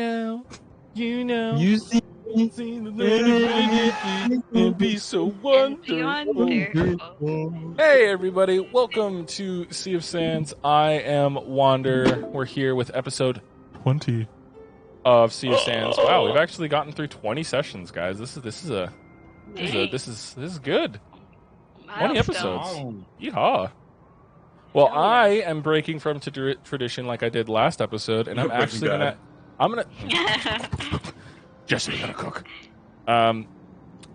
know, you know. You see it'd be so wonderful. Hey everybody, welcome to Sea of Sands. I am Wander. We're here with episode 20 of Sea of Sands. Wow, we've actually gotten through 20 sessions, guys. This is good. 20 episodes. Yeehaw. Well, I am breaking from tradition like I did last episode, and I'm gonna Jesse, you gotta cook. I'm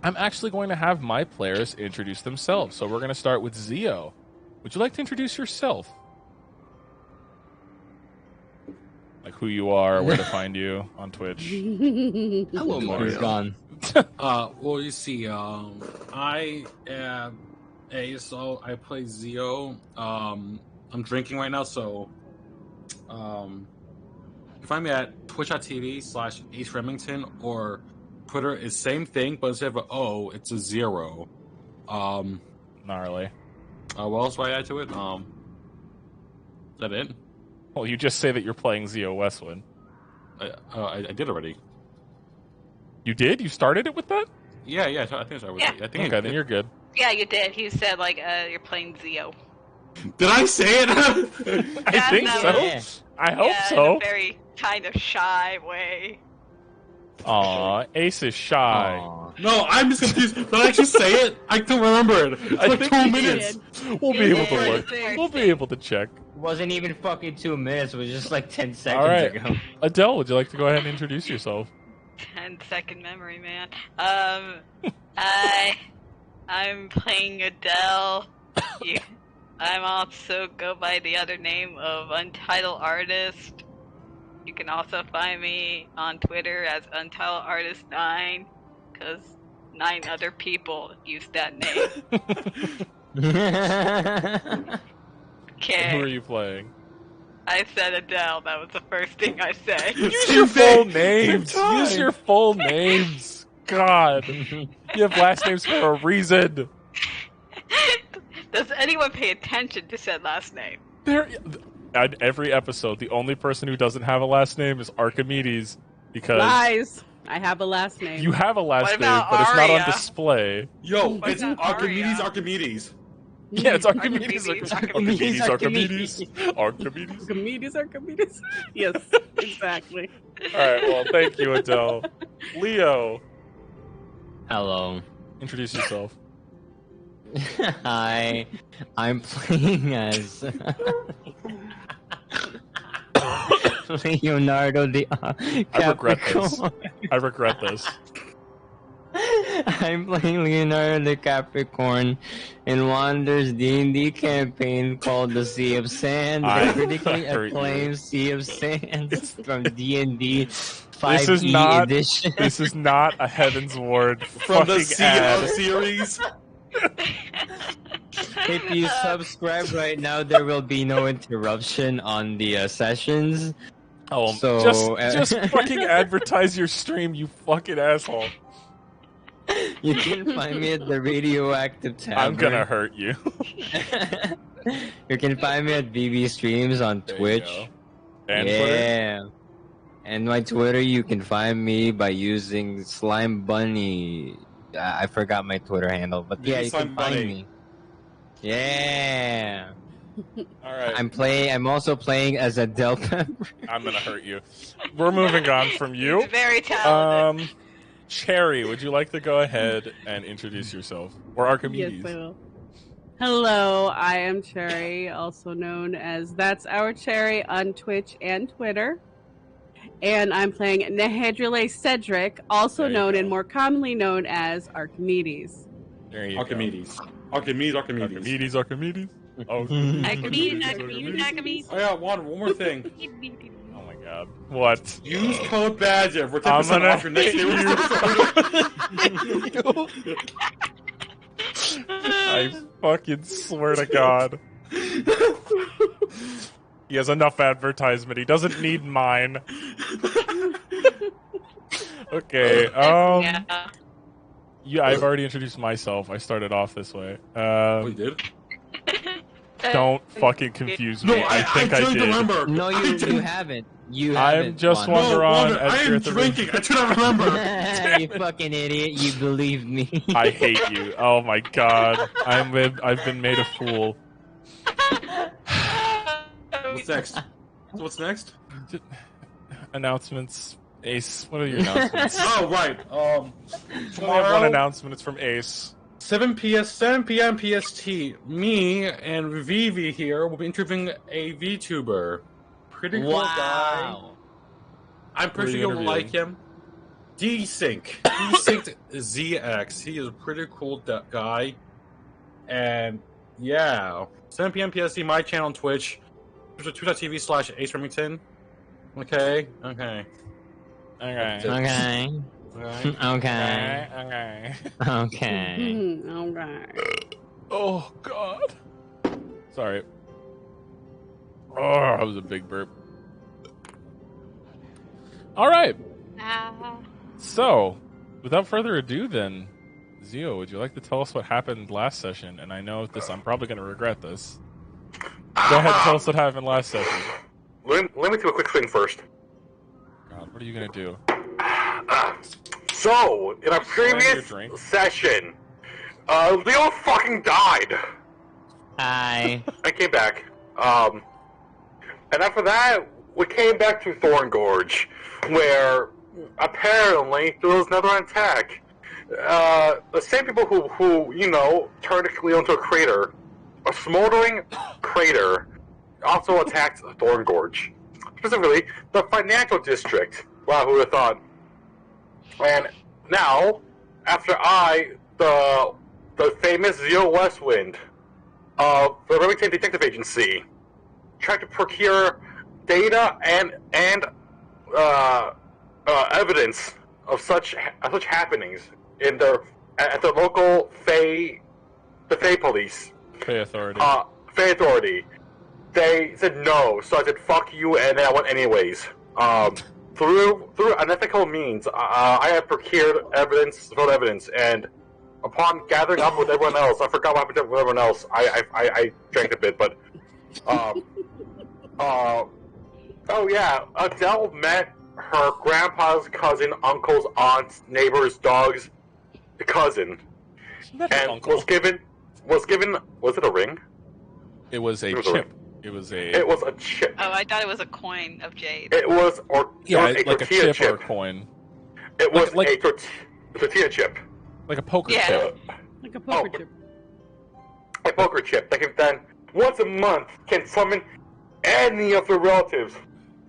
actually going to have my players introduce themselves. So we're going to start with Zio. Would you like to introduce yourself? Like who you are, where to find you on Twitch. Hello, Mario. He's gone. Well, you see, I am so I play Zio. I'm drinking right now, so you can find me at twitch.tv/HRemington, or Twitter is same thing, but instead of an O, it's a 0. Gnarly. What else do I add to it? Is that it? Well, you just say that you're playing Zio Westwood. I did already. You did? You started it with that? Yeah, I think I started with it. I think Okay, then you're good. Yeah, you did. He said, you're playing Zio. Did I say it? I think so. Yeah. I hope In so. a very kind of shy way. Aw, Ace is shy. Aww. No, I'm just confused. Did I actually say it? I don't remember it. It's I like think 2 you minutes. We'll be able to Yeah. look. We'll be able to check. Wasn't even fucking 2 minutes. It was just like 10 All seconds right. ago. Adele, would you like to go ahead and introduce yourself? 10-second memory, man. I'm playing Adele. I'm also go by the other name of Untitled Artist. You can also find me on Twitter as Untitled Artist 9, because 9 other people use that name. Okay. Who are you playing? I said Adele. That was the first thing I said. Use your full names. Use your full names. God. You have last names for a reason. Does anyone pay attention to said last name? At every episode, the only person who doesn't have a last name is Archimedes, because Lies. I have a last name. you have a last What name, about but it's not on Aria? display. Yo, Why it's not Archimedes. Aria? Archimedes. Yeah, it's Archimedes. Archimedes, Archimedes. Archimedes. Archimedes. Yes, exactly. All right, well, thank you, Adele. Leo, Hello. introduce yourself. Hi. I'm playing as Leonardo DiCaprio. I regret this. I'm playing Leonardo the Capricorn in Wander's D&D campaign called the Sea of Sands. I Critically hurt you. acclaimed Sea of Sands from D&D 5e This is not. edition. This is not a Heaven's Ward From the fucking ad. Sea series. If you subscribe right now, there will be no interruption on the sessions. Oh, So, just fucking advertise your stream, you fucking asshole. You can find me at the Radioactive Tavern. I'm gonna hurt you. You can find me at BB Streams on There you Twitch. go. And Twitter. Yeah. And my Twitter, you can find me by using Slime Bunny. I forgot my Twitter handle, but yeah, you Slime can find Bunny. me. Yeah. All right, I'm also playing as Adele Pepper. I'm gonna hurt you. We're moving on from you. He's very talented. Cherry, would you like to go ahead and introduce yourself? Or Archimedes? Yes, I will. Hello, I am Cherry, also known as That's Our Cherry on Twitch and Twitter. And I'm playing Nehedrile Cedric, also There you known go. and more commonly known as Archimedes. There you Archimedes. go. Archimedes. Archimedes. Archimedes. Oh Oh yeah, one more thing. Oh my god. What? Use code Badger for I'm 10% gonna off your next series. I fucking swear to God. He has enough advertisement. He doesn't need mine. Okay. Yeah. Yeah, I've already introduced myself. I started off this way. Oh, you did? Don't fucking confuse me. No, I think I do did. remember. No, you haven't. You haven't. I'm just Wander. Wander on I am at drinking. I do not remember. You fucking idiot. You believe me. I hate you. Oh my god. I've been made a fool. What's next? What's next? Announcements. Ace, what are your announcements? Oh, right. I have Tomorrow, one announcement. It's from Ace. 7 p.m. PST. Me and Vivi here will be interviewing a VTuber. Pretty cool guy. Wow. I'm Who are pretty sure you you'll like him. Desync. Desync ZX. He is a pretty cool guy. And yeah. 7 p.m. PST, my channel on Twitch. Twitch.tv/Ace Remington. Okay. Okay. Okay. Right. Okay. Okay. Okay. Alright. Oh god. Sorry. Oh, that was a big burp. All right. So, without further ado, then, Zio, would you like to tell us what happened last session? And I know this, I'm probably going to regret this. Go ahead and tell us what happened last session. Let me do a quick thing first. God, what are you going to do? So, in a Slam your previous drink. session, Leo fucking died. Hi. I came back. And after that, we came back to Thorn Gorge, where apparently there was another attack. The same people who turned Leo into a crater, a smoldering crater, also attacked Thorn Gorge. Specifically, the financial district. Wow, who would have thought? And now, after the famous Zero Westwind of the Remington Detective Agency, tried to procure data and evidence of such happenings in at the local the Fey Police. Pay authority. Fey Authority. They said no, so I said fuck you, and I went anyways. Through unethical means, I have procured evidence, and upon gathering up with everyone else, I forgot what happened with everyone else. I drank a bit, but oh yeah, Adele met her grandpa's cousin, uncle's aunt's neighbor's dog's cousin, and uncle. was given. Was it a ring? It was a It was a chip. ring. It was a. It was a chip. Oh, I thought it was a coin of jade. It was, or Yeah, it was like a tortilla chip or a coin. It was like- a tortilla chip. Like a poker Yeah. chip. Like a poker Oh. chip. A poker chip that can then, once a month, can summon any of their relatives.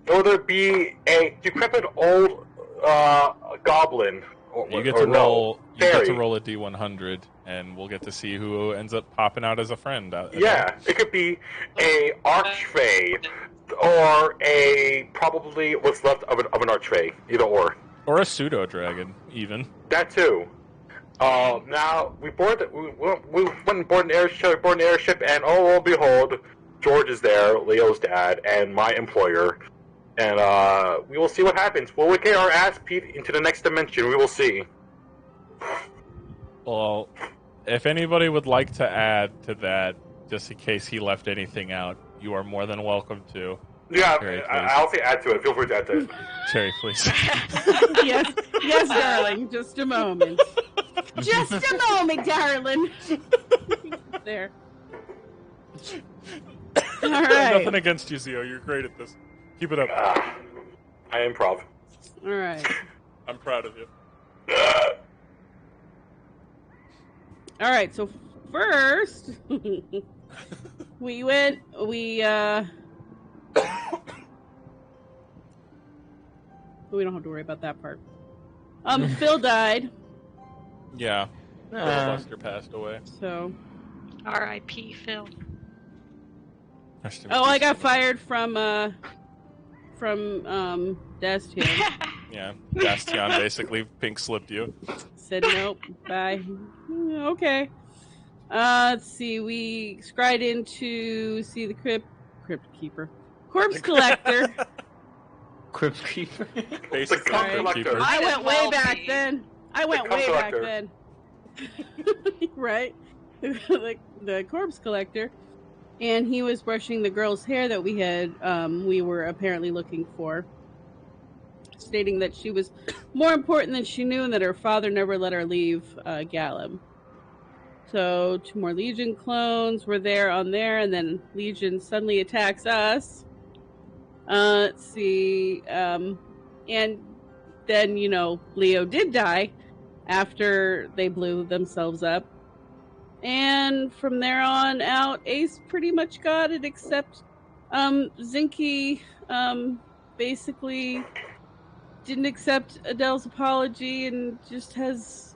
Whether it be a decrepit old goblin, or, You get or to roll. You get fairy. to roll a D100, and we'll get to see who ends up popping out as a friend. Yeah, it could be a archfey, or a probably what's left of an archfey, either or. Or a pseudo dragon, even. That too. Now we went and boarded an airship, and oh, lo and behold, George is there, Leo's dad, and my employer, and we will see what happens. Will we get our ass beat into the next dimension? We will see. Well, if anybody would like to add to that, just in case he left anything out, you are more than welcome to. Yeah, Cherry, please. I'll say add to it. Feel free to add to it. Cherry, please. Yes, darling. Just a moment. Just a moment, darling. There. All right. Nothing against you, Zio. You're great at this. Keep it up. I improv. All right. I'm proud of you. All right. So first, we don't have to worry about that part. Phil died, Yeah. Buster passed away. so. R.I.P. Phil. Rest in Oh, I peace. got fired from Destian. Yeah. Bastion basically pink slipped you. Said nope, bye. Okay. Let's see. We scryed in to see the crypt keeper, corpse collector. Crypt Keeper. Basically, Sorry. Crypt Keeper. I went way well back be. then. I went The way back collector. then. Right? Like the corpse collector. and he was brushing the girl's hair that we were apparently looking for, stating that she was more important than she knew and that her father never let her leave Gallum. So 2 more Legion clones were there, and then Legion suddenly attacks us. Let's see. And then, Leo did die after they blew themselves up. And from there on out, Ace pretty much got it, except Zinky basically didn't accept Adele's apology and just has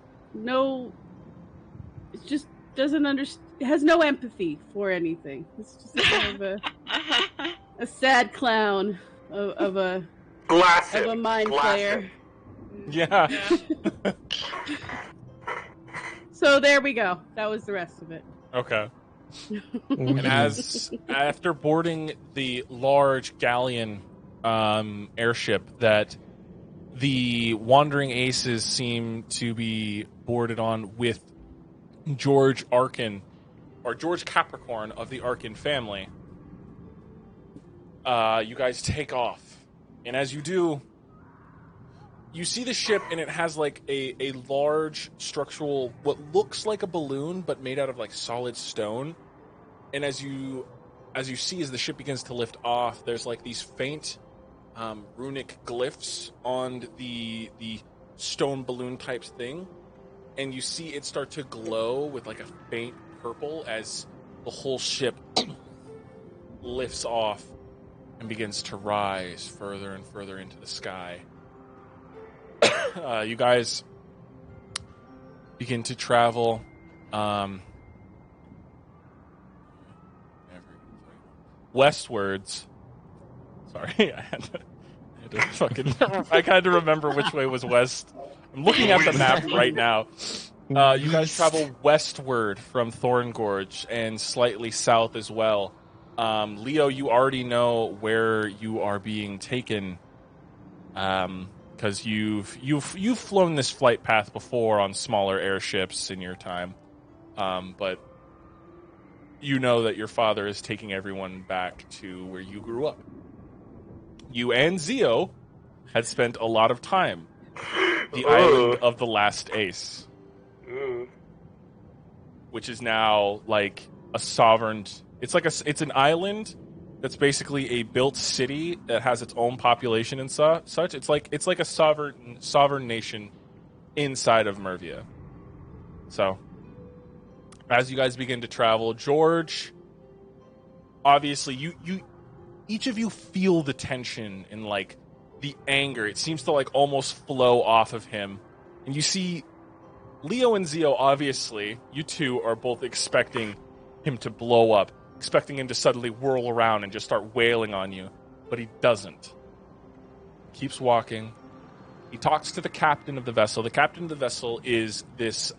has no empathy for anything. It's just kind of a sad clown of a mind player. Yeah. So there we go. That was the rest of it. Okay. And after boarding the large galleon airship that the Wandering Aces seem to be boarded on with George Arkin, or George Capricorn of the Arkin family, you guys take off. And as you do, you see the ship, and it has like a large structural, what looks like a balloon, but made out of like solid stone. And as you see, as the ship begins to lift off, there's like these faint runic glyphs on the stone balloon type thing, and you see it start to glow with like a faint purple as the whole ship lifts off and begins to rise further and further into the sky. You guys begin to travel westwards. Sorry, I had to remember which way was west. I'm looking at the map right now. You guys travel westward from Thorngorge and slightly south as well. Leo, you already know where you are being taken, because you've flown this flight path before on smaller airships in your time, but you know that your father is taking everyone back to where you grew up. You and Zio had spent a lot of time the island of the last ace, which is now like a sovereign. It's an island that's basically a built city that has its own population and such. It's like a sovereign nation inside of Mervia. So, as you guys begin to travel, George, obviously you each of you feel the tension and like the anger. It seems to like almost flow off of him. And you see Leo and Zio, obviously, you two are both expecting him to blow up, expecting him to suddenly whirl around and just start wailing on you. But he doesn't. He keeps walking. He talks to the captain of the vessel. The captain of the vessel is this,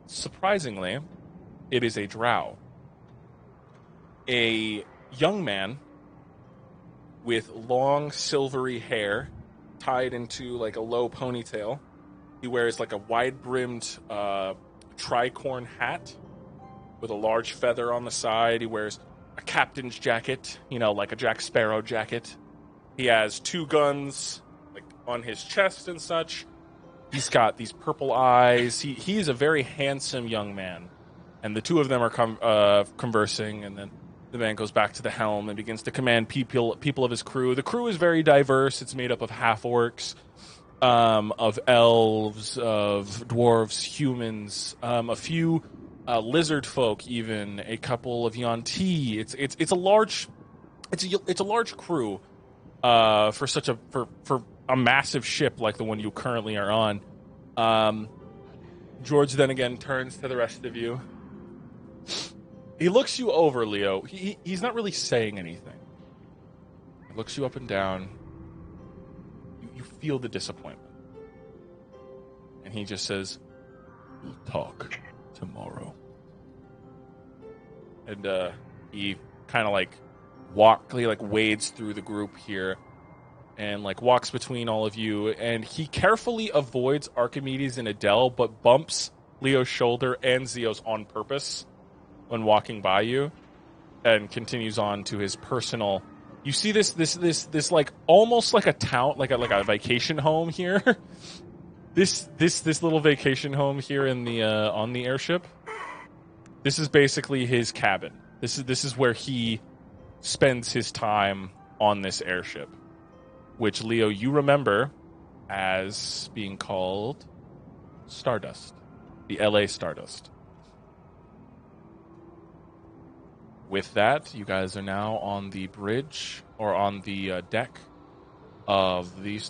surprisingly, it is a drow. A young man with long silvery hair tied into like a low ponytail. He wears like a wide-brimmed tricorn hat with a large feather on the side. He wears a captain's jacket, like a Jack Sparrow jacket. He has 2 guns like on his chest and such. He's got these purple eyes. He is a very handsome young man. And the two of them are conversing, and then the man goes back to the helm and begins to command people of his crew. The crew is very diverse. It's made up of half-orcs, of elves, of dwarves, humans, a few lizard folk, even a couple of Yuan-Ti. It's a large crew for a massive ship like the one you currently are on. George then again turns to the rest of you. He looks you over, Leo. He's not really saying anything. He looks you up and down. You feel the disappointment. And he just says, "We'll talk tomorrow." And he kind of wades through the group here and walks between all of you, and he carefully avoids Archimedes and Adele, but bumps Leo's shoulder and Zio's on purpose. when walking by you, and continues on to his personal. You see this like almost like a town, like a vacation home here. this little vacation home here in the on the airship. This is basically his cabin. This is where he spends his time on this airship, which, Leo, you remember as being called Stardust, the LA Stardust. With that, you guys are now on the bridge, or on the deck of the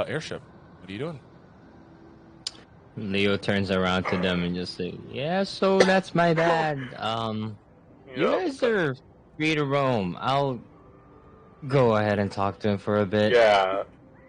airship. What are you doing? Leo turns around to them and just say, "Yeah, so that's my dad. You guys are free to roam. I'll go ahead and talk to him for a bit." Yeah,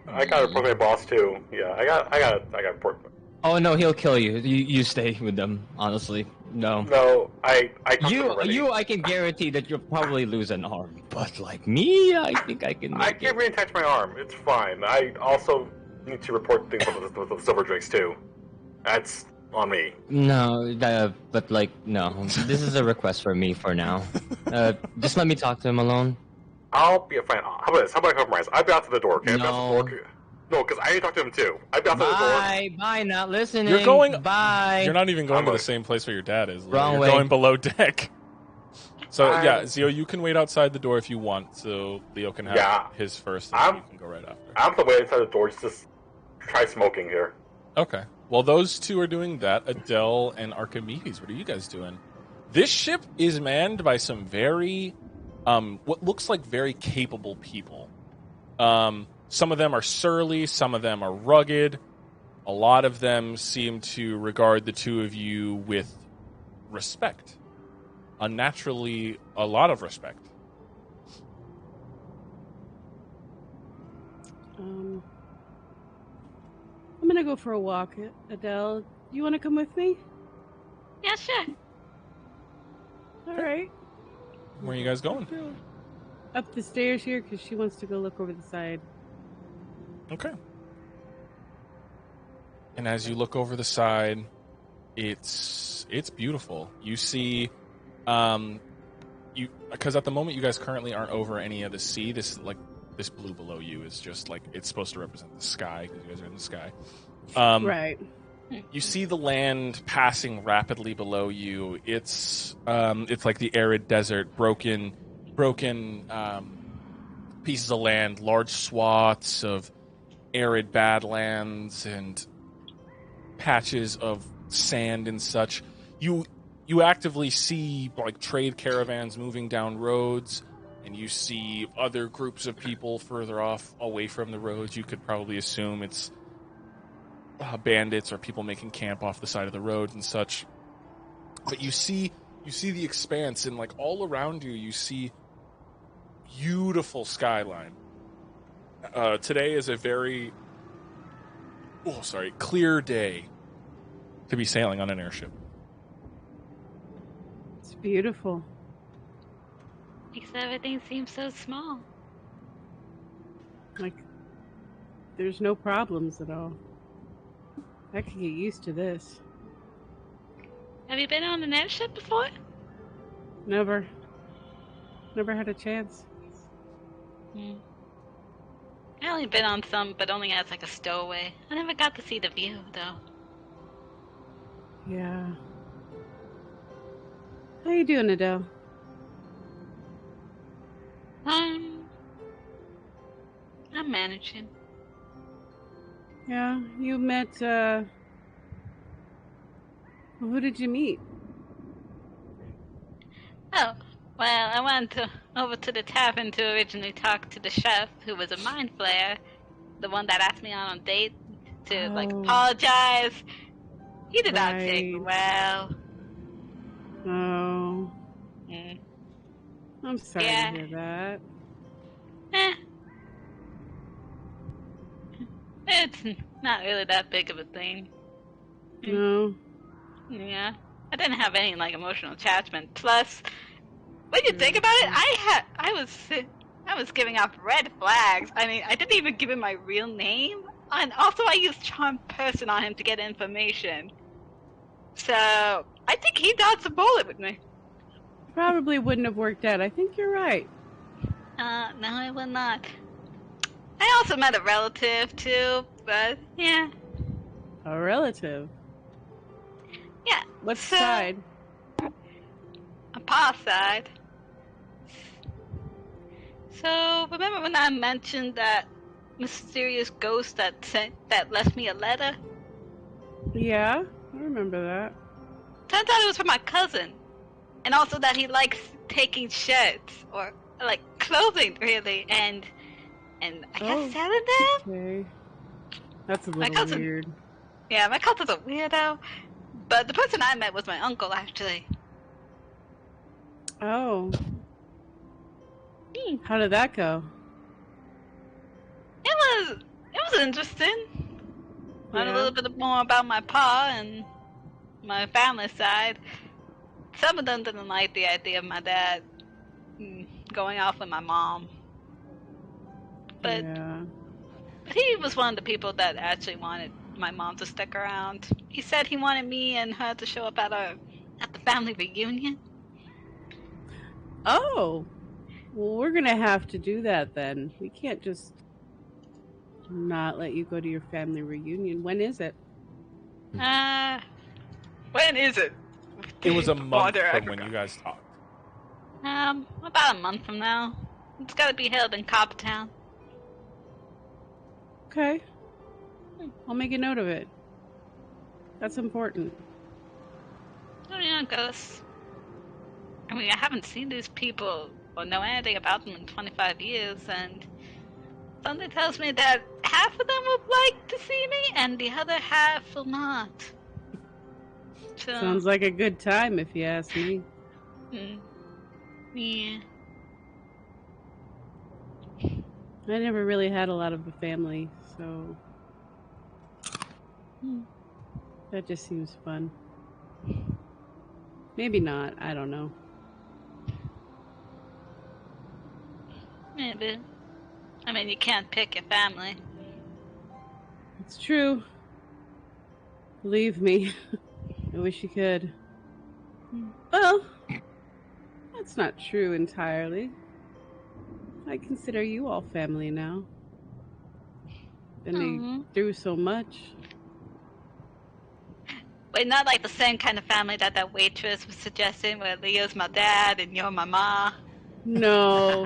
I got to report my boss too. Yeah, I got to report. Oh no, he'll kill you. You stay with them. Honestly, no. No, I talked to him already. I can guarantee that you'll probably lose an arm. But like me, I think I can. I can't reattach my arm. It's fine. I also need to report things with the silver drakes too. That's on me. No, but like no. This is a request for me for now. Just let me talk to him alone. I'll be fine. How about this? How about I compromise? I'll be out to the door. Okay? No. No, because I need to talk to him too. I'll be out to the door. Bye, not listening. You're going. Bye. You're not even going to the same place where your dad is. Wrong You're way. going below deck. So yeah, Zio, you can wait outside the door if you want. So Leo can have his first, and you can go right after. I'm to wait outside the door just to try smoking here. Okay. Well, those two are doing that. Adele and Archimedes, what are you guys doing? This ship is manned by some very, what looks like very capable people. Some of them are surly, some of them are rugged. A lot of them seem to regard the two of you with respect. Unnaturally, a lot of respect. I'm gonna go for a walk, Adele. You want to come with me? Yeah, sure. All right. Where are you guys going? Up the stairs here, because she wants to go look over the side. Okay. And as you look over the side, it's beautiful. You see, because at the moment you guys currently aren't over any of the sea. This blue below you is just like it's supposed to represent the sky because you guys are in the sky. Right. You see the land passing rapidly below you. It's like the arid desert, broken pieces of land, large swaths of arid badlands and patches of sand and such. You actively see like trade caravans moving down roads, and you see other groups of people further off away from the roads. You could probably assume it's bandits or people making camp off the side of the road and such. But you see the expanse, and like all around you, you see beautiful skyline. Today is a very clear day to be sailing on an airship. It's beautiful. Makes everything seem so small. Like, there's no problems at all. I could get used to this. Have you been on an airship before? Never had a chance. I only been on some, but only as like a stowaway. I never got to see the view, though. Yeah. How you doing, Adele? I'm managing. Yeah, you met, who did you meet? Oh, well, I went over to the tavern to originally talk to the chef, who was a mind flayer, the one that asked me on a date to apologize. He did not take well. Oh. I'm sorry to hear that. It's not really that big of a thing. No. Yeah. I didn't have any emotional attachment. Plus, when you think about it, I was giving off red flags. I mean, I didn't even give him my real name, and also I used charm person on him to get information. So I think he dodged a bullet with me. Probably wouldn't have worked out. I think you're right. No, it would not. I also met a relative too, but yeah. A relative? Yeah. What side? A pa's side. So, remember when I mentioned that mysterious ghost that left me a letter? Yeah, I remember that. Turns out it was from my cousin. And also that he likes taking shirts, or like clothing really, and I guess selling them? Okay. That's a little weird. Yeah, my cousin's a weirdo. But the person I met was my uncle, actually. Oh. How did that go? It was interesting. Learned a little bit more about my pa and my family side. Some of them didn't like the idea of my dad going off with my mom. But he was one of the people that actually wanted my mom to stick around. He said he wanted me and her to show up at the family reunion. Oh. Well, we're gonna have to do that then. We can't just not let you go to your family reunion. When is it? When is it? It was a month from when you guys talked. About a month from now. It's gotta be held in Coppertown. Okay. I'll make a note of it. That's important. Oh yeah, Gus. I mean, I haven't seen these people or know anything about them in 25 years, and something tells me that half of them would like to see me, and the other half will not. So, sounds like a good time, if you ask me. Yeah. I never really had a lot of a family, so that just seems fun. Maybe not. I don't know. Maybe. I mean, you can't pick your family. It's true. Believe me. I wish you could. Well, that's not true entirely. I consider you all family now. Been through so much. Wait, not like the same kind of family that waitress was suggesting, where Leo's my dad and you're my ma. No.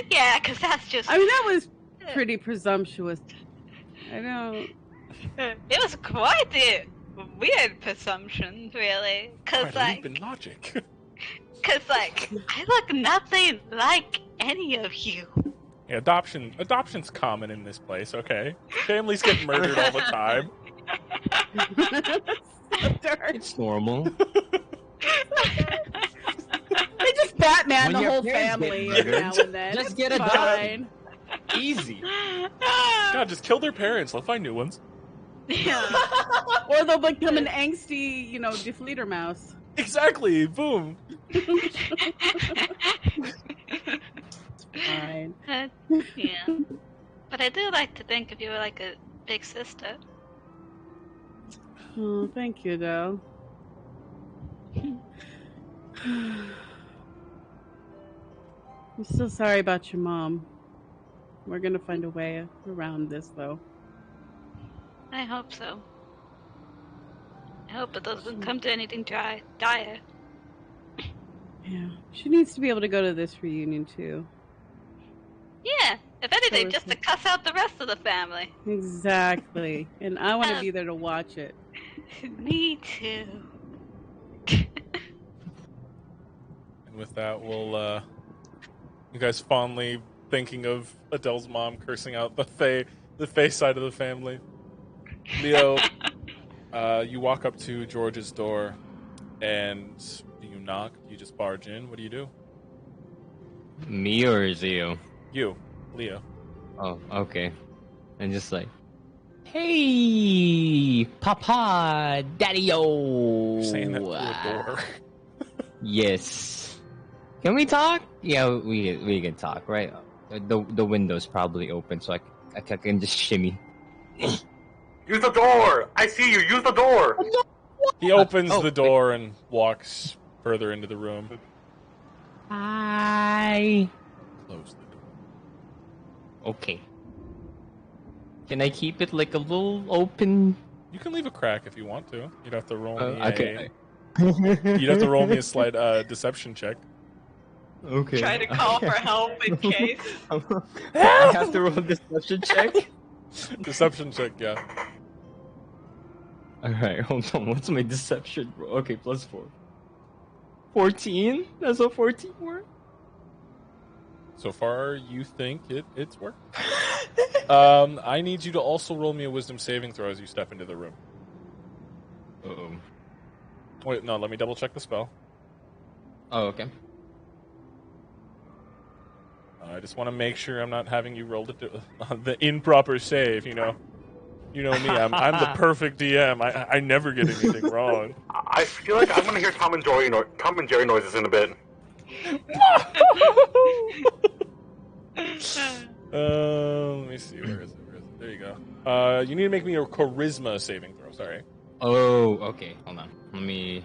Yeah, because that's just... I mean, that was pretty presumptuous. I know. It was quite the weird presumption, really. Quite a leap in logic. Because, like, I look nothing like any of you. Yeah, adoption's common in this place, okay? Families get murdered all the time. It's normal. They just Batman the whole family every now and then. Just get it fine. Done. Easy. God, just kill their parents. They'll find new ones. Yeah. Or they'll become an angsty, defleeter mouse. Exactly. Boom. Fine. Yeah. But I do like to think of you like a big sister. Oh, thank you, though. I'm still sorry about your mom. We're gonna find a way around this, though. I hope so. I hope it doesn't come to anything dire. Yeah, she needs to be able to go to this reunion, too. Yeah, if anything, just to cuss out the rest of the family. Exactly. And I want to be there to watch it. Me too. And with that, we'll, you guys fondly thinking of Adele's mom cursing out the Fae side of the family. Leo, you walk up to George's door, and do you knock? Do you just barge in? What do you do? Me or Zio? You, Leo. Oh, okay. And just like, hey, Papa, Daddy-o. You're saying that through a door. Yes. Can we talk? Yeah, we can talk, right? The window's probably open, so I can just shimmy. Use the door! I see you! Use the door! He opens the door and walks further into the room. Hi. Close the door. Okay. Can I keep it like a little open? You can leave a crack if you want to. You'd have to roll me Okay. You'd have to roll me a slight deception check. Okay. Try to call for help in case. I have to roll a deception check? Deception check, yeah. Alright, hold on. What's my deception roll? Okay, +4. 14? That's a 14 work? So far, you think it's worked. I need you to also roll me a wisdom saving throw as you step into the room. Uh-oh. Wait, no, let me double check the spell. Oh, okay. I just want to make sure I'm not having you roll the improper save, you know. You know me, I'm the perfect DM. I never get anything wrong. I feel like I'm gonna hear Tom and Jerry noises in a bit. Let me see, where is it? There you go. You need to make me a charisma saving throw, sorry. Oh, okay. Hold on. Let me...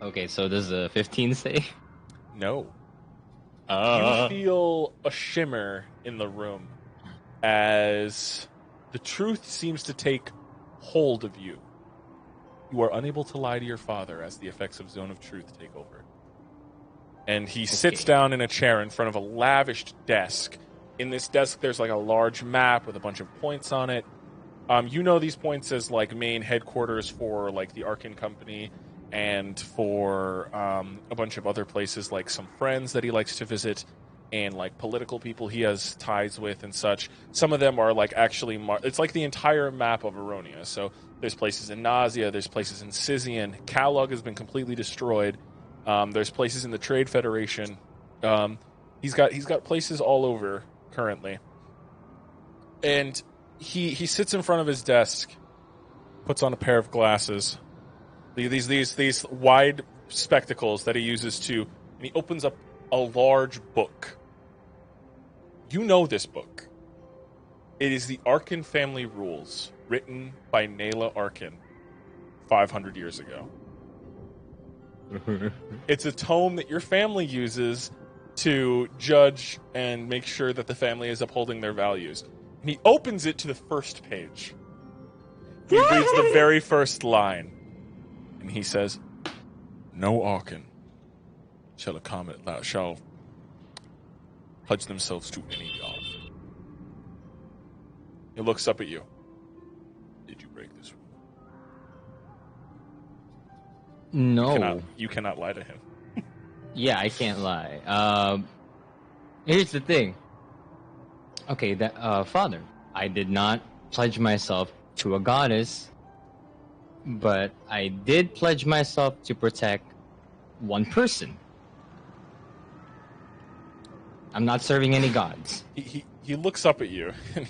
Okay, so this is a 15 save? No. You feel a shimmer in the room as the truth seems to take hold of you. You are unable to lie to your father as the effects of Zone of Truth take over. And he sits down in a chair in front of a lavished desk. In this desk, there's like a large map with a bunch of points on it. You know these points as like main headquarters for like the Arkan Company and for a bunch of other places, like some friends that he likes to visit and like political people he has ties with and such. Some of them are like actually it's like the entire map of Aronia. So there's places in Nausea, there's places in Sizian. Kalug has been completely destroyed. There's places in the Trade Federation. He's got places all over currently. And he sits in front of his desk, puts on a pair of glasses. These wide spectacles that he uses to, and he opens up a large book. You know this book. It is the Arkan Family Rules, written by Nayla Arkan 500 years ago. It's a tome that your family uses to judge and make sure that the family is upholding their values. And he opens it to the first page. He reads the very first line. And he says, "No Arkan shall pledge themselves to any god." He looks up at you. Did you break this rule? No. You cannot lie to him. Yeah, I can't lie. Here's the thing. Okay, Father, I did not pledge myself to a goddess, but I did pledge myself to protect one person. I'm not serving any gods. He looks up at you, and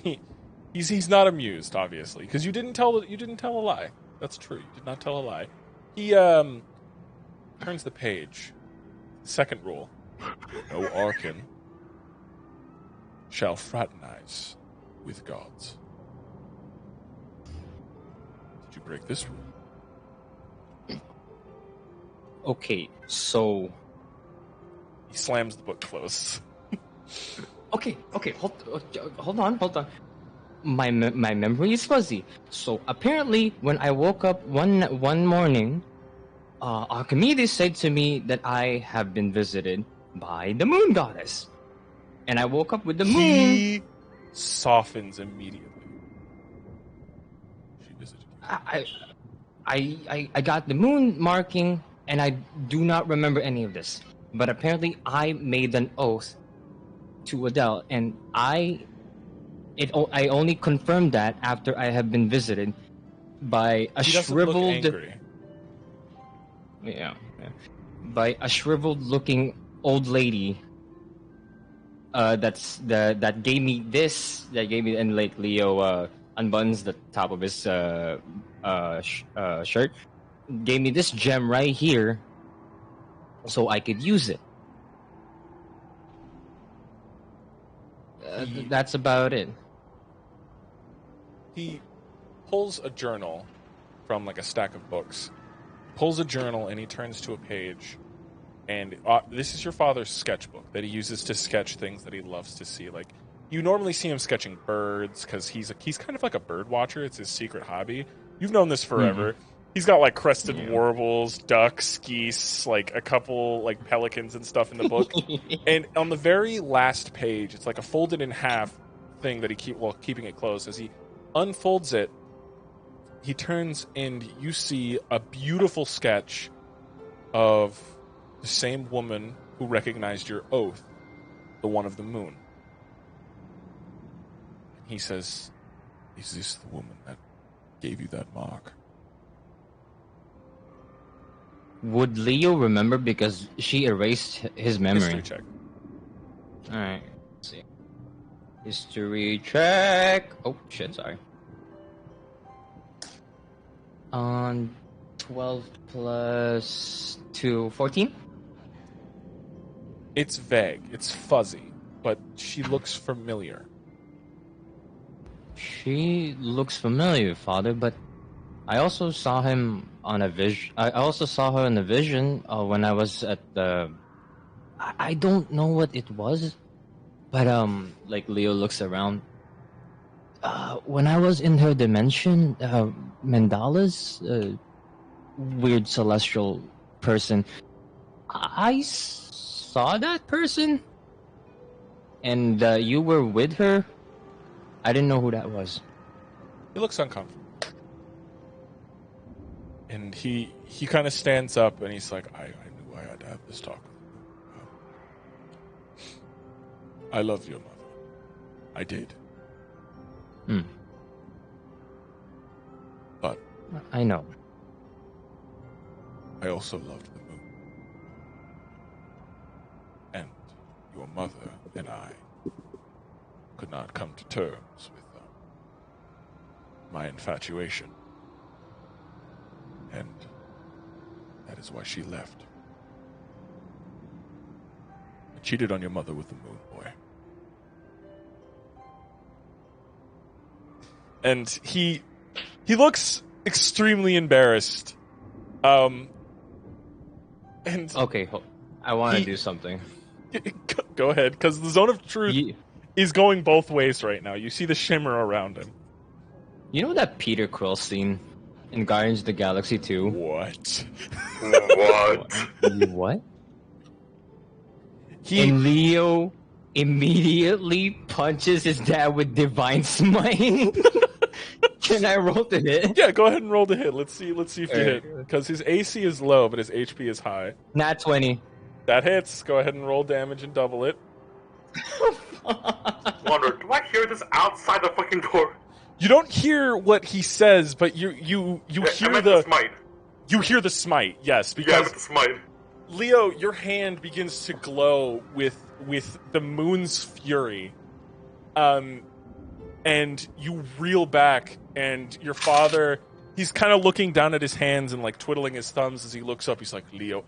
he's not amused, obviously, because you didn't tell a lie. That's true. You did not tell a lie. He turns the page. Second rule: no Arkan shall fraternize with gods. Did you break this rule? Okay, so he slams the book closed. Okay, hold on. My memory is fuzzy. So apparently, when I woke up one morning, Archimedes said to me that I have been visited by the moon goddess, and I woke up with the moon. He softens immediately. She visited you. I got the moon marking, and I do not remember any of this. But apparently, I made an oath to Adele, and I only confirmed that after I have been visited by a shriveled. Yeah, by a shriveled-looking old lady. That gave me this. That gave me, and like Leo unbuttons the top of his shirt. Gave me this gem right here, so I could use it. That's about it. He pulls a journal from like a stack of books. Pulls a journal and he turns to a page. And this is your father's sketchbook that he uses to sketch things that he loves to see. Like, you normally see him sketching birds because he's kind of like a bird watcher. It's his secret hobby. You've known this forever. He's got like crested warbles, ducks, geese, like a couple like pelicans and stuff in the book. And on the very last page, it's like a folded in half thing that keeping it closed. As he unfolds it, he turns and you see a beautiful sketch of the same woman who recognized your oath, the one of the moon. He says, "Is this the woman that gave you that mark?" Would Leo remember because she erased his memory? History check. Alright, let's see. History check. Oh, shit, sorry. On 12 plus 2, 14? It's vague. It's fuzzy, but she looks familiar. She looks familiar, Father, but I also saw him on a vision. I also saw her in a vision when I was at the. I don't know what it was, but like Leo looks around. When I was in her dimension, Mandala's weird celestial person, I saw that person, and you were with her. I didn't know who that was. He looks uncomfortable. And he kind of stands up and he's like, I knew I had to have this talk with you. I love your mother. I did. But I know. I also loved the moon. And your mother and I could not come to terms with my infatuation. And that is why she left. I cheated on your mother with the moon boy. And he looks extremely embarrassed. And Okay, I want to do something. Go ahead, because the zone of truth is going both ways right now. You see the shimmer around him. You know that Peter Quill scene in Guardians of the Galaxy 2? What? What? And Leo immediately punches his dad with Divine Smite. Can I roll to hit? Yeah, go ahead and roll to hit. Let's see if you hit. Because his AC is low, but his HP is high. Nat 20. That hits. Go ahead and roll damage and double it. Wonder, do I hear this outside the fucking door? You don't hear what he says, but you hear the smite. You hear the smite, yes, because the smite. Leo, your hand begins to glow with the moon's fury, and you reel back, and your father, he's kind of looking down at his hands and like twiddling his thumbs as he looks up. He's like, Leo,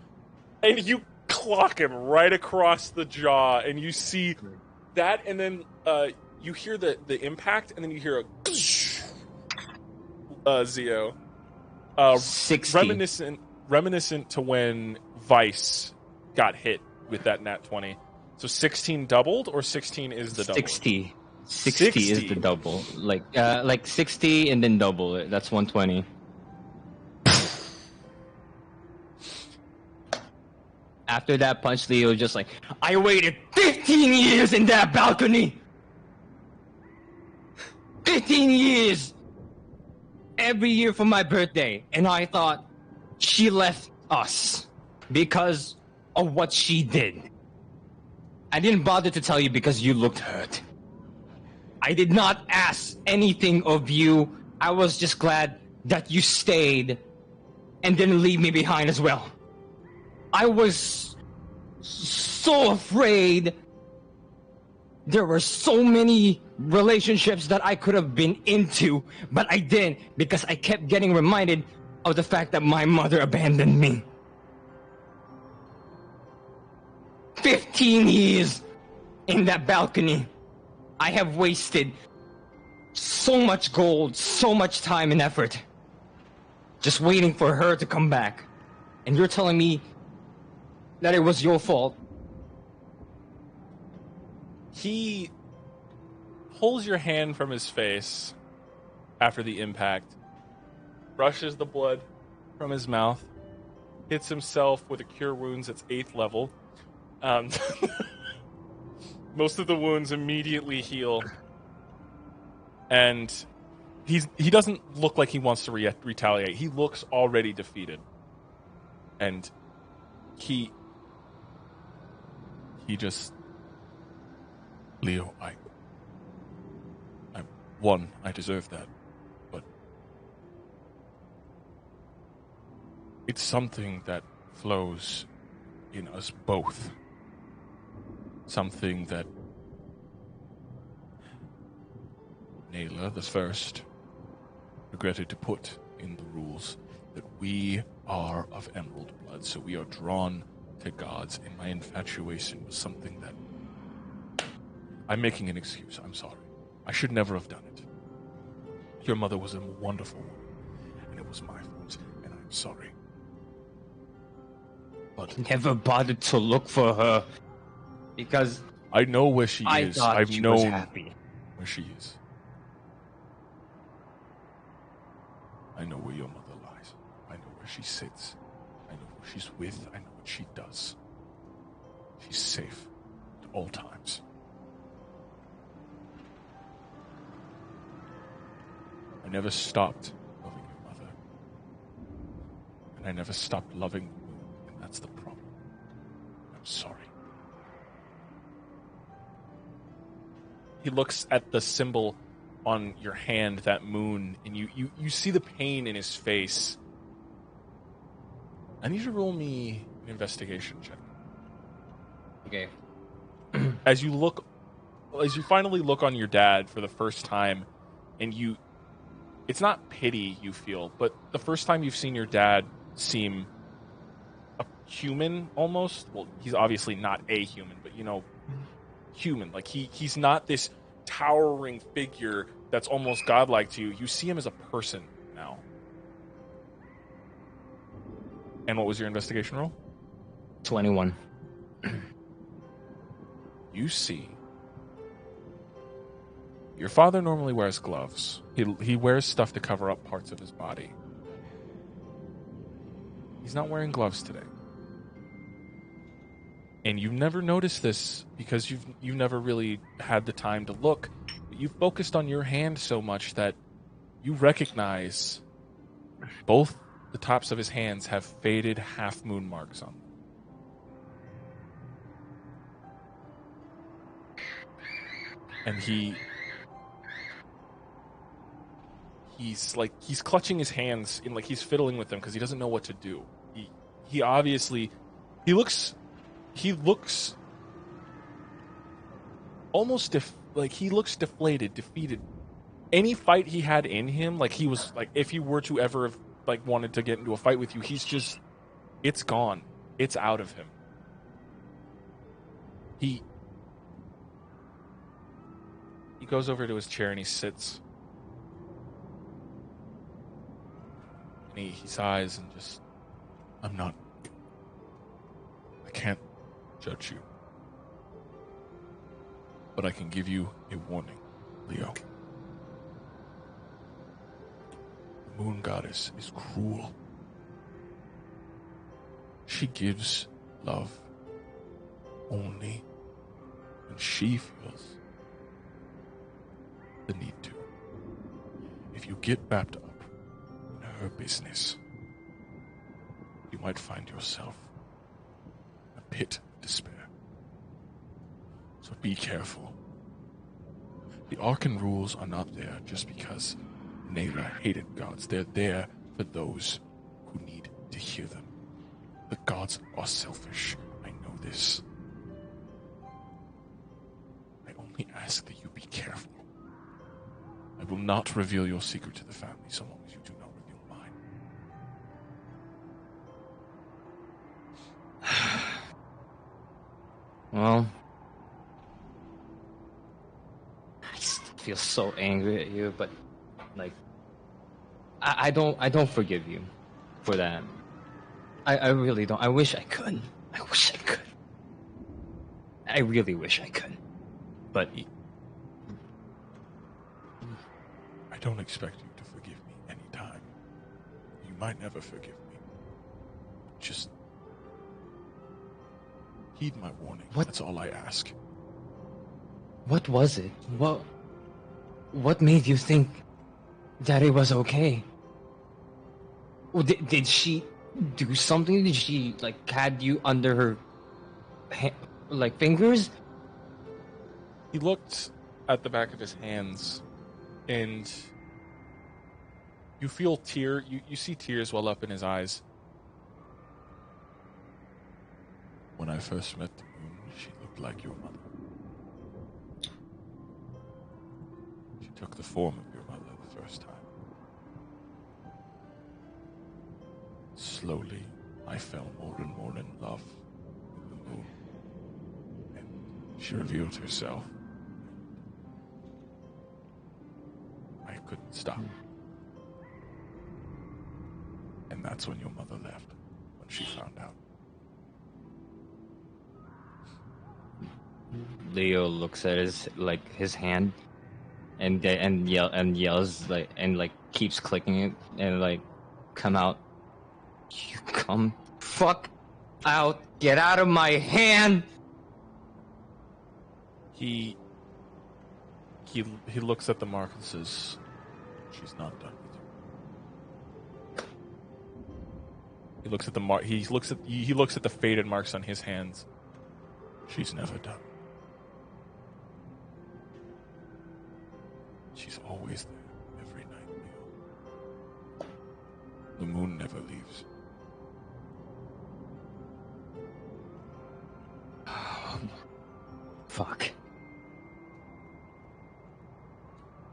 and you clock him right across the jaw, and you see that, and then you hear the impact, and then you hear a Zio. 60. Reminiscent to when Vice got hit with that nat 20. So 16 doubled, or 16 is the double? 60 is the double. Like 60 and then double it. That's 120. After that punch, Leo just like, I waited 15 years in that balcony! 15 years! Every year for my birthday. And I thought she left us because of what she did. I didn't bother to tell you because you looked hurt. I did not ask anything of you. I was just glad that you stayed and didn't leave me behind as well. I was so afraid. There were so many relationships that I could have been into, but I didn't because I kept getting reminded of the fact that my mother abandoned me. 15 years in that balcony. I have wasted so much gold, so much time and effort, just waiting for her to come back. And you're telling me that it was your fault? He pulls your hand from his face after the impact, brushes the blood from his mouth, hits himself with a Cure Wounds at 8th level. Most of the wounds immediately heal, and he doesn't look like he wants to retaliate. He looks already defeated, and he just, Leo, I won. I deserve that, but it's something that flows in us both. Something that Naylor the First regretted to put in the rules, that we are of emerald blood, so we are drawn to gods, and my infatuation was something that... I'm making an excuse, I'm sorry. I should never have done it. Your mother was a wonderful woman, and it was my fault, and I'm sorry. But Never bothered to look for her, because I know where she I is. thought I've she known was happy. where she is. I know where your mother lies. I know where she sits. I know who she's with. I know what she does. She's safe at all times. I never stopped loving your mother. And I never stopped loving the moon, and that's the problem. I'm sorry. He looks at the symbol on your hand, that moon, and you see the pain in his face. I need you to roll me an investigation check. Okay. As you finally look on your dad for the first time, and it's not pity you feel, but the first time you've seen your dad seem a human almost. Well, he's obviously not a human, but human. Like he's not this towering figure that's almost godlike to you. You see him as a person now. And what was your investigation roll? 21. You see, your father normally wears gloves. He wears stuff to cover up parts of his body. He's not wearing gloves today. And you've never noticed this because you've never really had the time to look. But you've focused on your hand so much that you recognize both the tops of his hands have faded half moon marks on them. And he's clutching his hands and he's fiddling with them because he doesn't know what to do. He obviously he looks almost he looks deflated, defeated. Any fight he had in him, he was if he were to ever have wanted to get into a fight with you, it's gone. It's out of him. He goes over to his chair and he sits. And he sighs and just, I can't judge you. But I can give you a warning, Leo. The moon goddess is cruel. She gives love only when she feels the need to. If you get wrapped up in her business, you might find yourself in a pit of despair. So be careful. The Arcan rules are not there just because Naylor hated gods. They're there for those who need to hear them. The gods are selfish. I know this. I only ask that you be careful. I will not reveal your secret to the family so long as you do not reveal mine. Well, feel so angry at you, but like I don't forgive you for that. I really don't. I wish I could. I wish I could. I really wish I could. But I don't expect you to forgive me anytime. You might never forgive me. Just heed my warning. What? That's all I ask. What was it? What made you think that it was okay? Well, did she do something? Did she like had you under her fingers? He looked at the back of his hands, and you feel you see tears well up in his eyes. When I first met the moon, she looked like your mother. She took the form of your mother the first time. Slowly, I fell more and more in love with the moon. And she revealed herself. I couldn't stop. And that's when your mother left, when she found out. Leo looks at his hand, and yells and keeps clicking it and come out. You come fuck out! Get out of my hand! He looks at the mark and says, "She's not done with you." He looks at the mark. He looks at the faded marks on his hands. She's never done. She's always there, every night, Leo. The moon never leaves. Fuck.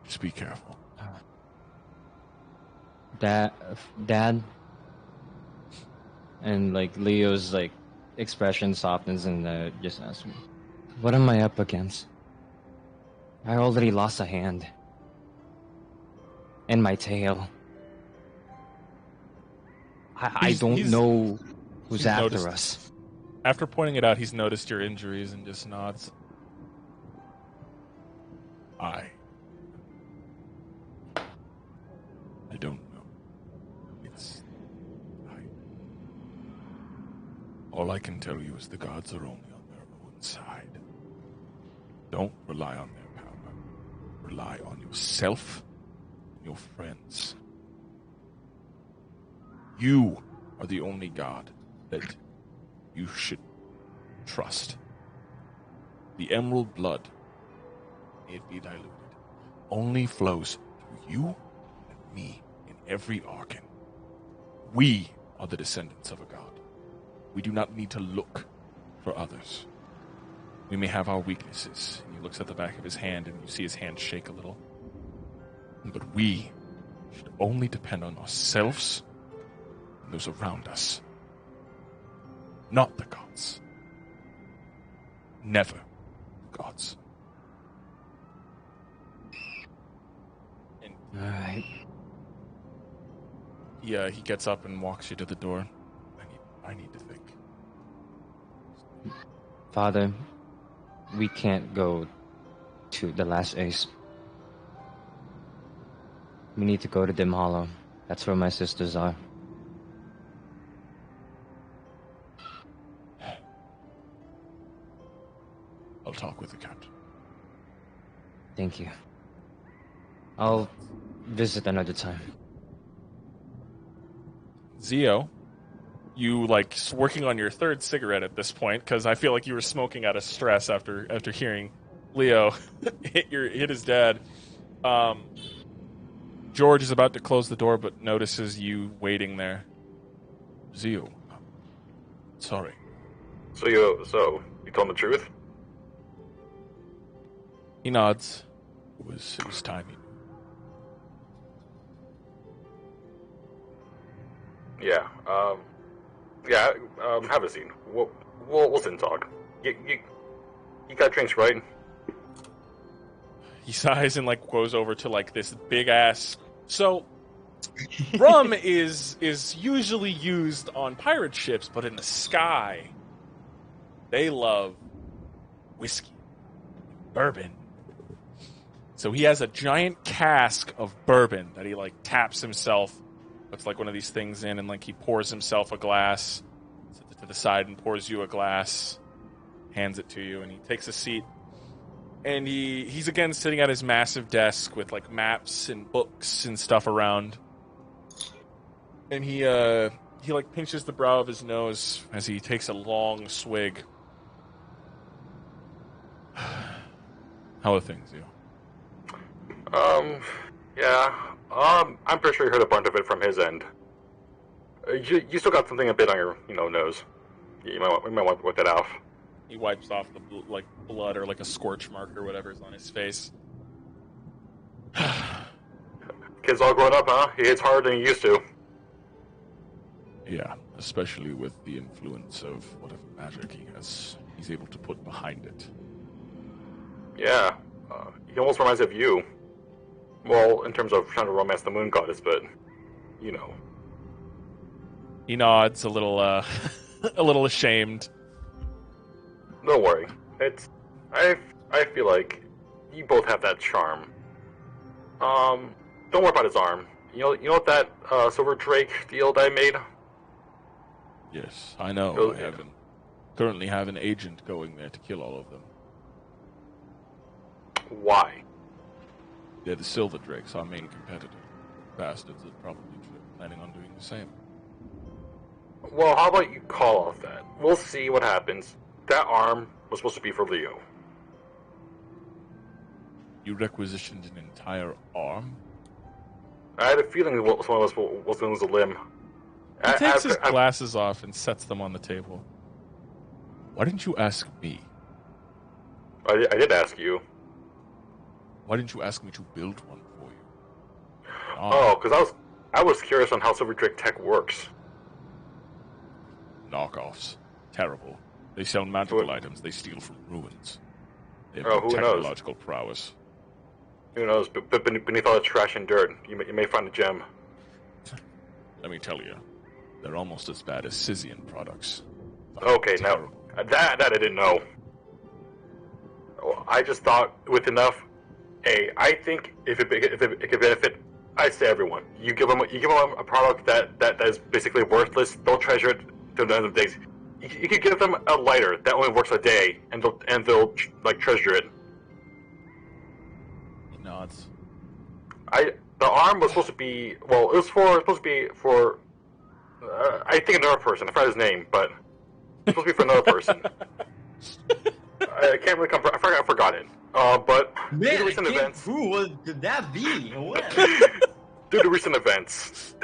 Just be careful. Dad, and Leo's expression softens and just asks me, "What am I up against? I already lost a hand, and my tail. I don't know who's after us." After pointing it out, he's noticed your injuries and just nods. I don't know. All I can tell you is the gods are only on their own side. Don't rely on their power. Rely on yourself and your friends. You are the only god that you should trust. The emerald blood, may it be diluted, only flows through you and me in every organ. We are the descendants of a god. We do not need to look for others. We may have our weaknesses. And he looks at the back of his hand and you see his hand shake a little. But we should only depend on ourselves and those around us. Not the gods. Never the gods. And Alright. yeah, he gets up and walks you to the door. I need to think. Father, we can't go to the last ace. We need to go to Dim Hollow. That's where my sisters are. I'll talk with the captain. Thank you. I'll visit another time. Zio, you working on your third cigarette at this point, because I feel like you were smoking out of stress after hearing Leo hit his dad. George is about to close the door, but notices you waiting there. Zio, sorry. So you told the truth? He nods. It was timing. Yeah. Have a seat. We'll sit and talk. You got drinks, right? He sighs and like goes over to like this big ass. So rum is usually used on pirate ships, but in the sky, they love whiskey, bourbon. So he has a giant cask of bourbon that he like taps himself, puts like one of these things in, and like he pours himself a glass, sets it to the side, and pours you a glass, hands it to you, and he takes a seat. And he's again sitting at his massive desk with like maps and books and stuff around. And he like pinches the brow of his nose as he takes a long swig. How are things, you? Yeah. I'm pretty sure you heard a bunch of it from his end. You still got something a bit on your, nose. You might want to wipe that off. He wipes off the blood or like a scorch mark or whatever's on his face. Kid's all grown up, huh? He hits harder than he used to. Yeah, especially with the influence of whatever magic he has. He's able to put behind it. Yeah. He almost reminds me of you. Well, in terms of trying to romance the moon goddess, but, He nods a little, a little ashamed. Don't worry. I feel like you both have that charm. Don't worry about his arm. You know what that Silver Drake deal that I made? Yes, I know. Currently have an agent going there to kill all of them. Why? They're the Silver Drakes, our main competitor. Bastards are probably planning on doing the same. Well, how about you call off that? We'll see what happens. That arm was supposed to be for Leo. You requisitioned an entire arm? I had a feeling someone was going to lose a limb. He takes his glasses off and sets them on the table. Why didn't you ask me? I did ask you. Why didn't you ask me to build one for you? Oh, because I was curious on how Silver Drake tech works. Knockoffs. Terrible. They sell magical items they steal from ruins. They have who technological prowess. Who knows? But beneath all the trash and dirt, you may find a gem. Let me tell you, they're almost as bad as Scythian products. Okay, now that I didn't know. I just thought with enough. Hey, I think if it could benefit, I'd say everyone. You give them a product that is basically worthless. They'll treasure it to the end of the days. You could give them a lighter that only works a day, and they'll like treasure it. He nods. The arm was supposed to be it was supposed to be for I think another person. I forgot his name, but it's supposed to be for another person. I can't really I forgot it. But Man, due to recent events, who could that be? What? due to recent events,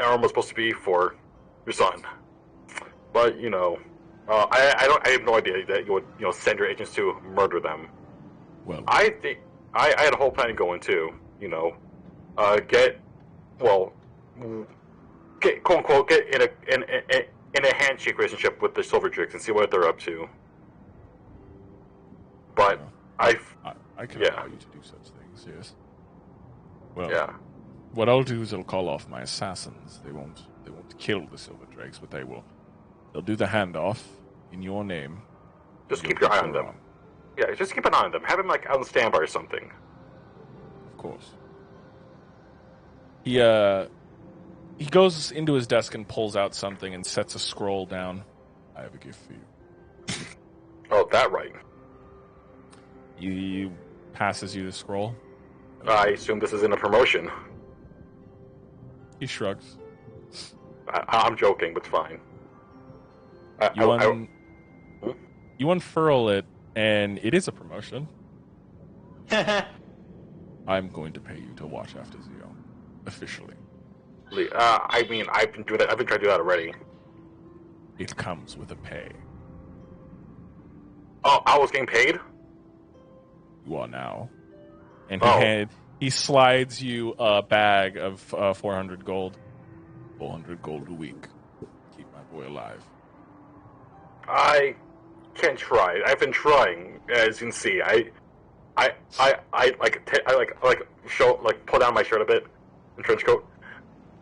arm was supposed to be for your son. But I have no idea that you would send your agents to murder them. Well, I think I had a whole plan going too. Get quote unquote get in a handshake relationship with the Silver Drakes and see what they're up to. But I can allow you to do such things. Yes. Well, yeah. What I'll do is I'll call off my assassins. They won't kill the Silver Drakes, but they'll do the handoff in your name. Just keep your eye on them. Yeah, just keep an eye on them. Have him like on standby or something. Of course. He goes into his desk and pulls out something and sets a scroll down. I have a gift for you. Oh, that right. He passes you the scroll. I assume this is in a promotion. He shrugs. I'm joking, but it's fine. You unfurl it, and it is a promotion. I'm going to pay you to watch after Zio, officially. I mean, I've been trying to do that already. It comes with a pay. Oh, I was getting paid? You are now. And he slides you a bag of 400 gold. 400 gold a week. Keep my boy alive. I can try. I've been trying, as you can see. I pull down my shirt a bit, and trench coat.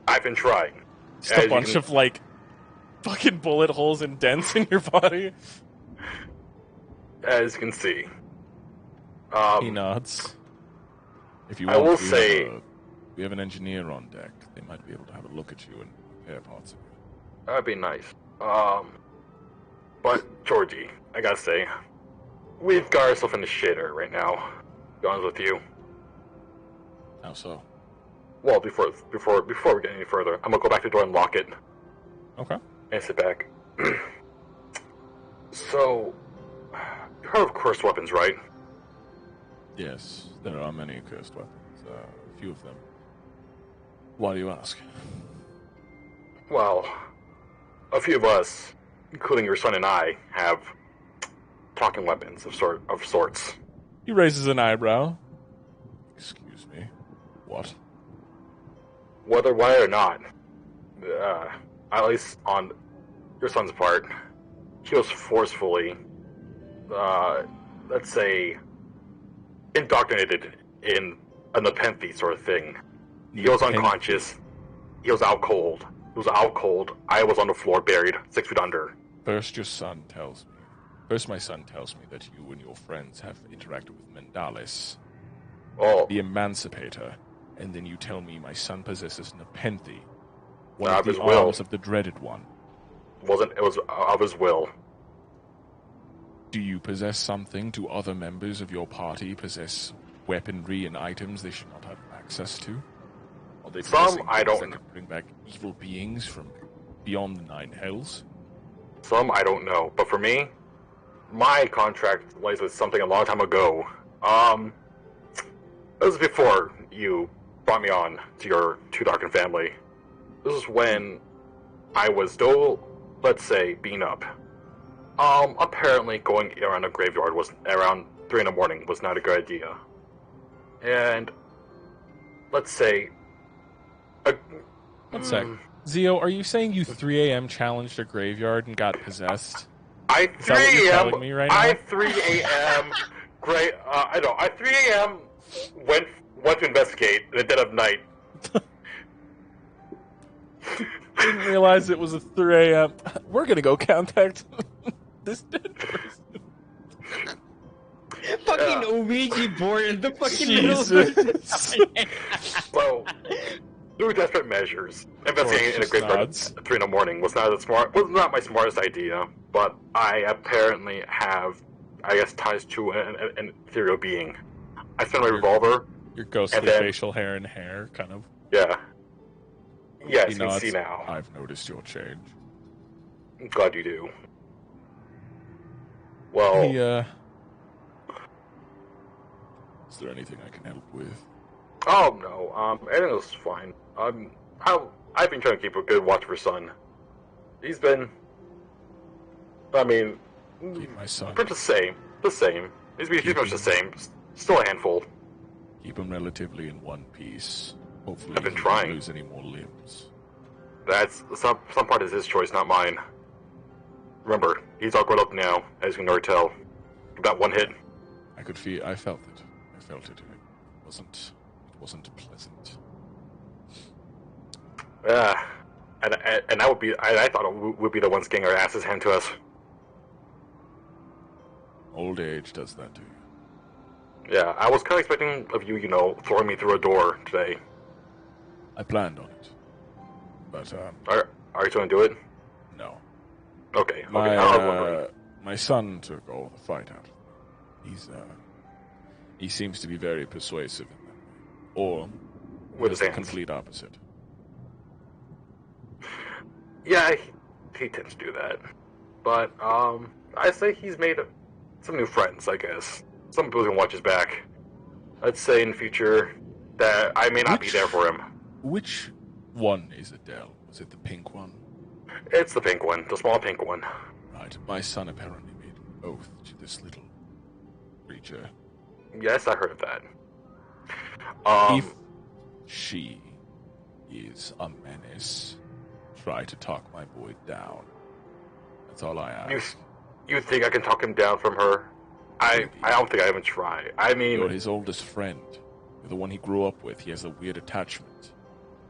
I've been trying. Just a bunch of fucking bullet holes and dents in your body. As you can see. He nods. If you I want, will say, we have an engineer on deck. They might be able to have a look at you and repair parts of you. that'd be nice. But Georgie, I gotta say, we've got ourselves in the shitter right now. To be honest with you. How so? Well, before we get any further, I'm gonna go back to the door and lock it. Okay. And sit back. So, you heard of cursed weapons, right? Yes, there are many cursed weapons. A few of them. Why do you ask? Well, a few of us, including your son and I, have talking weapons of sorts. He raises an eyebrow. Excuse me. What? Whether right or not, at least on your son's part, he was forcefully, let's say, indoctrinated in a Nepenthe sort of thing. He was unconscious. He was out cold. I was on the floor, buried 6 feet under. First, my son tells me that you and your friends have interacted with Mendalis, the Emancipator, and then you tell me my son possesses Nepenthe, one of the arms of the Dreaded One. It was of his will. Do you possess something? Do other members of your party possess weaponry and items they should not have access to? Are they Some I don't that could bring back evil beings from beyond the 9 hells? Some I don't know, but for me, my contract lies with something a long time ago. It was before you brought me on to your Too Darkened family. This is when I was still, let's say, beaten up. Apparently going around a graveyard was around 3 in the morning was not a good idea. And let's say, one sec. Zio, are you saying you 3 a.m. challenged a graveyard and got possessed? I 3 a.m. Me right now? I 3 a.m. I 3 a.m. went to investigate in the dead of night. Didn't realize it was a 3 a.m. We're gonna go contact this dead person. Fucking Ouija board in the fucking Jesus. middle of the Well, through desperate measures, investigating in a graveyard at 3 in the morning was not my smartest idea, but I apparently have, I guess, ties to an ethereal being. I spent my revolver. Your ghostly facial hair and hair, kind of. Yeah. Yes, you can see now. I've noticed your change. I'm glad you do. Well... Hey, is there anything I can help with? Oh, no. Everything is fine. I've been trying to keep a good watch for son. He's been... Keep my son. Pretty the same. He's much the same. Still a handful. Keep him relatively in one piece. Hopefully I've been he trying. Won't lose any more limbs. That's some part is his choice, not mine. Remember, he's all grown up now, as you can already tell. About one hit. I felt it. It wasn't pleasant. And that would be. I thought it would be the ones getting our asses handed to us. Old age does that to you. Yeah, I was kind of expecting of you, throwing me through a door today. I planned on it, but are you going to do it? No. Okay. My son took all the fight out. He seems to be very persuasive in that way, or with his the hands. Complete opposite. Yeah, he tends to do that. But I say he's made some new friends. I guess some people can watch his back. I'd say in the future that I may not be there for him. Which one is Adele? Was it the pink one? It's the pink one, the small pink one. Right. My son apparently made an oath to this little creature. Yes, I heard of that. If she is a menace, try to talk my boy down. That's all I ask. You think I can talk him down from her? I don't think I even try. I mean, You're his oldest friend. You're the one he grew up with. He has a weird attachment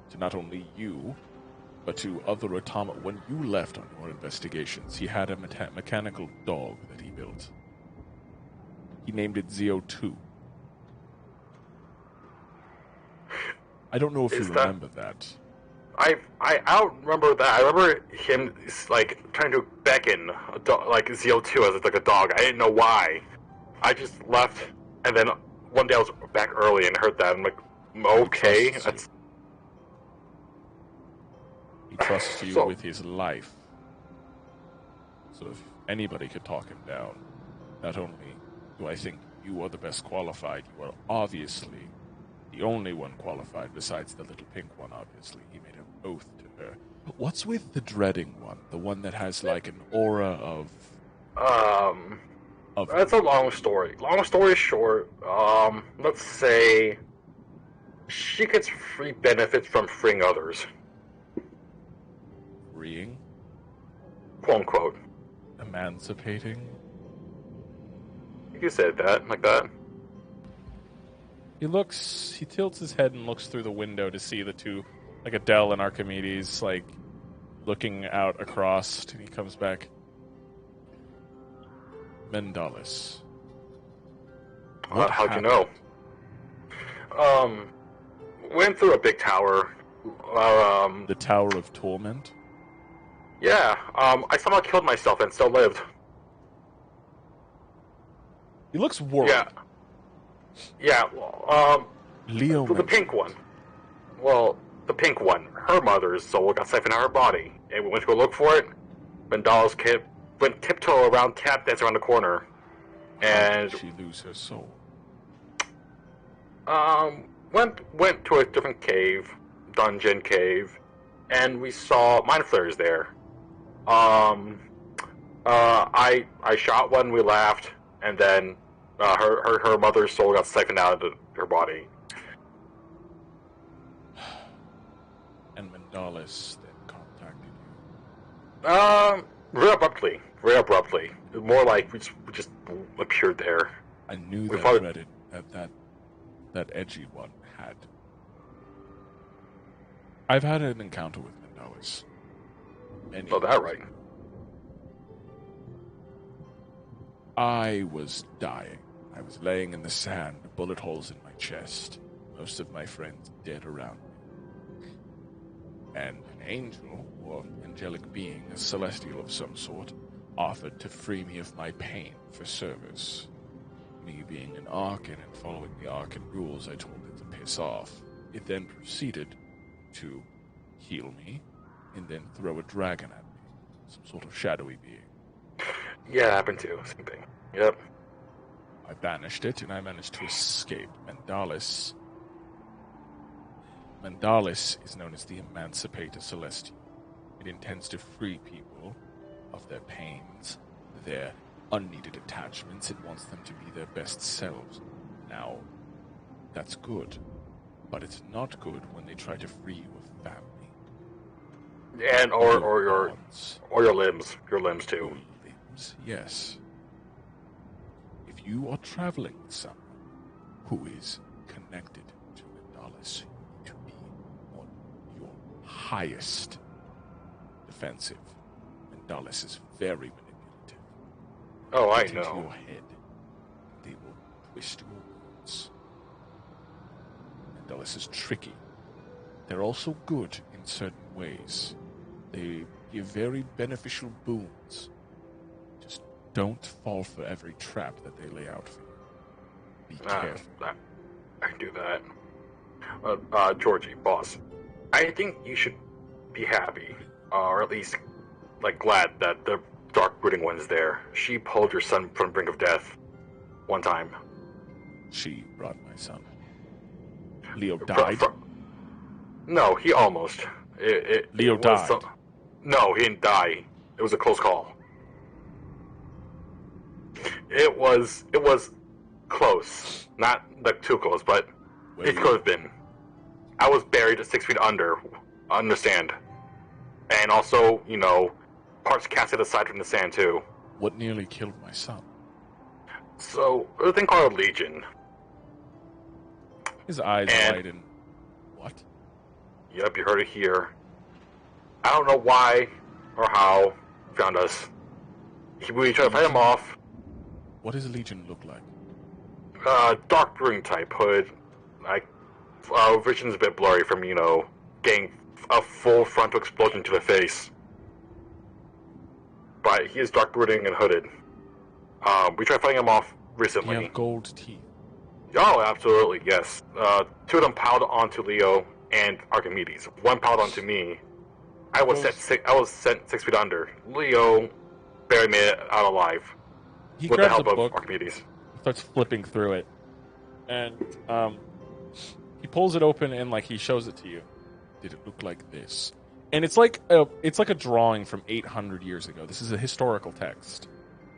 to not only you, but to other automata. When you left on your investigations, he had a mechanical dog that he built. He named it Zeo2. I don't know if you remember that. I don't remember that. I remember him like trying to beckon like Zeo2 as like a dog. I didn't know why. I just left, and then one day I was back early and heard that. I'm like, okay, that's. He trusts you with his life. So if anybody could talk him down, not only do I think you are the best qualified, you are obviously the only one qualified besides the little pink one, obviously. He made an oath to her. What's with the dreading one? The one that has like an aura of... That's a long story. Long story short, let's say she gets free benefits from freeing others. Freeing? Quote unquote. Emancipating? You said that, like that. He tilts his head and looks through the window to see the two, like Adele and Archimedes, like, looking out across, and he comes back. Mendalis. How'd you know? Went through a big tower. The Tower of Torment? Yeah, I somehow killed myself and still lived. He looks worried. Yeah, Leo the pink one. Well, the pink one. Her mother's soul got siphoned out of her body, and we went to go look for it. Mendalis went tiptoe around, tap dance around the corner, and how did she lose her soul? Went to a different dungeon cave, and we saw mind flayers there. I shot one, we laughed, and then her mother's soul got siphoned out of her body. And Mendalis then contacted you? Very abruptly. More like we just appeared there. I knew that edgy one had. I've had an encounter with Mendalis. Oh, that right. I was dying. I was laying in the sand, bullet holes in my chest. Most of my friends dead around me. And an angel, or angelic being, a celestial of some sort, offered to free me of my pain for service. Me being an Arcan and following the Arcan rules, I told it to piss off. It then proceeded to heal me, and then throw a dragon at me. Some sort of shadowy being. Yeah, happened too. Same thing. Yep. I banished it, and I managed to escape. Mendalis is known as the Emancipator Celestial. It intends to free people of their pains, their unneeded attachments. It wants them to be their best selves. Now, that's good, but it's not good when they try to free you of family. And or your limbs. Your limbs too. Your limbs, yes. If you are traveling with someone who is connected to Mendalis, you need to be on your highest defensive. Mendalis is very manipulative. Oh, I Get know. into your head. They will twist your words. Mendalis is tricky. They're also good in certain ways. They give very beneficial boons. Just don't fall for every trap that they lay out for you. Be careful. I can do that. Georgie, boss, I think you should be happy, or at least, like, glad that the Dark Brooding One's there. She pulled your son from the brink of death one time. She brought my son. Leo died? No, he almost. Leo died? No, he didn't die. It was a close call. It was close. Not like too close, but it could have been. I was buried 6 feet under. Understand. And also, parts casted aside from the sand too. What nearly killed my son? So, a thing called Legion. His eyes widen. What? Yep, you heard it here. I don't know why or how he found us. We tried to fight him off. What does Legion look like? Dark green type hood. Like, vision's a bit blurry from, getting a full frontal explosion to the face. But he is dark brooding and hooded. We tried fighting him off recently. You have gold teeth. Oh, absolutely, yes. Two of them piled onto Leo and Archimedes. One piled onto me. I was sent 6 feet under. Leo barely made it out alive. He with the grabs help a of book, Archimedes. starts flipping through it, and he pulls it open and he shows it to you. Did it look like this? And it's like a drawing from 800 years ago. This is a historical text,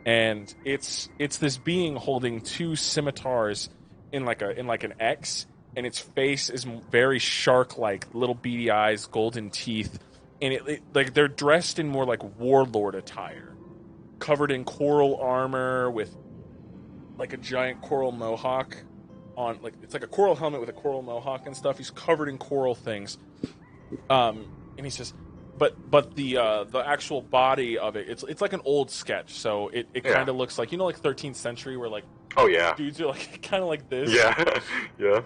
and it's this being holding 2 scimitars in an X, and its face is very shark-like, little beady eyes, golden teeth, and it they're dressed in more warlord attire, covered in coral armor with a giant coral mohawk on. It's like a coral helmet with a coral mohawk and stuff. He's covered in coral things. And he says, but the actual body of it, it's like an old sketch, so it kind of looks like 13th century where oh yeah, dudes are kind of like this. Yeah, yeah,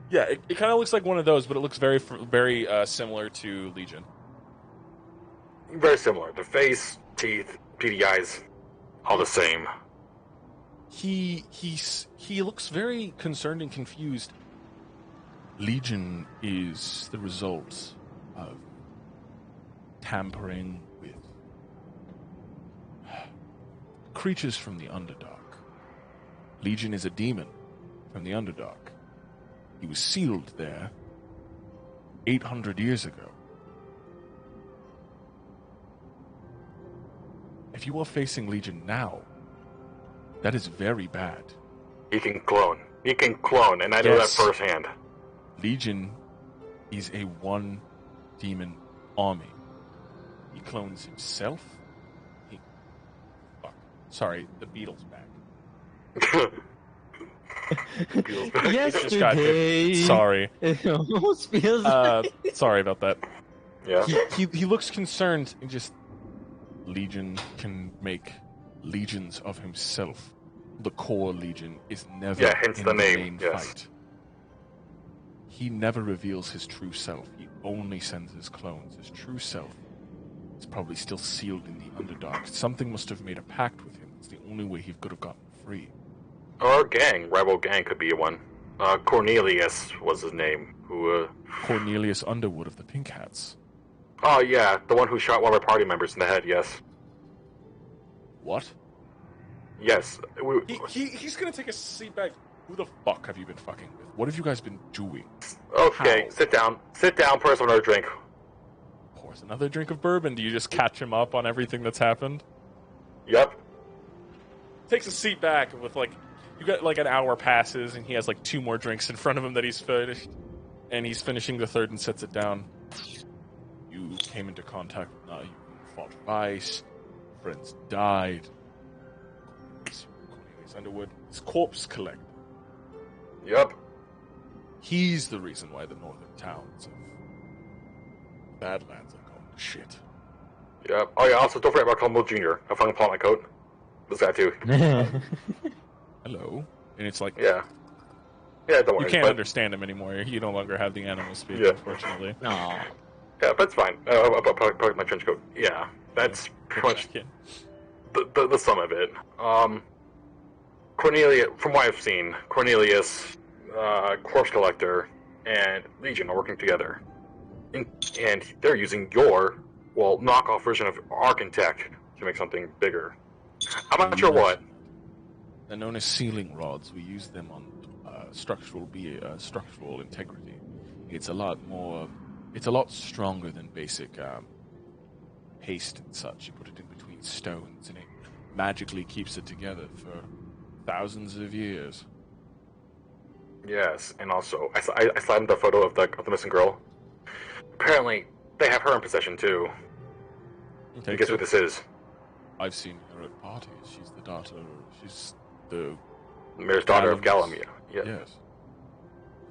yeah. It kind of looks like one of those, but it looks very very similar to Legion. Very similar. The face, teeth, beady eyes, all the same. He looks very concerned and confused. Legion is the result of tampering with creatures from the Underdark. Legion is a demon from the Underdark. He was sealed there 800 years ago. If you are facing Legion now, that is very bad. He can clone, and I know that firsthand. Legion is a one-demon army. He clones himself. Sorry, the Beatles back. Yesterday. Sorry. It almost feels sorry about that. Yeah. He looks concerned and just... Legion can make legions of himself. The core Legion is never hence in the the name, main yes. fight. He never reveals his true self. He only sends his clones. His true self is probably still sealed in the Underdark. Something must have made a pact with him. It's the only way he could have gotten free. Or rival gang could be one. Cornelius was his name. Cornelius Underwood of the Pink Hats. Oh yeah, the one who shot one of our party members in the head, yes. What? Yes. He's gonna take a seat back. Who the fuck have you been fucking with? What have you guys been doing? Okay, How? Sit down, pour us another drink. Pours another drink of bourbon. Do you just catch him up on everything that's happened? Yep. Takes a seat back with you got an hour passes and he has 2 more drinks in front of him that he's finished. And he's finishing the third and sets it down. You came into contact with you fought Vice, friends died. Cornelius Underwood, his corpse collector. Yep. He's the reason why the northern towns of Badlands are going to shit. Yep. Oh yeah, also don't forget about Columbo Jr. I found him on my coat. This guy too. Hello. And it's Yeah. Yeah, don't worry. You can't understand him anymore. You no longer have the animal speak, unfortunately. No. Yeah, that's fine. About my trench coat. Yeah, that's pretty much the sum of it. Cornelius, from what I've seen, Cornelius, Corpse Collector, and Legion are working together. And they're using your, knockoff version of Architect to make something bigger. I'm not sure what. They're known as sealing rods. We use them on structural integrity. It's a lot stronger than basic paste and such. You put it in between stones, and it magically keeps it together for thousands of years. Yes, and also I slammed the photo of the missing girl. Apparently, they have her in possession too. Okay, guess who this is? I've seen her at parties. She's the daughter. She's the Mayor's daughter of Galamia. Yeah. Yes.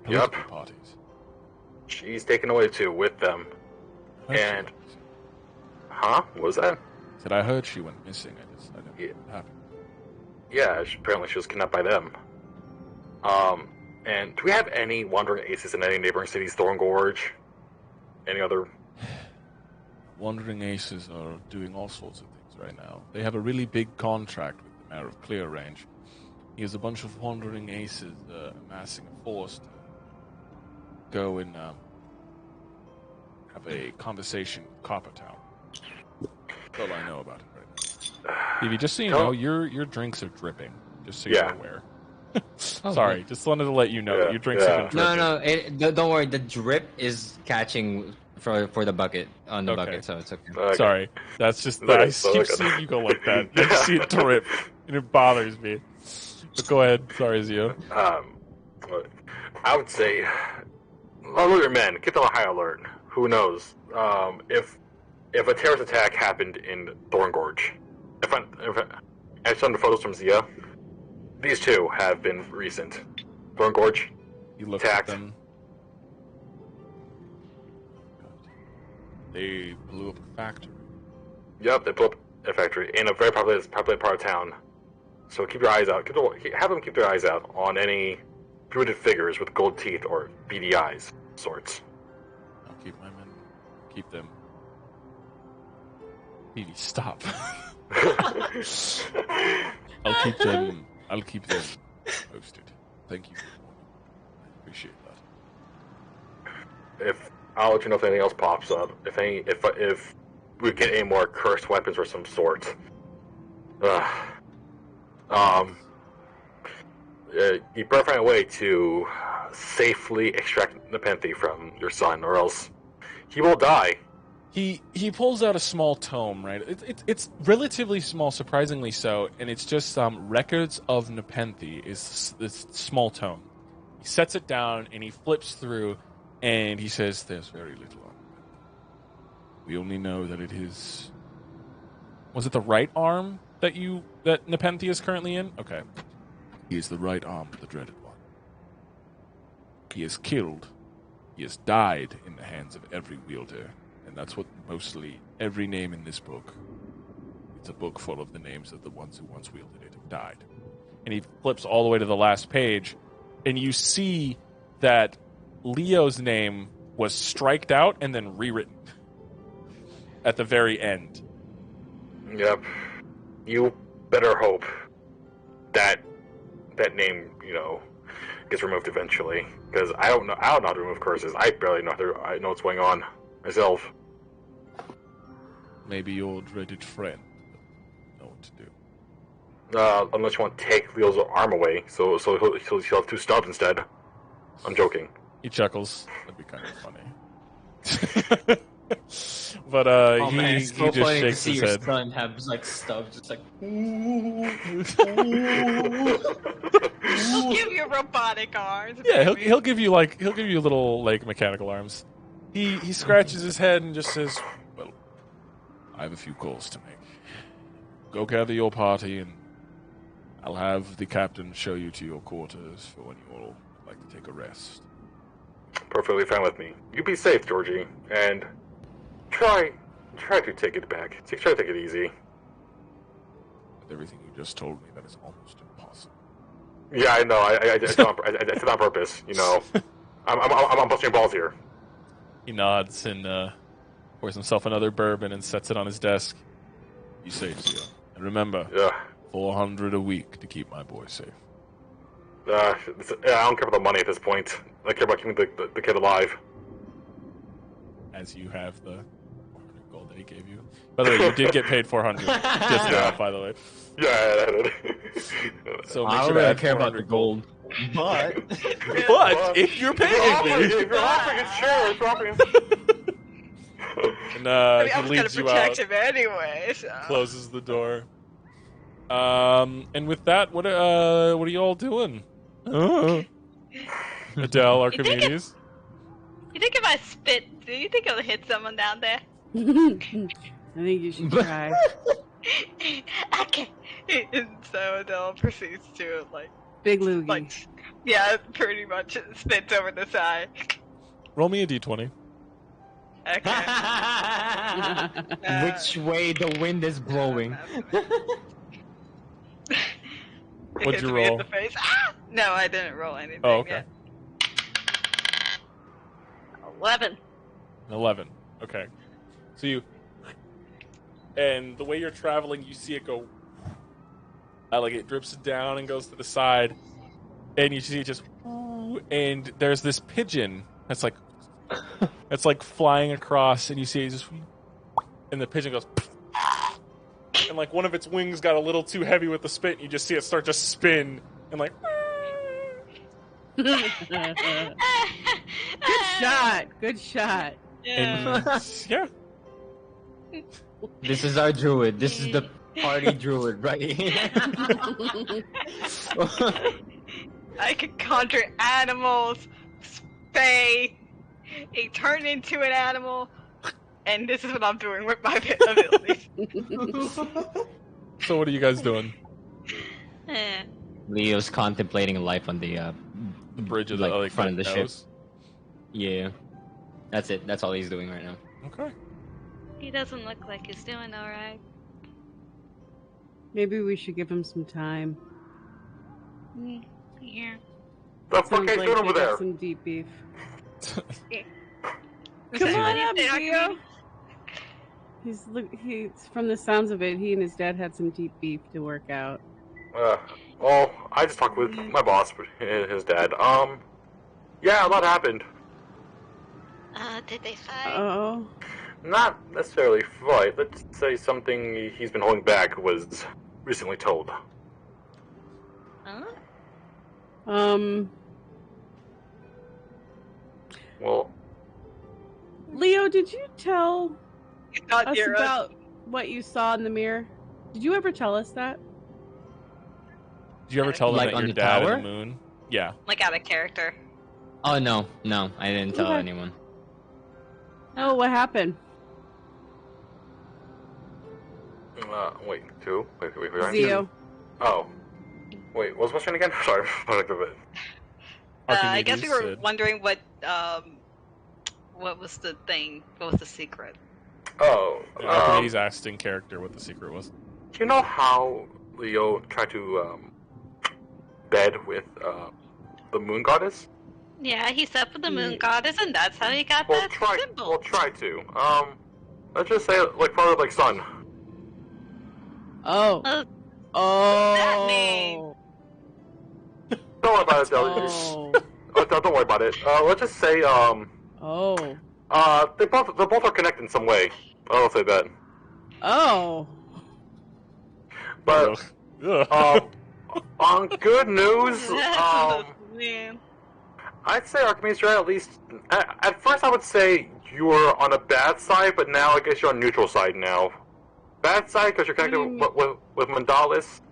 Yep. Political parties. She's taken away too with them. And what was that? Said I heard she went missing. I don't know what happened. Yeah, apparently she was kidnapped by them. And do we have any wandering aces in any neighboring cities, Thorn Gorge? Any other? Wandering aces are doing all sorts of things right now. They have a really big contract with the mayor of Clear Range. He has a bunch of wandering aces amassing a force to go and have a conversation with Coppertown. That's all I know about it right now. Phoebe, just so you know, your drinks are dripping. Just so you're aware. Sorry, just wanted to let you know that your drinks have been dripping. No, don't worry. The drip is catching for the bucket on the bucket, so it's okay. Sorry, that's just I keep seeing you go like that. I see it drip, and it bothers me. But go ahead. Sorry, Zio. I would say, alert your men. Get them on high alert. Who knows? If a terrorist attack happened in Thorn Gorge, I saw the photos from Zia. These two have been recent. Thorn Gorge, you looked attacked. At them. They blew up a factory. Yep, they blew up a factory in a very popular part of town. So keep your eyes out. Have them keep their eyes out on any druided figures with gold teeth or beady eyes sorts. I'll keep my men. Keep them. Beady, stop. I'll keep them posted. Thank you. I appreciate that. I'll let you know if anything else pops up. If we get any more cursed weapons or some sort. You better find a way to safely extract Nepenthe from your son, or else he will die. He pulls out a small tome, right? It's relatively small, surprisingly so, and it's just records of Nepenthe is this small tome. He sets it down and he flips through, and he says, "There's very little on it. We only know that it is. Was it the right arm that Nepenthe is currently in? Okay, he is the right arm of the dreaded one. He is killed. He has died in the hands of every wielder." And that's what mostly every name in this book. It's a book full of the names of the ones who once wielded it have died. And he flips all the way to the last page, and you see that Leo's name was striked out and then rewritten at the very end. Yep. You better hope that name, gets removed eventually. Because I don't know how to remove curses. I barely know what's going on myself. Maybe your dreaded friend know what to do. Unless you want to take Leo's arm away, so he'll have two stubs instead. I'm joking. He chuckles. That'd be kind of funny. But he just shakes his head. Your son have stubs, just like. He'll give you robotic arms. Yeah, he'll give you little mechanical arms. He scratches his head and just says, "Well, I have a few calls to make. Go gather your party, and I'll have the captain show you to your quarters for when you all like to take a rest." Perfectly fine with me. You be safe, Georgie, and try to take it back. Try to take it easy. With everything you just told me, that is almost impossible. Yeah, I know. I did it on purpose. I'm busting your balls here. He nods and pours himself another bourbon and sets it on his desk. Be safe, Zio. And remember, 400 a week to keep my boy safe. I don't care about the money at this point. I care about keeping the kid alive. As you have the 400 gold that he gave you. By the way, you did get paid 400 just now, by the way. Yeah, I did. So I don't really care about the gold. But if you're paying me, if you're offering it, sure. If you're offering and I he was leads gonna you protect out, him anyway. So. closes the door. And with that, what are you all doing? Adele, Archimedes. You think if I spit, do you think it'll hit someone down there? I think you should try. Okay. And so Adele proceeds to Big loogie. Like, yeah, pretty much it spits over the side. Roll me a d20. Okay. Which way the wind is blowing? It What'd hits you me in roll? the face. Ah! No, I didn't roll anything. Oh, okay. Yet. 11. 11. Okay. So you, and the way you're traveling, you see it go, like it drips down and goes to the side, and you see it just, and there's this pigeon that's like flying across, and you see it just, and the pigeon goes, and like one of its wings got a little too heavy with the spit, and you just see it start to spin, and like, Good shot. Good shot. and yeah. This is our druid. This is the party druid, right here. I could conjure animals, spay, turn into an animal, and this is what I'm doing with my abilities. So what are you guys doing? Leo's contemplating life on the Bridge of like, the front of the ship. nose? Yeah, that's it. That's all he's doing right now. Okay. He doesn't look like he's doing alright. Maybe we should give him some time. Yeah. The fuck Sounds are you like doing they over got there? some deep beef. Is Come on anybody up, there? Gio. He's from the sounds of it. He and his dad had some deep beef to work out. Well, I just talked with my boss, his dad. Yeah, a lot happened. Did they fight? Oh, Not necessarily fight. Let's say something he's been holding back was recently told. Huh? Well, Leo, did you tell Not us near us. about what you saw in the mirror? Did you ever tell us that? Did you ever tell them Like that on your the dad tower? and the moon? Yeah. Like out of character. Oh no, I didn't tell Okay. anyone. Oh, what happened? wait, two? Wait. Zio. Oh. Wait, what was my question again? Sorry, I looked a bit. I guess we were Archimedes, wondering what was the thing? What was the secret? Oh, Archimedes asked in character what the secret was. do you know how Leo tried to, bed with, the moon goddess? Yeah, he slept with the moon goddess, and that's how he got Well, that symbol. Well, try to. Let's just say, like, father, like son. Oh. Oh, Oh. that name? Don't worry about it, though. Oh. Don't worry about it. Let's just say, Oh. they both are connected in some way. I'll say that. Oh. But, Ugh. on good news, Man. I'd say Archimedes, you're at least. At first, I would say you were on a bad side, but now I guess you're on neutral side now. Bad side because you're connected with Mandalis.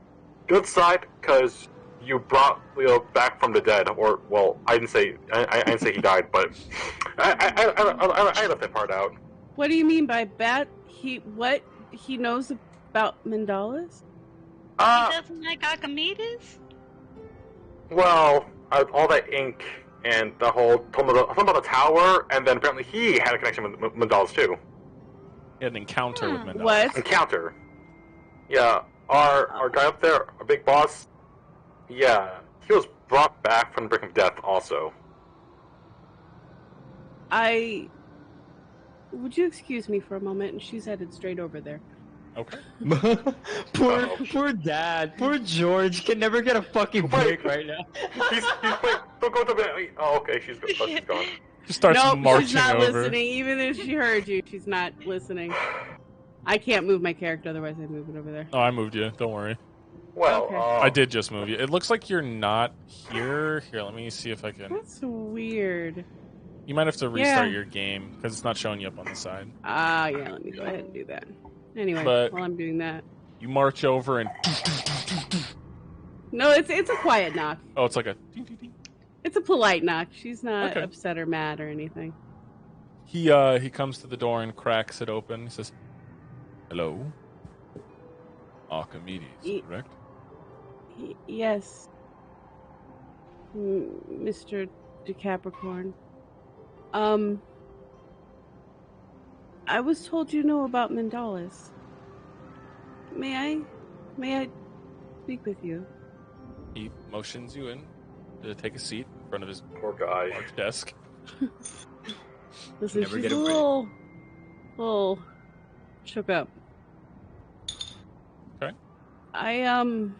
Good side because you brought Leo back from the dead. Or, well, I didn't say he died, but I left that part out. What do you mean by bad? He knows about Mandalas? He doesn't like Archimedes? Well, all that ink and the whole told him about the tower, and then apparently he had a connection with Mandalis too. He had an encounter with Mendoza. What? Encounter. Yeah, our guy up there, our big boss. Yeah, he was brought back from the brink of death. Also, Would you excuse me for a moment? And she's headed straight over there. Okay. Poor dad. Poor George can never get a fucking break right now. he's wait, don't go to bed. Oh, okay, she's gone. Just starts Nope, marching she's not over. listening. Even if she heard you, she's not listening. I can't move my character, otherwise I'd move it over there. Oh, I moved you. Don't worry. Well, Okay. I did just move you. It looks like you're not here. Here, let me see if I can. That's weird. You might have to restart Yeah. your game because it's not showing you up on the side. Yeah, let me go ahead and do that. Anyway, But- while I'm doing that. You march over and No, it's a quiet knock. oh, it's like a. It's a polite knock. She's not Okay. upset or mad or anything. He comes to the door and cracks it open. He says, "Hello, Archimedes, Ye- correct?" Yes. Mr. DeCapricorn. I was told you know about Mandalas. May I speak with you? He motions you in to take a seat in front of his Poor guy. large desk. Listen, Never she's get a a break. little shook up. Okay. I'm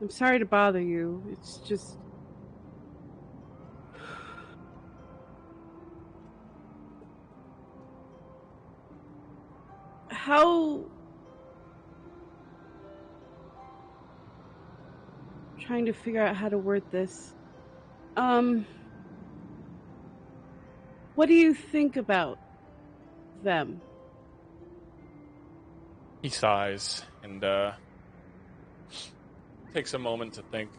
sorry to bother you. It's just how trying to figure out how to word this. What do you think about them? He sighs and takes a moment to think.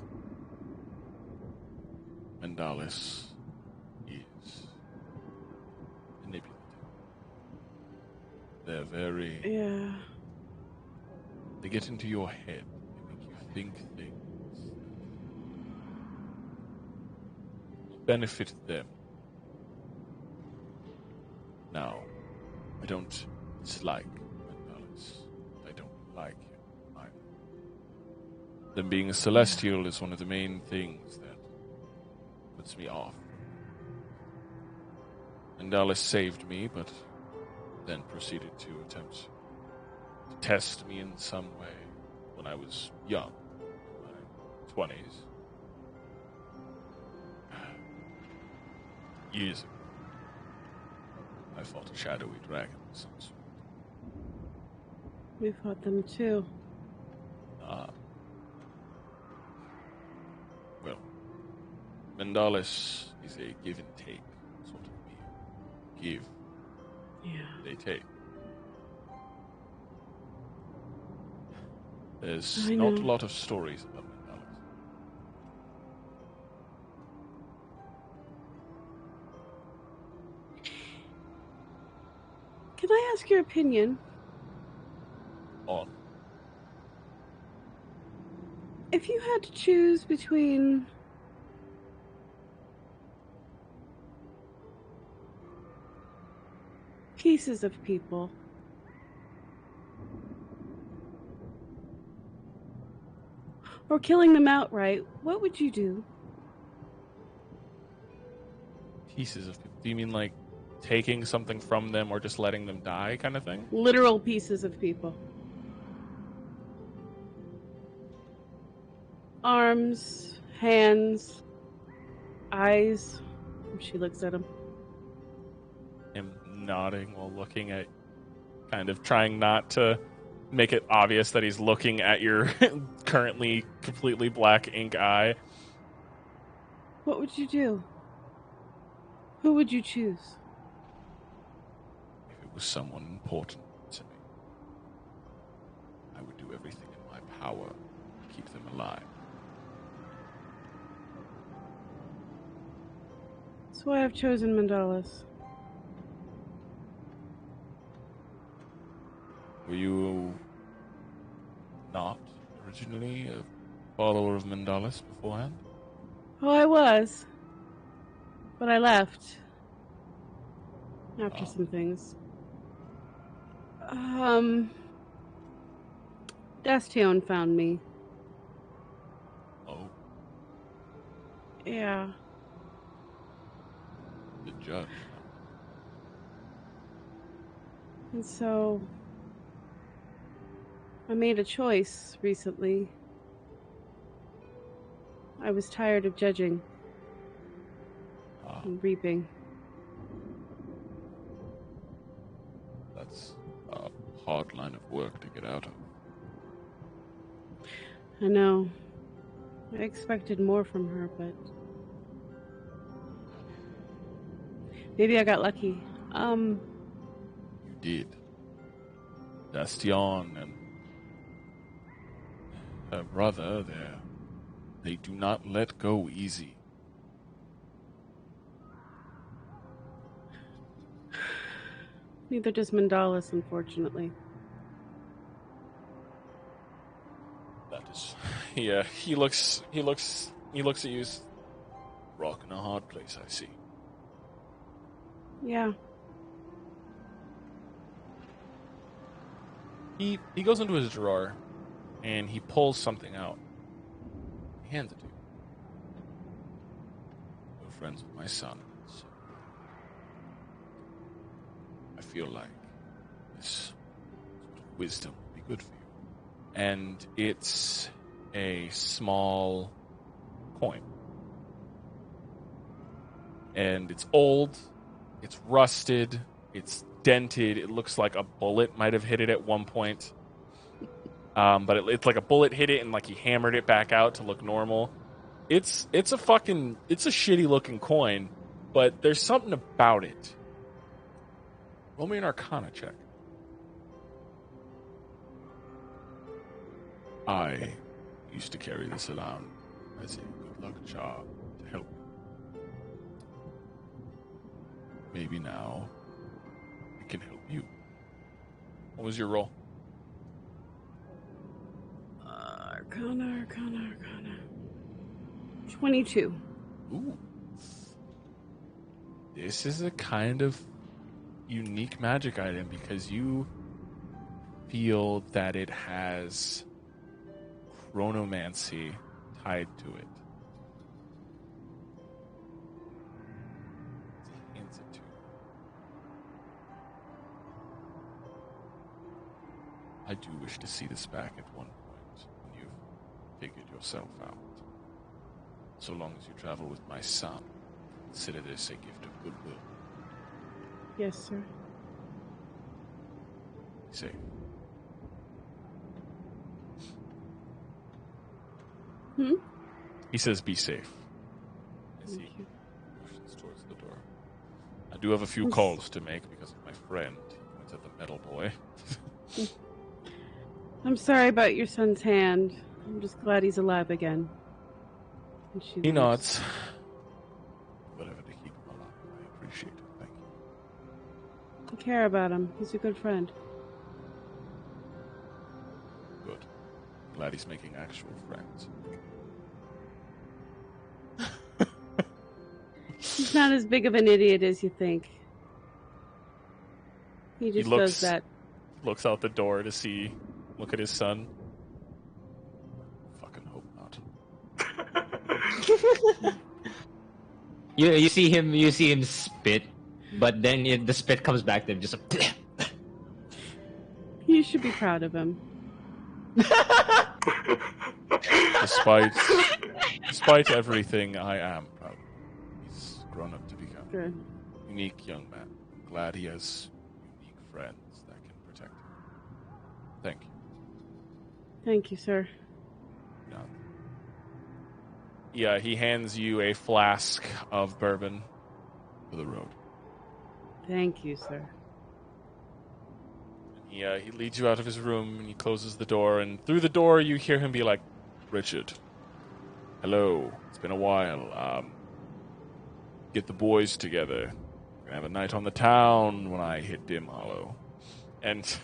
Mandalas is manipulative. They're very... Yeah. They get into your head. They make you think things. Benefit them. Now, I don't dislike Mandalas. I don't like him either. Them being a celestial is one of the main things that puts me off. Mandalas saved me, but then proceeded to attempt to test me in some way when I was young, in my 20s. Years ago, I fought a shadowy dragon of some sort. We fought them too. Well, Mandalas is a give and take sort of being. Give, Yeah. they take. There's I not know. a lot of stories about Mandalas. Can I ask your opinion? On. If you had to choose between pieces of people or killing them outright, what would you do? Pieces of people. Do you mean like taking something from them or just letting them die kind of thing? Literal pieces of people. Arms, hands, eyes. She looks at him. Him nodding while looking at, kind of trying not to make it obvious that he's looking at your currently completely black ink eye. What would you do? Who would you choose? If it was someone important to me, I would do everything in my power to keep them alive. So I have chosen Mandalas. Were you not originally a follower of Mandalas beforehand? Oh, I was. But I left. After some things. Dastion found me. Oh, Yeah. the judge. And so I made a choice recently. I was tired of judging and reaping. That's a hard line of work to get out of. I know. I expected more from her, but maybe I got lucky. You did. Dastion and her brother there, they do not let go easy. Neither does Mandalas, unfortunately. That is, yeah. He looks He looks at you. Rock in a hard place, I see. Yeah. He goes into his drawer, and he pulls something out. He hands it to you. You're friends with my son, so I feel like this wisdom would be good for you. And it's a small coin. And it's old, it's rusted, it's dented. It looks like a bullet might have hit it at one point. But it's like a bullet hit it and like he hammered it back out to look normal. It's a shitty looking coin, but there's something about it. Roll me an Arcana check. I used to carry this around as a good luck charm to help. Maybe now it can help you. What was your roll? Arcana. 22. Ooh. This is a kind of unique magic item because you feel that it has chronomancy tied to it. He hands it to you. I do wish to see this back at one point when you've figured yourself out. So long as you travel with my son, consider this a gift of goodwill. Yes, sir. Be safe. He says, "Be safe." As he motions towards the door. I do have a few calls to make because of my friend. He points at the metal boy. I'm sorry about your son's hand. I'm just glad he's alive again. And He nods. Whatever to keep him alive. I appreciate it. Thank you. I care about him. He's a good friend. Good. Glad he's making actual friends. He's not as big of an idiot as you think. He just does that. Looks out the door to look at his son. Fucking hope not. You see him spit, but then the spit comes back to him just a You should be proud of him. Despite everything, I am proud. He's grown up to become Good. a unique young man. I'm glad he has unique friends that can protect him. Thank you. Thank you, sir. Yeah, he hands you a flask of bourbon for the road. Thank you, sir. And he leads you out of his room and he closes the door. And through the door, you hear him be like, "Richard, hello. It's been a while. Get the boys together. We're gonna have a night on the town when I hit Dim Hollow." And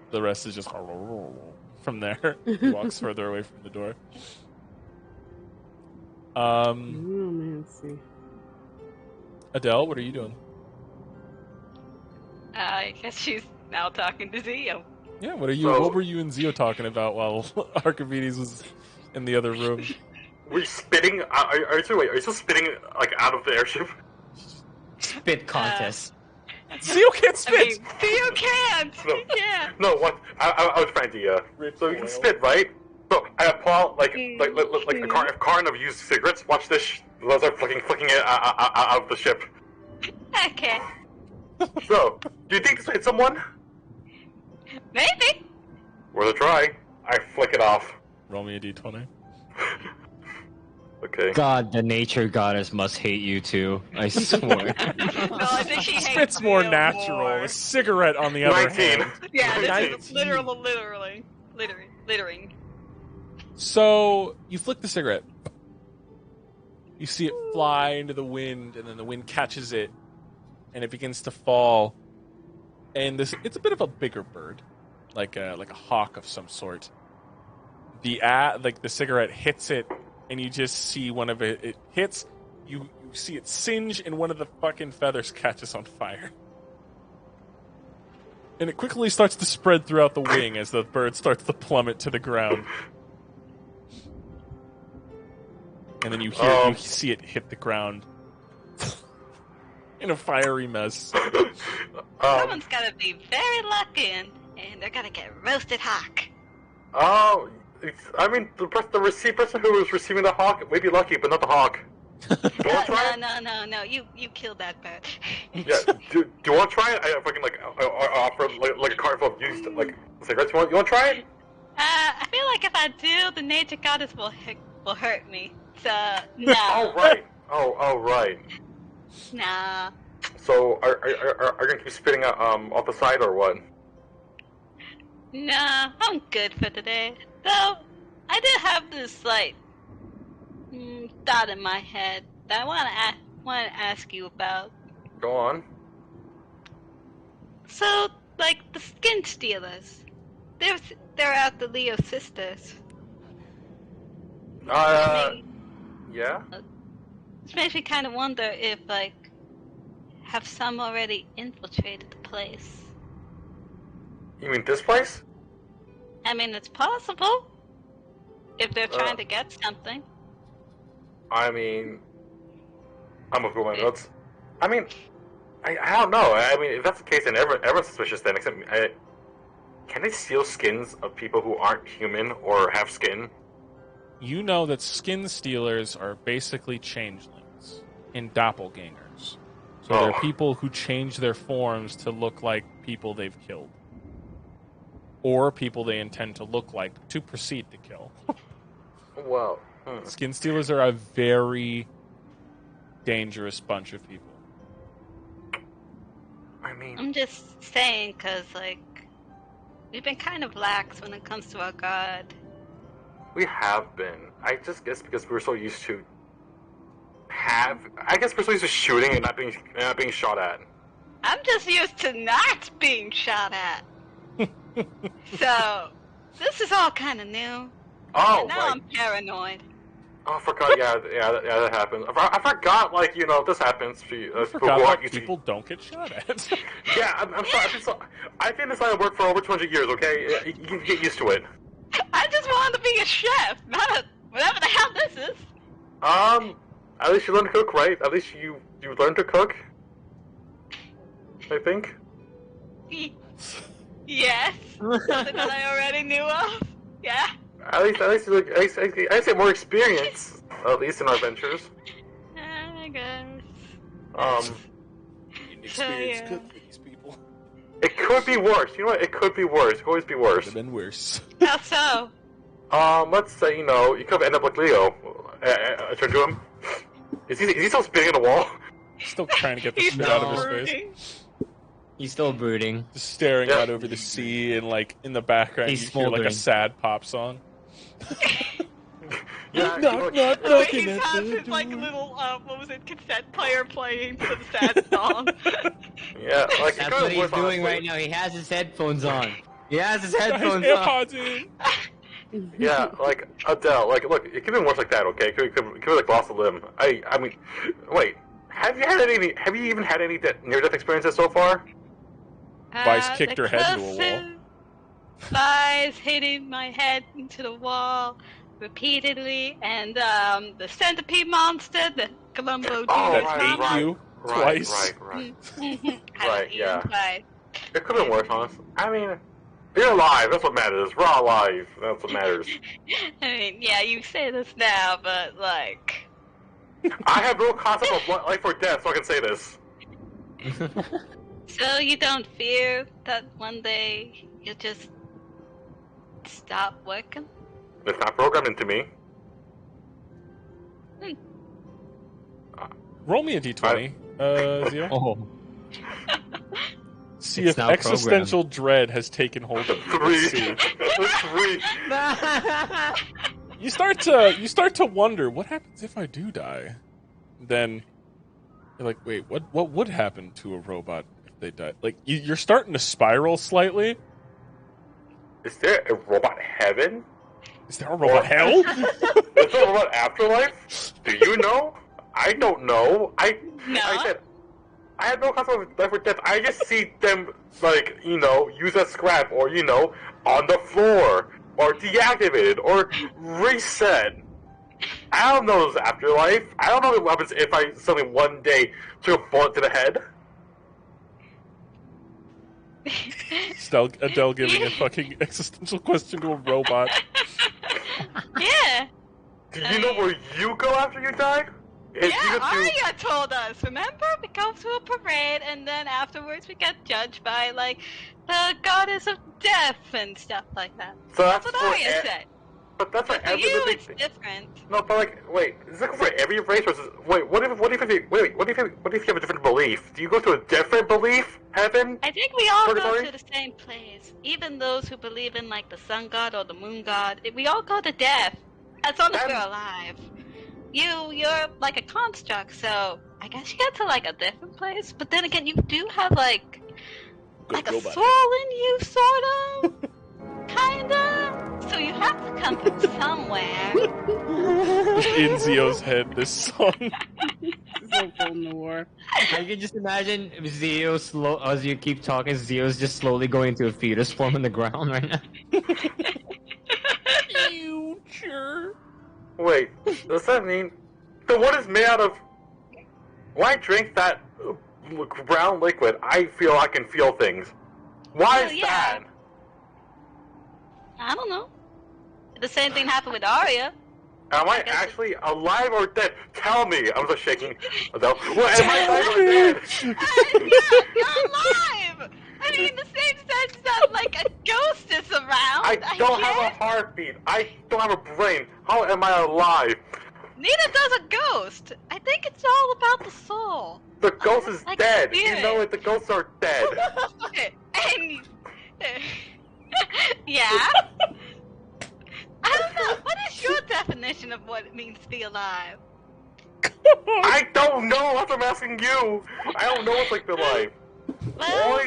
the rest is just from there. He walks further away from the door. Romancy. Adele, what are you doing? I guess she's now talking to Zio. Yeah, what were you and Zio talking about while Archimedes was in the other room? We're spitting. Are you still spitting like out of the airship? spit contest. Zio can't spit. Zio can't. No. Yeah. No, what? I was trying to. So you can spit, right? So I pull out like a carton of used cigarettes. Watch this. Those are flicking it out of the ship. Okay. So, do you think this hit someone? Maybe. Worth a try. I flick it off. Roll me a d20. Okay. God, the nature goddess must hate you too. I swear. No, I think she hates Spit's more Zio natural. more. A cigarette, on the other 19. hand. Yeah, this 19. is littering. So you flick the cigarette. You see it fly into the wind, and then the wind catches it, and it begins to fall. And it's a bit of a bigger bird, like a hawk of some sort. The cigarette hits it and you just see one of it hits. You see it singe, and one of the fucking feathers catches on fire. And it quickly starts to spread throughout the wing as the bird starts to plummet to the ground. And then you see it hit the ground in a fiery mess. Someone's gotta be very lucky, and they're gonna get roasted hawk. Oh, I mean, the person who was receiving the hawk may be lucky, but not the hawk. No, you killed that bird. Yeah, do you want to try it? I fucking offer like a cart full of used cigarettes. You want to try it? I feel like if I do, the nature goddess will hurt me. So no. Oh right. Oh right. Nah. So are you gonna keep spitting off the side or what? Nah, I'm good for today. Though I did have this thought in my head that I want to ask you about. Go on. So, the skin stealers, they're out the Leo sisters. Yeah. This makes me kind of wonder if have some already infiltrated the place. You mean this place? I mean, it's possible if they're trying to get something. I mean, I'm gonna put my notes. I mean, I don't know. I mean, if that's the case, then everyone's suspicious then. Except, can they steal skins of people who aren't human or have skin? You know that skin stealers are basically changelings and doppelgangers. So they're people who change their forms to look like people they've killed. Or people they intend to look like to proceed to kill. Well, Skin stealers are a very dangerous bunch of people. I mean, I'm just saying, because, we've been kind of lax when it comes to our guard. we have been. I just guess because we're so used to shooting and not being shot at. I'm just used to not being shot at. So, this is all kind of new. Oh, and now right. I'm paranoid. Oh, I forgot. Yeah, that happens. I forgot. This happens for you. People don't get shot at. Yeah, I'm sorry. I've been in this line of work for over 200 years. Okay, you can get used to it. I just wanted to be a chef, not whatever the hell this is. At least you learned to cook, right? At least you learned to cook. I think. Yes. Something that I already knew of. Yeah. At least I say more experience. At least in our ventures. I guess. Experience yeah. cook for these people. It could be worse. You know what? It could be worse. It could always be worse. Could have been worse. How so? Let's say you could end up like Leo. Turn to him. Is he still spinning at the wall? Still trying to get the shit out of his face. He's still brooding. Just staring out over the sea, and in the background He's you hear a sad pop song. Yeah, not He looking at has the his little cassette player playing to the sad song. Yeah, That's what he's doing right now. He has his headphones on. Yeah, Adele. Look, it could have been worse like that. Okay, it could have lost a limb. I mean, wait. Have you even had any near-death experiences so far? Vice kicked her head into a wall. Vice hitting my head into the wall repeatedly, and the centipede monster, the Columbo that ate you twice. Right. Right, Yeah. Twice. It could have been worse, honestly. I mean, you're alive. That's what matters. We're all alive. That's what matters. I mean, yeah, you say this now, but I have no concept of life or death, so I can say this. So you don't fear that one day you'll just stop working? It's not programmed into me. Roll me a d20, Zio. Oh. See if existential dread has taken hold of you. 3. 3. You start to wonder, what happens if I do die? Then you're like, wait, what would happen to a robot if they die? You're starting to spiral slightly. Is there a robot heaven? Is there a robot hell? Is there a robot afterlife? Do you know? I don't know. No. I said, I have no concept of life or death. I just see them, like, use as scrap, or, on the floor, or deactivated, or reset. I don't know this afterlife. I don't know what happens if I suddenly one day took a bullet to the head. Adele giving a fucking existential question to a robot. Yeah. Do you know where you go after you die? Arya told us. Remember, we go to a parade, and then afterwards we get judged by the goddess of death and stuff like that. So that's what Arya said. But that's But for you, it's different. No, but wait, is it for every race versus? Wait, what if you have a different belief? Do you go to a different belief? Heaven? I think we all Purgatory? go to the same place. Even those who believe in the sun god or the moon god, we all go to death. As long as we're alive. You're like a construct, so I guess you get to a different place. But then again, you do have a soul in you, sort of, kinda. So you have to come from somewhere. In Zio's head, this song. So full noir. I can just imagine Zio as you keep talking, Zio's just slowly going to a fetus form in the ground right now. Future. Wait, does that mean the wood is made out of? When I drink that brown liquid, I feel I can feel things. Why is that? I don't know. The same thing happened with Arya. Am I actually alive or dead? Tell me. I'm just shaking. Well, am I alive or dead? Yeah, you're alive! I mean, the same sense that, a ghost is around. I don't have a heartbeat. I don't have a brain. How am I alive? Neither does a ghost. I think it's all about the soul. The ghost is dead. Spirit. You know it. The ghosts are dead. And yeah. I don't know. What is your definition of what it means to be alive? I don't know. That's what I'm asking you. I don't know what's like the life. Well,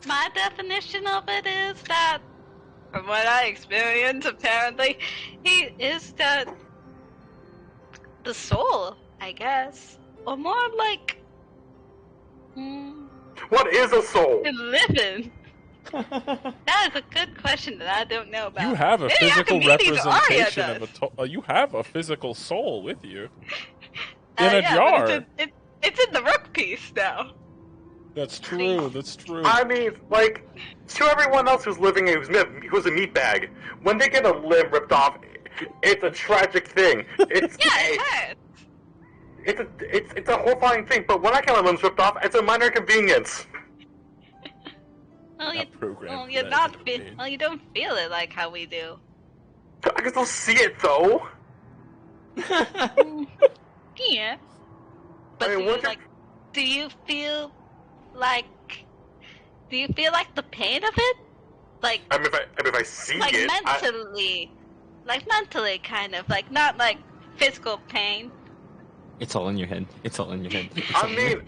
my definition of it is that, from what I experience, apparently, is that the soul, I guess, or more What is a soul? living. That is a good question that I don't know about. You have a Maybe physical Archimedes or Arya representation of does. you have a physical soul with you in Yeah, a jar. but it's in the rook piece now. That's true. That's true. I mean, to everyone else who's living who's a meatbag, when they get a limb ripped off, it's a tragic thing. It's It hurts. it's a horrifying thing. But when I get my limbs ripped off, it's a minor inconvenience. Well, Not programmed for you're that not. type of pain. Well, you don't feel it like how we do. I can still see it though. Yeah. But I mean, do you feel like the pain of it? I mean, if I see it, mentally, kind of, not physical pain. It's all in your head. It's all in your head. I mean,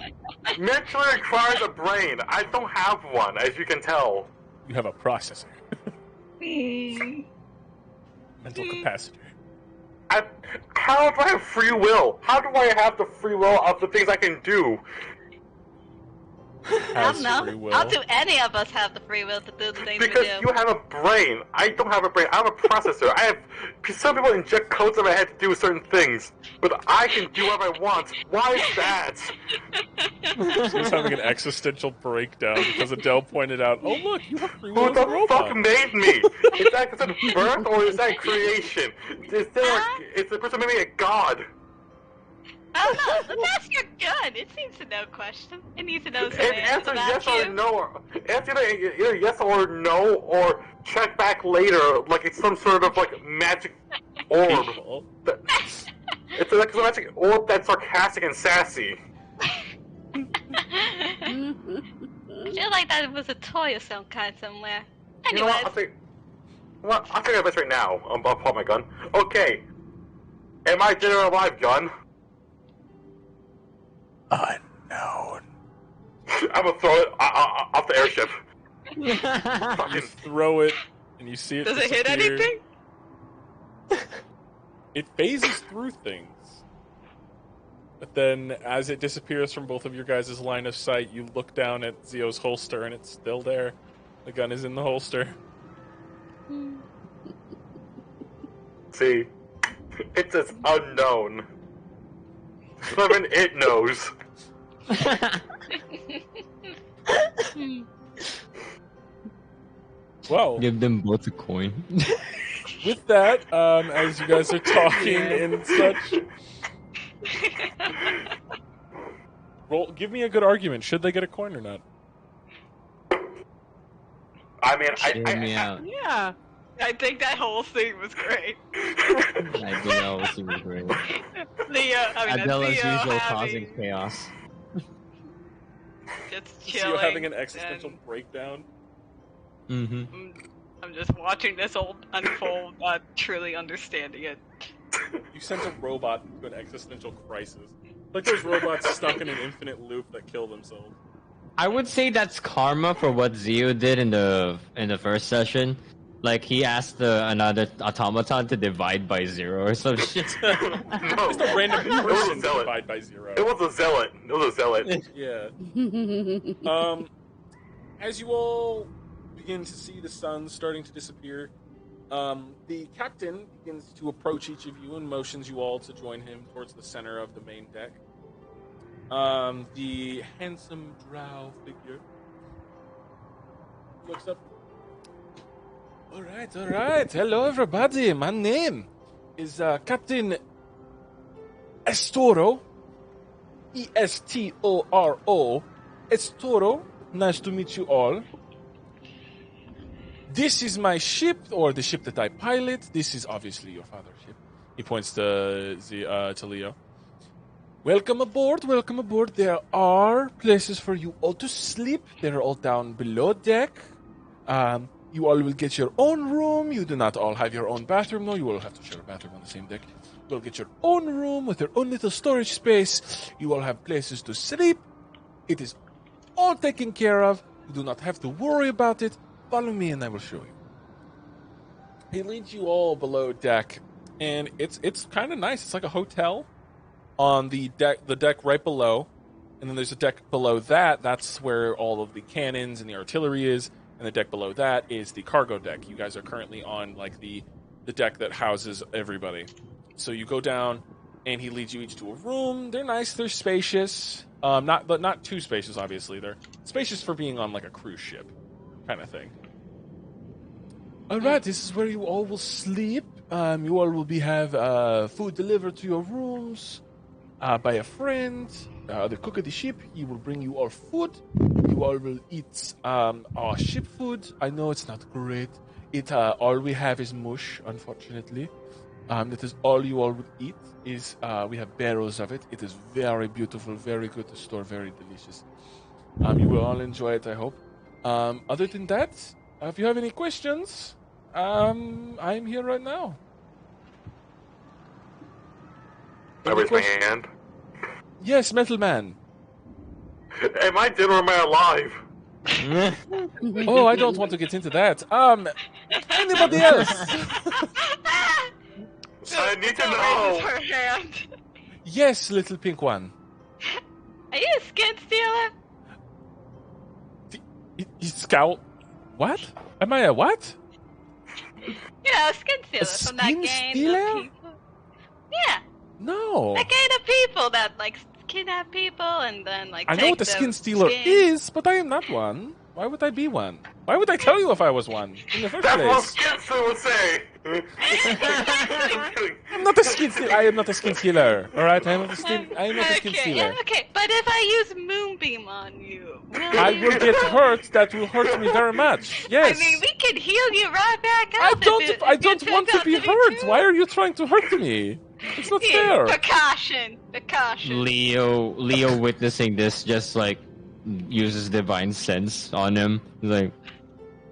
mentally requires a brain. I don't have one, as you can tell. You have a processor. Mental capacity. How do I have free will? How do I have the free will of the things I can do? I don't know. How do any of us have the free will to do the things Because we do? you have a brain. I don't have a brain. I have a processor. Some people inject codes in my head to do certain things, but I can do whatever I want. Why is that? He's having an existential breakdown because Adele pointed out, "Oh look, you have free will Who as a the robot." fuck made me? Is that considered birth or is that creation? Is the person made me a god? Oh no, let's ask your gun. It seems to know question. It needs to know some And answers answer about yes you. or no. Answer either yes or no, or check back later, like it's some sort of magic orb. It's a magic orb that's sarcastic and sassy. I feel like that was a toy of some kind somewhere. You know Anyways, what? I'll take this right now. I'll pull my gun. Okay. Am I dead or alive, gun? Unknown. I'm gonna throw it off the airship. You throw it, and you see it. does it hit disappear. anything? It phases through things. But then, as it disappears from both of your guys' line of sight, you look down at Zio's holster, and it's still there. The gun is in the holster. See, it's as unknown. Even it knows. Well, Give them both a coin. with that, as you guys are talking and such, give me a good argument. Should they get a coin or not? I mean, Hear me out. Yeah. I think that whole thing was great. I think that was super great. Adele, Adele as Theo usual having, causing chaos. just So chilling. you're having an existential and breakdown. Mm-hmm. I'm just watching this all unfold, not truly understanding it. You sent a robot into an existential crisis. Like those robots stuck in an infinite loop that kill themselves. I would say that's karma for what Zio did in the first session. Like he asked another automaton to divide by 0 or some shit. Just a random person to divide by 0. It was a zealot. It was a zealot. Yeah. As you all begin to see the sun starting to disappear, the captain begins to approach each of you and motions you all to join him towards the center of the main deck. The handsome drow figure looks up. All right. Hello, everybody. My name is Captain Estoro. Estoro. Estoro. Nice to meet you all. This is my ship, or the ship that I pilot. This is obviously your father's ship. He points to Leo. Welcome aboard. There are places for you all to sleep. They're all down below deck. You all will get your own room. You do not all have your own bathroom, though. You will have to share a bathroom on the same deck. You will get your own room with your own little storage space. You all have places to sleep. It is all taken care of. You do not have to worry about it. Follow me and I will show you. He leads you all below deck, and it's kind of nice. It's like a hotel on the deck right below, and then there's a deck below that. That's where all of the cannons and the artillery is. And the deck below that is the cargo deck. You guys are currently on like the deck that houses everybody. So you go down, and he leads you each to a room. They're nice. They're spacious. Not too spacious, obviously. They're spacious for being on like a cruise ship, kind of thing. All right, this is where you all will sleep. You all will have food delivered to your rooms by a friend. The cook of the ship, he will bring you all food. You all will eat our ship food. I know it's not great. All we have is mush, unfortunately. That is all you all would eat. We have barrels of it. It is very beautiful, very good to store, very delicious. You will all enjoy it, I hope. Other than that, if you have any questions, I'm here right now. I raise my hand. Yes, Metal Man. Am I dead or am I alive? Oh, I don't want to get into that. Anybody else? I need to Adele know. raises her hand. Yes, little pink one. Are you a skin stealer? You scout? What? Am I a what? You know, a skin stealer from that skin gang stealer? of people. Yeah, No. that gang of people that like kidnap people and then like. I know take what a skin them stealer skin. is, but I am not one. Why would I be one? Why would I tell you if I was one in the first That's what place? Skinster would say. I'm not a skin stealer. I am not a skin stealer. All right, I am not a skin stealer. Yeah, okay, but if I use Moonbeam on you, I will get hurt. That will hurt me very much. Yes. I mean, we could heal you right back I up. don't want to be hurt. Why are you trying to hurt me? It's not fair. Precaution. Leo witnessing this just like uses divine sense on him. Like,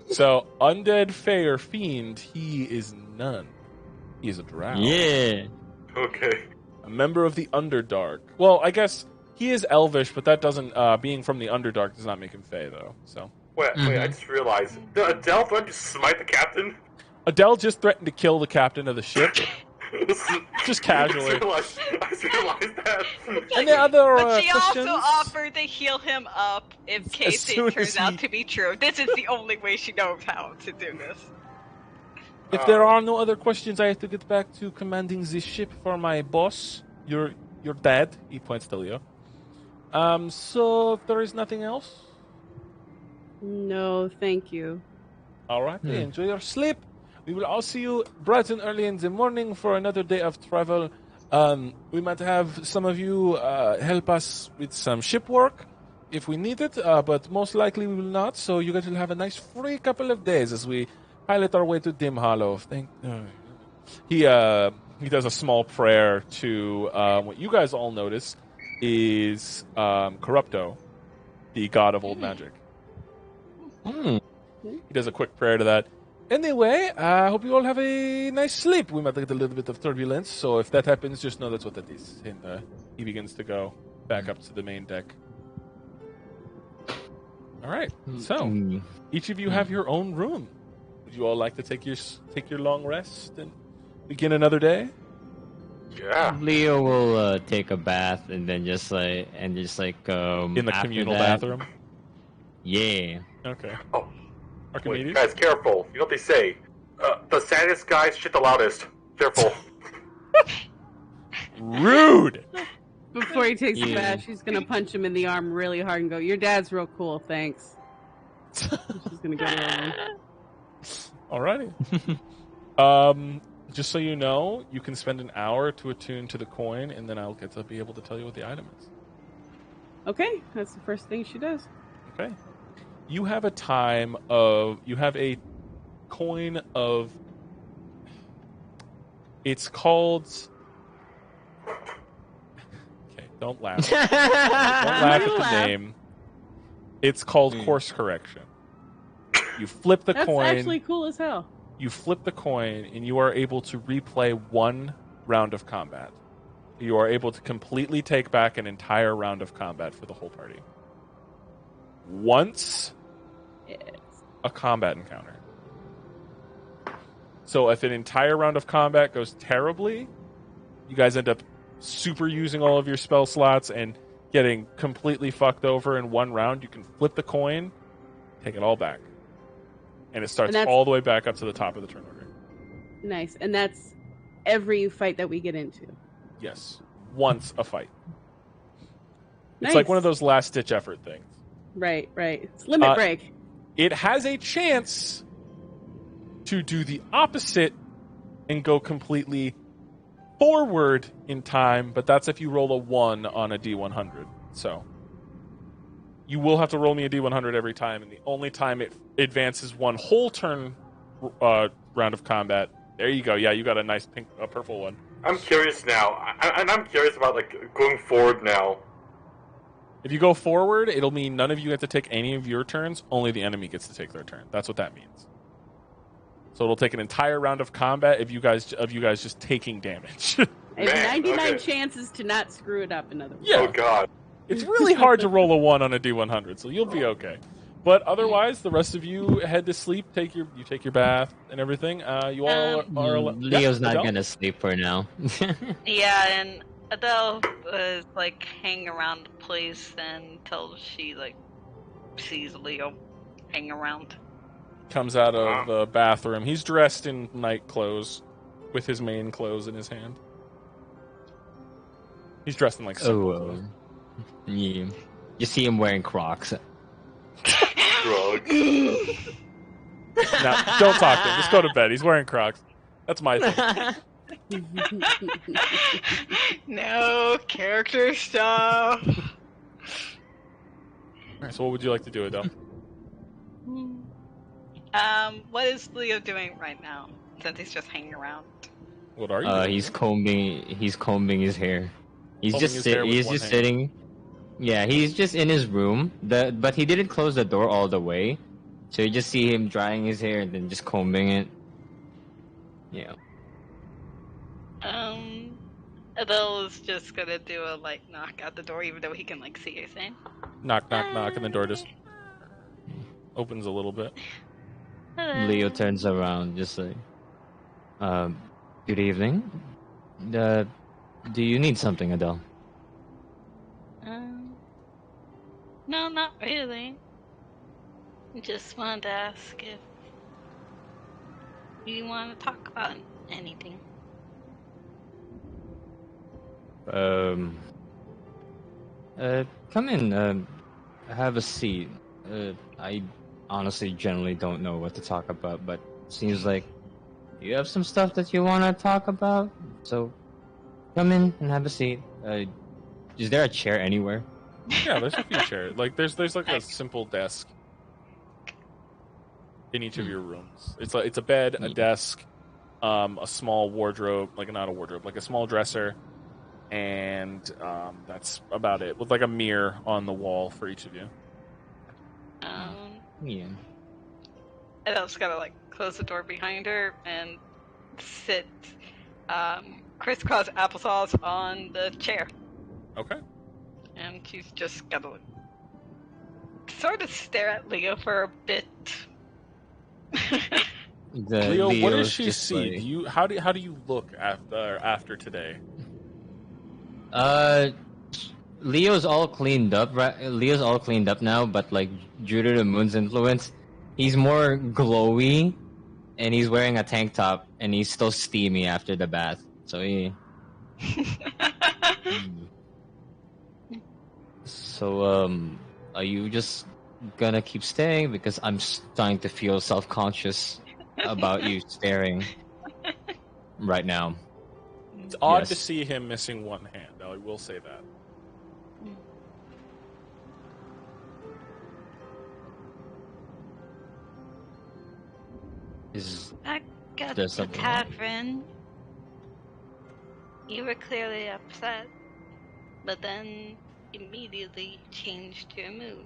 so undead, fae, or fiend, he is none. He is a drow. yeah. Okay. A member of the Underdark. Well, I guess he is elvish, but that doesn't. Being from the Underdark does not make him fae, though. So Wait, I just realized. Did Adele threaten to smite the captain? Adele just threatened to kill the captain of the ship. Just casually. I just realized that. Any other But she questions? also offered to heal him up in case soon it turns as out to be true. This is the only way she knows how to do this. If there are no other questions, I have to get back to commanding the ship for my boss. Your dad. He points to Leo. So if there is nothing else, No, thank you. all right. Enjoy your sleep. We will all see you bright and early in the morning for another day of travel. We might have some of you help us with some ship work if we need it, but most likely we will not. So you guys will have a nice free couple of days as we pilot our way to Dim Hollow. He does a small prayer to what you guys all notice is Corrupto, the god of old magic. He does a quick prayer to that. Anyway, I hope you all have a nice sleep. We might get a little bit of turbulence, so if that happens, just know that's what that is. And he begins to go back up to the main deck. All right, so each of you have your own room. Would you all like to take your long rest and begin another day? Yeah. Leo will take a bath and then just like in the after communal that- bathroom. Yeah. Okay. Oh, Archimedes? wait, guys, careful. You know what they say? The saddest guys shit the loudest. Careful. Rude. Before he takes a Yeah. bath, she's gonna punch him in the arm really hard and go, "Your dad's real cool, thanks." She's gonna go to her room. Alrighty. Just so you know, you can spend an hour to attune to the coin, and then I'll get to be able to tell you what the item is. Okay, that's the first thing she does. Okay. You have a coin of. It's called. Okay, don't laugh. Don't laugh at the laugh. name. It's called course correction. You flip the That's coin. actually cool as hell. You flip the coin, and you are able to replay one round of combat. You are able to completely take back an entire round of combat for the whole party. Once a combat encounter. So if an entire round of combat goes terribly, you guys end up super using all of your spell slots and getting completely fucked over in one round. You can flip the coin, take it all back. And it starts all the way back up to the top of the turn order. Nice. And that's every fight that we get into. Yes. Once a fight. Nice. It's like one of those last-ditch effort things. Right. It's limit break. It has a chance to do the opposite and go completely forward in time, but that's if you roll a 1 on a D100. So you will have to roll me a D100 every time, and the only time it advances one whole turn round of combat. There you go. Yeah, you got a nice purple one. I'm curious now, and I'm curious about going forward now. If you go forward, it'll mean none of you get to take any of your turns. Only the enemy gets to take their turn. That's what that means. So it'll take an entire round of combat of you guys just taking damage. I have 99 okay. chances to not screw it up. In other words. Yeah. Oh God. It's really hard to roll a 1 on a D100, so you'll be okay. But otherwise, the rest of you head to sleep. Take your bath and everything. You all are. Leo's not Adele? gonna sleep for now. Yeah, and Adele was hanging around the place until she sees Leo hang around. Comes out of the bathroom. He's dressed in night clothes, with his main clothes in his hand. He's dressed in simple clothes. Yeah. You see him wearing Crocs. Drugs. Now, don't talk to him. Just go to bed. He's wearing Crocs. That's my thing. No character stuff. Alright, so what would you like to do, Adele? What is Leo doing right now? Since he's just hanging around. What are you doing? He's combing his hair. He's Combing just his hair with he's one just hand. sitting. Yeah, he's just in his room. But he didn't close the door all the way, so you just see him drying his hair and then just combing it. Yeah. Adele is just gonna do a knock at the door, even though he can see her saying. Knock, knock, knock, and the door just opens a little bit. Leo turns around, just like, good evening. Do you need something, Adele? No, not really. Just wanted to ask if you want to talk about anything. Come in. Have a seat. I honestly generally don't know what to talk about, but seems like you have some stuff that you want to talk about. So, come in and have a seat. Is there a chair anywhere? Yeah, there's a few chairs. Like there's like a simple desk in each of your rooms. It's a bed, a desk, a small wardrobe, like not a wardrobe, like a small dresser, and that's about it. With like a mirror on the wall for each of you. Yeah. And I'll just gotta like close the door behind her and sit crisscross applesauce on the chair. Okay. And she's just gotta like, sort of stare at Leo for a bit. Leo, what does she just see? like- How do you look after today? Leo's all cleaned up, right? Leo's all cleaned up now, but like due to the moon's influence, he's more glowy, and he's wearing a tank top, and he's still steamy after the bath. So he. So are you just gonna keep staying? Because I'm starting to feel self-conscious about you staring right now. It's odd Yes. to see him missing one hand. I will say that. Is Back at There's the something wrong? tavern, you were clearly upset, but then immediately changed your mood.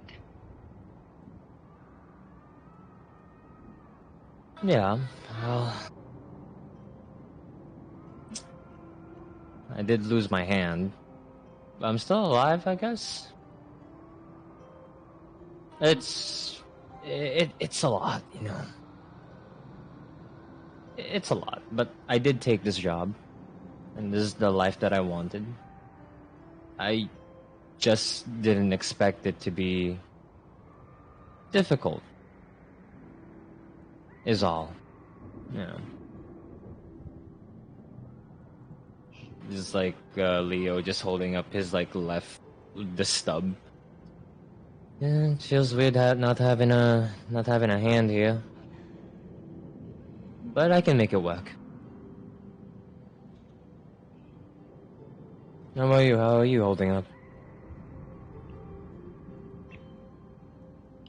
Yeah, well, I did lose my hand. But I'm still alive, I guess. It's a lot, you know. It's a lot, but I did take this job, and this is the life that I wanted. I just didn't expect it to be difficult. Is all. Yeah. Just like Leo just holding up his like the stub. Yeah, it feels weird not having a hand here. But I can make it work. How about you? How are you holding up?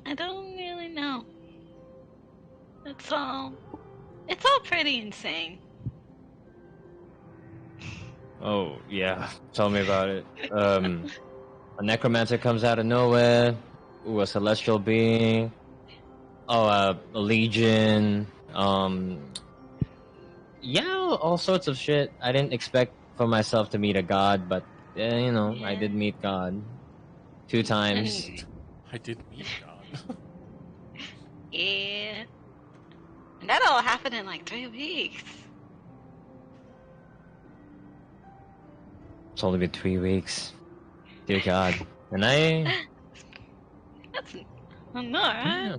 I don't really know. It's all pretty insane. Oh yeah, tell me about it. A necromancer comes out of nowhere. Ooh, a celestial being. Oh, a legion. Yeah, all sorts of shit. I didn't expect for myself to meet a god, but you know, I did meet God 2 times. I did meet God. Yeah. And that all happened in like 3 weeks. It's only been 3 weeks. Dear God, and I. That's right?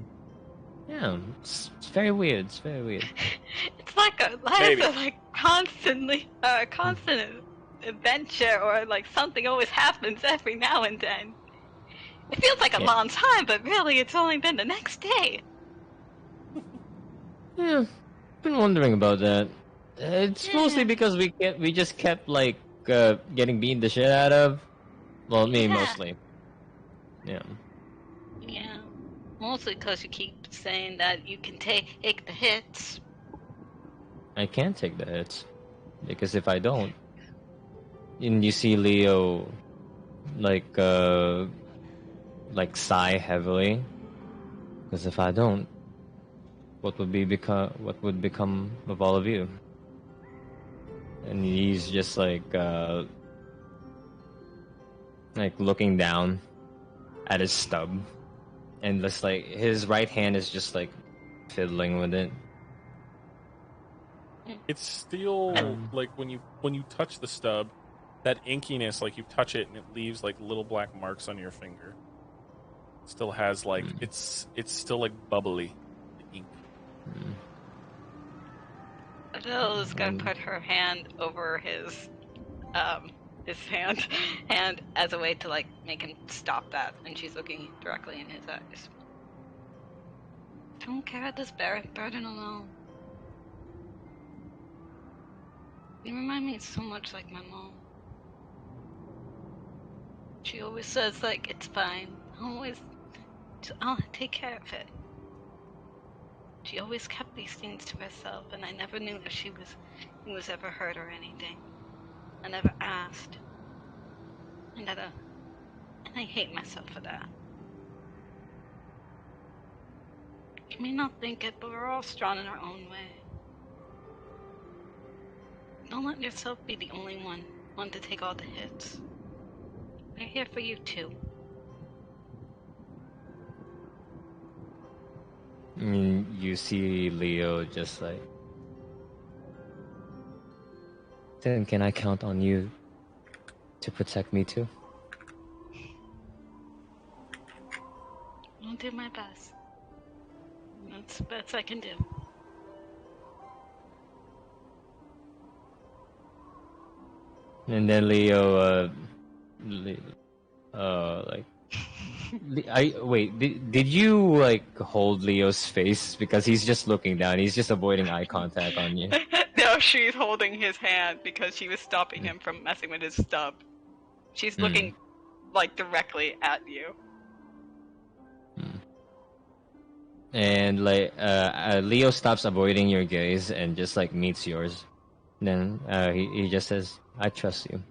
Yeah, it's very weird. It's very weird. It's like a life Maybe. of like constant adventure, or like something always happens every now and then. It feels like a Yeah. long time, but really it's only been the next day. Yeah, been wondering about that. It's mostly because we just kept like getting beaten the shit out of. Well, me Yeah. mostly. Yeah. Yeah. Mostly because you keep saying that you can take the hits. I can't take the hits because if I don't, and you see Leo like sigh heavily, because if I don't, what would become of all of you? And he's just like looking down at his stub, and just like his right hand is just like fiddling with it. It's still like when you touch the stub, that inkiness, like you touch it and it leaves like little black marks on your finger. It still has like it's still like bubbly, the ink. Adele's gonna put her hand over his hand as a way to like make him stop that, and she's looking directly in his eyes. Don't carry this burden alone. You remind me so much like my mom. She always says like it's fine. I'll take care of it. She always kept these things to herself, and I never knew if he was ever hurt or anything. I never asked. And I hate myself for that. You may not think it, but we're all strong in our own way. Don't let yourself be the only one to take all the hits. We're here for you too. I mean, you see Leo just like, then can I count on you to protect me too? I'll do my best. That's the best I can do. And then Leo, did you like hold Leo's face because he's just looking down? He's just avoiding eye contact on you. No, she's holding his hand because she was stopping him from messing with his stub. She's looking like directly at you. And like Leo stops avoiding your gaze and just like meets yours. Then he just says, "I trust you.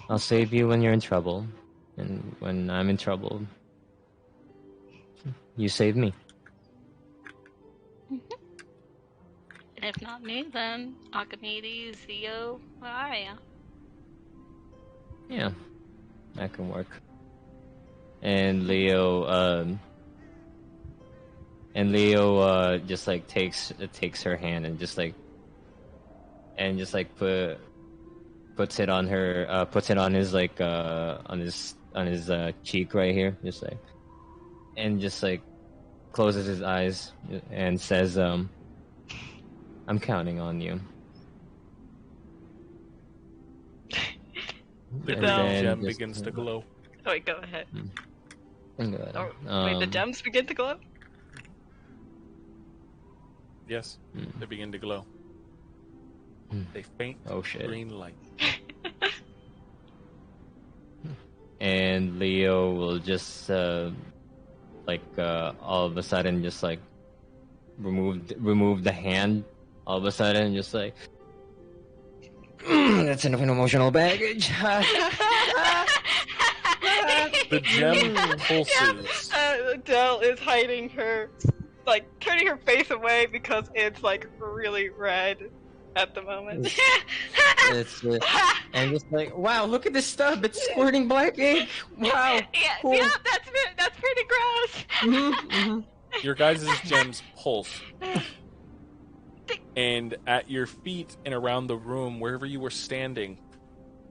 I'll save you when you're in trouble, and when I'm in trouble, you save me." And if not me, then Archimedes, Zio, where are you? Yeah, that can work. And Leo just like takes her hand and just like puts it on her, puts it on his like on his cheek right here, just like, and just like closes his eyes and says, "I'm counting on you." The green gem begins to glow. Oh, wait, go ahead. Go Wait, the gems begin to glow? Yes, they begin to glow. They faint green light. And Leo will just all of a sudden just like remove the hand all of a sudden, just like, that's enough emotional baggage. The gem pulses. Adele is hiding her, like turning her face away because it's like really red at the moment. And just like, wow, look at this stub, it's squirting black ink. Wow. Yeah, cool. yeah, that's pretty gross. Your guys' gems pulse. And at your feet and around the room, wherever you were standing,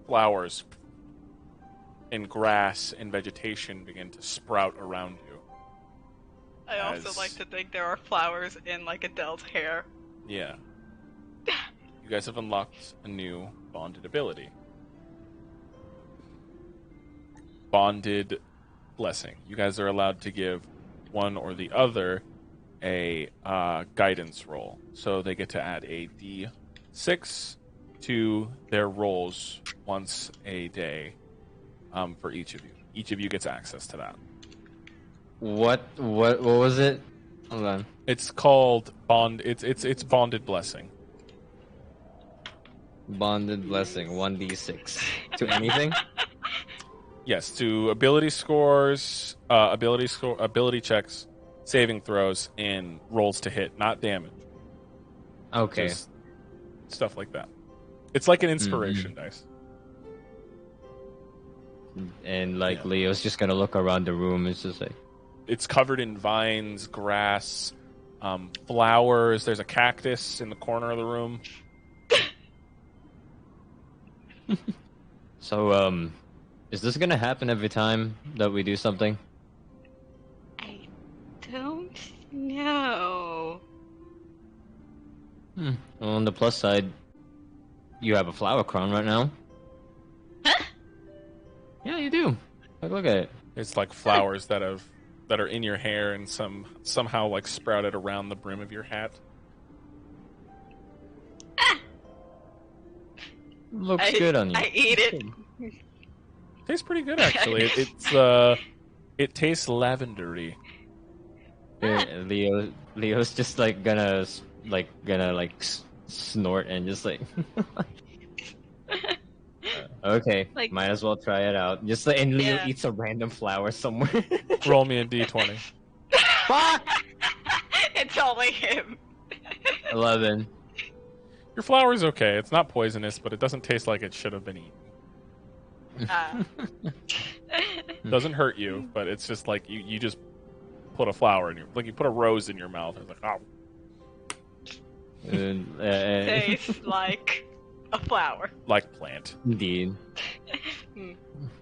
flowers and grass and vegetation begin to sprout around you. I also like to think there are flowers in like Adele's hair. Yeah. You guys have unlocked a new bonded ability. Bonded Blessing. You guys are allowed to give one or the other a guidance roll. So they get to add a D6 to their rolls once a day for each of you. Each of you gets access to that. What was it? Hold on. It's called Bond. It's Bonded Blessing. Bonded Blessing, 1d6 to anything. Yes, to ability scores, ability checks, saving throws, and rolls to hit, not damage. Okay. Just stuff like that. It's like an inspiration dice. And like Leo's just gonna look around the room. It's just like, it's covered in vines, grass, flowers. There's a cactus in the corner of the room. So, is this gonna happen every time that we do something? I don't know. Well, on the plus side, you have a flower crown right now. Huh? Yeah, you do. Like, look at it. It's like flowers that are in your hair and somehow like sprouted around the brim of your hat. Looks good on you. I eat it. Tastes pretty good actually. It tastes lavendery. Leo's just like gonna snort and just like okay, Like- might as well try it out. Just like, and Leo Yeah. eats a random flower somewhere. Roll me a d20. Fuck! It's only him. 11. Your flower's okay. It's not poisonous, but it doesn't taste like it should have been eaten. It doesn't hurt you, but it's just like you just put a flower in you put a rose in your mouth. It's like, oh. Tastes like a flower. Like plant. Indeed.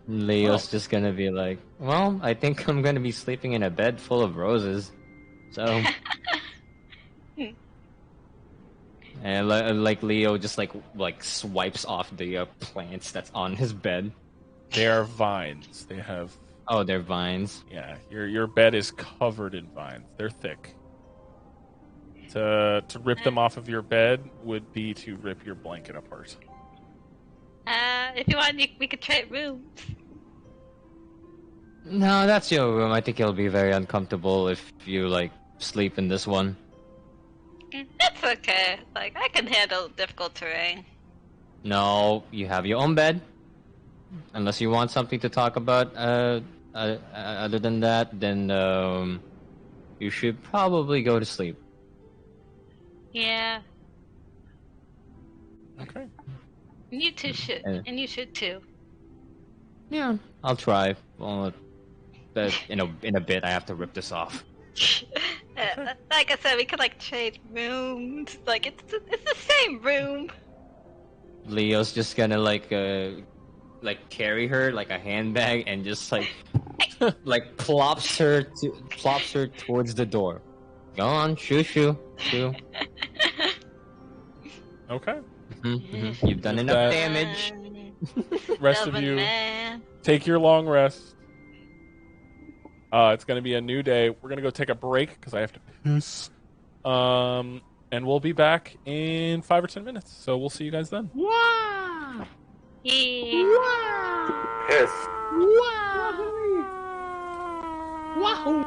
Leo's just gonna be like, well, I think I'm gonna be sleeping in a bed full of roses. So. And like Leo just like swipes off the plants that's on his bed. They are vines. They have. Oh, they're vines. Yeah, your bed is covered in vines. They're thick. To rip them off of your bed would be to rip your blanket apart. If you want, we could trade rooms. No, that's your room. I think it'll be very uncomfortable if you like sleep in this one. That's okay. Like, I can handle difficult terrain. No, you have your own bed. Unless you want something to talk about other than that, then you should probably go to sleep. Yeah. Okay. You two should. And you should too. Yeah, I'll try. Well, in a bit, I have to rip this off. Like I said, we could like trade rooms. Like it's the same room. Leo's just gonna like carry her like a handbag and just like plops her towards the door. Go on, shoo. Okay. Mm-hmm. You've done enough damage. Rest of you, take your long rest. It's going to be a new day. We're going to go take a break because I have to piss. And we'll be back in 5 or 10 minutes. So we'll see you guys then. Wow! Yeah. Piss. Wahoo!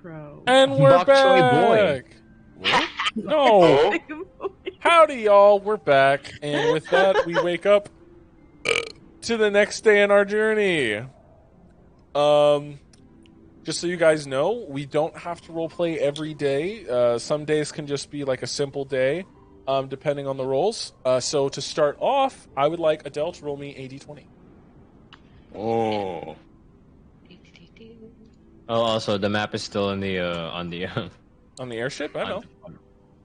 intro. And we're Bok choy boy. back. What? No. Howdy, y'all. We're back, and with that, we wake up to the next day in our journey. Just so you guys know, we don't have to roleplay every day. Some days can just be like a simple day, depending on the rolls. So to start off, I would like Adele to roll me a d20. Oh. Oh, also the map is still in the on the On the airship? I know.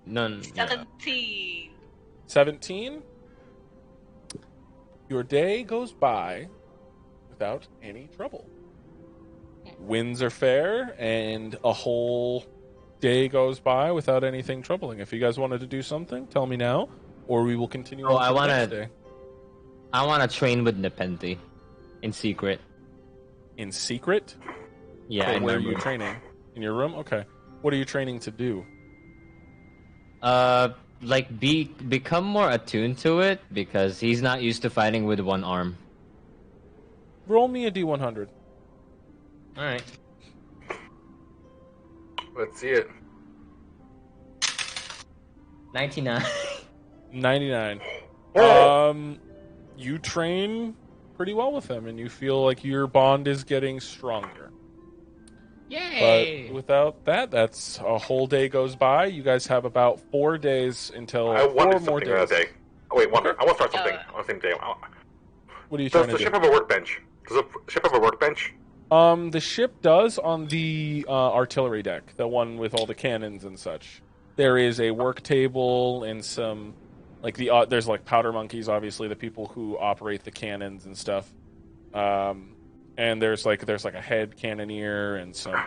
None. 17. 17. Your day goes by without any trouble. Winds are fair, and a whole day goes by without anything troubling. If you guys wanted to do something, tell me now, or we will continue on to the next day. I want to train with Nepenthe in secret. In secret? Yeah. So where are you training? In your room? Okay. What are you training to do? Like become more attuned to it because he's not used to fighting with one arm. Roll me a d100. All right. Let's see it. 99. 99. You train pretty well with him, and you feel like your bond is getting stronger. Yay! But without that, that's a whole day goes by. You guys have about 4 days until I want to 4 do more something days. that day. Oh wait, wonder. I want to start something on the same day. What are you Does trying the to ship do? have a workbench? Does the ship have a workbench? The ship does on the artillery deck, the one with all the cannons and such. There is a work table and some, like there's like powder monkeys, obviously the people who operate the cannons and stuff. And there's like a head cannoneer and some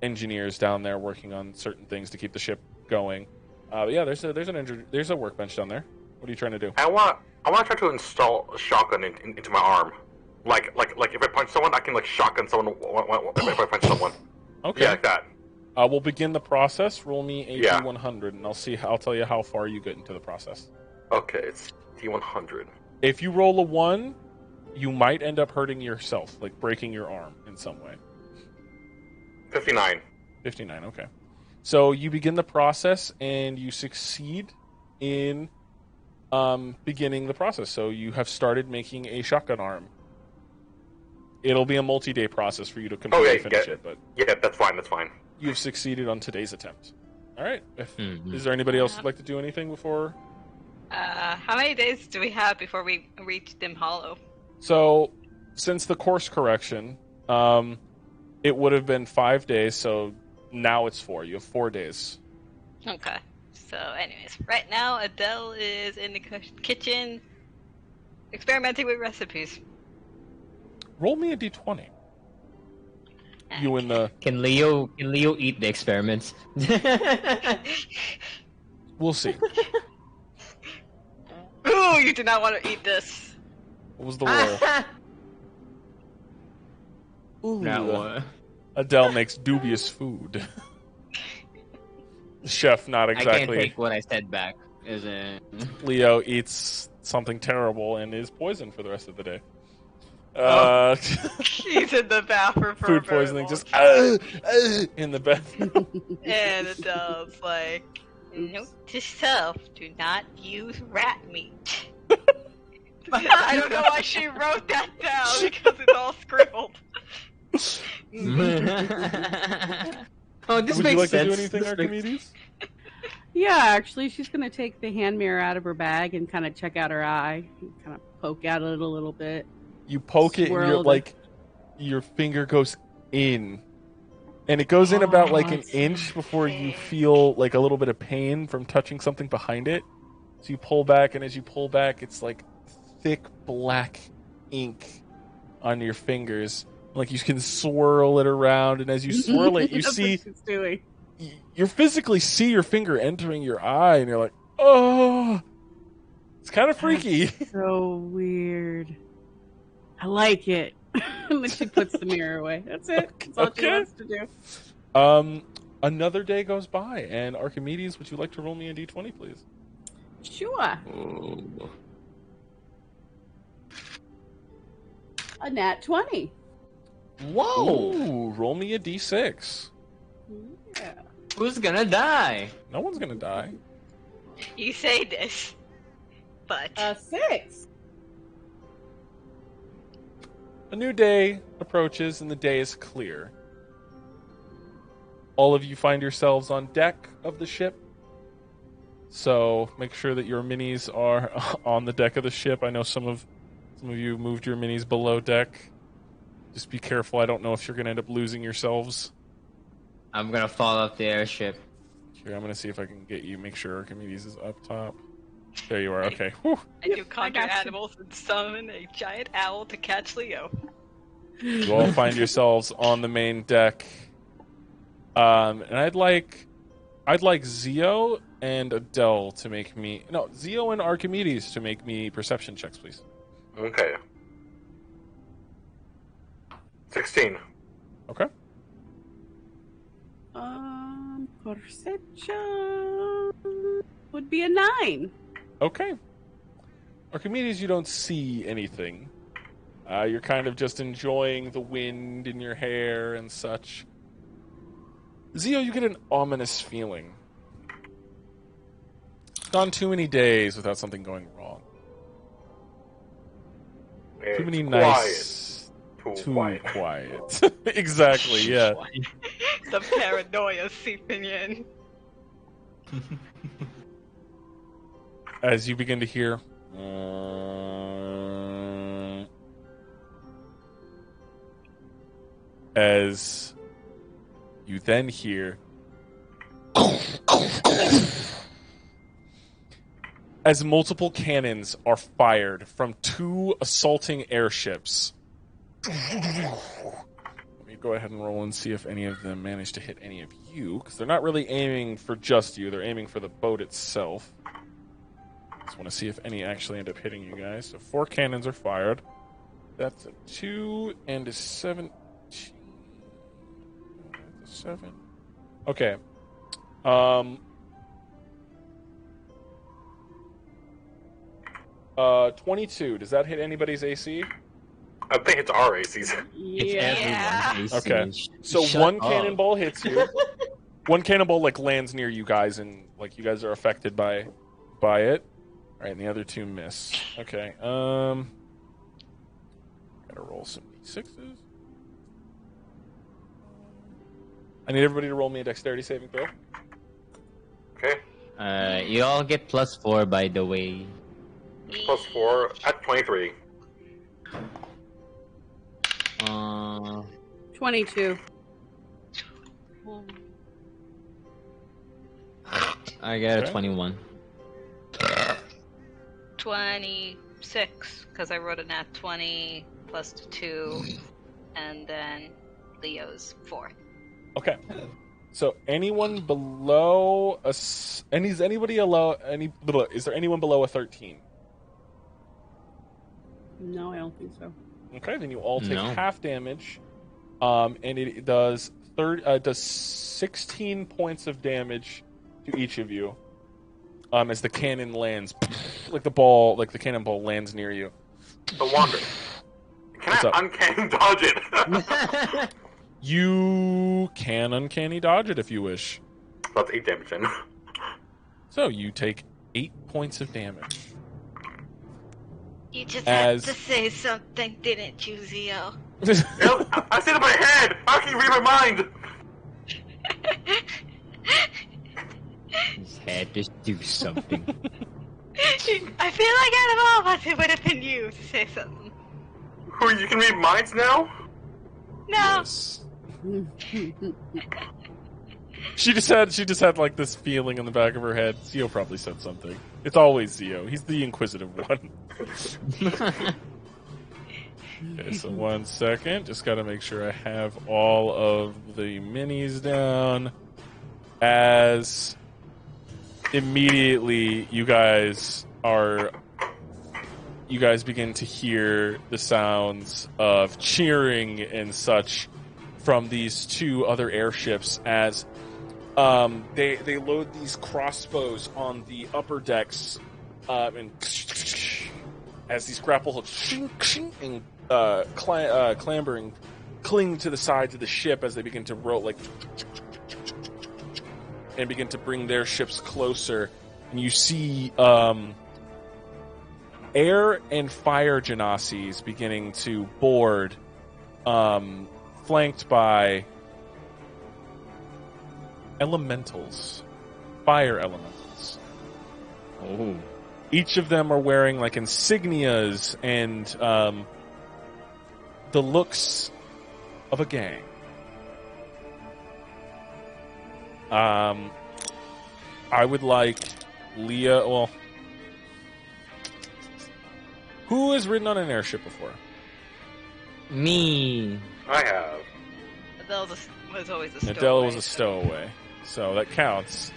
engineers down there working on certain things to keep the ship going. But yeah, there's a workbench down there. What are you trying to do? I want to try to install a shotgun into my arm. Like if I punch someone, I can like shotgun someone if I punch someone. Okay. Yeah, like that. We'll begin the process. Roll me a Yeah. D100, and I'll tell you how far you get into the process. Okay, it's D100. If you roll a 1, you might end up hurting yourself, like breaking your arm in some way. 59. 59, okay. So you begin the process, and you succeed in beginning the process. So you have started making a shotgun arm. It'll be a multi-day process for you to completely finish it, but yeah, that's fine. That's fine. you've succeeded on today's attempt. All right. Is there anybody else who'd like to do anything before? How many days do we have before we reach Dim Hollow? So, since the course correction, it would have been 5 days, so now it's 4. You have 4 days. Okay. So, anyways, right now Adele is in the kitchen experimenting with recipes. Roll me a d20. You in the... Can Leo eat the experiments? We'll see. Ooh, you do not want to eat this. What was the roll? Ooh, That one. Adele makes dubious food. Chef, not I can't exactly. take what I said back. Is it? Leo eats something terrible and is poisoned for the rest of the day. He's in the bathroom for Food a very poisoning, long just time. in the bathroom. And Adele's like, note to self, do not use rat meat. I don't know why she wrote that down because it's all scribbled. Oh, this Would makes you like sense. to do anything, This makes- Archimedes? Yeah, actually, she's going to take the hand mirror out of her bag and kind of check out her eye, and kind of poke at it a little bit. You poke it, and Swirl your finger goes in, and it goes in about like an it's inch before you feel like a little bit of pain from touching something behind it. So you pull back, and as you pull back, it's like thick black ink on your fingers. Like you can swirl it around, and as you swirl it, you That's see what she's doing. you physically see your finger entering your eye, and you're like, oh, it's kind of freaky. So weird. I like it. And then she puts the mirror away. That's it. That's all she Okay. wants to do. Another day goes by, and Archimedes, would you like to roll me a d20, please? Sure. A nat 20. Whoa! Ooh, roll me a d6. Yeah. Who's gonna die? No one's gonna die. You say this, but 6. A new day approaches and the day is clear. All of you find yourselves on deck of the ship. So make sure that your minis are on the deck of the ship. I know some of you moved your minis below deck. Just be careful. I don't know if you're going to end up losing yourselves. I'm gonna fall off the airship. Sure, I'm going to see if I can get you. Make sure Archimedes is up top. There you are. Okay. Whew. I do conjure animals and summon a giant owl to catch Leo. You all find yourselves on the main deck. And I'd like Zio and Adele to make me... No, Zio and Archimedes to make me perception checks, please. Okay. 16. Okay. Perception would be a 9. Okay. Archimedes, you don't see anything. You're kind of just enjoying the wind in your hair and such. Zio, you get an ominous feeling. It's gone too many days without something going wrong. It's Too many quiet. nice... Too quiet. Exactly, yeah. The paranoia seeping in. As you begin to hear... As you then hear... As multiple cannons are fired from 2 assaulting airships. Let me go ahead and roll and see if any of them manage to hit any of you, because they're not really aiming for just you, they're aiming for the boat itself. Just want to see if any actually end up hitting you guys. So 4 cannons are fired. That's a 2 and a 17. 7. Okay. 22. Does that hit anybody's AC? I think it's our ACs. Yeah. Everyone's Okay. AC. So Shut one up. cannonball hits you. One cannonball lands near you guys, and you guys are affected by it. All right, and the other 2 miss. Okay. Gotta roll some d6s. I need everybody to roll me a dexterity saving throw. Okay. You all get +4, by the way. +4 at 23. 22. I got Okay. a 21. 26, because I wrote a nat 20 plus 2, and then Leo's 4. Okay. So anyone below a is there anyone below a 13? No, I don't think so. Okay, then you all take No. half damage. And it does 16 points of damage to each of you. As the cannon lands, the cannonball lands near you. The Wander. Can What's I up? uncanny dodge it? You can uncanny dodge it if you wish. That's 8 damage in. So you take 8 points of damage. You just As- had to say something, didn't you, Zio? I said it in my head! How can you read my mind? Just had to do something. I feel like out of all of us, it would have been you to say something. Who, you can read minds now? No. Yes. She just had this feeling in the back of her head. Zio probably said something. It's always Zio. He's the inquisitive one. Okay, so 1 second. Just got to make sure I have all of the minis down. As immediately you guys begin to hear the sounds of cheering and such from these 2 other airships as they load these crossbows on the upper decks and as these grapple hooks and clambering cling to the sides of the ship as they begin to roll and begin to bring their ships closer. And you see air and fire genasies beginning to board, flanked by elementals, fire elementals. Oh. Each of them are wearing like insignias and the looks of a gang. I would like Leah. Well, who has ridden on an airship before? Me. I have. Adele was always a stowaway. Adele was a stowaway, so that counts.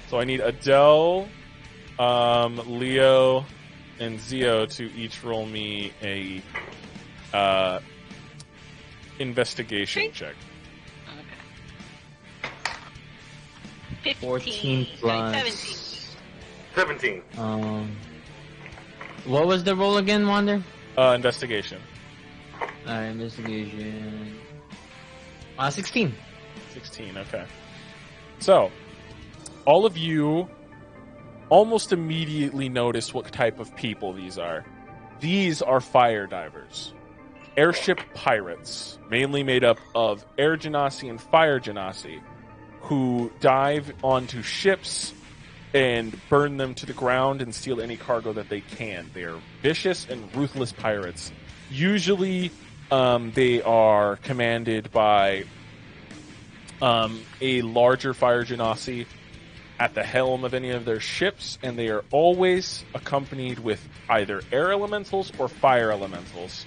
So I need Adele, Leo, and Zio to each roll me a investigation check. Okay. 14 plus 17. What was the roll again, Wander? Investigation. Investigation. 16. 16, okay. So, all of you almost immediately notice what type of people these are. These are fire divers. Airship pirates, mainly made up of air genasi and fire genasi, who dive onto ships and burn them to the ground and steal any cargo that they can. They are vicious and ruthless pirates. Usually, they are commanded by a larger fire genasi at the helm of any of their ships, and they are always accompanied with either air elementals or fire elementals,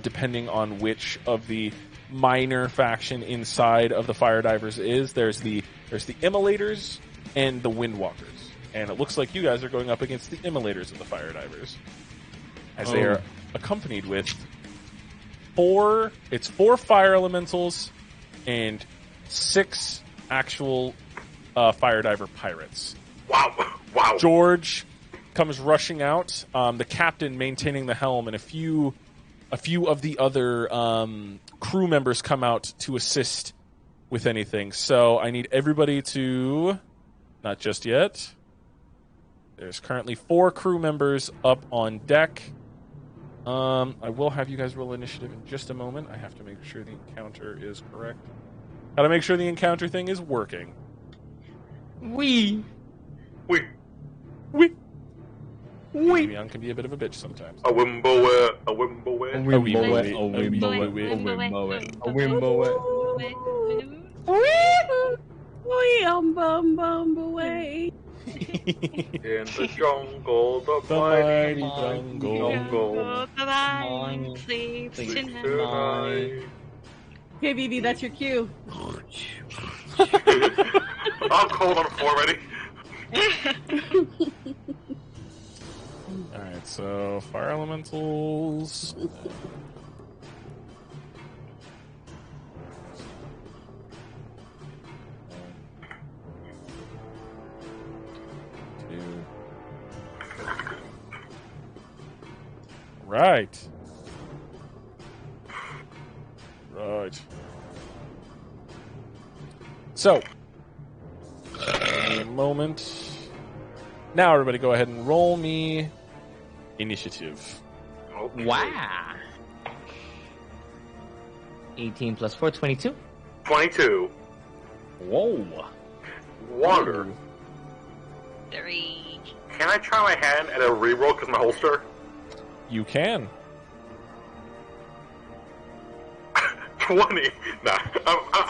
depending on which of the minor faction inside of the fire divers is. There's the immolators and the windwalkers, and it looks like you guys are going up against the immolators of the fire divers, as they are accompanied with four fire elementals and 6 actual fire diver pirates. Wow. George comes rushing out, the captain maintaining the helm, and a few of the other crew members come out to assist with anything. So I need everybody to... Not just yet. There's currently 4 crew members up on deck. I will have you guys roll initiative in just a moment. I have to make sure the encounter is correct. Gotta make sure the encounter thing is working. Leon can be a bit of a bitch sometimes. A wimbo. Away. In the jungle, the mighty jungle. Sleeps tonight. Tonight. Okay, BB, that's your cue. I'm cold on the floor already. Alright, so fire elementals. Right. So, a moment. Now, everybody, go ahead and roll me initiative. Okay. Wow. 18 plus 4, 22. 22. Whoa. Water. 3. Can I try my hand at a reroll because my holster? You can. 20. Nah.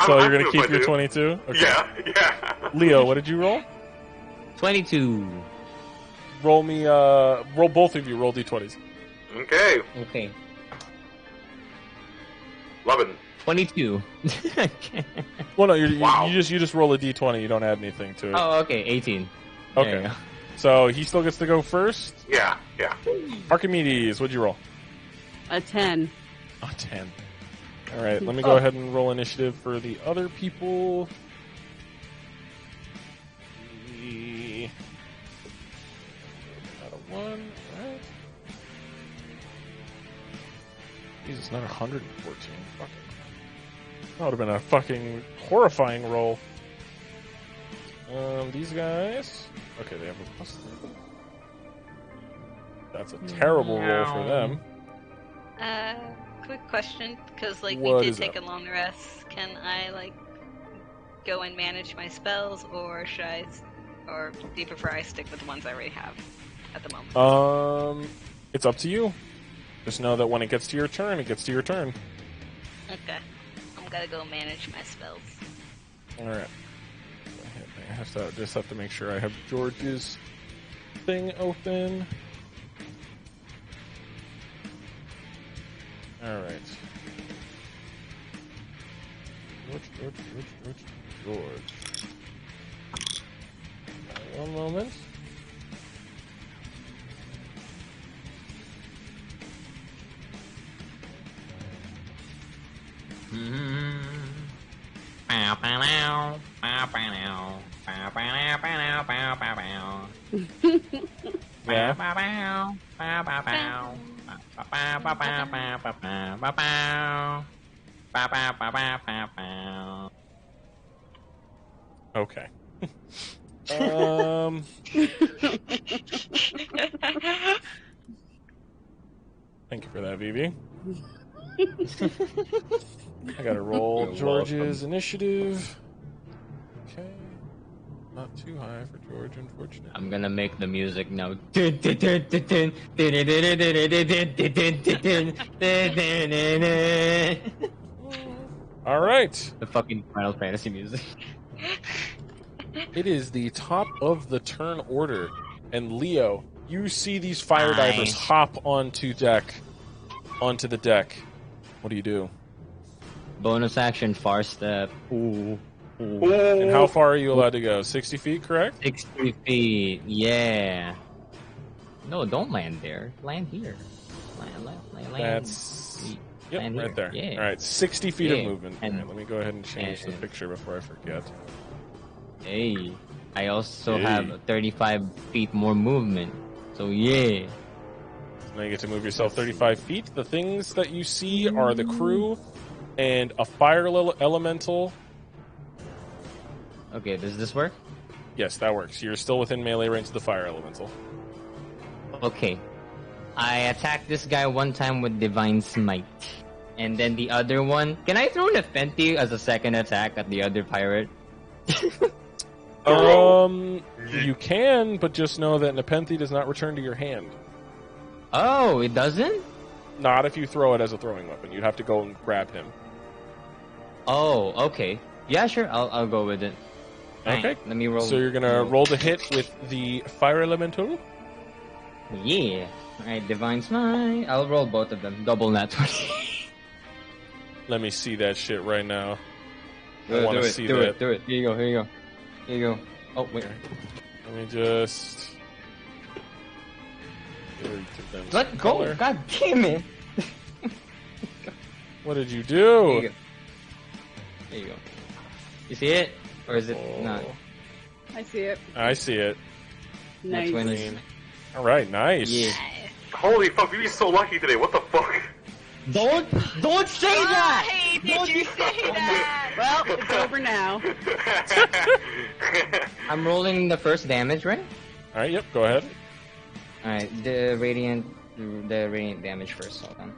So you're going to keep your 22? Okay. Yeah. Leo, what did you roll? 22. Roll me, roll both of you, roll d20s. Okay. 11. 22. Well, no, you Wow. just roll a d20, you don't add anything to it. Oh, okay. 18. There you Okay. go. So he still gets to go first? Yeah. Archimedes, what'd you roll? A 10. A 10. Alright, let me go ahead and roll initiative for the other people. Got a 1, alright. Jesus, not 114. Fucking. That would have been a fucking horrifying roll. These guys. Okay, they have a +3. That's a terrible roll for them. Quick question, because like What we did is take up? a long rest. Can I like go and manage my spells, or should I, or do you prefer I stick with the ones I already have at the moment? It's up to you. Just know that when it gets to your turn, it gets to your turn. Okay, I'm gonna go manage my spells. All right. I just have to make sure I have George's thing open. All right. George. One moment. Okay. Thank you for that, Vivi. I gotta roll George's initiative. Okay. Not too high for George, unfortunately. I'm gonna make the music now. All right. The fucking Final Fantasy music. It is the top of the turn order, and Leo, you see these fire divers hop onto the deck. What do you do? Bonus action, far step. Ooh. And how far are you allowed to go? 60 feet, correct? 60 feet, yeah. No, don't land there. Land here. Land. That's... Yep, land right here. there. Yeah. All right, 60 feet of Yeah. movement. All right, let me go ahead and change the picture before I forget. Hey, I also have 35 feet more movement. So yeah. Now you get to move yourself 35 feet. The things that you see are the crew and a fire elemental. Okay, does this work? Yes, that works. You're still within melee range of the fire elemental. Okay. I attacked this guy one time with Divine Smite. And then the other one... Can I throw Nepenthe as a second attack at the other pirate? You can, but just know that Nepenthe does not return to your hand. Oh, it doesn't? Not if you throw it as a throwing weapon. You'd have to go and grab him. Oh, okay. Yeah, sure. I'll go with it. Okay. Let me roll. So you're gonna roll the hit with the fire elemental. Yeah. Alright, Divine Smite. I'll roll both of them. Double nat 20. Let me see that shit right now. Do wanna it. see Do that. it. Do it. Here you go. Oh, wait. Let me just... Let go. God damn it. What did you There do? you go. You see it? Or is it not? I see it. I see it. Nice. All right, nice. Yeah. Holy fuck, we'd be so lucky today. What the fuck? Don't say that! Why did you say that? Well, it's over now. I'm rolling the first damage, right? All right, yep, go ahead. Alright, the radiant damage first. Hold on.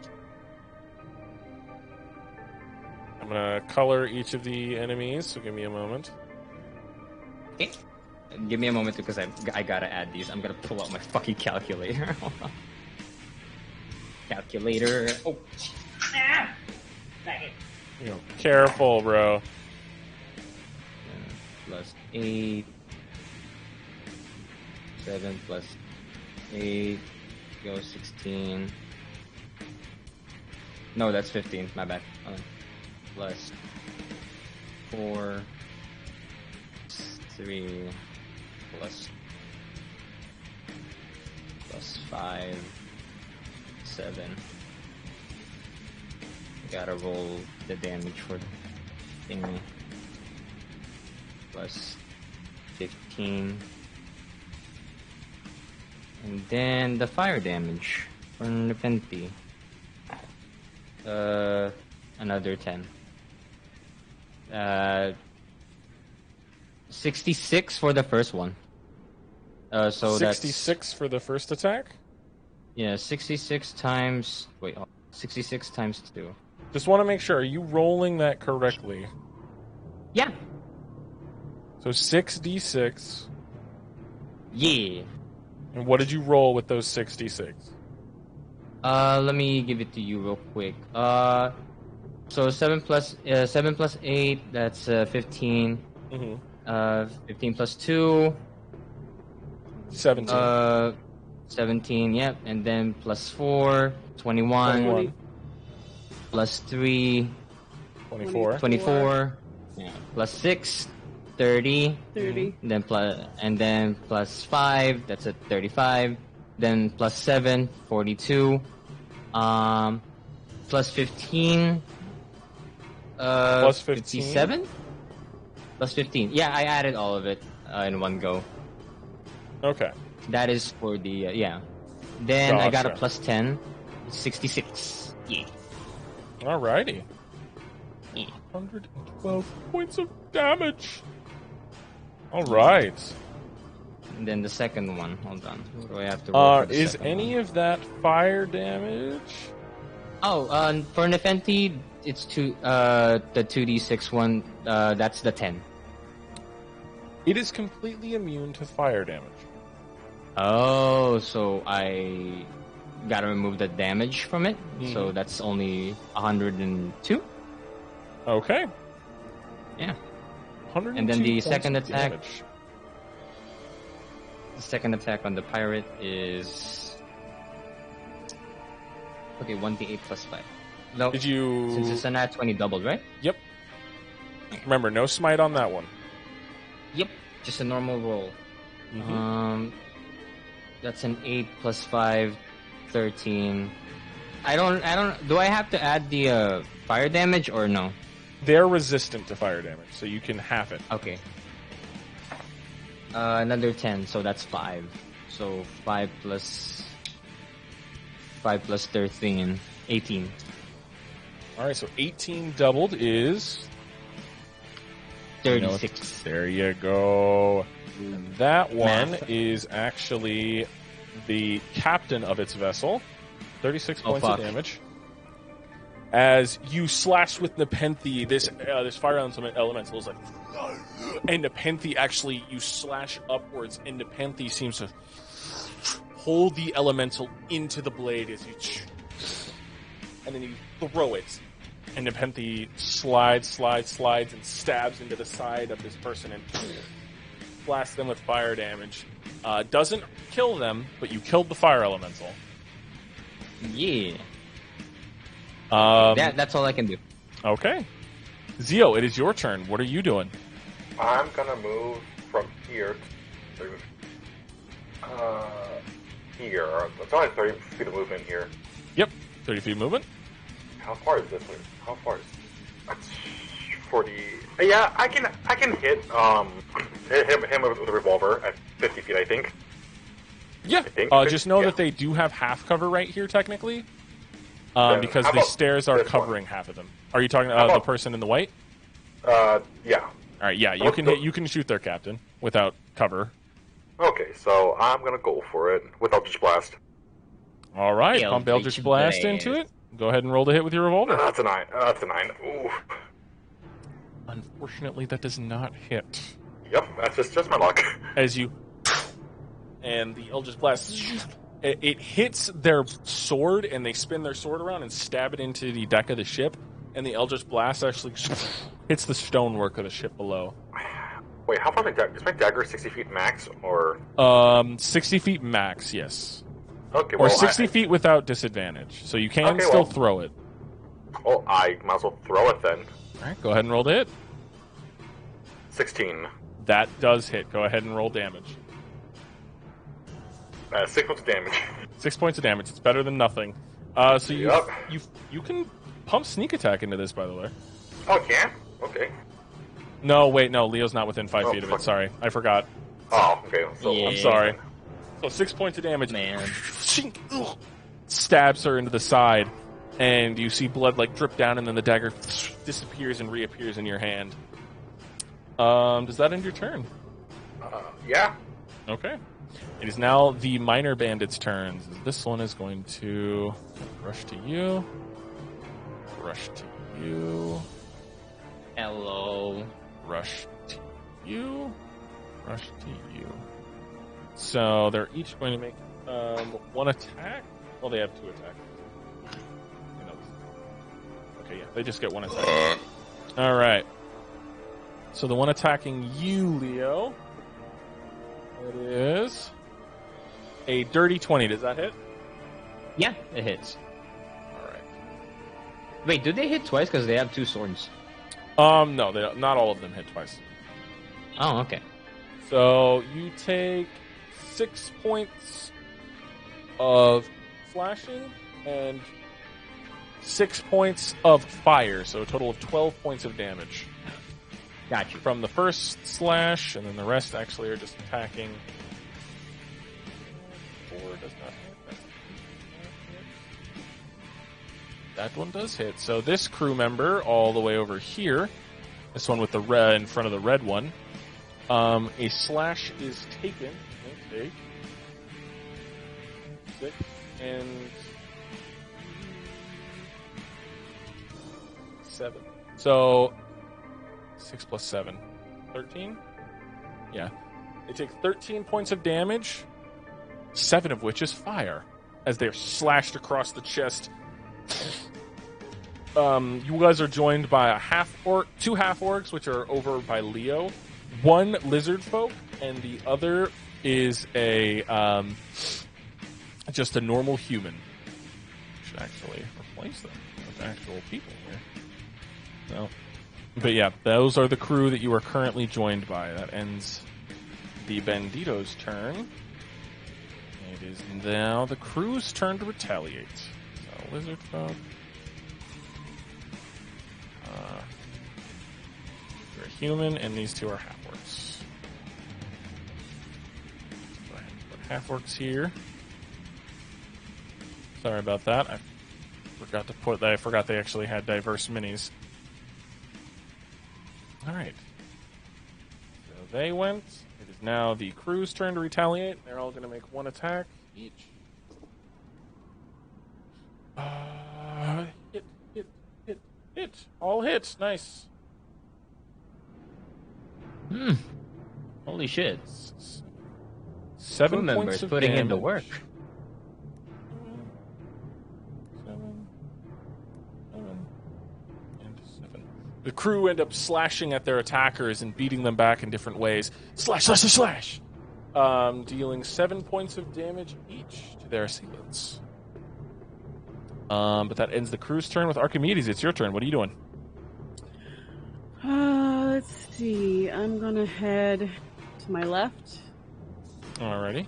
I'm gonna color each of the enemies, so give me a moment. Okay. Give me a moment because I gotta add these. I'm gonna pull out my fucking calculator. Hold on. Calculator. Oh. You know, careful, bro. Plus 8. 7 plus 8. Go 16. No, that's 15. My bad. Plus 4. 3. Plus 5. 7. Gotta roll the damage for thingy. Plus 15. And then the fire damage for Nepenthe. Another 10. 66 for the first one. So 66 for the first attack? Yeah, 66 times... Wait, 66 times 2. Just want to make sure, are you rolling that correctly? Yeah. So 6d6. Yeah. And what did you roll with those 6d6? Let me give it to you real quick. So 7 plus 8, that's 15. Mm-hmm. 15 plus 2. 17. 17, yep. And then plus 4, 21. Plus 3, 24. 24. Yeah. Plus 6, 30. 30. And then plus 5, that's a 35. Then plus 7, 42. Plus 15. Plus 15? 57? Plus 15. Yeah, I added all of it in one go. Okay. That is for the, yeah. Then I got a Gotcha. plus 10. 66. Yeah. Alrighty. Yeah. 112 points of damage. Alright. And then the second one. Hold on. What do I have to roll for the Is second any one? of that fire damage? Oh, for Nefenti, it's the 2d6 one. That's the 10. It is completely immune to fire damage. Oh, so I gotta remove the damage from it. So that's only 102. Okay. Yeah. 102 And then the points second of attack. damage. The second attack on the pirate is... Okay, 1d8 plus 5. No, Did you... since it's an at 20 doubled, right? Yep. Remember, no smite on that one. Yep, just a normal roll. Mhm. That's an 8 plus 5, 13. I don't, do I have to add the fire damage or no? They're resistant to fire damage, so you can half it. Okay. Another 10, so that's 5. So 5 plus 13, 18. Alright, so 18 doubled is... 36. There you go. That one Math. is actually the captain of its vessel. 36 points of fuck. damage. As you slash with Nepenthe, this fire elemental is like... And Nepenthe actually, you slash upwards, and Nepenthe seems to hold the elemental into the blade as you... And then you throw it. And Nepenthe slides, and stabs into the side of this person and blasts them with fire damage. Doesn't kill them, but you killed the fire elemental. Yeah. Um, That's all I can do. Okay. Zio, it is your turn. What are you doing? I'm gonna move from here to here. It's only 30 feet of movement here. Yep. 30 feet movement. How far is this one? How far is that's 40? Yeah, I can hit him with a revolver at 50 feet, I think. Yeah. think Just know yeah. that they do have half cover right here, technically. Then Because how the about stairs are this one? covering half of them. Are you talking How the about- person in the white? Yeah. All right. Yeah. You How can about- hit. You can shoot their captain without cover. Okay, so I'm gonna go for it with Eldritch Blast. All right. Eldritch Pump Eldritch Blast into it. Go ahead and roll the hit with your revolver. That's a 9. That's a 9. Ooh. Unfortunately, that does not hit. Yep, that's just my luck. As you and the Eldritch Blast, it hits their sword, and they spin their sword around and stab it into the deck of the ship, and the Eldritch Blast actually hits the stonework of the ship below. Wait, how far is my dagger 60 feet max, or 60 feet max, yes, okay, or well, 60 feet without disadvantage, so you can Okay, still well. throw it. Well, I might as well throw it then. All right, go ahead and roll the hit. 16. That does hit. Go ahead and roll damage. 6 points of damage. 6 points of damage. It's better than nothing. So Yep. you can pump sneak attack into this, by the way. Oh, I can? Okay. No, wait, no. Leo's not within 5 Oh, feet of it. fuck. Sorry, I forgot. Oh, okay. So Yeah. I'm sorry. So 6 points of damage. Man. Stabs her into the side, and you see blood like drip down, and then the dagger disappears and reappears in your hand. Does that end your turn? Yeah. Okay. It is now the minor bandit's turn. This one is going to rush to you. Rush to you. Hello. Rush to you. Rush to you. So they're each going to make one attack. Well, they have 2 attacks. Okay, yeah, they just get 1 attack. All right. So the one attacking you, Leo, it is a dirty 20. Does that hit? Yeah, it hits. All right. Wait, do they hit twice because they have 2 swords? No, not all of them hit twice. Oh, okay. So you take 6 points of slashing and 6 points of fire, so a total of 12 points of damage. Got you. From the first slash, and then the rest actually are just attacking. 4 does not hit. That one does hit. So this crew member, all the way over here, this one with the red in front of the red one, a slash is taken. Take 6 and 7. So 6 plus 7. 13? Yeah. They take 13 points of damage, 7 of which is fire, as they're slashed across the chest. You guys are joined by a half-orc, 2 half-orcs, which are over by Leo, 1 lizard folk, and the other is a just a normal human. Should actually replace them with actual people here. No. But yeah, those are the crew that you are currently joined by. That ends the Bandito's turn. It is now the crew's turn to retaliate. So, lizard folk. You're a human, and these 2 are half-orcs. Go ahead and put half-orcs here. Sorry about that. I forgot they actually had diverse minis. Alright. So they went. It is now the crew's turn to retaliate. They're all going to make 1 attack each. Hit. All hits. Nice. Holy shit. 7 Crew points members of putting damage. in the work. 7, and 7. The crew end up slashing at their attackers and beating them back in different ways. Slash! Dealing 7 points of damage each to their assailants. But that ends the crew's turn. With Archimedes, it's your turn. What are you doing? Let's see. I'm gonna head to my left. Alrighty.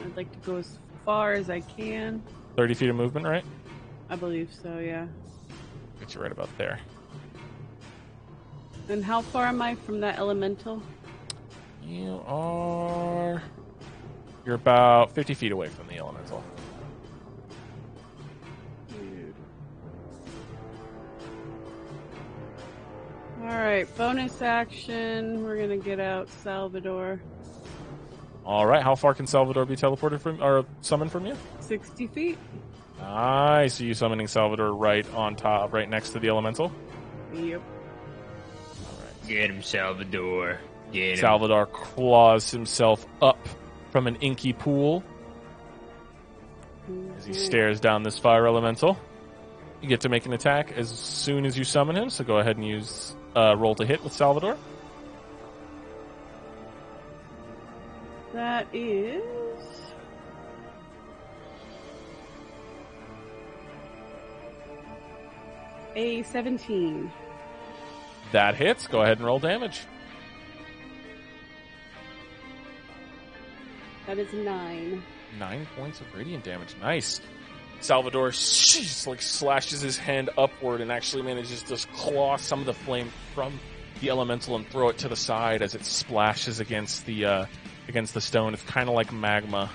I'd like to go as far as I can. 30 feet of movement, right? I believe so, yeah. Get you right about there. And how far am I from that elemental? You're about 50 feet away from the elemental. Alright, bonus action. We're gonna get out Salvador. Alright, how far can Salvador be teleported from, or summoned from you? 60 feet. I see you summoning Salvador right on top, right next to the elemental. Yep. Get him, Salvador. Get him. Salvador claws himself up from an inky pool as he stares down this fire elemental. You get to make an attack as soon as you summon him, so go ahead and use roll to hit with Salvador. That is a 17. That hits. Go ahead and roll damage. That is 9. 9 points of radiant damage. Nice. Salvador slashes his hand upward and actually manages to claw some of the flame from the elemental and throw it to the side as it splashes against the stone. It's kind of like magma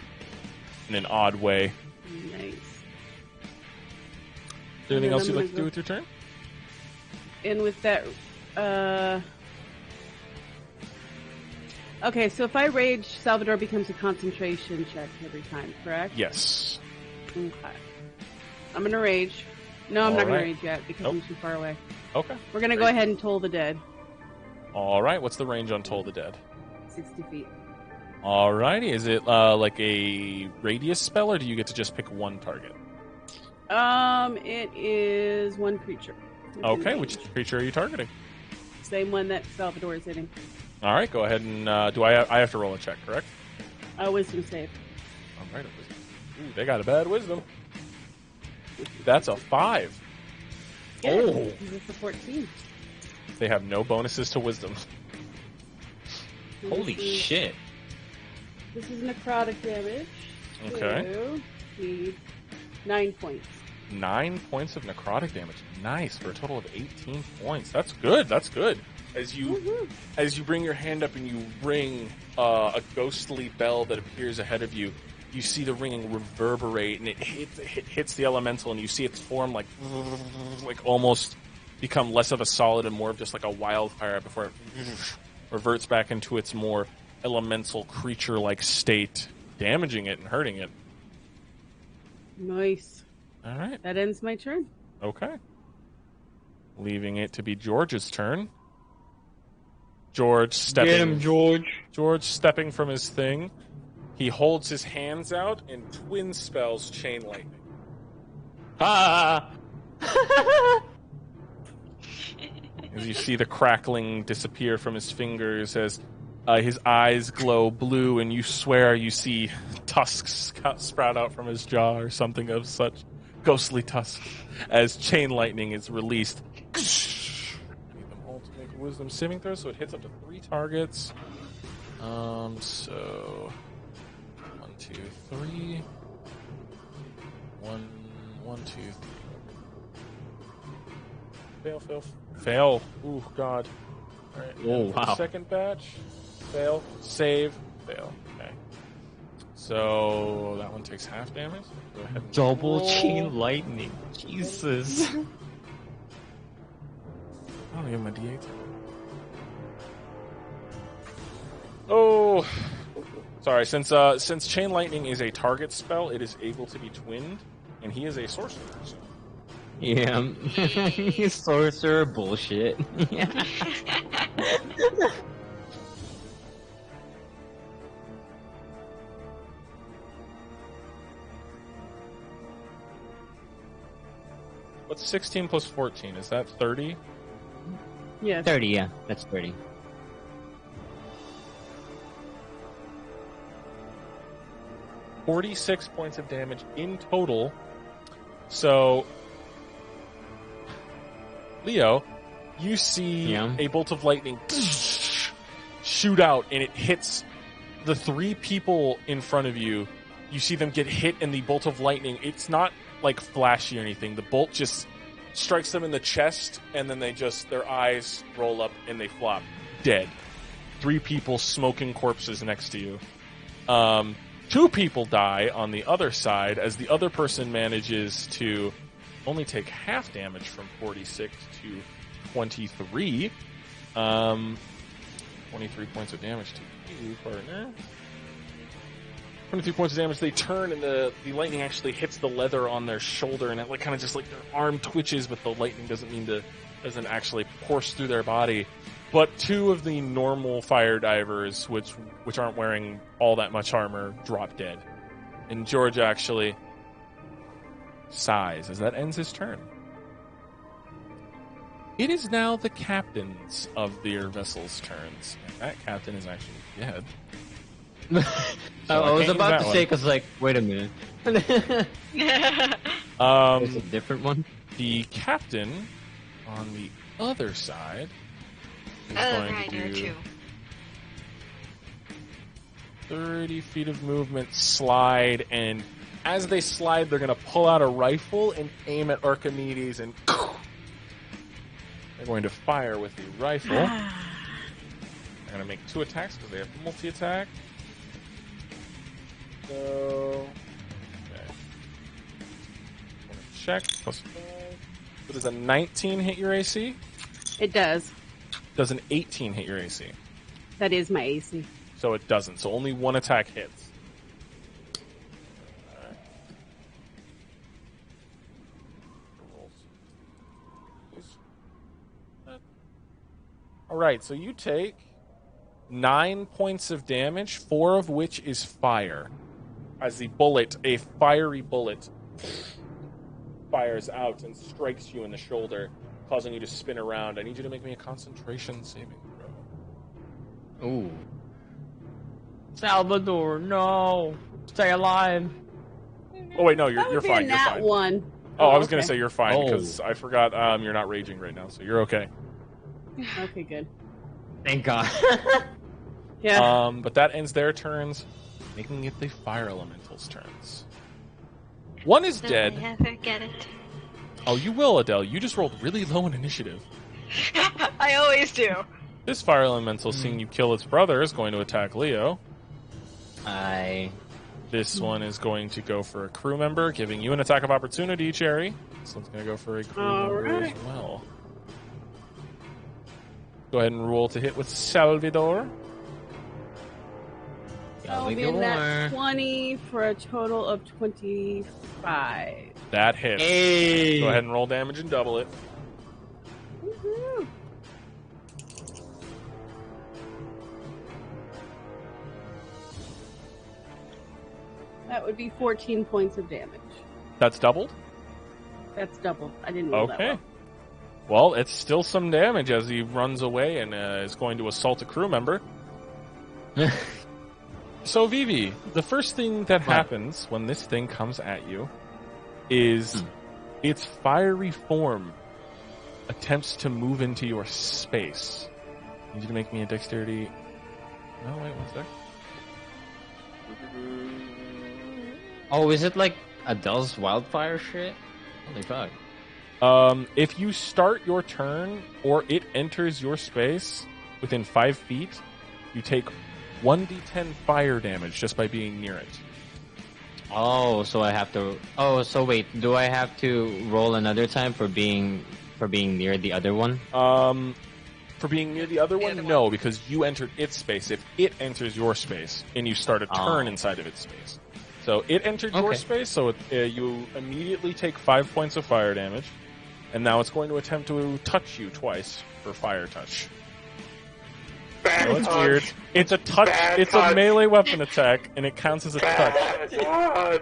in an odd way. Nice. Is there anything else you'd like to do with your turn? And with that Okay, so if I rage, Salvador becomes a concentration check every time, correct? Yes. Okay. I'm gonna rage. No, I'm not gonna Alright. rage yet because I'm too far away. Okay. We're gonna go ahead and toll the dead. All right. What's the range on Toll the Dead? 60 feet. Alrighty. Is it like a radius spell, or do you get to just pick one target? It is one creature. Okay. Which creature are you targeting? Same one that Salvador is hitting. All right. Go ahead and do I have to roll a check, correct? Wisdom save. All right. Ooh, they got a bad wisdom. That's a 5. Yeah, Oh. This is a 14. They have no bonuses to wisdom. Holy shit. This is necrotic damage. Okay. So, need 9 points. 9 points of necrotic damage. Nice, for a total of 18 points. That's good. That's good. As you bring your hand up and you ring a ghostly bell that appears ahead of you, you see the ringing reverberate, and it hits the elemental, and you see its form like almost become less of a solid and more of just like a wildfire before it reverts back into its more elemental creature-like state, damaging it and hurting it. Nice. All right. That ends my turn. Okay. Leaving it to be George's turn. George stepping. Get him, George. George stepping from his thing. He holds his hands out and twin spells chain lightning. Ah! As you see the crackling disappear from his fingers, as his eyes glow blue, and you swear you see tusks sprout out from his jaw or something of such ghostly tusks, as chain lightning is released. Need them all to make a wisdom saving throw, so it hits up to 3 targets. So 1, 2, 3. 1, 2, 3. Fail. Ooh, God. All right. Oh, wow. Second batch. Fail. Save. Fail. Okay. So that one takes half damage. Go ahead and Double roll. chain lightning. Jesus. I'll give him a D8. Oh, sorry. Since chain lightning is a target spell, it is able to be twinned, and he is a sorcerer. So. Yeah. Sorcerer bullshit. Yeah. What's 16 plus 14? Is that 30? Yes. 30, yeah. That's 30. $46 points of damage in total. So, Leo, you see a bolt of lightning shoot out, and it hits the 3 people in front of you. You see them get hit, and the bolt of lightning, it's not like flashy or anything. The bolt just strikes them in the chest, and then their eyes roll up and they flop dead. 3 people, smoking corpses next to you. 2 people die on the other side, as the other person manages to only take half damage from 46 to 23. 23 points of damage to you, partner. 23 points of damage. They turn, and the lightning actually hits the leather on their shoulder, and it kind of just like their arm twitches, but the lightning doesn't actually course through their body. But 2 of the normal fire divers, which aren't wearing all that much armor, drop dead. And George actually sighs as that ends his turn. It is now the captains of their vessels' turns. And that captain is actually dead. I was about to say, because, wait a minute. There's a different one? The captain on the other side is going to do 30 feet of movement, slide, and as they slide, they're going to pull out a rifle and aim at Archimedes, and they're going to fire with the rifle. They're going to make 2 attacks because they have multi-attack. So, okay. Check, plus 5. So does a 19 hit your AC? It does. Does an 18 hit your AC? That is my AC. So it doesn't. So only one attack hits. All right, so you take 9 points of damage, 4 of which is fire. As the bullet, a fiery bullet, fires out and strikes you in the shoulder, causing you to spin around. I need you to make me a concentration saving throw. Ooh. Salvador, no. Stay alive. Oh, wait, no, you're fine. You're fine. One. Oh, I was going to say you're fine because I forgot you're not raging right now, so you're okay. Okay, good. Thank God. Yeah. But that ends their turns, making it the fire elementals' turns. One is dead. I ever get it. Oh, you will, Adele. You just rolled really low in initiative. I always do. This fire elemental, seeing you kill its brother, is going to attack Leo. This one is going to go for a crew member, giving you an attack of opportunity, Cherry. This one's going to go for a crew member as well. Go ahead and roll to hit with Salvador. That'll be in that 20 for a total of 25. That hits. Hey. Go ahead and roll damage and double it. Woohoo. That would be 14 points of damage. That's doubled? That's doubled. I didn't roll that Okay. well. Well, it's still some damage as he runs away and is going to assault a crew member. So, Vivi, the first thing that happens when this thing comes at you is its fiery form attempts to move into your space. I need you to make me a dexterity... No, wait, one sec. Oh, is it like Adele's wildfire shit? Holy fuck. If you start your turn or it enters your space within 5 feet, you take 1d10 fire damage just by being near it. Oh, so I have to... Oh, so wait, do I have to roll another time for being near the other one? For being near the other one, no, because you entered its space. If it enters your space and you start a turn inside of its space. So it entered your space, so you immediately take 5 points of fire damage, and now it's going to attempt to touch you twice for fire touch. Bad It's touch. weird. It's a touch. It's touch. a melee weapon attack, and it counts as a touch. Bad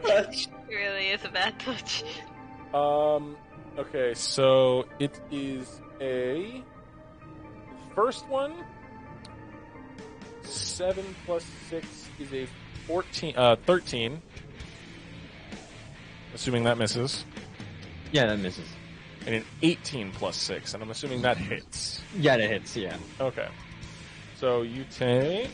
touch. It really is a bad touch. Okay, so it is a first one. 7 plus 6 is a 13. Assuming that misses. Yeah, that misses. And an 18 plus 6, and I'm assuming that hits. Yeah, that hits, yeah. Okay. So you take...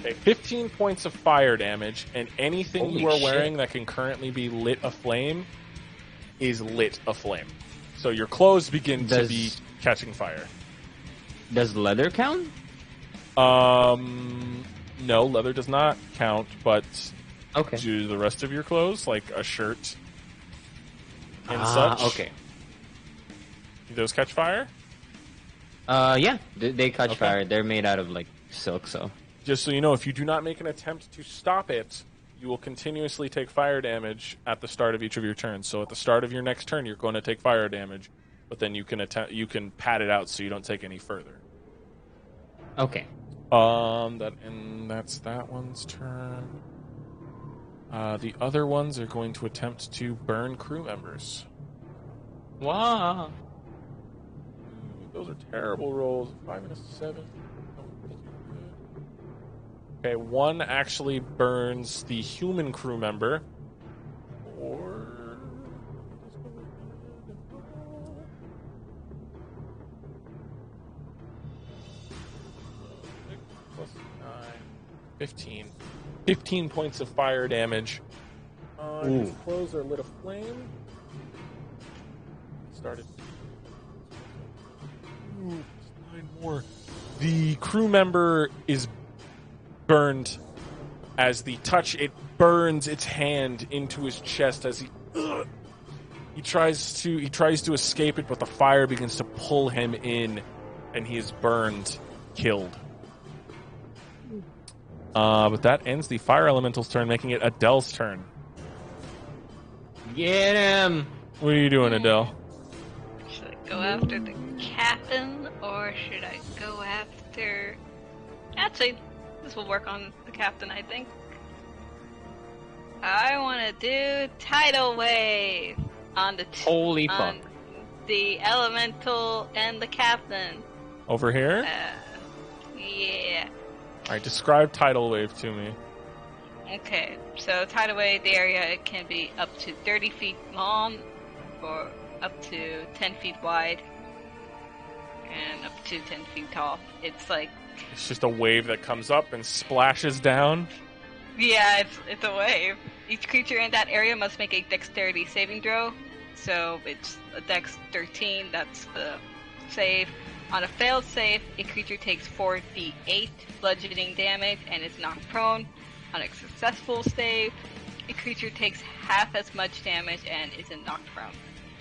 Okay, 15 points of fire damage, and anything Holy you are shit. wearing that can currently be lit aflame is lit aflame. So your clothes begin to be catching fire. Does leather count? No, leather does not count, but Okay. do the rest of your clothes, like a shirt and such, okay. do those catch fire? Yeah, they catch Okay. fire. They're made out of, like, silk, so... Just so you know, if you do not make an attempt to stop it, you will continuously take fire damage at the start of each of your turns. So at the start of your next turn, you're going to take fire damage, but then you can pad it out so you don't take any further. Okay. That's that one's turn. The other ones are going to attempt to burn crew members. Wow. Those are terrible rolls. 5 and a 7. Okay, one actually burns the human crew member. Or... plus 9, 15. 15 points of fire damage. His clothes are lit aflame. Started. Ooh, 9 more. The crew member is burned as the touch, it burns its hand into his chest as he He tries to escape it, but the fire begins to pull him in, and he is burned, killed. But that ends the fire elemental's turn, making it Adele's turn. Get him! What are you doing, Adele? Should I go after the captain, or should I go after... Actually, this will work on the captain, I think. I want to do Tidal Wave on the Holy fuck. on the elemental and the captain. Over here? Yeah. Alright, describe Tidal Wave to me. Okay, so Tidal Wave, the area, it can be up to 30 feet long, or up to 10 feet wide, and up to 10 feet tall. It's like... It's just a wave that comes up and splashes down. Yeah, it's a wave. Each creature in that area must make a dexterity saving throw. So it's a dex 13, that's the save. On a failed save, a creature takes 4d8 bludgeoning damage and is knocked prone. On a successful save, a creature takes half as much damage and isn't knocked prone.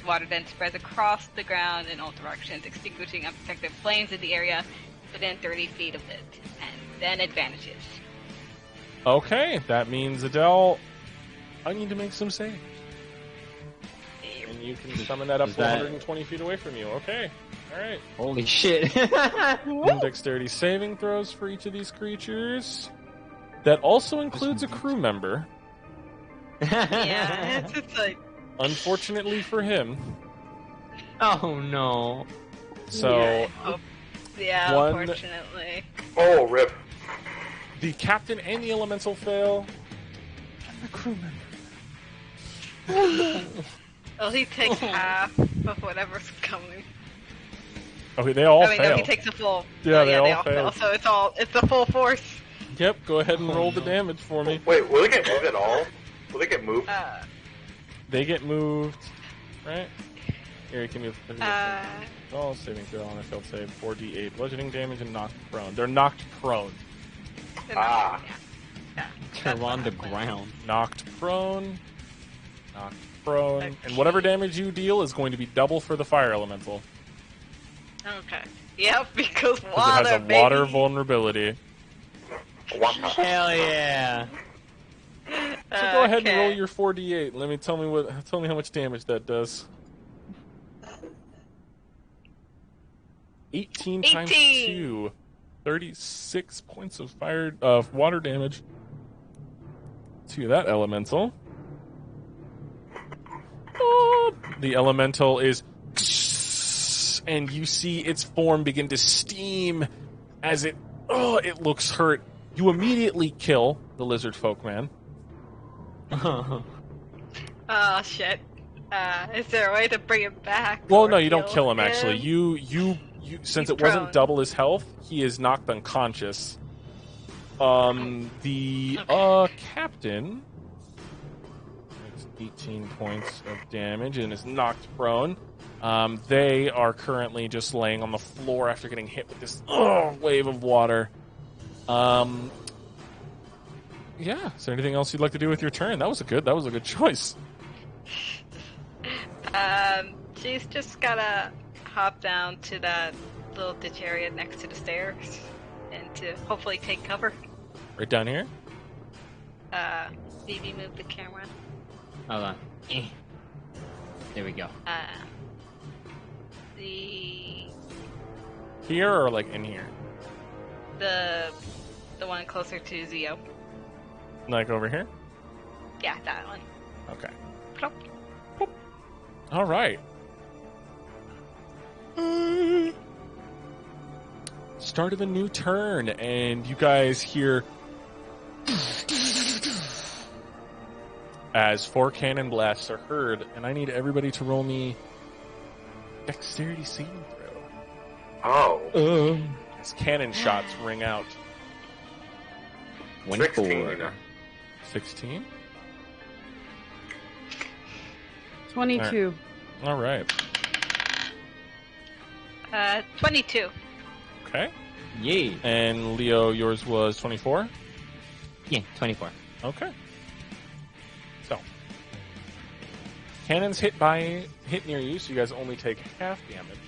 Water then spreads across the ground in all directions, extinguishing unprotected flames in the area within 30 feet of it, and then it vanishes. Okay, that means, Adele, I need to make some saves. And you can summon that up to 120 feet away from you. Okay, alright. Holy shit. Dexterity saving throws for each of these creatures. That also includes a crew member. Yeah, it's just like... Unfortunately for him. Oh no. So... Yeah, one... unfortunately. Oh, rip. The captain and the elemental fail. And the crew member. Well, he takes half of whatever's coming. Okay, they all fail. No, he takes a full. Yeah, oh, they all fail. So it's the full force. Yep, go ahead and roll the damage for me. Wait, will they get moved at all? Will they get moved? They get moved, right? Here, you can move. All saving throw on a failed save. 4d8 bludgeoning damage and knocked prone. They're knocked prone. Yeah. They're on the ground. Knocked prone. Knocked prone. Okay. And whatever damage you deal is going to be double for the fire elemental. Okay. Yep, because water, it has a water vulnerability. Hell yeah. So go ahead and roll your 4d8. Tell me how much damage that does. 18 times 2. 36 points of water damage to that elemental. The elemental is, and you see its form begin to steam as it looks hurt. You immediately kill the lizard folk man. Oh shit. Is there a way to bring him back? Well, no, you don't kill him actually. You since it wasn't double his health, he is knocked unconscious. The captain makes 18 points of damage and is knocked prone. They are currently just laying on the floor after getting hit with this wave of water. Yeah. Is there anything else you'd like to do with your turn? That was a good choice. She's just gotta hop down to that little ditch area next to the stairs and to hopefully take cover. Right down here? Maybe move the camera. Hold on. There we go. Here or like in here? The one closer to Zio. Like over here? Yeah, that one. Okay. Plop. All right. Start of a new turn, and you guys hear as 4 cannon blasts are heard, and I need everybody to roll me dexterity saving throw. As cannon shots ring out. 16. 16? 22. All right. 22. Okay. Yay. And Leo, yours was 24? Yeah, 24. Okay. So. Cannons hit near you, so you guys only take half damage.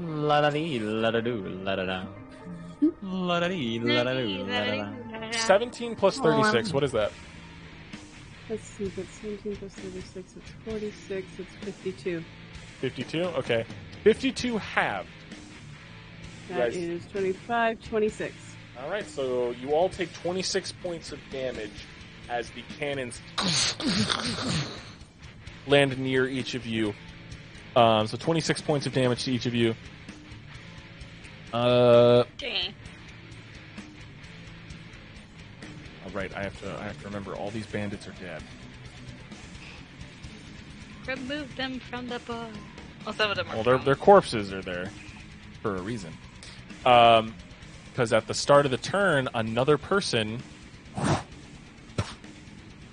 La da dee, la da do, la da da. La da dee, la da do, la da da. 17 plus 36, what is that? Let's see, that's 17 plus 36, it's 46, it's 52. 52? Okay. 52 halved. That is 25, 26. Alright, so you all take 26 points of damage as the cannons land near each of you. So 26 points of damage to each of you. Okay. Alright, I have to remember all these bandits are dead. Remove them from the bar. Well, some of them are. Well, their corpses are there for a reason. Because at the start of the turn, another person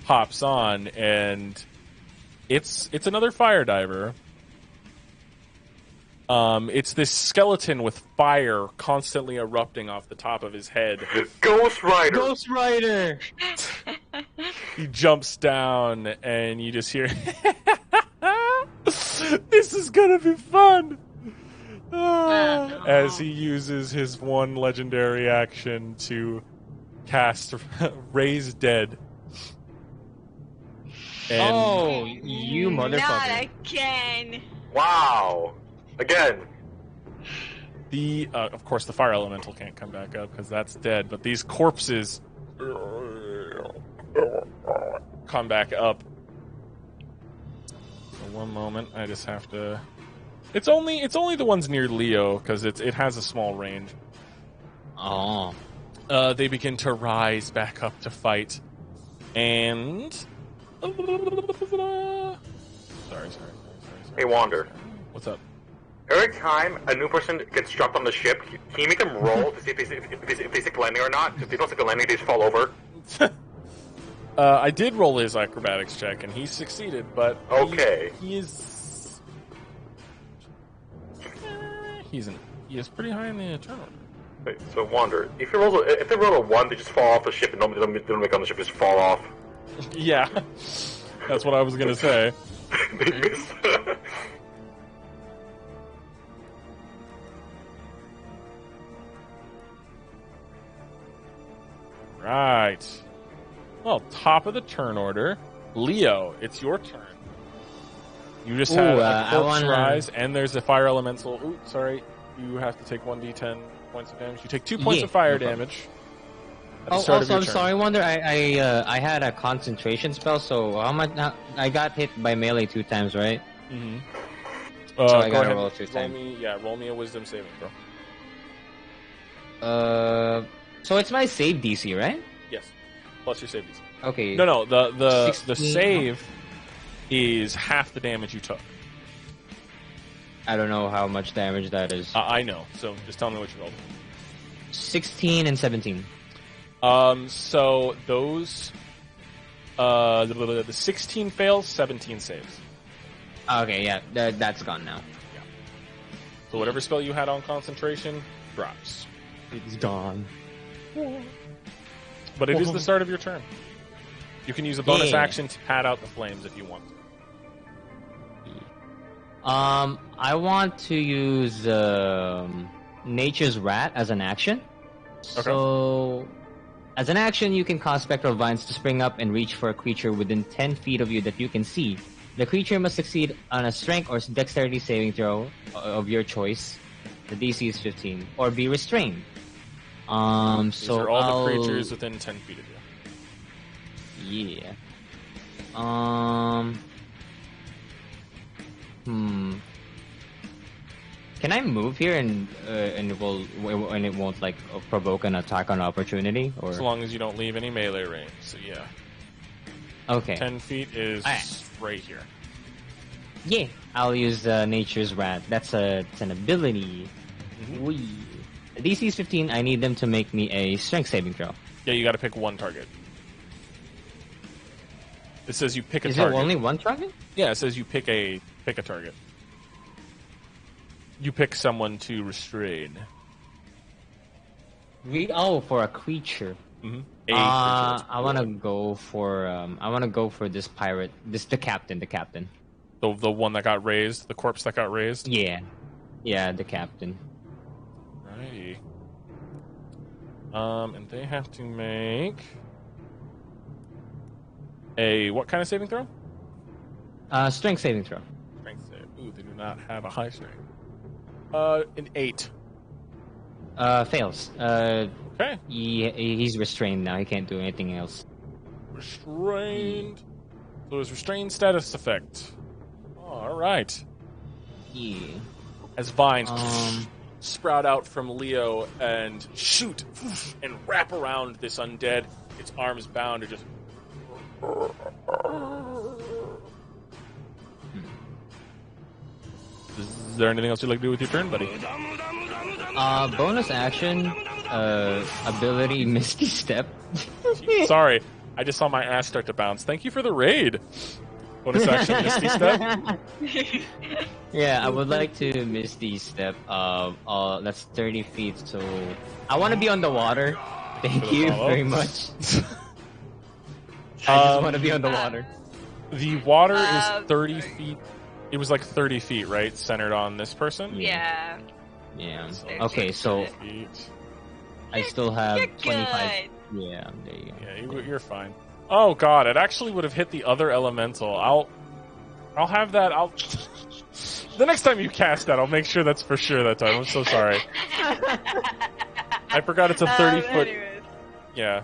hops on, and it's another fire diver. It's this skeleton with fire constantly erupting off the top of his head. Ghost Rider! Ghost Rider! He jumps down, and you just hear, "This is gonna be fun!" As he uses his one legendary action to cast Raise Dead. And you motherfucker. Not again. Wow! Again. Of course, the fire elemental can't come back up because that's dead. But these corpses come back up. So one moment, I just have to. It's only the ones near Leo because it has a small range. Oh. They begin to rise back up to fight, and sorry. Hey, Wander. What's up? Every time a new person gets dropped on the ship, can you make them roll to see if they stick landing or not? If they don't stick a landing, they just fall over. I did roll his acrobatics check, and he succeeded, but okay, he is pretty high in the turnover. Wait, so Wander, if they roll a 1, they just fall off the ship, and they don't make it on the ship, just fall off. Yeah, that's what I was gonna say. They miss. Right. Well, top of the turn order, Leo. It's your turn. You just had a corpse rise, and there's a fire elemental. Ooh, sorry. You have to take 1d10 points of damage. You take 2 points of fire damage. Also, I'm sorry, Wonder. I had a concentration spell, so how much? I got hit by melee 2 times, right? Mm-hmm. So I gotta roll 2 times. Roll me a wisdom saving throw. So it's my save DC, right? Yes. Plus your save DC. Okay. No. The save is half the damage you took. I don't know how much damage that is. I know. So just tell me what you rolled. 16 and 17. So those, the 16 fails, 17 saves. Okay, yeah, that's gone now. Yeah. So whatever spell you had on concentration drops. It's gone. But it is the start of your turn. You can use a bonus action to pad out the flames if you want to. I want to use Nature's Rat as an action. Okay. So, as an action, you can cause spectral vines to spring up and reach for a creature within 10 feet of you that you can see. The creature must succeed on a strength or dexterity saving throw of your choice. The DC is 15, or be restrained. These are all the creatures within 10 feet of you. Yeah. Can I move here and it won't like provoke an attack on opportunity? Or as long as you don't leave any melee range. So yeah. Okay. 10 feet is right here. Yeah, I'll use Nature's Rat. It's an ability. Wee. DC is 15. I need them to make me a strength saving throw. Yeah, you got to pick one target. It says you pick a Is target. there only one target? Yeah, it says you pick a target. You pick someone to restrain. For a creature. Mm-hmm. I want to go for this pirate. The captain. The one that got raised, the corpse that got raised. Yeah, the captain. Righty. And they have to make a what kind of saving throw? Strength saving throw. Strength save. Ooh, they do not have a high strength. An 8. Fails. Okay. He's restrained now. He can't do anything else. Restrained. So his restrained status effect. All right. Yeah. As vines sprout out from Leo and shoot and wrap around this undead, its arms bound are just. Is there anything else you'd like to do with your turn, buddy? Bonus action, ability Misty Step. Sorry, I just saw my ass start to bounce. Thank you for the raid. Bonus action, Misty Step. Yeah, I would like to Misty Step. That's 30 feet. So I want to be on the water. Thank you very much. I just want to be on the water. The water is 30 feet. It was like 30 feet, right? Centered on this person? Yeah. Yeah. So Okay, so feet. I still have You're 25. Yeah, there you go. Yeah, you're fine. Oh god, it actually would have hit the other elemental. I'll have that. The next time you cast that, I'll make sure that's for sure that time. I'm so sorry. I forgot it's a 30-foot. Anyways. Yeah.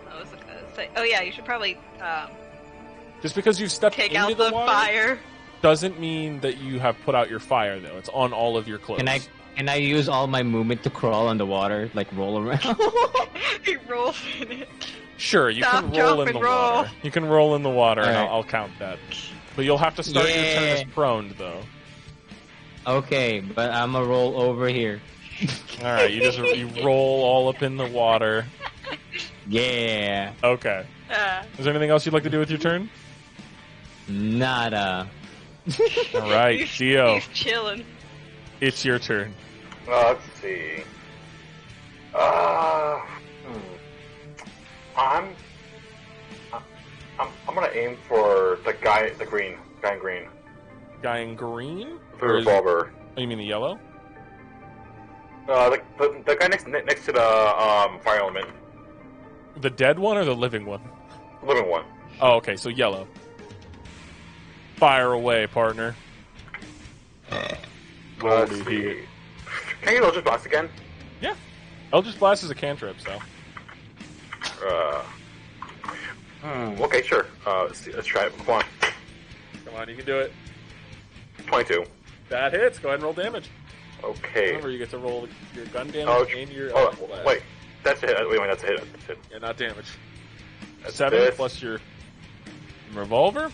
What was I gonna say? Oh yeah, you should probably Just because you've stepped take into out the the water fire. doesn't mean that you have put out your fire, though. It's on all of your clothes. Can I use all my movement to crawl on the water, like roll around? He rolls in it. Sure, you Stop, can roll drop, in the and roll. water. You can roll in the water, and Alright. I'll count that. But you'll have to start your turn as proned, though. Okay, but I'm gonna roll over here. All right, you roll all up in the water. Yeah. Okay. Is there anything else you'd like to do with your turn? Nada. All right, Dio, He's chilling. it's your turn. Let's see. I'm gonna aim for the guy in green. Guy in green? The Or is- revolver. Oh, you mean the yellow? The guy next to the fire element, The dead one or the living one? living one. Oh, okay, so yellow. Fire away, partner. Let's Holy see. heat. Can I get Eldritch Blast again? Yeah. Eldritch Blast is a cantrip, so. Okay, sure. Let's try it. Come on. Come on, you can do it. 22. That hits. Go ahead and roll damage. Okay. Remember, you get to roll your gun damage Oh, and your oh, Eldritch Blast. wait. That's a hit. Wait, that's a hit. That's a hit. Yeah, not damage. That's 7 this. plus your revolver.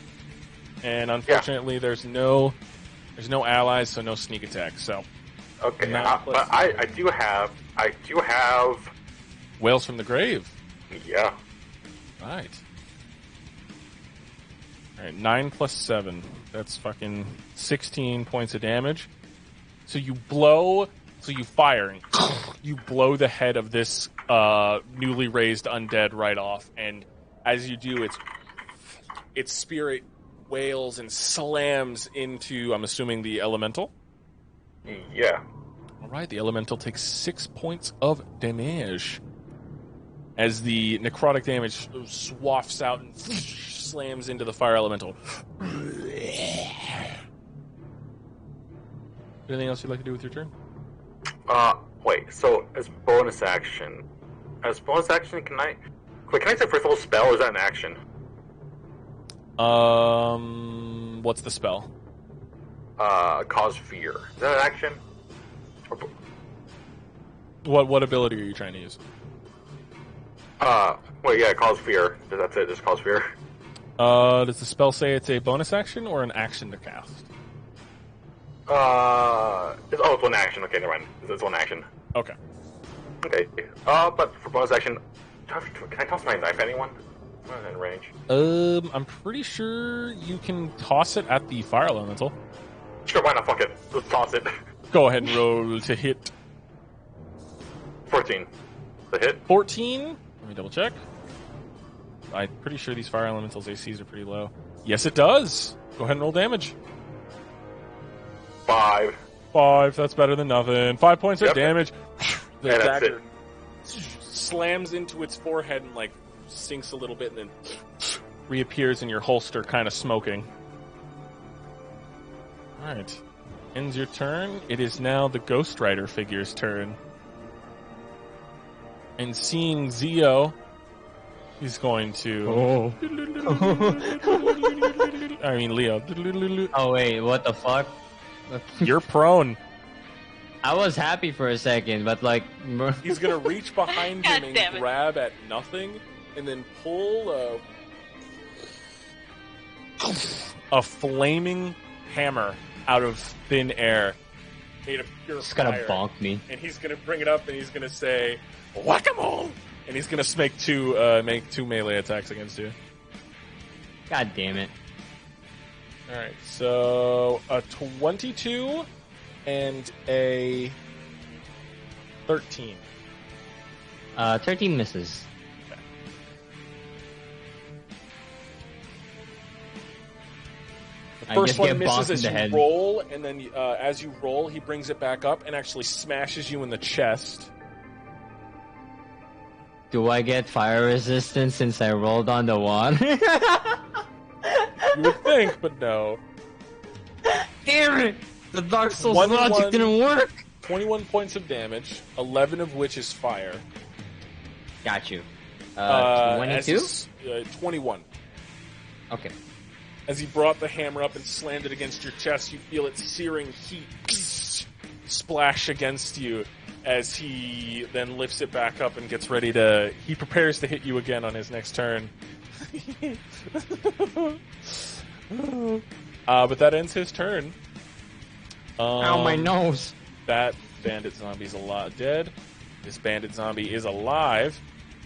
And unfortunately, there's no allies, so no sneak attack. So Okay, Not but I do have Whales from the Grave. yeah. Right. Alright, 9 plus 7. That's fucking 16 points of damage. So you fire, and you blow the head of this newly raised undead right off, and as you do, its spirit wails and slams into, I'm assuming, the elemental. Yeah. Alright, the elemental takes 6 points of damage as the necrotic damage swafts out and slams into the fire elemental. Anything else you'd like to do with your turn? Wait. So as bonus action, can I say first level spell? Or is that an action? What's the spell? Cause fear. Is that an action? What ability are you trying to use? Wait, yeah, cause fear. That's it. Just cause fear. Does the spell say it's a bonus action or an action to cast? It's one action. Okay, never mind. It's one action. Okay. Okay. But for bonus action, can I toss my knife at anyone? I'm not in range. I'm pretty sure you can toss it at the fire elemental. Sure, why not? Fuck it. Let's toss it. Go ahead and roll to hit. 14. The hit? 14? Let me double check. I'm pretty sure these fire elementals ACs are pretty low. Yes, it does. Go ahead and roll damage. 5. 5, that's better than nothing. 5 points of damage. The Yeah, that's dagger slams into its forehead and, like, sinks a little bit and then reappears in your holster, kind of smoking. Alright. Ends your turn. It is now the Ghost Rider figure's turn. And seeing Zio, he's going to... I mean, Leo. Oh, wait, what the fuck? You're prone. I was happy for a second, but like... He's going to reach behind him God damn and it. grab at nothing, and then pull a flaming hammer out of thin air. Made of pure It's gonna fire. bonk me. And he's going to bring it up, and he's going to say, "Whack-a-mole!" And he's going to make two melee attacks against you. God damn it. Alright, so a 22 and a 13. 13 misses. The I first just one get misses bonked in as the you head. roll, and then as you roll, he brings it back up and actually smashes you in the chest. Do I get fire resistance since I rolled on the one? You would think, but no. Damn it! The Dark Souls 1-1. logic didn't work! 21 points of damage, 11 of which is fire. Got you. As 22? his- 21. Okay. As he brought the hammer up and slammed it against your chest, you feel its searing heat splash against you as he then lifts it back up and gets ready to... He prepares to hit you again on his next turn. But that ends his turn. Ow, my nose! That bandit zombie's dead. This bandit zombie is alive.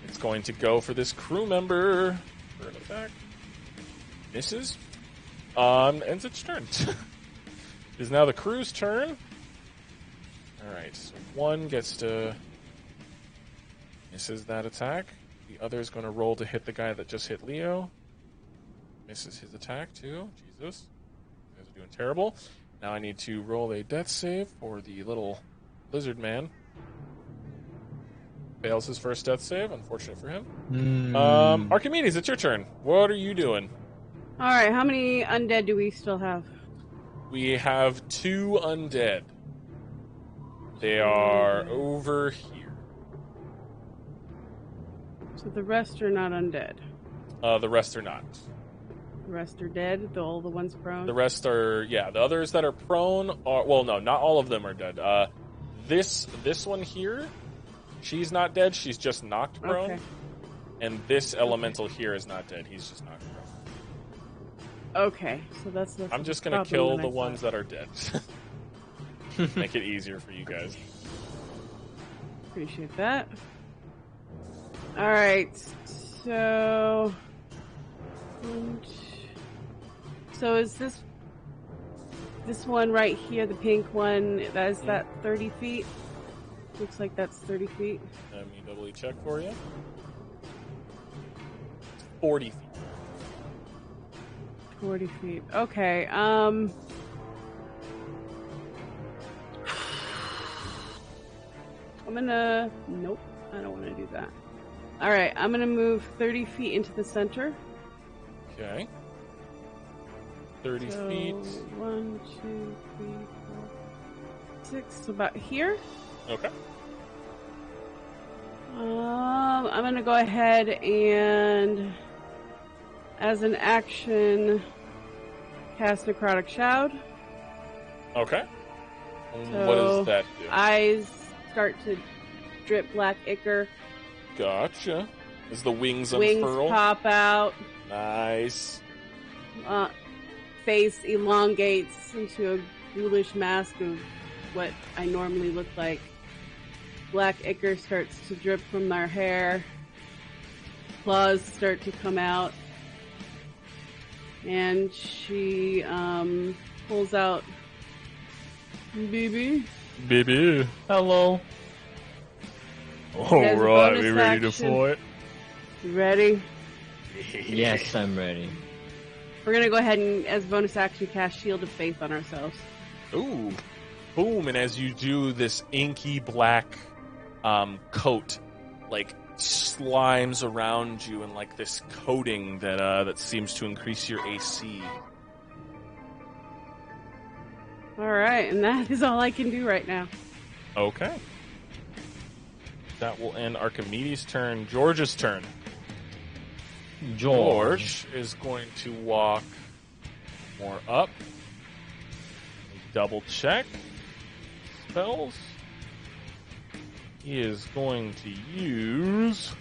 It's going to go for this crew member for an attack. Misses. Ends its turn. It is now the crew's turn. Alright, so one gets to... Misses that attack. The other is going to roll to hit the guy that just hit Leo. Misses his attack, too. Jesus. You guys are doing terrible. Now I need to roll a death save for the little lizard man. Fails his first death save. Unfortunate for him. Archimedes, it's your turn. What are you doing? Alright, how many undead do we still have? We have 2 undead. They are over here. So the rest are not undead. The rest are not. The rest are dead, all the ones prone? The rest are, yeah, the others that are prone are, well, no, not all of them are dead. This one here, she's not dead, she's just knocked prone. Okay. And this elemental here is not dead, he's just knocked prone. Okay, so that's the I'm just gonna kill the ones that are dead. Make it easier for you guys. Appreciate that. Alright, so... So is this one right here, the pink one, is that 30 feet? Looks like that's 30 feet. Let me doubly check for you. 40 feet. 40 feet. Okay, I'm gonna... Nope, I don't want to do that. Alright, I'm gonna move 30 feet into the center. Okay. 30 So, feet. 1, 2, 3, 4, 6, about here. Okay. I'm gonna go ahead and, as an action, cast Necrotic Shroud. Okay. So, What does that do? Eyes start to drip black ichor. Gotcha. As the wings Wings unfurl. pop out. Nice. Face elongates into a ghoulish mask of what I normally look like. Black ichor starts to drip from their hair. Claws start to come out. And she pulls out BB. Baby. Hello. As a Alright, bonus we ready to action- fight? You ready? Yes, I'm ready. We're gonna go ahead and, as bonus action, cast Shield of Faith on ourselves. Ooh. Boom, and as you do, this inky black coat, like, slimes around you and like this coating that seems to increase your AC. Alright, and that is all I can do right now. Okay. That will end Archimedes' turn. George's turn. George is going to walk more up. Double check. Spells. He is going to use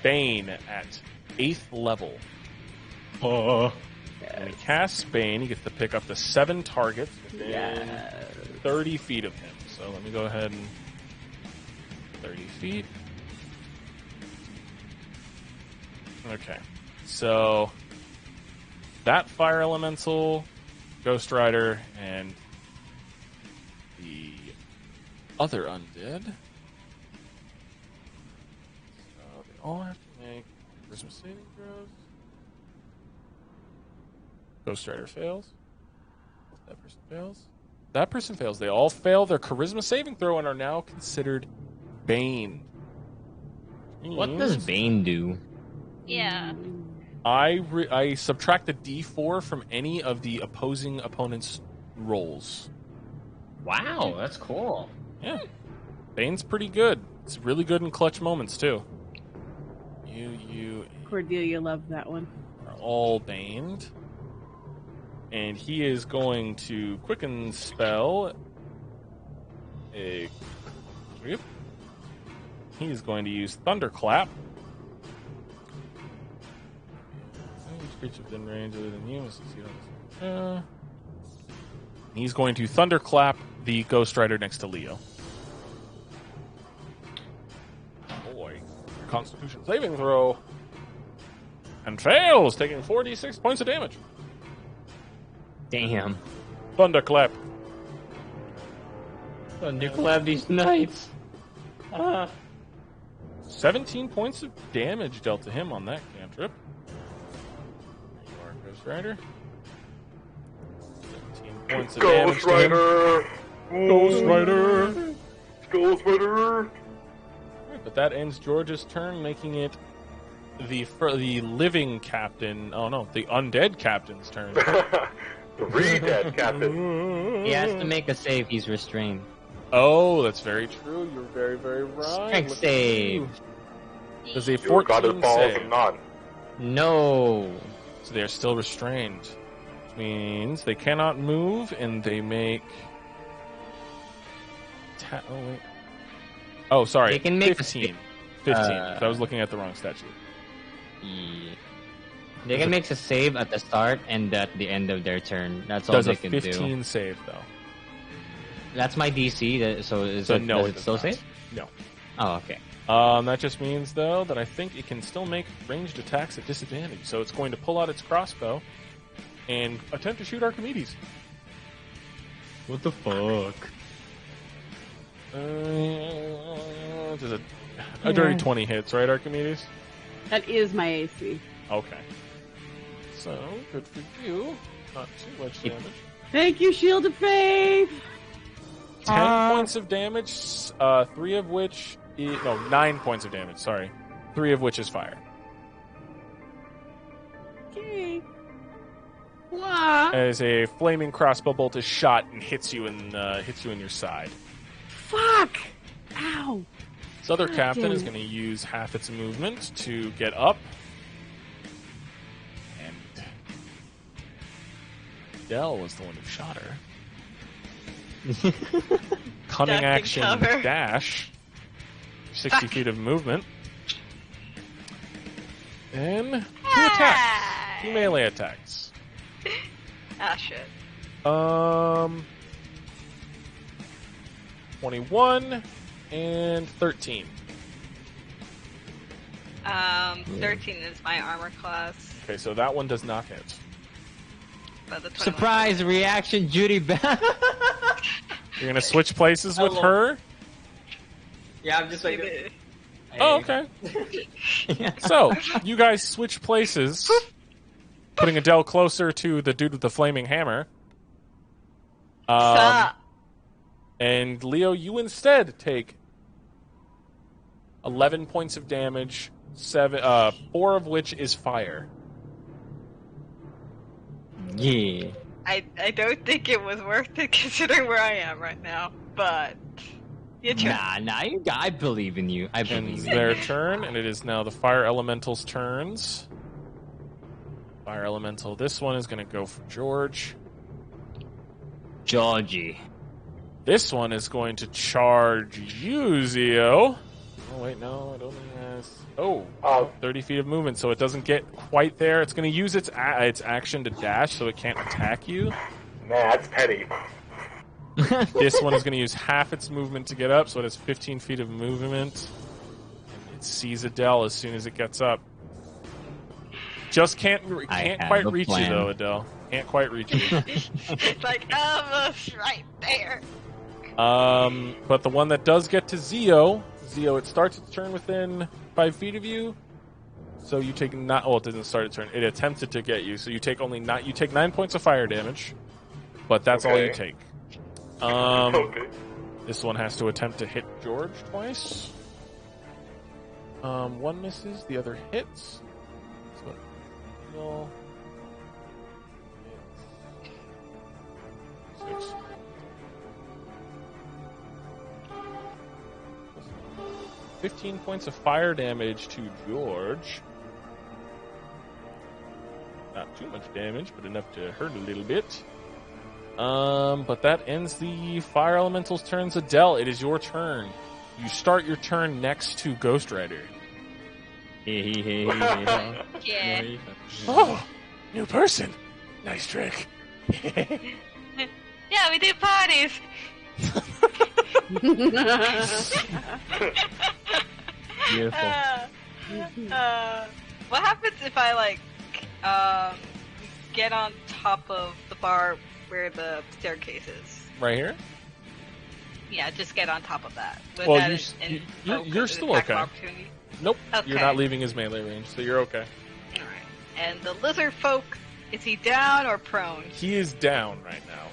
Bane at 8th level. When he casts Bane, he gets to pick up to 7 targets within 30 feet of him. So let me go ahead and 30 feet. Okay. So that fire elemental, Ghost Rider, and the other undead. So they all have to make charisma saving throws. Ghost Rider fails. That person fails. That person fails. They all fail their charisma saving throw and are now considered Bane. What does Bane do? Yeah. I subtract the D4 from any of the opposing opponent's rolls. Wow, that's cool. Yeah. Bane's pretty good. It's really good in clutch moments, too. You Cordelia loved that one. are all baned. And he is going to quicken spell a whip. He's going to use Thunderclap. Each creature within range other than you must succeed on this. He's going to Thunderclap the Ghost Rider next to Leo. Boy. Constitution saving throw. And fails, taking 46 points of damage. Damn. Thunderclap. Thunderclap these knights. 17 points of damage dealt to him on that cantrip. There you are, Ghost Rider. 17 points of damage Ghost to him. Rider! Ghost Rider! Ghost Rider! But that ends George's turn, making it the living captain. Oh no, the undead captain's turn. The re-dead captain. He has to make a save. He's restrained. Oh, that's very true. You're very, very right. Strength Look at save. you. Does a You got his 14 balls save. and none. No. So they are still restrained. Which means they cannot move, and they make... Oh, wait. Oh, sorry. They can make 15. 15. I was looking at the wrong statue. Yeah. They can make a save at the start and at the end of their turn. That's all Does they a can 15 do. save, though. That's my DC. So is So it, no, does it it does still not. save? No. Oh, okay. That just means, though, that I think it can still make ranged attacks at disadvantage. So it's going to pull out its crossbow and attempt to shoot Archimedes. What the fuck? Does a dirty 20 hits, right, Archimedes? That is my AC. Okay. So, good for you. Not too much damage. Thank you, Shield of Faith! 10 points of damage, 3 of which... 9 points of damage, sorry. 3 of which is fire. Okay. What? As a flaming crossbow bolt is shot and hits you in your side. Fuck! Ow! This other captain damn is it. going to use half its movement to get up. And Dell was the one who shot her. Cunning Duck and action cover. dash. 60 feet of movement. And 2 attacks. 2 melee attacks. Ah, shit. 21 and 13. 13 is my armor class. Okay, so that one does not hit. But the 21 Surprise reaction, Judy. You're gonna switch places with her? Yeah, I'm just like. Oh, okay. So, you guys switch places, putting Adele closer to the dude with the flaming hammer. Sup? And Leo, you instead take 11 points of damage, 4 of which is fire. Yeah. I don't think it was worth it considering where I am right now, but you try. Nah, I believe in you. I believe It's in you. their turn, and it is now the fire elemental's turns. Fire elemental, this one is going to go for George. Georgie. This one is going to charge you, Zio. Oh, wait, no, it only has... Oh, 30 feet of movement, so it doesn't get quite there. It's going to use its action to dash, so it can't attack you. Man, that's petty. This one is going to use half its movement to get up, so it has 15 feet of movement. And it sees Adele as soon as it gets up. Just can't quite reach you, though, Adele. Can't quite reach you. It's like almost right there. But the one that does get to Zio, it starts its turn within 5 feet of you. So you take not. Oh, it doesn't start its turn. It attempted to get you. So you take You take 9 points of fire damage, but that's all you take. Okay. This one has to attempt to hit George twice. One misses, the other hits. So, no. 6. 15 points of fire damage to George. Not too much damage, but enough to hurt a little bit. But that ends the fire elemental's turns. Adele, it is your turn. You start your turn next to Ghost Rider. Yeah. Oh, new person. Nice trick. Yeah, we do parties. Beautiful. What happens if I get on top of the bar where the staircase is? Right here? Yeah, just get on top of that. Would Well, that you're still attack of okay. opportunity? Nope, Okay. you're not leaving his melee range, so you're okay. Alright. And the lizard folk, is he down or prone? He is down right now.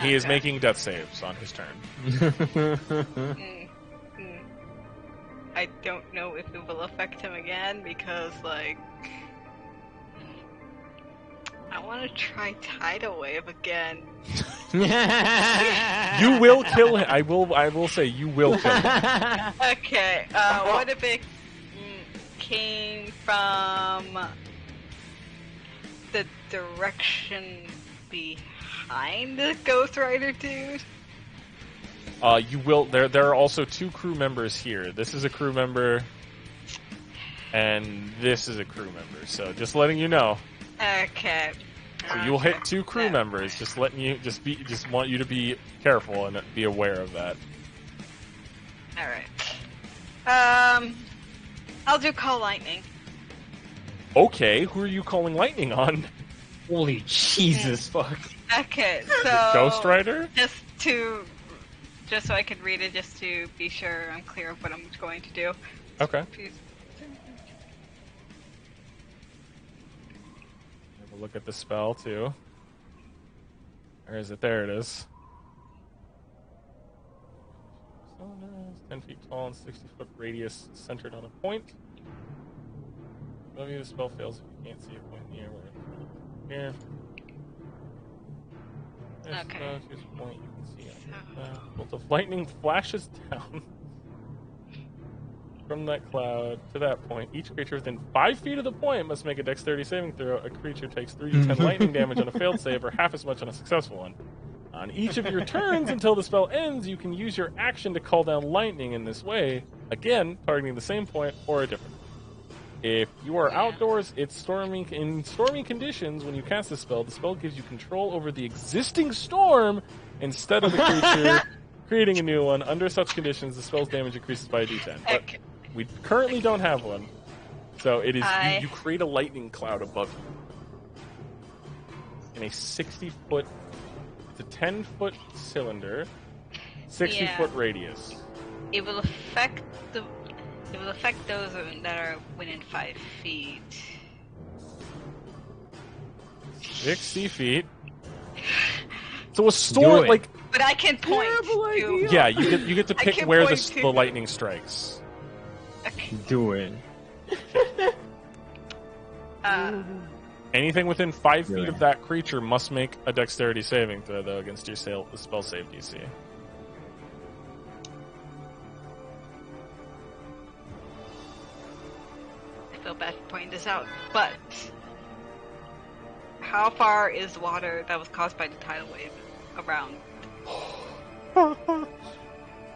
He is Okay. making death saves on his turn. I don't know if it will affect him again because, I want to try tidal wave again. You will kill him. I will say you will kill him. Okay, what if it came from the direction behind the Ghost Rider dude? You will. There are also 2 crew members here. This is a crew member, and this is a crew member. So just letting you know. Okay. So you'll hit 2 crew members. Just want you to be careful and be aware of that. All right. I'll do call lightning. Okay, who are you calling lightning on? Holy Jesus, fuck. Okay, so Ghost Rider? Just so I can read it, just to be sure I'm clear of what I'm going to do. Okay. Please. Have a look at the spell too. Or is it? There it is. 10 feet tall and 60-foot radius centered on a point. Above you, the spell fails if you can't see a point near where it's here. Okay. Here's a point you can see. Bolt of lightning flashes down from that cloud to that point. Each creature within 5 feet of the point must make a dexterity saving throw. A creature takes 3d10 lightning damage on a failed save, or half as much on a successful one. On each of your turns until the spell ends, you can use your action to call down lightning in this way, again targeting the same point or a different one. If you are outdoors, it's stormy. In stormy conditions, when you cast the spell gives you control over the existing storm instead of the creature creating a new one. Under such conditions, the spell's damage increases by a d10. But we currently don't have one. So it is you create a lightning cloud above you. In a 60-foot, it's a 10-foot cylinder, 60-foot radius. It will affect those that are within 5 feet. 60 feet. So a storm, like. But I can point. To... Yeah, you get to pick where the lightning strikes. Okay. Do it. Anything within 5 feet of that creature must make a dexterity saving throw, though, against your spell save DC. I feel bad for pointing this out, but how far is the water that was caused by the tidal wave around?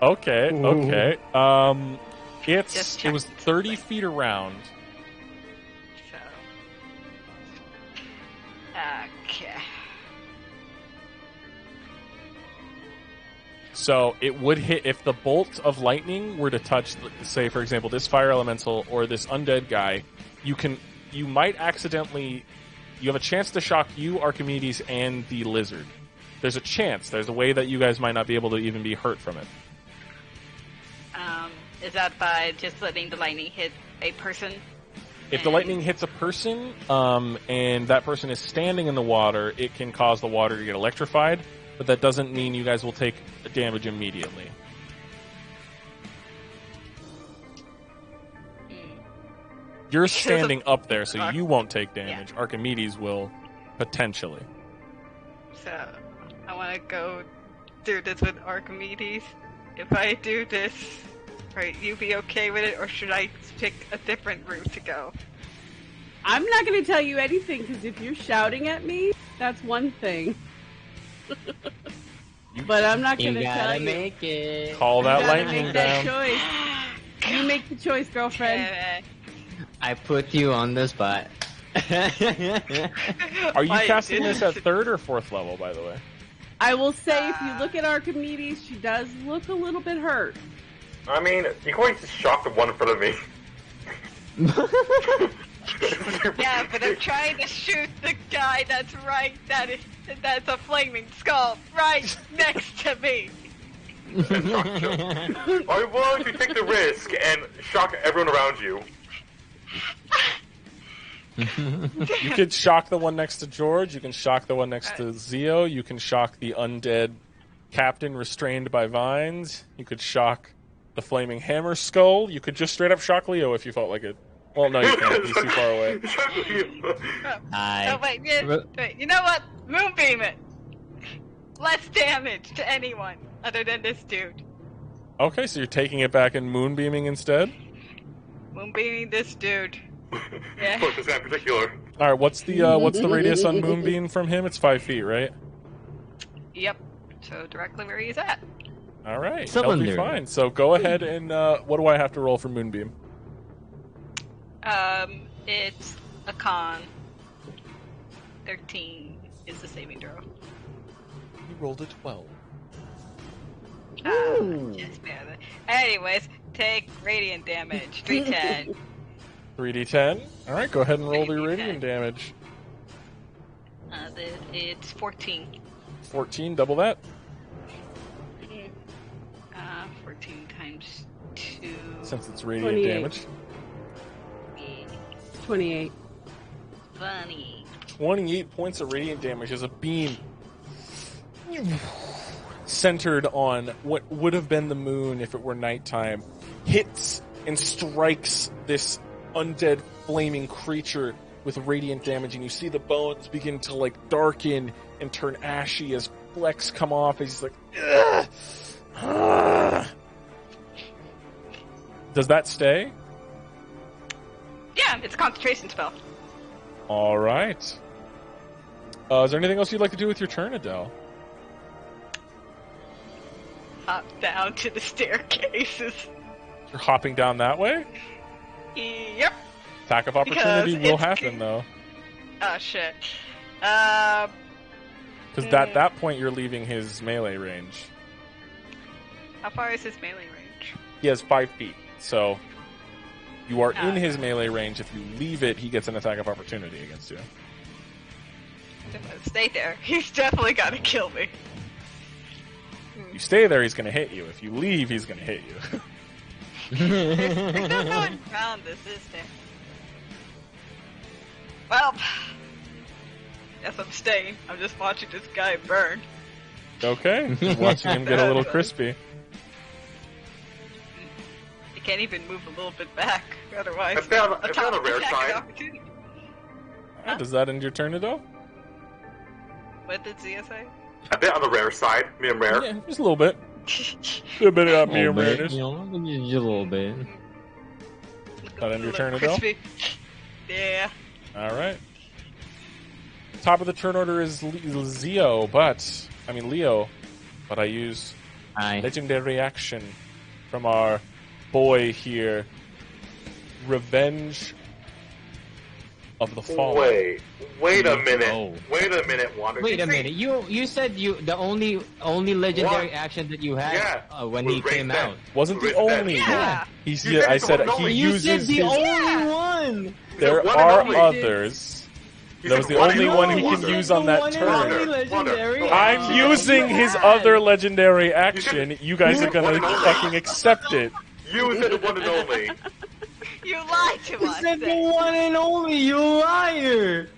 Okay. It was 30 feet around. Okay. So it would hit if the bolt of lightning were to touch, say, for example, this fire elemental or this undead guy. You have a chance to shock you, Archimedes, and the lizard. There's a chance. There's a way that you guys might not be able to even be hurt from it. Is that by just letting the lightning hit a person? If the lightning hits a person, and that person is standing in the water, it can cause the water to get electrified, but that doesn't mean you guys will take damage immediately. You're standing up there, so you won't take damage. Yeah. Archimedes will, potentially. So, I want to go do this with Archimedes. If I do this, right, you be okay with it, or should I pick a different route to go? I'm not going to tell you anything, because if you're shouting at me, that's one thing. But I'm not going to tell you. Make it. Call that lightning down. Choice. You make the choice, girlfriend. I put you on the spot. Are you casting this at 3rd or 4th level, by the way? I will say, if you look at Archimedes, she does look a little bit hurt. I mean, you can always just shock the one in front of me. Yeah, but I'm trying to shoot the guy that's that's a flaming skull right next to me. Are you willing to take the risk and shock everyone around you? You could shock the one next to George, you can shock the one next to Zio, you can shock the undead captain restrained by vines, you could shock the flaming hammer skull, you could just straight up shock Leo if you felt like it. Well, no, you can't, he's too far away. Wait, you know what? Moonbeam it! Less damage to anyone other than this dude. Okay, so you're taking it back and moonbeaming instead? Moonbeaming this dude. Yeah. Focus in particular. Alright, what's the radius on moonbeam from him? It's 5 feet, right? Yep. So directly where he's at. Alright, that'll be fine. So go ahead and what do I have to roll for moonbeam? It's a con. 13 is the saving throw. You rolled a 12. Just barely. Anyways, take radiant damage. 3d10. 3d10? Alright, go ahead and roll the radiant damage. It's 14. 14, double that. 14 times 2. Since it's radiant damage. 28. Funny. 28 points of radiant damage as a beam centered on what would have been the moon if it were nighttime hits and strikes this undead flaming creature with radiant damage, and you see the bones begin to like darken and turn ashy as flecks come off as he's like, ugh. Does that stay? Yeah, it's a concentration spell. All right. Is there anything else you'd like to do with your turn, Adele? Hop down to the staircases. You're hopping down that way? Yep. Attack of opportunity will happen, though. Oh, shit. Because at that point, you're leaving his melee range. How far is his melee range? He has 5 feet, so you are in his melee range. If you leave it, he gets an attack of opportunity against you. Stay there. He's definitely got to kill me. You stay there, he's going to hit you. If you leave, he's going to hit you. There's no going around this, is there? Well, guess I'm staying. I'm just watching this guy burn. Okay, just watching him get a little crispy. You can't even move a little bit back, otherwise. It's on the rare side. Does that end your turn, Ado? What did Zia say? A bit on the rare side, medium rare. Yeah, just a little bit. A bit of medium rareness. You know, just a little bit. That end your turn, Ado? Yeah. Alright. Top of the turn order is Leo, but I use legendary action from our boy here. Revenge of the Fallen. Wait a minute. Wait a minute, Wander. Wait a minute. You said the only legendary action that you had when he came out wasn't the only one. I said he uses the only one. There are others. That was the only one he can use on that turn. I'm using his other legendary action. You guys are gonna fucking accept it. You said the one and only. You lied to us. You said the one and only. You liar.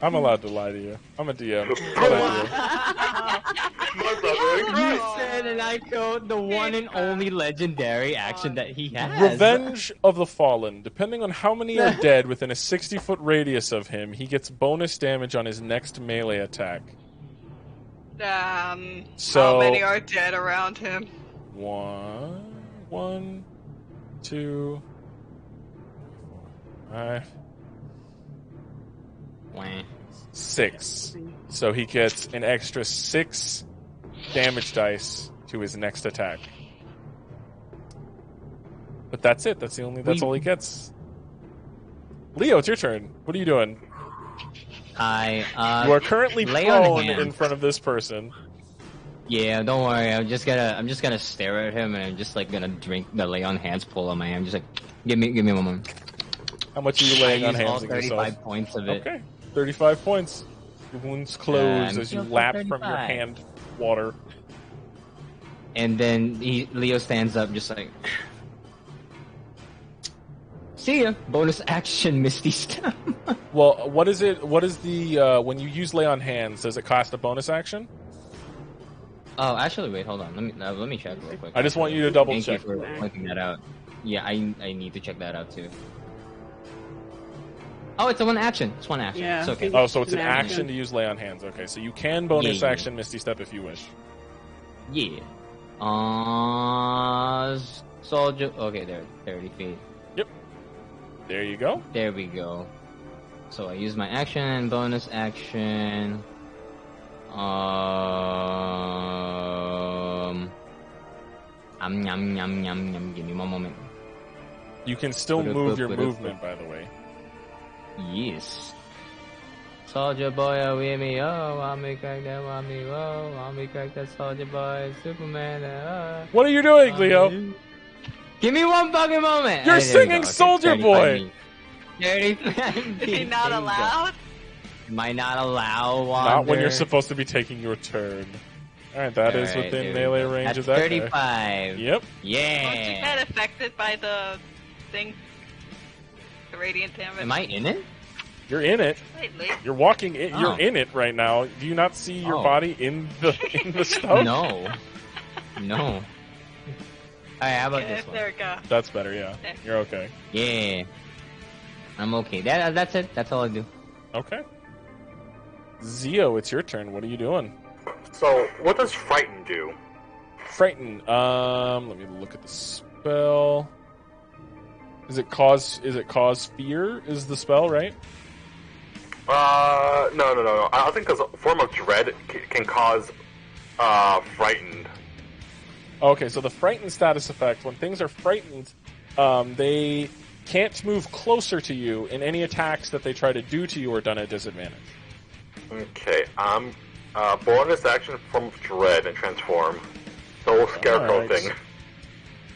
I'm allowed to lie to you. I'm a DM. You said, and I quote, the one and only legendary action that he has. Revenge of the Fallen. Depending on how many are dead within a 60-foot radius of him, he gets bonus damage on his next melee attack. How many are dead around him? 1, 2, 5, 6. So he gets an extra 6 damage dice to his next attack. But that's it. That's all he gets. Leo, it's your turn. What are you doing? You are currently prone in front of this person. Yeah, don't worry. I'm just gonna stare at him, and I'm just like gonna drink the lay on hands pull on my hand. Just like, give me a moment. How much are you laying on hands? All 35 points of it. Okay, 35 points. Your wounds close as you lap from your hand water. And then Leo stands up, just like, see ya. Bonus action, Misty Step. Well, what is it? What is the when you use lay on hands? Does it cost a bonus action? Oh, actually, wait, hold on. Let me check real quick. I just want you to double check. Thank you for pointing that out. Yeah, I need to check that out too. Oh, it's one action. It's one action. Yeah, it's okay. Oh, so it's an action to use lay on hands. Okay, so you can bonus action Misty Step if you wish. Yeah. Soldier. Okay, there. 30 feet. Yep. There you go. There we go. So I use my action and bonus action. Give me one moment. You can still move your movement, by the way. Yes. Soldier boy, with me, oh, want me crack that, want me crack that, soldier boy, Superman, What are you doing, Leo? Give me one fucking moment! You're singing Soldier Boy! 35 Is he not allowed? Am I not allowed, Wander? Not when you're supposed to be taking your turn. Alright, that is within melee range of that 35. guy. Yep. Yeah. Won't you get affected by the thing? The radiant damage? Am I in it? You're in it. Slightly. You're walking in. You're in it right now. Do you not see your body in the stuff? No. Alright, how about this one? There we go. That's better, yeah. Okay. You're okay. Yeah. I'm okay. That's it. That's all I do. Okay. Zio, it's your turn. What are you doing? So, what does Frighten do? Frighten. Let me look at the spell. Is it cause fear? Is the spell right? No. I think because a form of dread can cause frightened. Okay, so the frightened status effect, when things are frightened, they can't move closer to you, and any attacks that they try to do to you are done at disadvantage. Okay, I'm bonus action from Dread and transform. The whole scarecrow Alright. thing.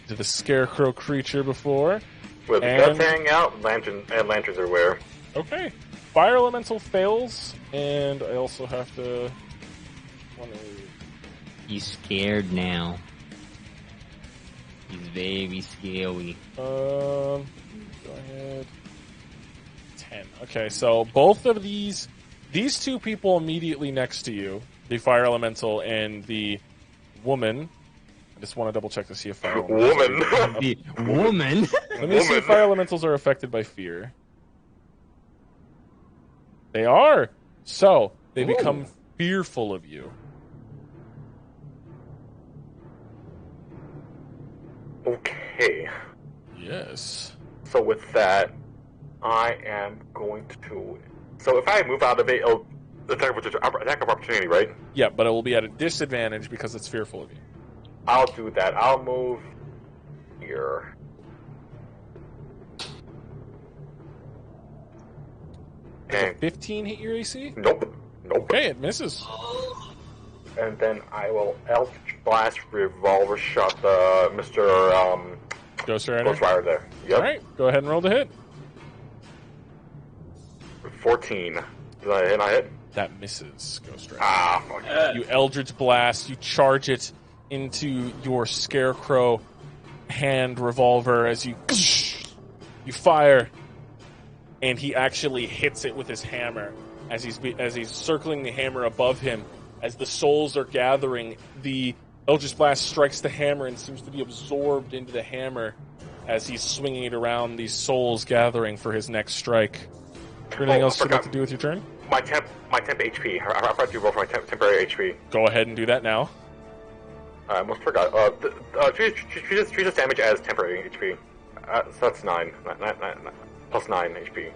Did the scarecrow creature before. With guts hanging out, lanterns everywhere. Okay. Fire elemental fails, and I also have to... He's scared now. He's very scary. Go ahead. 10. Okay, so both of these two people immediately next to you, the fire elemental and the woman. I just want to double check to see if fire elementals The woman? Let me see if fire elementals are affected by fear. They are. So they become fearful of you. Okay. Yes. So with that, I am going to... So if I move out of it, it'll attack of opportunity, right? Yeah, but it will be at a disadvantage because it's fearful of you. I'll do that. I'll move here. Does a And 15 hit your AC? nope. Okay, it misses. And then I will Eldritch Blast Revolver Shot the Mr. Ghost Rider. Ghost Rider there. Yep. Alright, go ahead and roll the hit. 14. Did I hit? I hit? That misses, Ghost Rider. Ah, fuck. You Eldritch Blast, you charge it into your scarecrow hand revolver as you fire, and he actually hits it with his hammer as he's circling the hammer above him. As the souls are gathering, the Eldritch Blast strikes the hammer and seems to be absorbed into the hammer as he's swinging it around, these souls gathering for his next strike. Anything else you'd like to do with your turn? My temp HP. I forgot to roll for my temporary HP. Go ahead and do that now. I almost forgot. Treat this damage as temporary HP. So that's 9. Plus 9 HP.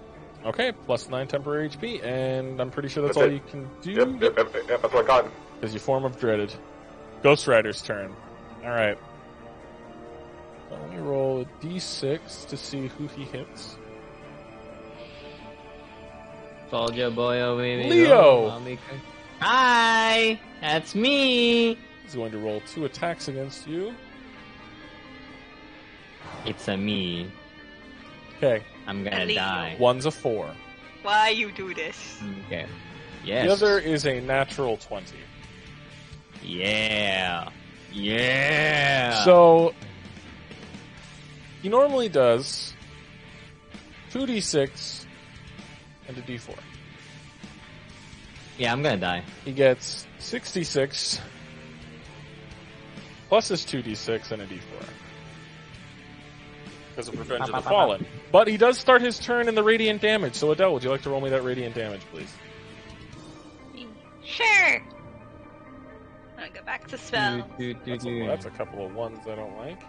Okay, plus 9 temporary HP, and I'm pretty sure that's That's all it. you can do. Yep, that's what I got. Because you form of dreaded. Ghost Rider's turn. Alright. So let me roll a d6 to see who he hits. Soldier boy over here. Leo! Hi! That's me! He's going to roll 2 attacks against you. It's a me. Okay. I'm gonna Leo. die. One's a 4. Why you do this? Okay. Yes. The other is a natural 20. Yeah. Yeah. So, he normally does 2d6 and a d4. Yeah, I'm gonna die. He gets 66 plus his 2d6 and a d4. Because of Revenge of the Fallen. But he does start his turn in the radiant damage. So Adele, would you like to roll me that radiant damage, please? Sure. I'm gonna go back to spell. That's a couple of ones I don't like.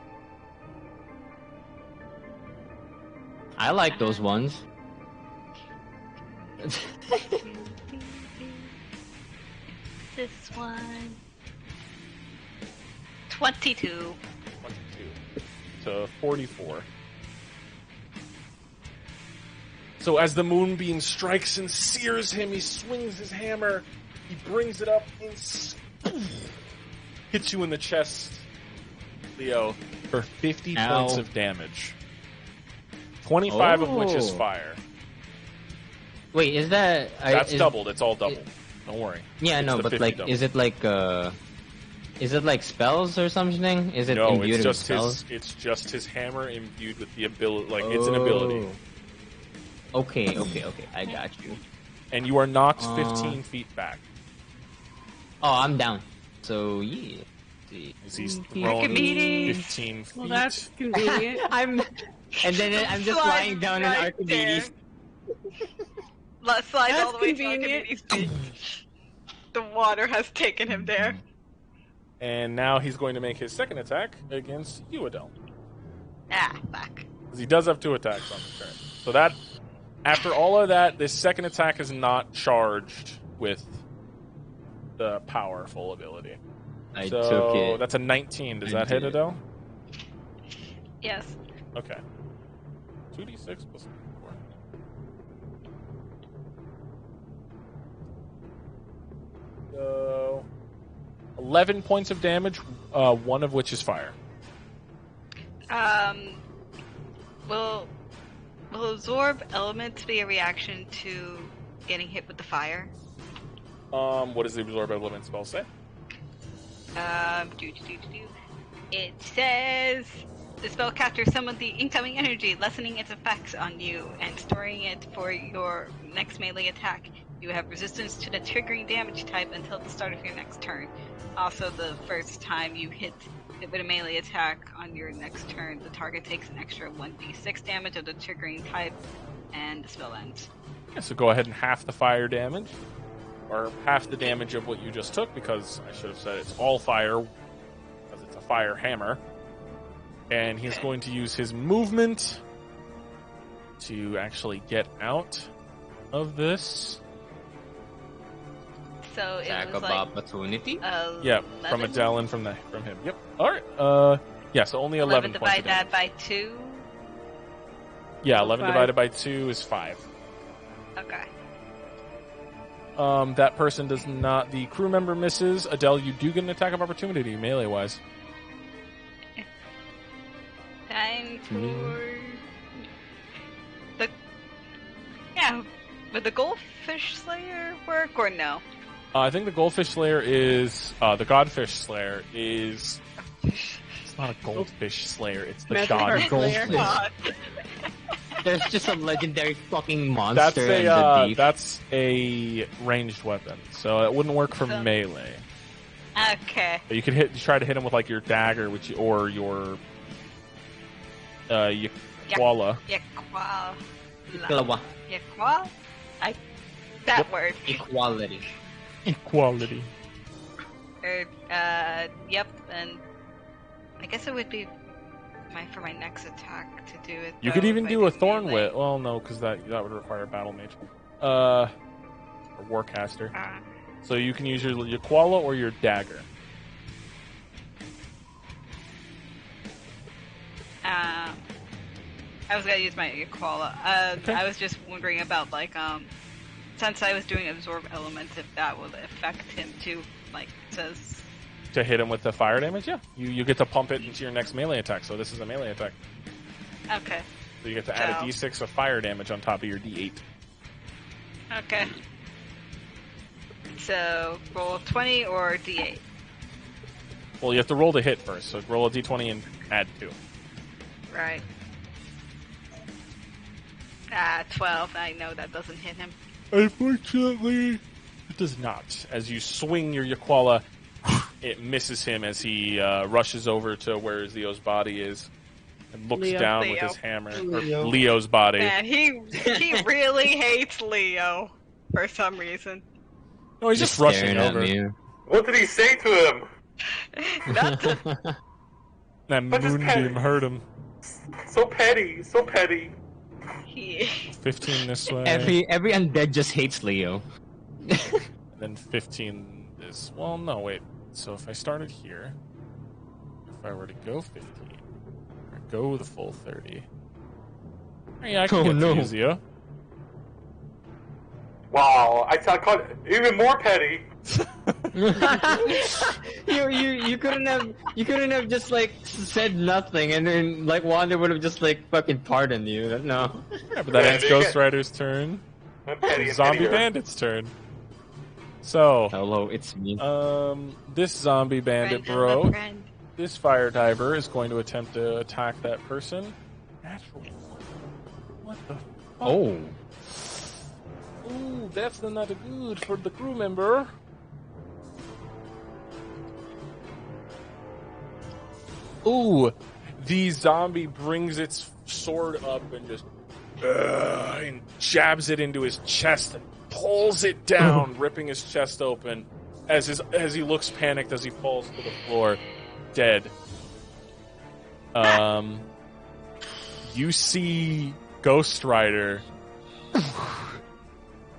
I like those ones. This one. 22. 22 to 44. So as the moonbeam strikes and sears him, he swings his hammer, he brings it up and hits you in the chest, Leo, for 50 Ow. points of damage. 25 of which is fire. Wait, is that... That's doubled. It's all doubled. Don't worry. Yeah, It's no, the but 50 like, double. is it like, is it like spells or something? Is it No, imbued it's with just spells? it's just his hammer imbued with the ability. Like it's an ability, Okay, I got you. and you are knocked 15 feet back. Oh, I'm down. So, yeah. As he's You thrown can beat it. 15 feet. Well, that's convenient. I'm then just Slide lying down in right Archimedes. Let's slide That's all the way to convenient. Archimedes Beach. The water has taken him there. And now he's going to make his second attack against you, Adele. Ah, fuck. Because he does have 2 attacks on the turn. So that, after all of that, this second attack is not charged with the powerful ability. I So took it. that's a 19. Does I that hit, did. Adele? Yes. Okay. 2d6 plus 4. 11 points of damage, one of which is fire. Will absorb elements be a reaction to getting hit with the fire? What does the absorb element spell say? It says the spellcaster summons the incoming energy, lessening its effects on you and storing it for your next melee attack. You have resistance to the triggering damage type until the start of your next turn. Also, the first time you hit it with a melee attack on your next turn, the target takes an extra 1d6 damage of the triggering type, and the spell ends. Yeah, so go ahead and half the fire damage, or half the damage of what you just took, because I should have said it's all fire, because it's a fire hammer. And he's going to use his movement to actually get out of this. So it Attack was of like opportunity? Yeah, from 11? Adele and from him. Yep. Alright, yeah, so only 11 points of divide that damage. by 2? Yeah, So 11 5. divided by 2 is 5. Okay. That person does not. The crew member misses. Adele, you do get an attack of opportunity, melee-wise. Time for the... Yeah, would the Goldfish Slayer work, or no? I think the Goldfish Slayer is... the Godfish Slayer is... It's not a Goldfish Slayer, it's the Magic God Heart Slayer. Goldfish. There's just a legendary fucking monster in the deep. That's a ranged weapon, so it wouldn't work for So- melee. Okay. But you could try to hit him with like your dagger, or your Yakwala. Yakwa. Yakwa? That word. Equality. Equality. Yep, and I guess it would be for my next attack to do it. You though, could even if I do a did Thorn melee. Wit. Well, no, because that would require a Battle Mage. Or Warcaster. So you can use your Yakwala or your dagger. I was gonna use my Yakwala. Okay. I was just wondering about since I was doing absorb elements, if that would affect him too. Like it says. To hit him with the fire damage, yeah. You get to pump it into your next melee attack, so this is a melee attack. Okay. So you get to add a So- d6 of fire damage on top of your d8. Okay. So roll 20 or d8. Well, you have to roll to hit first, so roll a d20 and add 2. Right. 12. I know that doesn't hit him. Unfortunately, it does not. As you swing your Yakwala, it misses him as he rushes over to where Leo's body is and looks Leo. down Leo. with his hammer. Or Leo. Leo's body. Man, he really hates Leo for some reason. No, he's just rushing staring at over. me. What did he say to him? Nothing. That But just moonbeam hurt him. So petty, so petty. He, 15 this way. Every undead just hates Leo. And then 15 is... Well, no, wait. So if I started here, if I were to go 15, or go the full 30... Yeah, I can Oh, get no. to Zio. Wow, I caught even more petty. you couldn't have just like said nothing and then like Wanda would have just like fucking pardoned you. No. Yeah, but that Yeah, ends they Ghost get- Rider's turn. I'm petty and Zombie pettier. Bandit's turn. So, Hello, it's me. this zombie bandit friend of a bro, friend. this fire diver is going to attempt to attack that person. Natural one. What the fuck? Oh. Ooh, that's not good for the crew member. Ooh, the zombie brings its sword up and just and jabs it into his chest and pulls it down, ripping his chest open as he looks panicked as he falls to the floor, dead. You see Ghost Rider.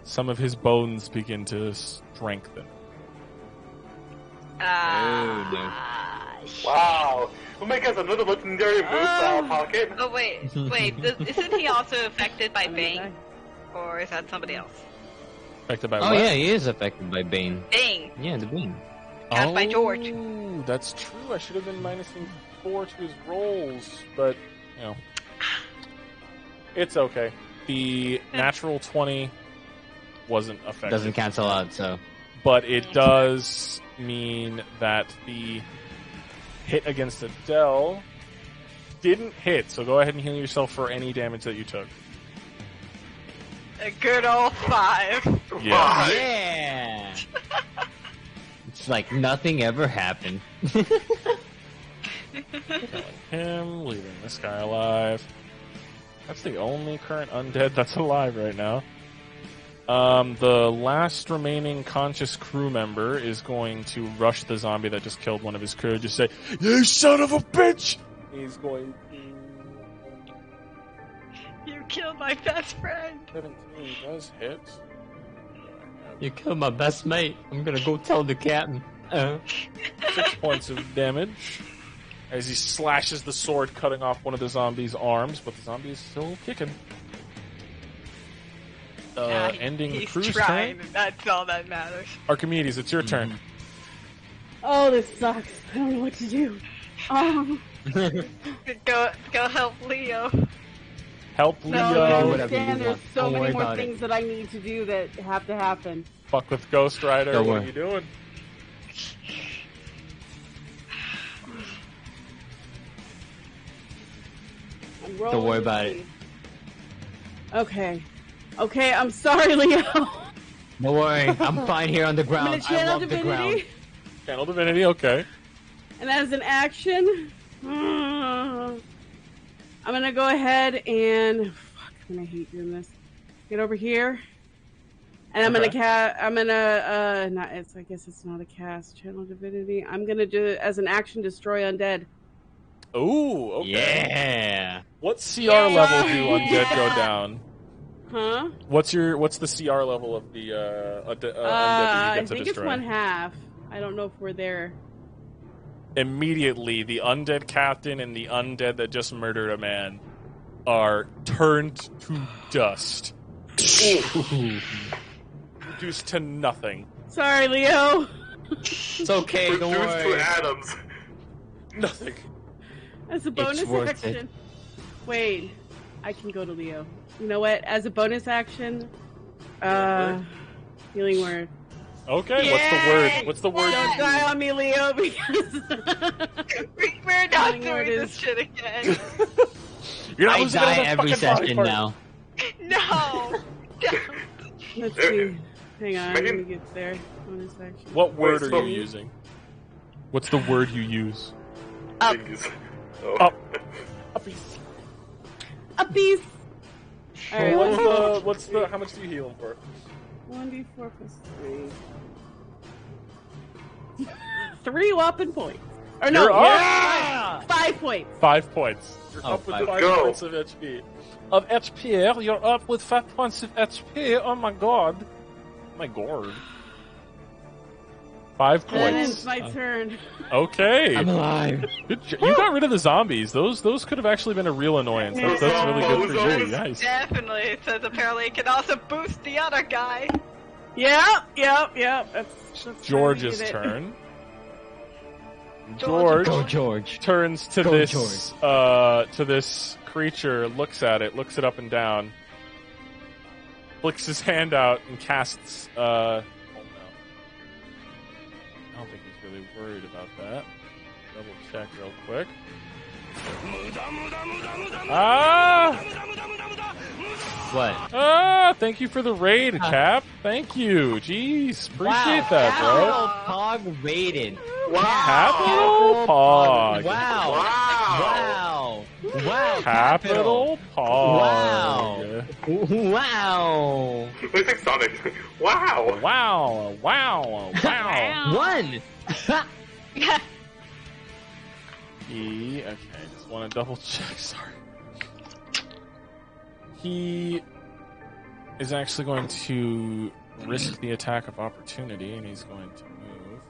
Some of his bones begin to strengthen. Wow. We'll make us another legendary boost pocket. Oh wait. Isn't he also affected by Bane? Or is that somebody else? Affected by Oh what? yeah, he is affected by Bane. Bane. Yeah, the Bane. Cast by George. That's true. I should have been minusing 4 to his rolls, but you know, it's okay. The natural 20 wasn't affected. Doesn't cancel out, so. But it does mean that the hit against Adele didn't hit, so go ahead and heal yourself for any damage that you took. A good old 5. Yeah. Yeah! It's like nothing ever happened. Killing him, leaving this guy alive. That's the only current undead that's alive right now. The last remaining conscious crew member is going to rush the zombie that just killed one of his crew. Just say, "You son of a bitch!" He's going to... You killed my best friend. 17 does hit. You killed my best mate. I'm gonna go tell the captain. 6 points of damage as he slashes the sword, cutting off one of the zombie's arms, but the zombie is still kicking. Ending the He's crew's trying. turn. That's all that matters. Archimedes, it's your turn. Oh, this sucks. I don't know what to do. Go help Leo. Help No, Leo. I whatever understand. you There's want. so Don't many worry more about it. things that I need to do that have to happen. Fuck with Ghost Rider. Don't What worry. are you doing? I'm Don't rolling worry to about see. Okay. Okay, I'm sorry, Leo. Don't worry, I'm fine here on the I'm ground. gonna I channel love the ground. divinity, Channel Divinity, okay. and as an action, I'm gonna go ahead and I'm gonna hate doing this. Get over here, and I'm gonna cast. I'm gonna not. It's. I guess it's not a cast. Channel divinity. I'm gonna do as an action destroy undead. Ooh, okay. Yeah. What CR level do undead go down? Huh? What's the CR level of the undead that you I get to think destroy? it's 1/2. I don't know if we're there. Immediately, the undead captain and the undead that just murdered a man are turned to dust. Reduced to nothing. Sorry, Leo. It's okay, don't Reduced to worry. atoms. Nothing. As a bonus worth action. it. Wait, I can go to Leo. You know what? As a bonus action, healing word. Okay, Yay! what's the word? Don't die on me, Leo, because We're not Healing word doing this is- shit again. You're not I losing die another every fucking body session part. now. No. let's see. Hang on, let me Megan? get there. Bonus action. What word Wait, are so- you using? What's the word you use? Up. Jeez. Oh. Up. A piece. All right, What's the how much do you heal him for? 1d4 plus 3. 3 whopping points. Or no, You're up. Yeah! 5 points. 5 points. You're Oh, up with five. 5 Go. points of HP. Of HP, you're up with 5 points of HP. Oh my god. My god. 5 And points. it's my turn. Okay. I'm alive. You got rid of the zombies. Those could have actually been a real annoyance. That's really good for you. Nice. Definitely. It says apparently it can also boost the other guy. Yep. That's George's how I did it. turn. George. Go, George. turns to Go, this to this creature, looks at it, looks it up and down, flicks his hand out and casts oh no. I don't think he's really worried about that. Double check real quick. What? Thank you for the raid, Cap. Thank you. Jeez, appreciate Wow, that, bro. Capital Pog rated. Capital Pog. Wow. Wow. Wow. Capital Pog. Wow. Wow. Looks like Sonic. Wow. Wow. Wow. Wow. One. Okay, just want to double check. Sorry. He is actually going to risk the attack of opportunity, and he's going to move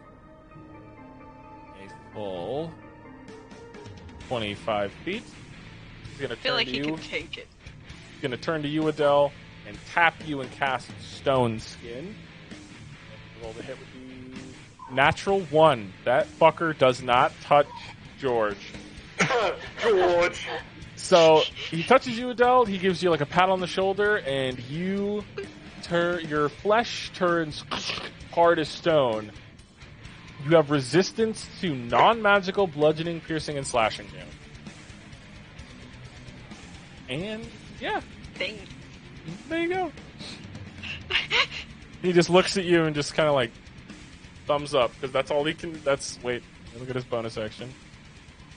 a full 25 feet. He's gonna I feel turn like to he you. can take it. He's gonna turn to you, Adele, and tap you and cast Stone Skin. Roll the hit with the natural 1. That fucker does not touch George. George. So he touches you, Adele. He gives you like a pat on the shoulder, and your flesh turns hard as stone. You have resistance to non-magical bludgeoning, piercing, and slashing damage. And yeah, Dang. there you go. He just looks at you and just kind of like thumbs up because that's all he can. Wait, look at his bonus action.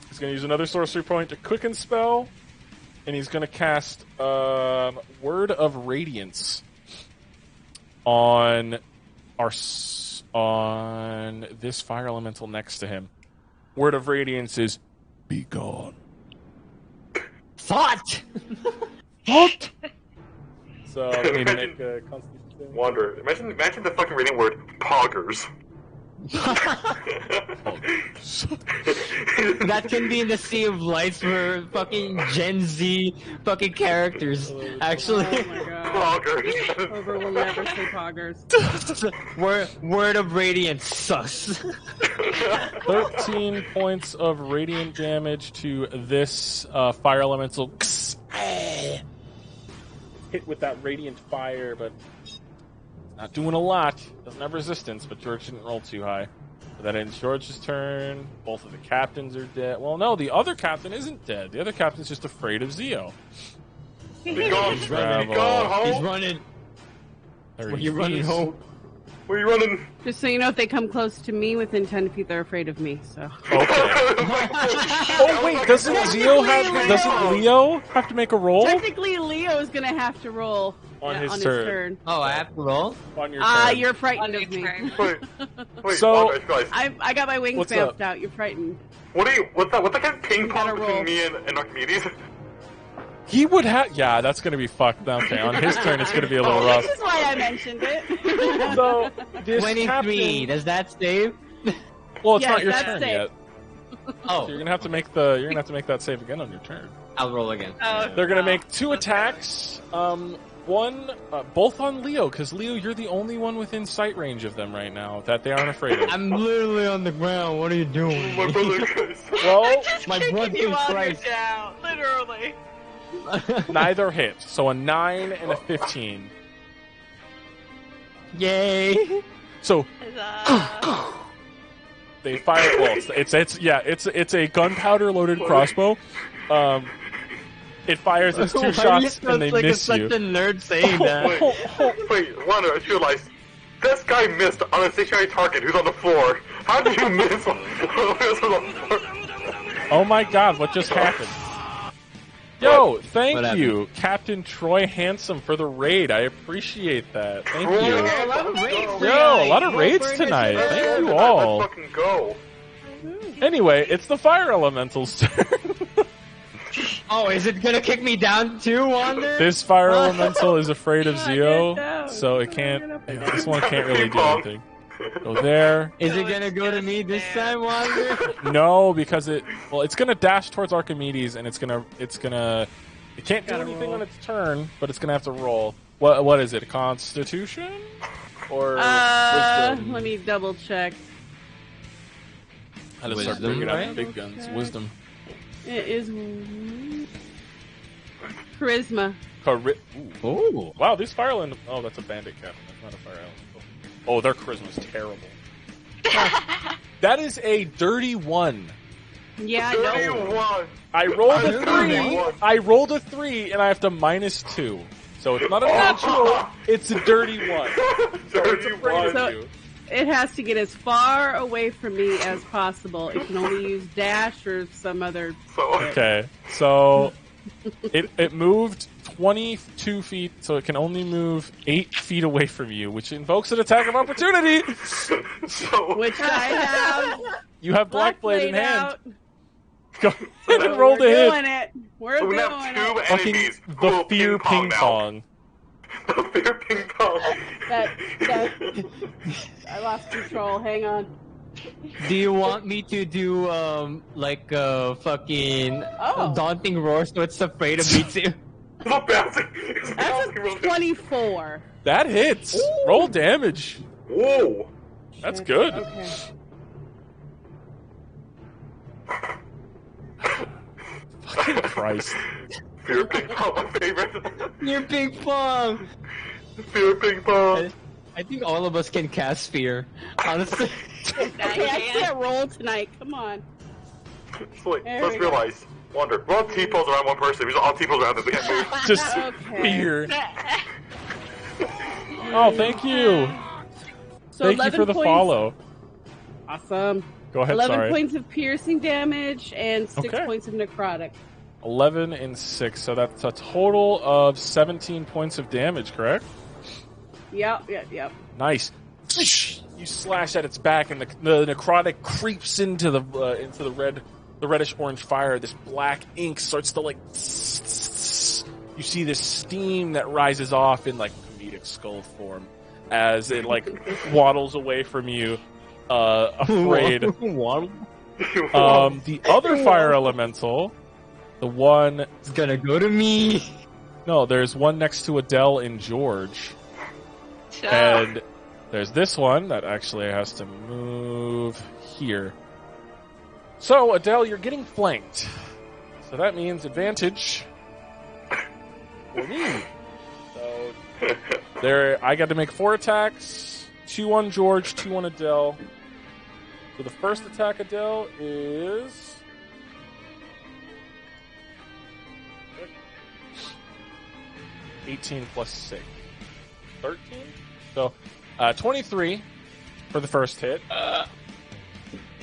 He's going to use another sorcery point to quicken spell, and he's going to cast Word of Radiance on this fire elemental next to him. Word of Radiance is be gone. Thought. What? So I need to make a Constitution saving. Wander. Imagine the fucking reading word poggers. That can be in the Sea of Lights for fucking Gen Z fucking characters. Actually, Oh my god. Poggers. Over will never say poggers. word of radiance sus. 13 points of radiant damage to this fire elemental. Hit with that radiant fire, but not doing a lot. Doesn't have resistance, but George didn't roll too high. So that ends George's turn. Both of the captains are dead. Well, no, the other captain isn't dead. The other captain's just afraid of Zeo. Be gone, Travel. be gone, He's ho. running. 30 Where you running, feet. ho? Where you running? Just so you know, if they come close to me within 10 feet, they're afraid of me. So Okay. Oh wait, doesn't Leo have to make a roll technically, Leo is gonna have to roll on his his turn? turn. Oh, I have to roll. On your turn. You're frightened On of your me. turn. Wait, So- Wander, guys. I got my wings What's up? bamfed out. You're frightened. What's that kind of ping You gotta pong roll. between me and Archimedes? He would have. Yeah, that's gonna be fucked. Okay, on his turn, it's gonna be a little rough. This is why I mentioned it. So this 23. captain. Does that save? Well, it's Yes, not your that's turn safe. yet. Oh, So you're gonna have to make that save again on your turn. I'll roll again. Oh, They're gonna wow. make 2 attacks. Both on Leo, because Leo, you're the only one within sight range of them right now that they aren't afraid of. I'm literally on the ground. What are you doing? My brother, guys. Well, Just My kicking brother you in while you're Christ. down, literally. neither hit. So a 9 and a 15. Yay! So Huzzah. they fire. Well, it's a gunpowder loaded crossbow. It fires its 2 Why are you shots so and they like miss such you. a nerd saying that? Wait, Wander, I just realized this guy missed on a stationary target who's on the floor. How did you miss on the floor? Oh my god, what just happened? Yo, thank What you, Captain Troy Handsome, for the raid. I appreciate that. Thank Troy, you. a lot of raids Yo, a lot of Go raids for it, tonight. Mr. Thank Bird. you all. Let's fucking go. Anyway, it's the fire elemental's turn. Oh, is it gonna kick me down too, Wander? This fire elemental is afraid of Get Zeo, down. so it can't. This one can't really do anything. Go there. Is it No, gonna it's go to gonna me this stand. time, Wander? No, because it's gonna dash towards Archimedes, and it can't do Gotta anything roll. on its turn, but it's gonna have to roll. What is it? A Constitution or Wisdom? Let me double check. I just start Wisdom, bringing out right? big guns. Okay. Wisdom. It is charisma. Ooh. Oh, Wow, these fire elemental. Oh, that's a bandit captain. That's not a fire elemental. Oh, their charisma's terrible. That is a dirty 1. Yeah, no. 31. I rolled a 3. 31. I rolled a 3, and I have to -2. So it's not a natural. It's a dirty 1. So it's afraid of So- you. It has to get as far away from me as possible. It can only use dash or some other. Okay, so it moved 22 feet, so it can only move 8 feet away from you, which invokes an attack of opportunity. So, Which I have. You have Black Blade in Blade hand. out. Go ahead and roll We're the hit. doing it. We're so we doing have it. 2 Fucking enemies who the will fear ping now. pong. The fear ping pong. That I lost control. Hang on. Do you want me to do like fucking daunting roar so it's afraid of me too? That's a 24. That hits. Ooh. Roll damage. Whoa! That's good. Okay. Fucking Christ. Fear ping pong, my favorite. Fear ping pong. Fear ping pong. I think all of us can cast fear. Honestly. Okay, I can't roll tonight. Come on. Wait, There let's we go. realize. Wonder. We're all T-pose around one person. We're all T-pose around them. We can't move. Just Okay. fear. Oh, thank you. So Thank you 11 for the points. follow. Awesome. Go ahead, 11 sorry. points of piercing damage and 6 Okay. points of necrotic. 11 and 6, so that's a total of 17 points of damage, correct? Yep. Nice. You slash at its back, and the necrotic creeps into the reddish orange fire. This black ink starts to you see this steam that rises off in like comedic skull form as it like waddles away from you, afraid. Waddle. The other fire elemental, the one It's gonna go to me. no, there's one next to Adele and George. Sure. And there's this one that actually has to move here. So, Adele, you're getting flanked. So that means advantage for me. So, there, I got to make 4 attacks. 2 on George, 2 on Adele. So the first attack, Adele, is... 18 plus 6. 13? So, 23 for the first hit.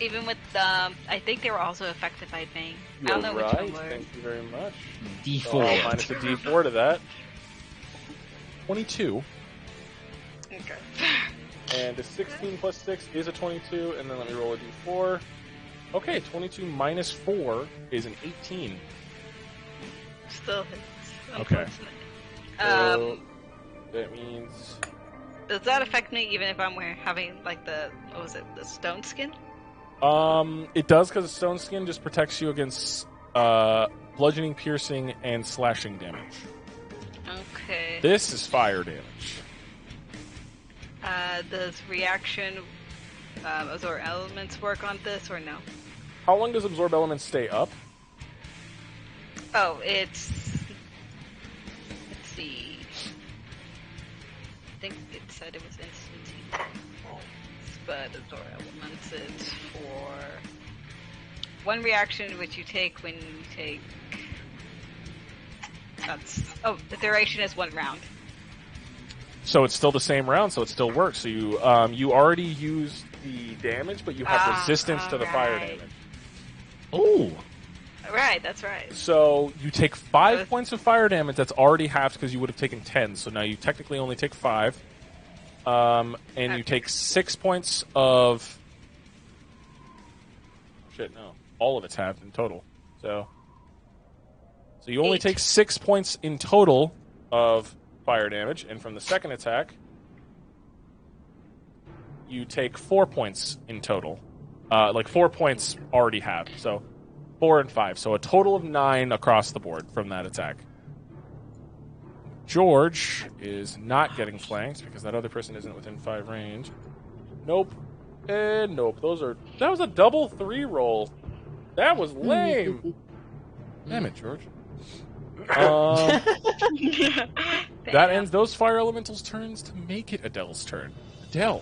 Even with I think they were also affected by Bane. I don't know You're which right. one was. Thank you very much. D4. So I'll minus a D4 to that. 22. Okay. And a 16 plus 6 is a 22. And then let me roll a D4. Okay, 22 minus 4 is an 18. Still hits. Okay. Unfortunately. So that means... Does that affect me even if I'm having like the stone skin? It does, because the stone skin just protects you against bludgeoning, piercing, and slashing damage. Okay. This is fire damage. Does reaction absorb elements work on this or no? How long does absorb elements stay up? Oh, let's see. I think it said it was instantaneous, but absorb elements is for one reaction which you take when you take. The duration is 1 round. So it's still the same round, so it still works. So you already used the damage, but you have resistance to the fire alright. damage. Oh. Right, that's right. So you take 5 points of fire damage. That's already halved because you would have taken 10. So now you technically only take 5. And you take 6 points of... Shit, no. All of it's halved in total. So you only 8. take 6 points in total of fire damage. And from the second attack, you take 4 points in total. 4 points already halved. So 4 and 5. So a total of 9 across the board from that attack. George is not getting flanked because that other person isn't within 5 range. Nope. And nope. That was a double 3 roll. That was lame. Damn it, George. That ends those fire elementals' turns to make it Adele's turn. Adele,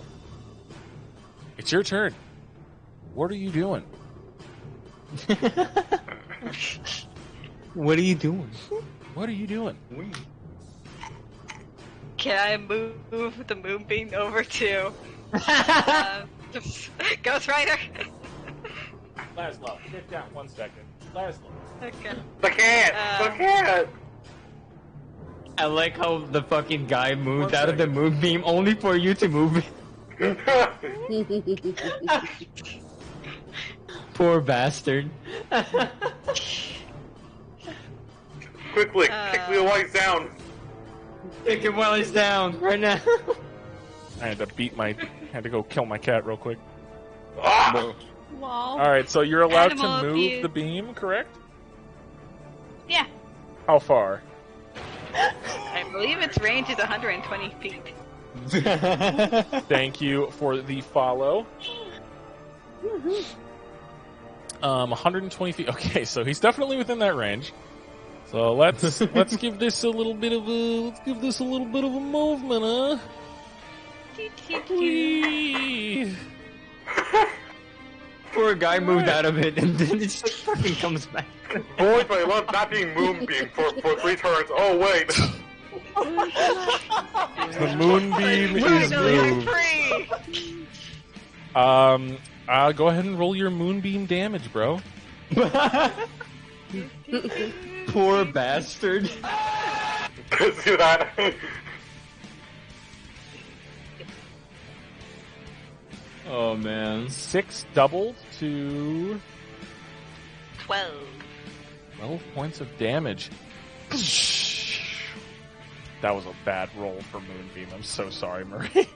it's your turn. What are you doing? What are you doing? What are you doing? Can I move the moonbeam over to Ghost Rider? Laszlo, get down 1 second. Laszlo. Okay. The cat! The cat! I like how the fucking guy moved out of the moonbeam only for you to move it. Poor bastard. Quickly, kick me while he's down. Kick him while he's down, right now. I had to go kill my cat real quick. Ah! Wow. All right, so you're allowed Animal to move abuse. the beam, correct? Yeah. How far? I believe its range is 120 feet. Thank you for the follow. 120 feet. Okay, so he's definitely within that range. So let's give this a little bit of a movement, huh? Whee! Poor guy moved out of it and then it just fucking comes back. Boys, I love not being moonbeamed for 3 turns. Oh, wait. The moonbeam is Finally, I'm moved. free! Go ahead and roll your moonbeam damage, bro. Poor bastard. See that? Oh man. 6 doubled to 12. 12 points of damage. That was a bad roll for Moonbeam. I'm so sorry, Marie.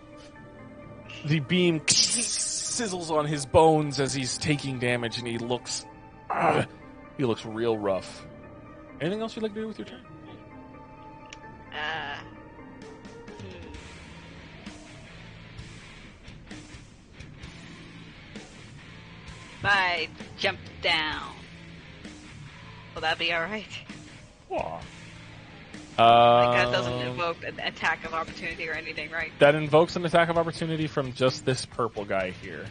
The beam sizzles on his bones as he's taking damage, and he looks real rough. Anything else you'd like to do with your turn? If I jump down, will that be alright? Aw. Like, that doesn't invoke an attack of opportunity or anything, right? That invokes an attack of opportunity from just this purple guy here.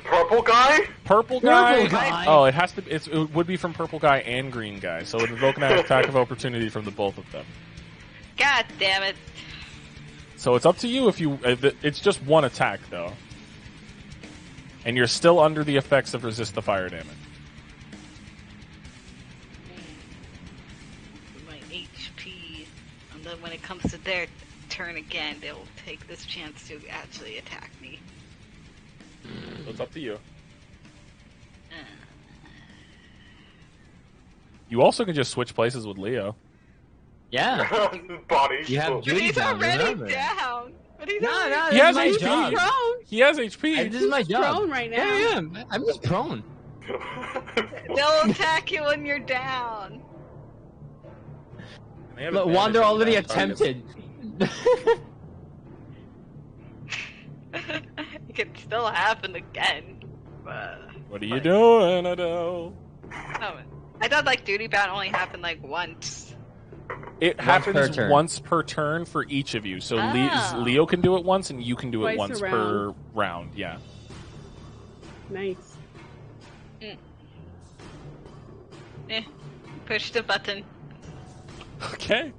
Purple guy? Purple guy? Purple guy? Oh, it has to. It would be from purple guy and green guy, so it would invoke an attack of opportunity from the both of them. God damn it. So it's up to you if you. It's just one attack though, and you're still under the effects of resist the fire damage. My HP, and then when it comes to their turn again, they'll take this chance to actually attack me. So it's up to you. You also can just switch places with Leo. Yeah. Body. You have But Judy he's down, already remember? down. But he's No, already no, He this has is my HP. job. Prone. He has HP. This is my He's job. prone right now. Yeah, yeah. I'm just prone. They'll attack you when you're down. They have Look, advantage Wander on already down targets. attempted. It could still happen again. But, What are you doing, Adele? oh, I thought like duty bound only happened like once. It per happens turn. once per turn for each of you. So Oh. Leo can do it once, and you can do it Twice once a per round. Yeah. Nice. Push the button. Okay.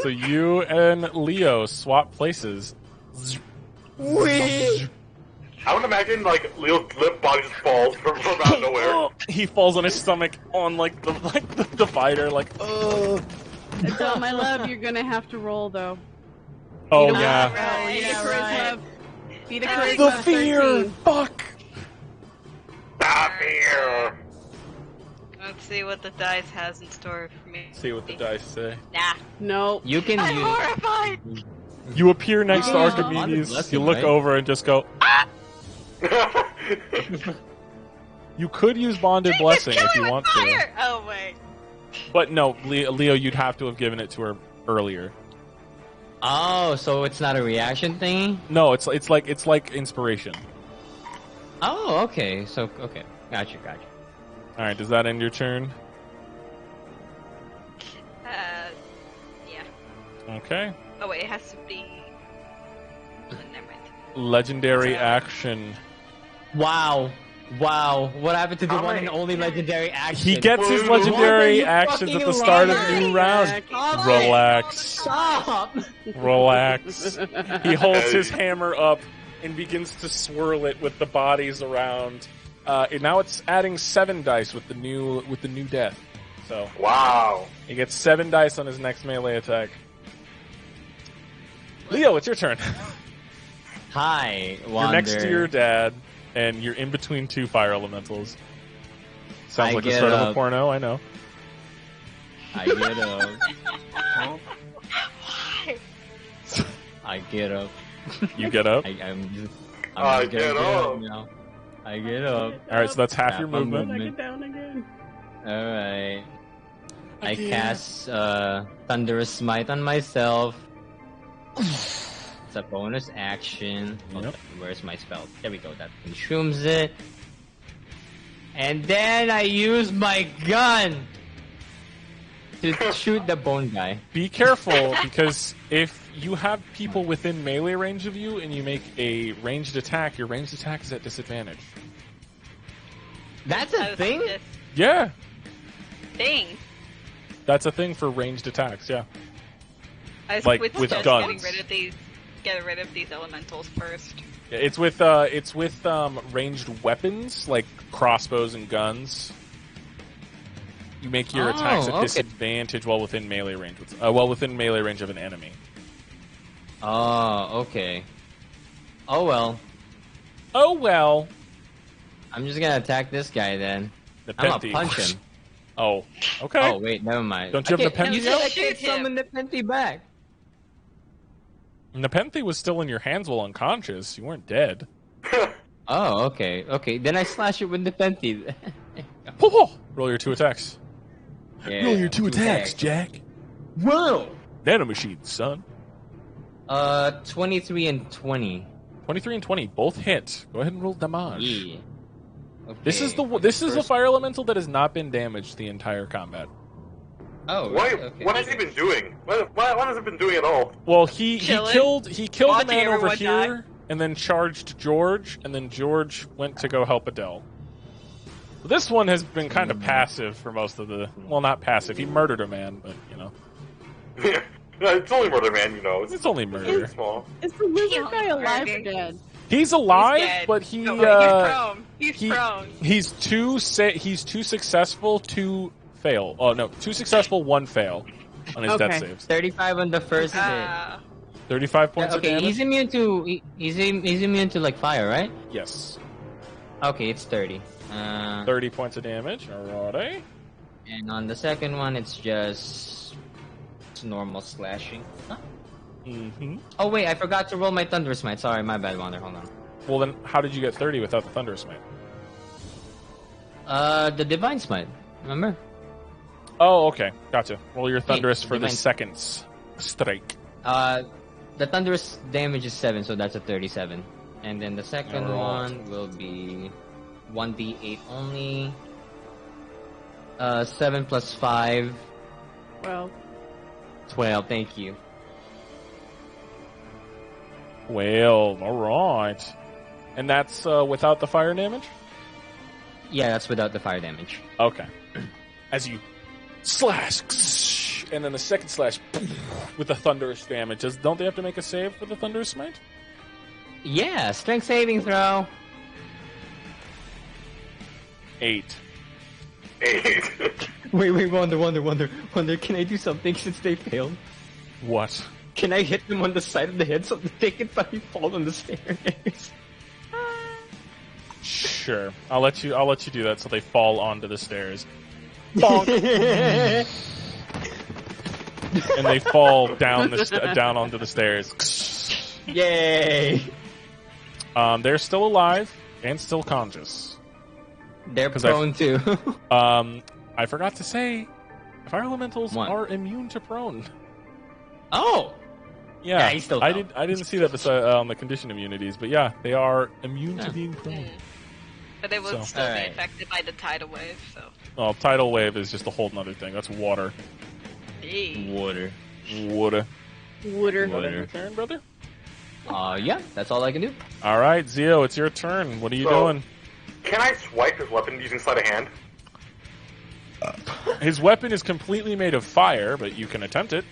So you and Leo swap places. Wee! I would imagine, like, Leo's lip body just falls from out of nowhere. He falls on his stomach on the divider, like Adele, my love, you're gonna have to roll though. oh Beat 'em yeah. up. Beat a charisma. Beat a The charisma. The fear. 13. Fuck. Stop here. Let's see what the dice has in store for me. See what the dice say. Nah. No. You can I'm use. horrified! You appear next to Oh. Archimedes. Bless You him, look right? over and just go. You could use bonded blessing if you want to, Fire! Oh, wait. but no, Leo, you'd have to have given it to her earlier. Oh, so it's not a reaction thing? No, it's like inspiration. Oh, okay. So, okay. Gotcha. All right, does that end your turn? Yeah. Okay. Oh, wait, it has to be. Oh, never mind. Legendary action. Wow. What happened to the How one many- and only legendary action? He gets his What are legendary you actions at fucking the start of the lying? new round. Stop Relax. Stop! Relax. He holds his hammer up and begins to swirl it with the bodies around. And now it's adding 7 dice with the new death. So Wow. he gets 7 dice on his next melee attack. Leo, it's your turn. Hi, You're Wander. next to your dad, and you're in between 2 fire elementals. Sounds I like the get start of a up. porno, I know. I get up. Why? I get up. You get up. I'm I just gonna get up. now. I get up. All right, so that's half your Half my movement. I get down again. All right. I cast Thunderous Smite on myself. It's a bonus action. Yep. Where's my spell? There we go. That consumes it. And then I use my gun to shoot the bone guy. Be careful, because if you have people within melee range of you and you make a ranged attack, your ranged attack is at disadvantage. That's a thing? Yeah, Thing. that's a thing for ranged attacks. Yeah. I was Like, with with just guns. get rid of these elementals first. Yeah, it's with ranged weapons like crossbows and guns. You make your attacks at disadvantage while within melee range. Within melee range of an enemy. Oh, okay. Oh well. Oh well. I'm just gonna attack this guy then. The I'm gonna Nepenthe. punch him. Oh, okay. Oh wait, never mind. Don't you have Nepenthe You said I Shoot can't him. summon Nepenthe back. Nepenthe was still in your hands while unconscious. You weren't dead. Oh, okay. Okay, then I slash it with Nepenthe. Roll your 2 attacks. Yeah, Roll your 2 attacks, Jack. Whoa! Nanomachine, son. 23 and 20. 23 and 20, both hit. Go ahead and roll damage. Yeah. Okay. This is the fire elemental that has not been damaged the entire combat. Oh, Why? right, okay. What has he been doing? What has he been doing at all? Well, he Chilling. killed the Watching man over everyone here, and then charged George, and then George went to go help Adele. This one has been kind of passive for most of the... Well, not passive. He murdered a man, but, you know. Yeah, it's only murder, man. You know, It's only murder. it's small. Is the lizard He guy alive or murdered. dead? He's alive, He's dead. but he... No, he's he- prone. He's too successful to fail. Oh, no. 2 successful, 1 fail on his death Okay. saves. 35 on the first hit. 35 points of Okay, damage? he's immune to he's immune to like fire, right? Yes. Okay, it's 30. 30 points of damage. Alrighty. And on the second one, it's just normal slashing. Huh? Mm-hmm. Oh wait, I forgot to roll my Thunder Smite. Sorry, my bad, Wander. Hold on. Well, then, how did you get 30 without the Thunder Smite? The Divine Smite. Remember? Oh, okay. Gotcha. Roll your Thunderous for the Divine- second strike. The Thunderous damage is 7, so that's a 37. And then the second Alright. one will be 1d8 only. 7 plus 5. Well, 12, thank you. Well, alright. And that's without the fire damage? Yeah, that's without the fire damage. Okay. As you slash, and then the second slash with the thunderous damage. Don't they have to make a save for the Thunderous Smite? Yeah, strength saving throw. 8. 8. Wait, Wonder, can I do something since they failed? What? Can I hit them on the side of the head so that they can probably fall on the stairs? Sure. I'll let you do that so they fall onto the stairs. Bonk. And they fall down down onto the stairs. Yay! They're still alive and still conscious. They're 'Cause prone too. I forgot to say, fire elementals What? are immune to prone. Oh! Yeah, Yeah, he's still I dumb. didn't see that on the condition immunities, but yeah, they are immune to Yeah. being prone. But they will So. still be Alright. affected by the tidal wave, so. Well, tidal wave is just a whole nother thing. That's water. Yay. Water. Water. Wooder. Your turn, brother. Yeah, that's all I can do. All right, Zio, it's your turn. What are you So- doing? Can I swipe his weapon using sleight of hand? His weapon is completely made of fire, but you can attempt it.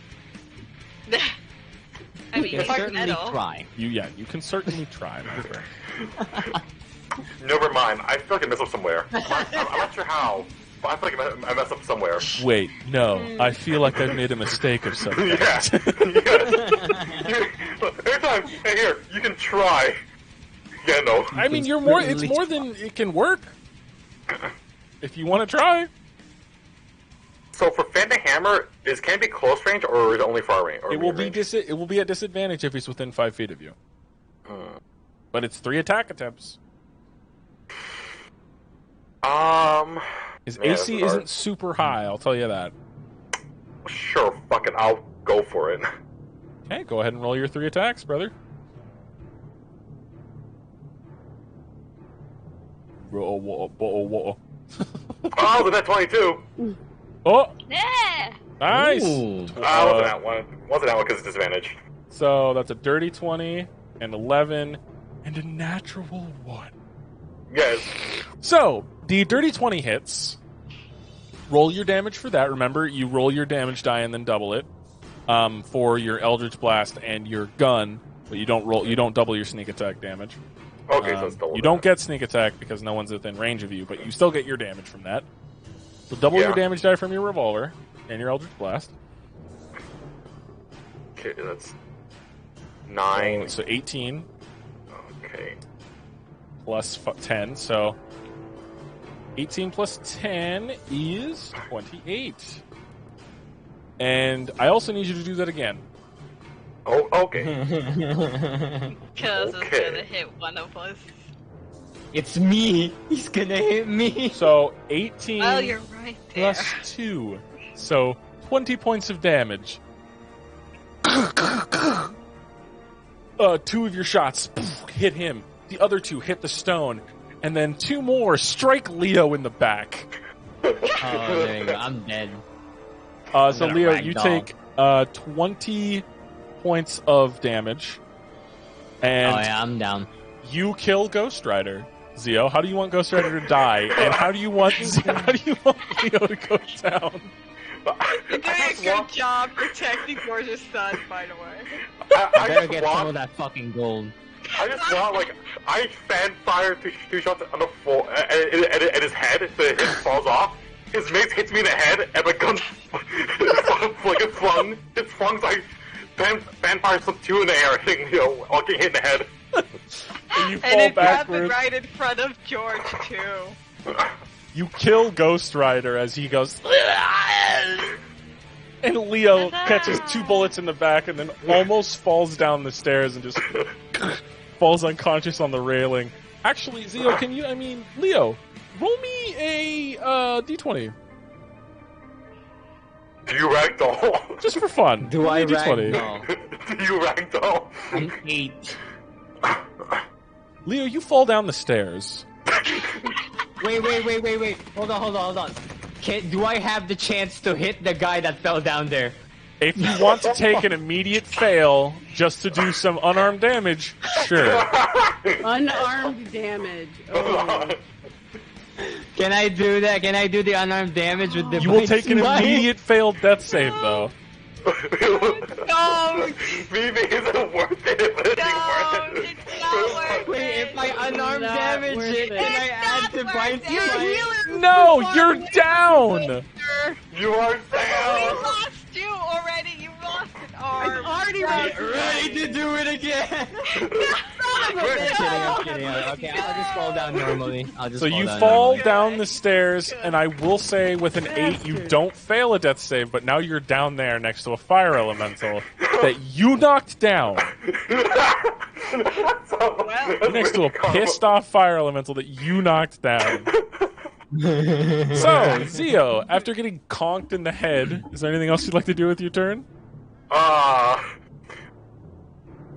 I mean, You can it's certainly metal. try. You can certainly try. Never mind. I feel like I messed up somewhere. I'm not sure how, but I feel like I messed up somewhere. Wait, no. I feel like I've made a mistake of some kind. Yeah. Every time, hey, here, you can try. Yeah, no. I mean, it's more than it can work. If you want to try. So for Fan to Hammer, can it be close range or is it only far range? Or It will medium be range? it will be at disadvantage if he's within 5 feet of you. But it's 3 attack attempts. His yeah, AC isn't super high, I'll tell you that. Sure, fuck it, I'll go for it. Okay, go ahead and roll your 3 attacks, brother. Oh, the net 22. Oh, Yeah. nice. Ooh. Wasn't that one? Wasn't that one because of disadvantage? So that's a dirty 20, an 11, and a natural 1. Yes. So, the dirty 20 hits. Roll your damage for that. Remember, you roll your damage die and then double it for your Eldritch Blast and your gun, but you don't double your sneak attack damage. Okay, so it's double. You don't get sneak attack because no one's within range of you, but you still get your damage from that. So double your damage die from your revolver and your Eldritch Blast. Okay, that's 9. So 18 Okay. plus 10, so 18 plus 10 is 28. And I also need you to do that again. Oh, okay. Because it's gonna hit one of us. It's me. He's gonna hit me. So 18 Oh, you're right there. plus 2. So 20 points of damage. 2 of your shots hit him. The other 2 hit the stone. And then 2 more strike Leo in the back. Oh, there you go. I'm dead. So Leo, you ragdoll. take 20 points of damage. And Oh yeah, I'm down. you kill Ghost Rider. Zio, how do you want Ghost Rider to die? And how do you want Leo to go down? You're doing a good job protecting George's son, by the way. I I better just get some of want, that fucking gold. I just want, like, I fan fire 2 shots on the floor at his head, so it falls off. His mace hits me in the head, and my gun like it's flung. It's flung, so I fan fire some 2 in the air, hitting, I'll get hit in the head. And you fall And it backwards. happened right in front of George, too. You kill Ghost Rider as he goes. And Leo catches 2 bullets in the back and then almost falls down the stairs and just falls unconscious on the railing. Actually, Zio, Leo, roll me a D20. Do you ragdoll? Just for fun. Do Roll I me a D20. ragdoll? Do you ragdoll? I'm 8. Leo, you fall down the stairs. Wait. Hold on. Do I have the chance to hit the guy that fell down there? If you want to take an immediate fail just to do some unarmed damage, sure. Unarmed damage. Oh. Can I do that? Can I do the unarmed damage with the You will bite take an smite? immediate failed death save, though. No! Maybe isn't worth it. No! It's not worth Wait, it! if I unarmed Not damage worth it, it. can I It's add not to worth bite it. smite? No, you're down! You are We down. lost you already! You lost an arm! Already Ready to do it again! I'm kidding. Okay, I'll just fall down normally. So you fall down the stairs, and I will say with an 8, you don't fail a death save, but now you're down there next to a fire elemental that you knocked down. You're next to a pissed off fire elemental that you knocked down. So, Zio, after getting conked in the head, is there anything else you'd like to do with your turn? I'm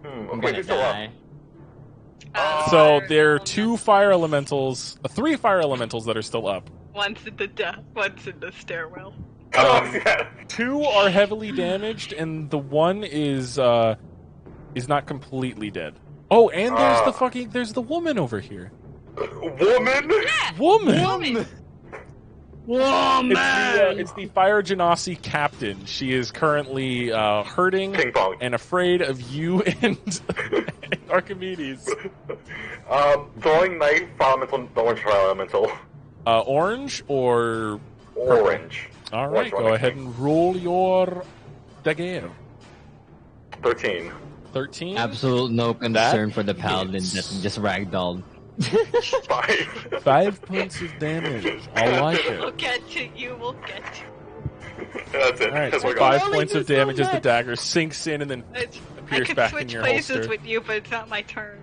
Wait, gonna you're still up. die. So there are 3 fire elementals that are still up. One's in the stairwell. 2 are heavily damaged, and the one is not completely dead. Oh, and there's the woman over here. Woman? Woman. It's the Fire Genasi captain. She is currently hurting Ping pong. and afraid of you and Archimedes. Throwing knife, fire elemental, orange fire elemental. Orange or Orange. all Orange right? Go one. ahead and roll your dagger. 13. 13. Absolute no concern That for the paladin hits. that just ragdolled. 5. 5 points of damage. I like We'll it. get to you, we'll get to That's it. All right, That's so what I got. 5 points of damage as the dagger sinks in and then you. I appears can back in switch your places holster. with you, but it's not my turn.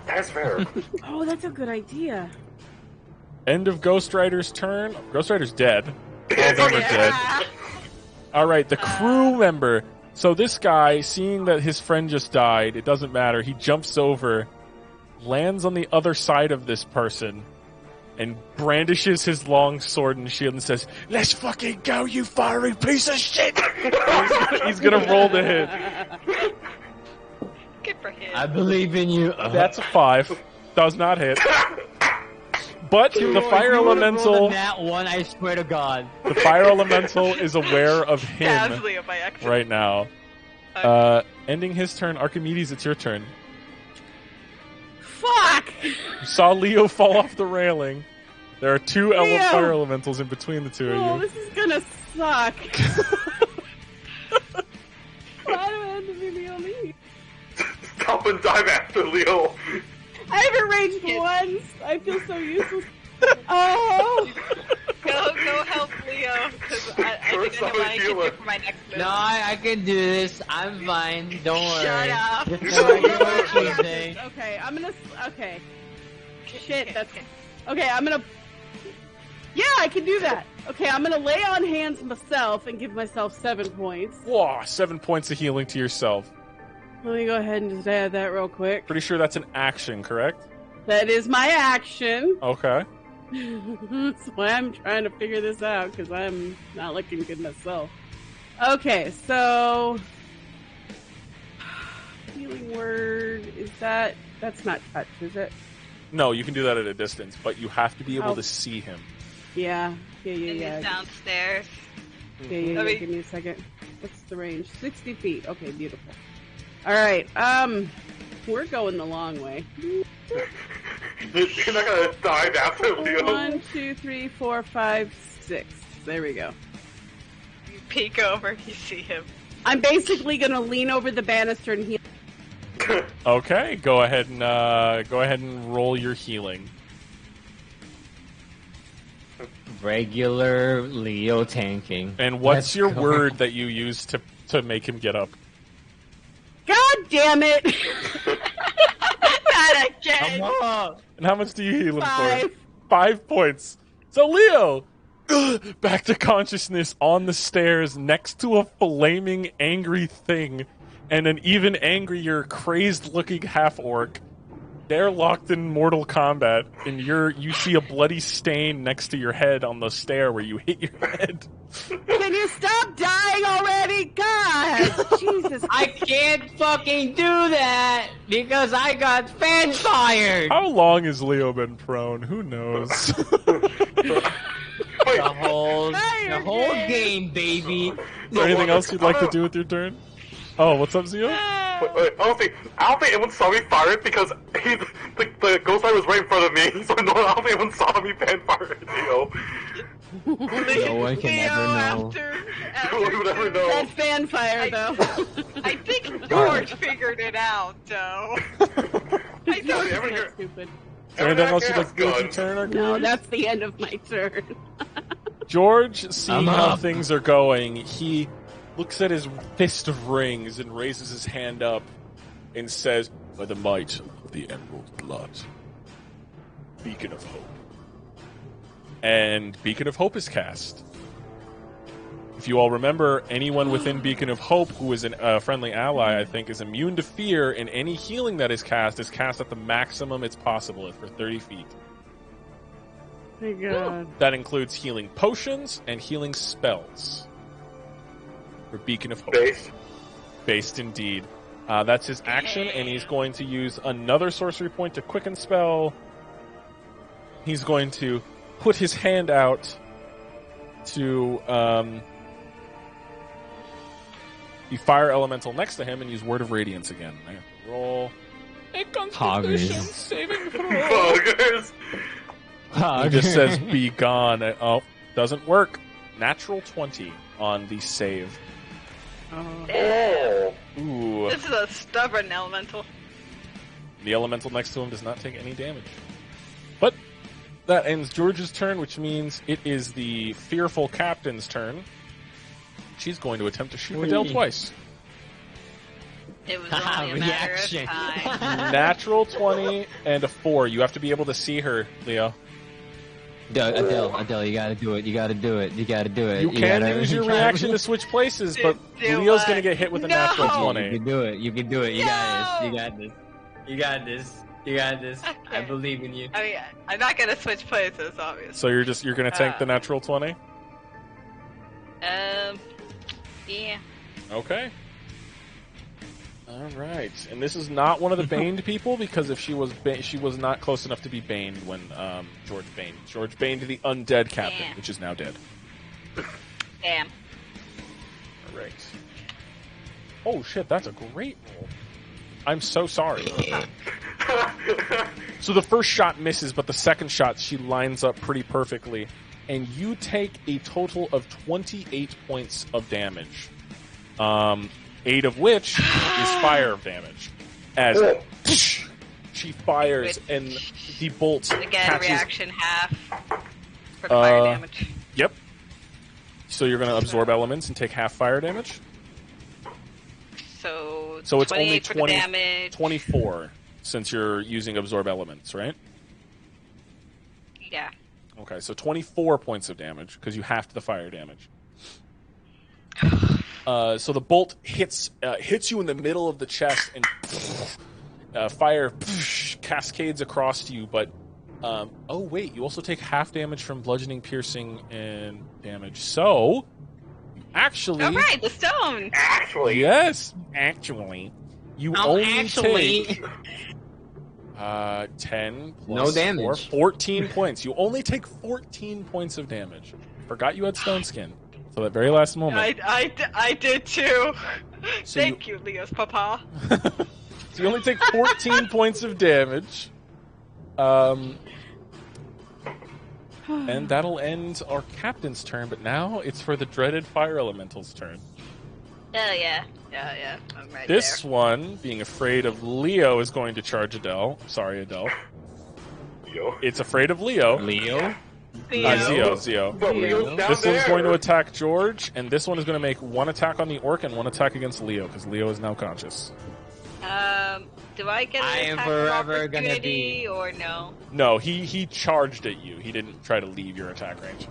That's fair. Oh, that's a good idea. End of Ghost Rider's turn. Ghost Rider's dead. All of them are dead. All right, the crew member. So this guy, seeing that his friend just died, it doesn't matter. He jumps over, lands on the other side of this person, and brandishes his long sword and shield and says, "Let's fucking go, you fiery piece of shit!" He's gonna roll to hit. Good for him. I believe in you. That's a 5. Does not hit. But the fire elemental. That one, I swear to God. The fire elemental is aware of him Leo by accident. right now. Ending his turn, Archimedes, it's your turn. Fuck! You saw Leo fall off the railing. There are 2 Leo! fire elementals in between the 2 Oh, of you. this is gonna suck. Why do I have to be the only? Stop and dive after Leo. I haven't raged once. I feel so useless. Oh! Go help Leo, because I think I know what I can do for my next move. No, I can do this. I'm fine. Don't worry. Shut up. Okay, I'm gonna. Okay. Shit, that's. Okay, I'm gonna. Yeah, I can do that. Okay, I'm gonna lay on hands myself and give myself 7 points. Whoa, 7 points of healing to yourself. Let me go ahead and just add that real quick. Pretty sure that's an action, correct? That is my action. Okay. That's why I'm trying to figure this out, because I'm not looking good myself. Okay, so... Healing word, is that... That's not touch, is it? No, you can do that at a distance, but you have to be able Oh. to see him. Yeah. And he's downstairs. Yeah, Okay. give me a second. What's the range? 60 feet. Okay, beautiful. Alright, we're going the long way. You're not gonna dive after Leo. 1, 2, 3, 4, 5, 6. There we go. You peek over, you see him. I'm basically gonna lean over the banister and heal. Okay, go ahead and roll your healing. Regular Leo tanking. And what's Let's your go. word that you use to make him get up? God damn it! Not again! Come on. And how much do you heal him 5. for? 5 points. So Leo, back to consciousness on the stairs next to a flaming angry thing and an even angrier crazed-looking half-orc. They're locked in mortal combat, and you see a bloody stain next to your head on the stair where you hit your head. Can you stop dying already? God! Jesus. I can't fucking do that because I got fan fired. How long has Leo been prone? Who knows? The whole Fire game, baby. Is there anything else you'd like to do with your turn? Oh, what's up, Zio? Wait, I don't think anyone saw me fire it because the ghost rider was right in front of me, so I don't think anyone saw me fan fire it, Leo. No one can Leo, ever know. No one would ever know. That fanfire, though. I think George figured it out, though. I Yeah, think every That's year- stupid. Is there anything else you'd like has to do with your guns. turn? Archimedes? No, that's the end of my turn. George, seeing I'm how up. things are going, he looks at his fist of rings and raises his hand up and says, "By the might of the Emerald Blood, Beacon of Hope." And Beacon of Hope is cast. If you all remember, anyone within Beacon of Hope who is a friendly ally, I think, is immune to fear, and any healing that is cast at the maximum it's possible for 30 feet. Thank God. That includes healing potions and healing spells. For Beacon of Hope. Based indeed. That's his action, and he's going to use another sorcery point to quicken spell. He's going to put his hand out to the fire elemental next to him and use Word of Radiance again. I have to roll a Constitution Poggers. saving throw. Buggers. He just says, "Be gone." Oh, doesn't work. Natural 20 on the save. Oh. Ooh. this is a stubborn elemental. The elemental next to him does not take any damage. But that ends George's turn, which means it is the fearful captain's turn. She's going to attempt to shoot Adele Whee. twice. It was only a matter of Reaction. time. Natural 20 and a 4. You have to be able to see her, Leo. Adele, you gotta do it. You gotta do it. You gotta do it. You can use your reaction to switch places, but Leo's gonna get hit with a natural 20. You can do it. You can do it. You No! got this. You got this. You got this. You got this. I Okay. believe in you. I mean, I'm not gonna switch places, obviously. So you're gonna tank the natural 20? Yeah. Okay. All right, and this is not one of the baned people because if she was she was not close enough to be baned when George baned. George baned the undead captain, Damn. which is now dead. Damn. All right. Oh shit, that's a great roll. I'm so sorry. So the first shot misses, but the second shot she lines up pretty perfectly, and you take a total of 28 points of damage. 8 of which is fire damage. As she fires and the bolt Again, catches. reaction half for the fire damage. Yep. So you're going to absorb elements and take half fire damage. So It's only 28 for the damage. 24 since you're using absorb elements, right? Yeah. Okay, so 24 points of damage because you halved the fire damage. So the bolt hits you in the middle of the chest, and fire cascades across you. But oh wait, you also take half damage from bludgeoning, piercing, and damage. So actually, All right, the stone. Actually, yes, actually, you only take 10 plus No damage. 4, 14 points. You only take 14 points of damage. Forgot you had stone skin. So that very last moment. I did too. So Thank you, Leo's papa. So you only take 14 points of damage. And that'll end our captain's turn, but now it's for the dreaded fire elemental's turn. Oh yeah. I'm right This there. one, being afraid of Leo, is going to charge Adele. Sorry, Adele. Yo. It's afraid of Leo. Leo? Zeo. But Leo's down This there. one's going to attack George, and this one is going to make one attack on the orc and one attack against Leo, because Leo is now conscious. Do I get I an am attack forever of gonna opportunity be- or no? No, he charged at you. He didn't try to leave your attack range.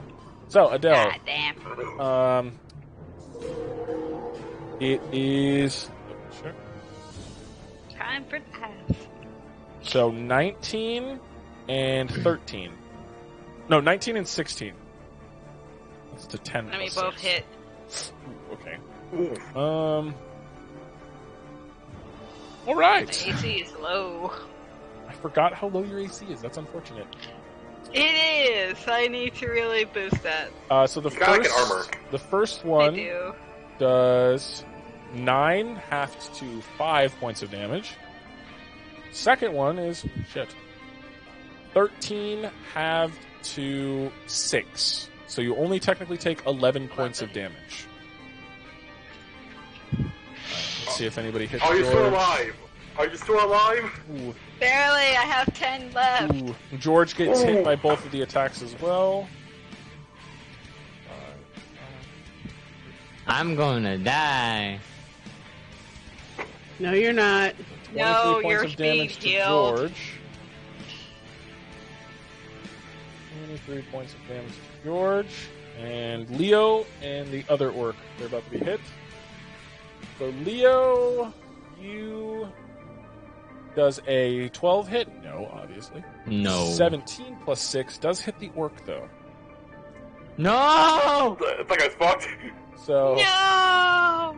So, Adele, God damn. it is... Sure. Time for pass. So 19 and 13. No, 19 and 16. That's to 10 Let me plus both 6. hit. Okay. Ooh. All My right. AC is low. I forgot how low your AC is. That's unfortunate. It is. I need to really boost that. So the You gotta first, get armor. the first I one do. does 9 halved to 5 points of damage. Second one is 13 halved to 6. So you only technically take 11 points of damage. Let's see if anybody hits Are you George. still alive? Are you still alive? Ooh. Barely. I have 10 left. Ooh. George gets hit by both of the attacks as well. I'm gonna die. No, you're not. 23 No, points you're of damage to being healed. George. 23 points of damage to George. And Leo and the other orc. They're about to be hit. So Leo, you... Does a 12 hit? No, obviously. No. 17 plus 6 does hit the orc, though. No! It's like I was fucked. So No.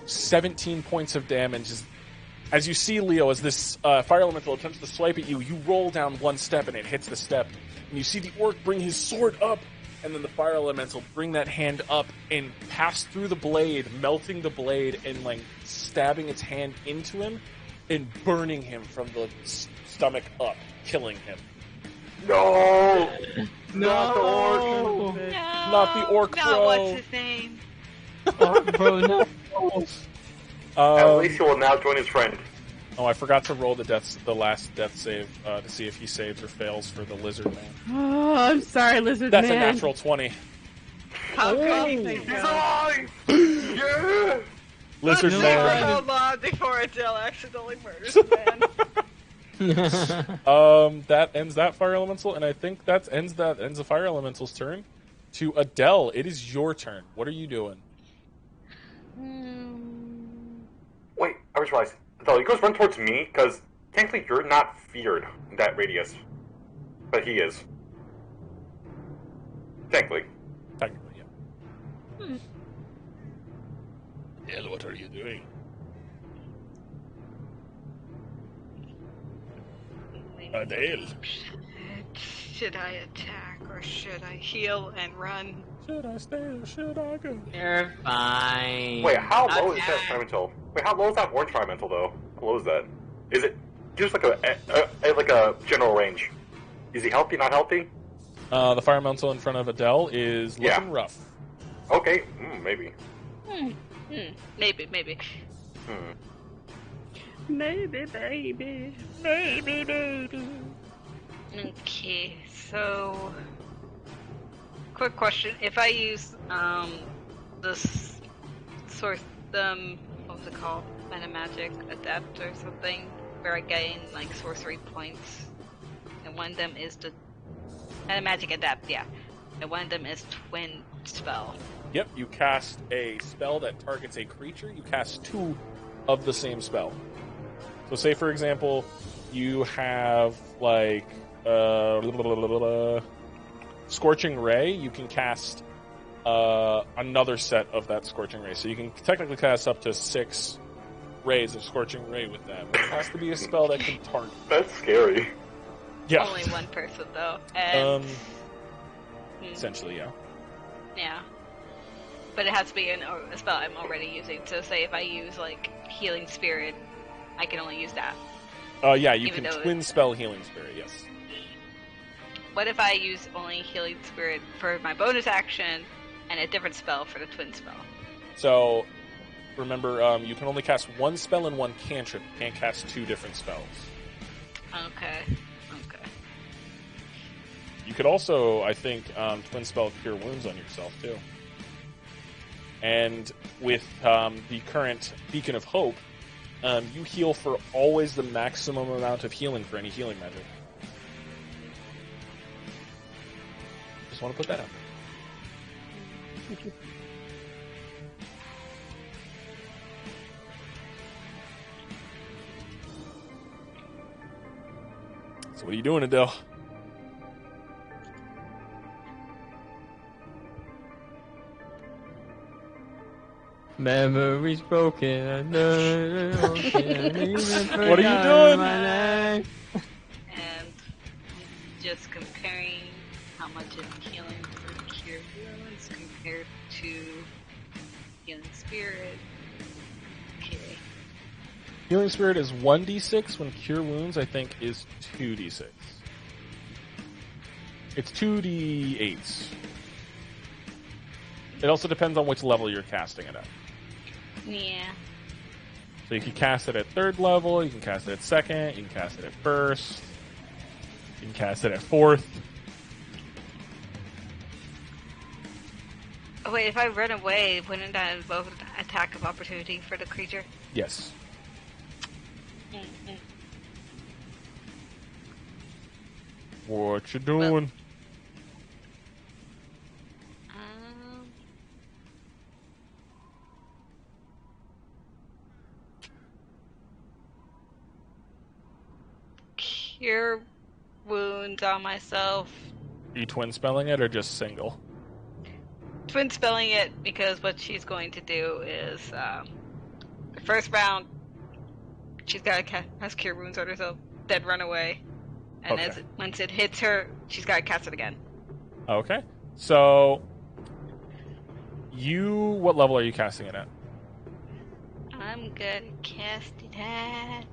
17 points of damage. As you see, Leo, as this fire elemental attempts to swipe at you, you roll down one step and it hits the step. And you see the orc bring his sword up, and then the fire elemental bring that hand up and pass through the blade, melting the blade and like stabbing its hand into him and burning him from the stomach up, killing him. No! No! Not the orc. No. Not the orc, Not bro. what's his name? Oh, bro, no. At least he will now join his friend. Oh, I forgot to roll the last death save to see if he saves or fails for the lizard man. Oh, I'm sorry, Lizard That's Man. a natural 20. How good Thank you He's God. alive! Yeah! Lizard Let's see for man. how long before Adele accidentally murders a man. That ends that fire elemental, and I think that ends the fire elemental's turn. To Adele, it is your turn. What are you doing? Wait, I just realized. Adele, you guys run towards me because technically you're not feared in that radius, but he is. Technically. Technically, yeah. Adele, what are you doing? Adele. Should I attack or should I heal and run? Should I stay or should I go? You're fine. Wait, how low is that Trimental? Wait, how low is that Orange Trimental though? How low is that? Is it just like a general range? Is he healthy? Not healthy? The fire elemental in front of Adele is looking rough. Okay, maybe. Maybe. Maybe, baby. Maybe, baby. Okay, so quick question: if I use this what was it called? Metamagic Adapt or something, where I gain like sorcery points, and one of them is the Metamagic Adapt, yeah, and one of them is Twin Spell. Yep, you cast a spell that targets a creature. You cast 2 of the same spell. So say, for example, you have, like, Scorching Ray. You can cast another set of that Scorching Ray. So you can technically cast up to 6 rays of Scorching Ray with that. But it has to be a spell that can target. That's scary. Yeah. Only one person, though. And, essentially, yeah. Yeah. But it has to be a spell I'm already using. So say if I use, like, Healing Spirit, I can only use that. Yeah, you can twin spell Healing Spirit, yes. What if I use only Healing Spirit for my bonus action and a different spell for the twin spell? So, remember, you can only cast 1 spell and 1 cantrip. You can't cast 2 different spells. Okay. You could also, I think, twin spell Cure Wounds on yourself, too. And with the current Beacon of Hope, you heal for always the maximum amount of healing for any healing magic. Just want to put that out there. So what are you doing, Adele? Memories broken. What are you doing? And just comparing how much of healing for Cure Wounds compared to Healing Spirit. Okay. Healing Spirit is 1d6, when Cure Wounds, I think, is 2d6. It's 2d8s. It also depends on which level you're casting it at. Yeah. So you can cast it at 3rd level, you can cast it at 2nd, you can cast it at 1st, you can cast it at 4th. Oh, wait, if I run away, wouldn't that invoke an attack of opportunity for the creature? Yes. Mm-hmm. What you doing? Cure Wounds on myself. Are you twin spelling it or just single? Twin spelling it because what she's going to do is the first round she's got to cast Cure Wounds on herself, then run away, and Okay. once it hits her, she's got to cast it again. Okay. So, what level are you casting it at? I'm gonna cast it at...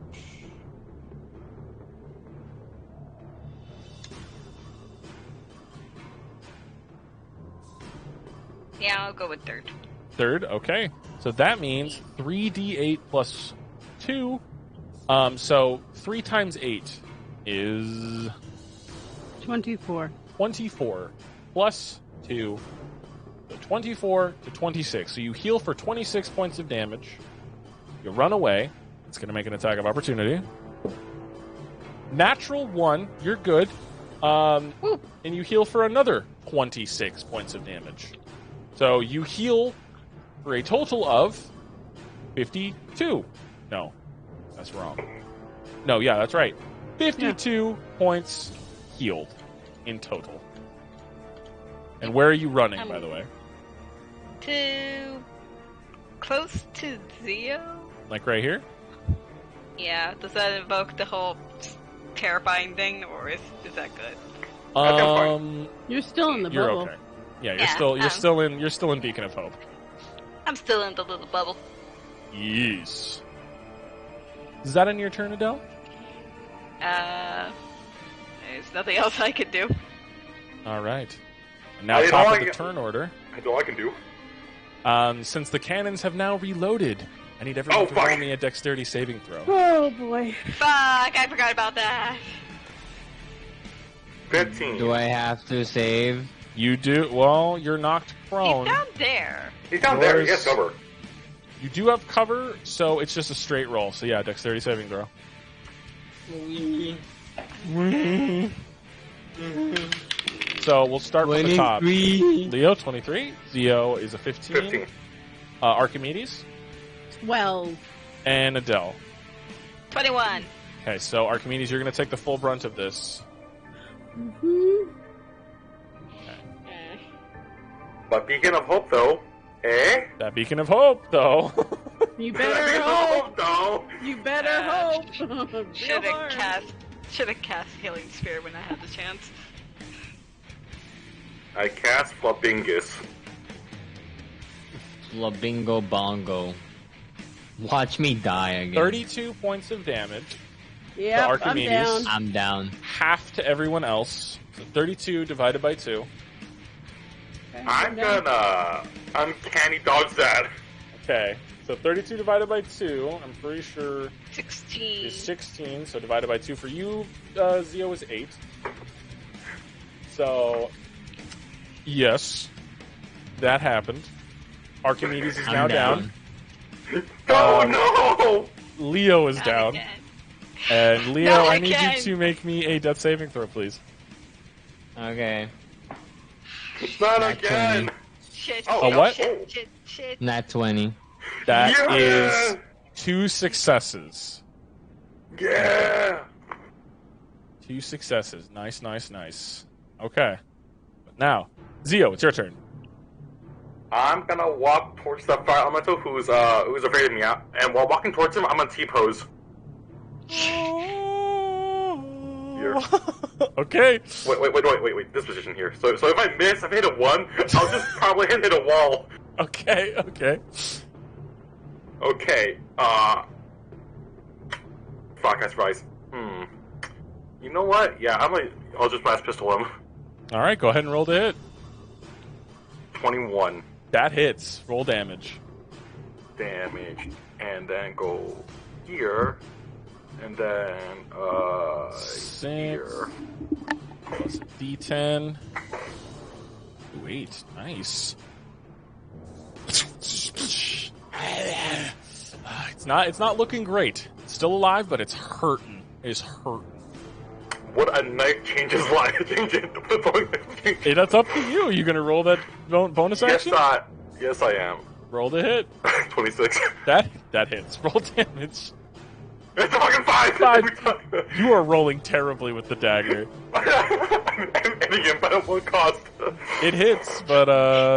Yeah, I'll go with 3rd. 3rd, okay. So that means 3d8 plus 2. So 3 times 8 is 24. 24 plus 2. So 24 to 26. So you heal for 26 points of damage. You run away. It's going to make an attack of opportunity. Natural 1, you're good. And you heal for another 26 points of damage. So you heal for a total of 52. No, that's wrong. No, yeah, that's right. 52 points healed in total. And where are you running, by the way? Close to Zio? Like right here? Yeah, does that invoke the whole terrifying thing, or is that good? You're still in the You're bubble. okay. Yeah, you're still in Beacon of Hope. I'm still in the little bubble. Yes. Is that in your turn, Adele? There's nothing else I could do. All right. And now top of the turn order. That's all I can do. Since the cannons have now reloaded, I need everyone to roll me a dexterity saving throw. Oh boy. Fuck, I forgot about that. 15. Do I have to save? You do. Well, you're knocked prone. He's down there. He's down there. He has cover. You do have cover, so it's just a straight roll. So yeah, dexterity saving throw. So we'll start from the top. Leo, 23. Zio is a 15. Archimedes. 12. And Adele. 21. Okay, so Archimedes, you're going to take the full brunt of this. But Beacon of Hope, though, eh? That Beacon of Hope, though. You better hope. though. You better hope. Should have cast Healing Sphere when I had the chance. I cast Flabingus. Labingo bongo. Watch me die again. 32 points of damage. Yeah, I'm Archimedes. down. I'm down. Half to everyone else. So 32 divided by 2. Okay, I'm down. gonna uncanny dodge that. Okay, so 32 divided by 2, I'm pretty sure 16. is 16, so divided by 2 for you, Zio is 8. So, yes, that happened. Archimedes is now down. Oh no! Leo is Not down. again. And Leo, Not I need again. you to make me a death saving throw, please. Okay. Not Not again! 20. Shit, Oh, A what? shit. Nat 20. That Yeah! is 2 successes. Yeah! 2 successes. Nice, nice, nice. Okay. Now, Zio, it's your turn. I'm gonna walk towards the fire elemental who's afraid of me, and while walking towards him, I'm gonna T-pose. Here. Okay. Wait, this position here. So if I miss, if I hit a 1, I'll just probably hit a wall. Okay. Okay, fuck, I surprised. You know what? Yeah, I'll just blast pistol him. All right, go ahead and roll to hit. 21 That hits. Roll damage. damage, and then go here, and then, here. Plus a D10. Ooh, 8. Nice. It's not looking great. It's still alive, but it's hurting. It's hurting. What a knife changes life. Hey, that's up to you. Are you gonna roll that bonus action? Yes, I am. Roll the hit. 26. That hits. Roll damage. It's a fucking 5! 5. You are rolling terribly with the dagger. I'm ending him, but at what cost? It hits, but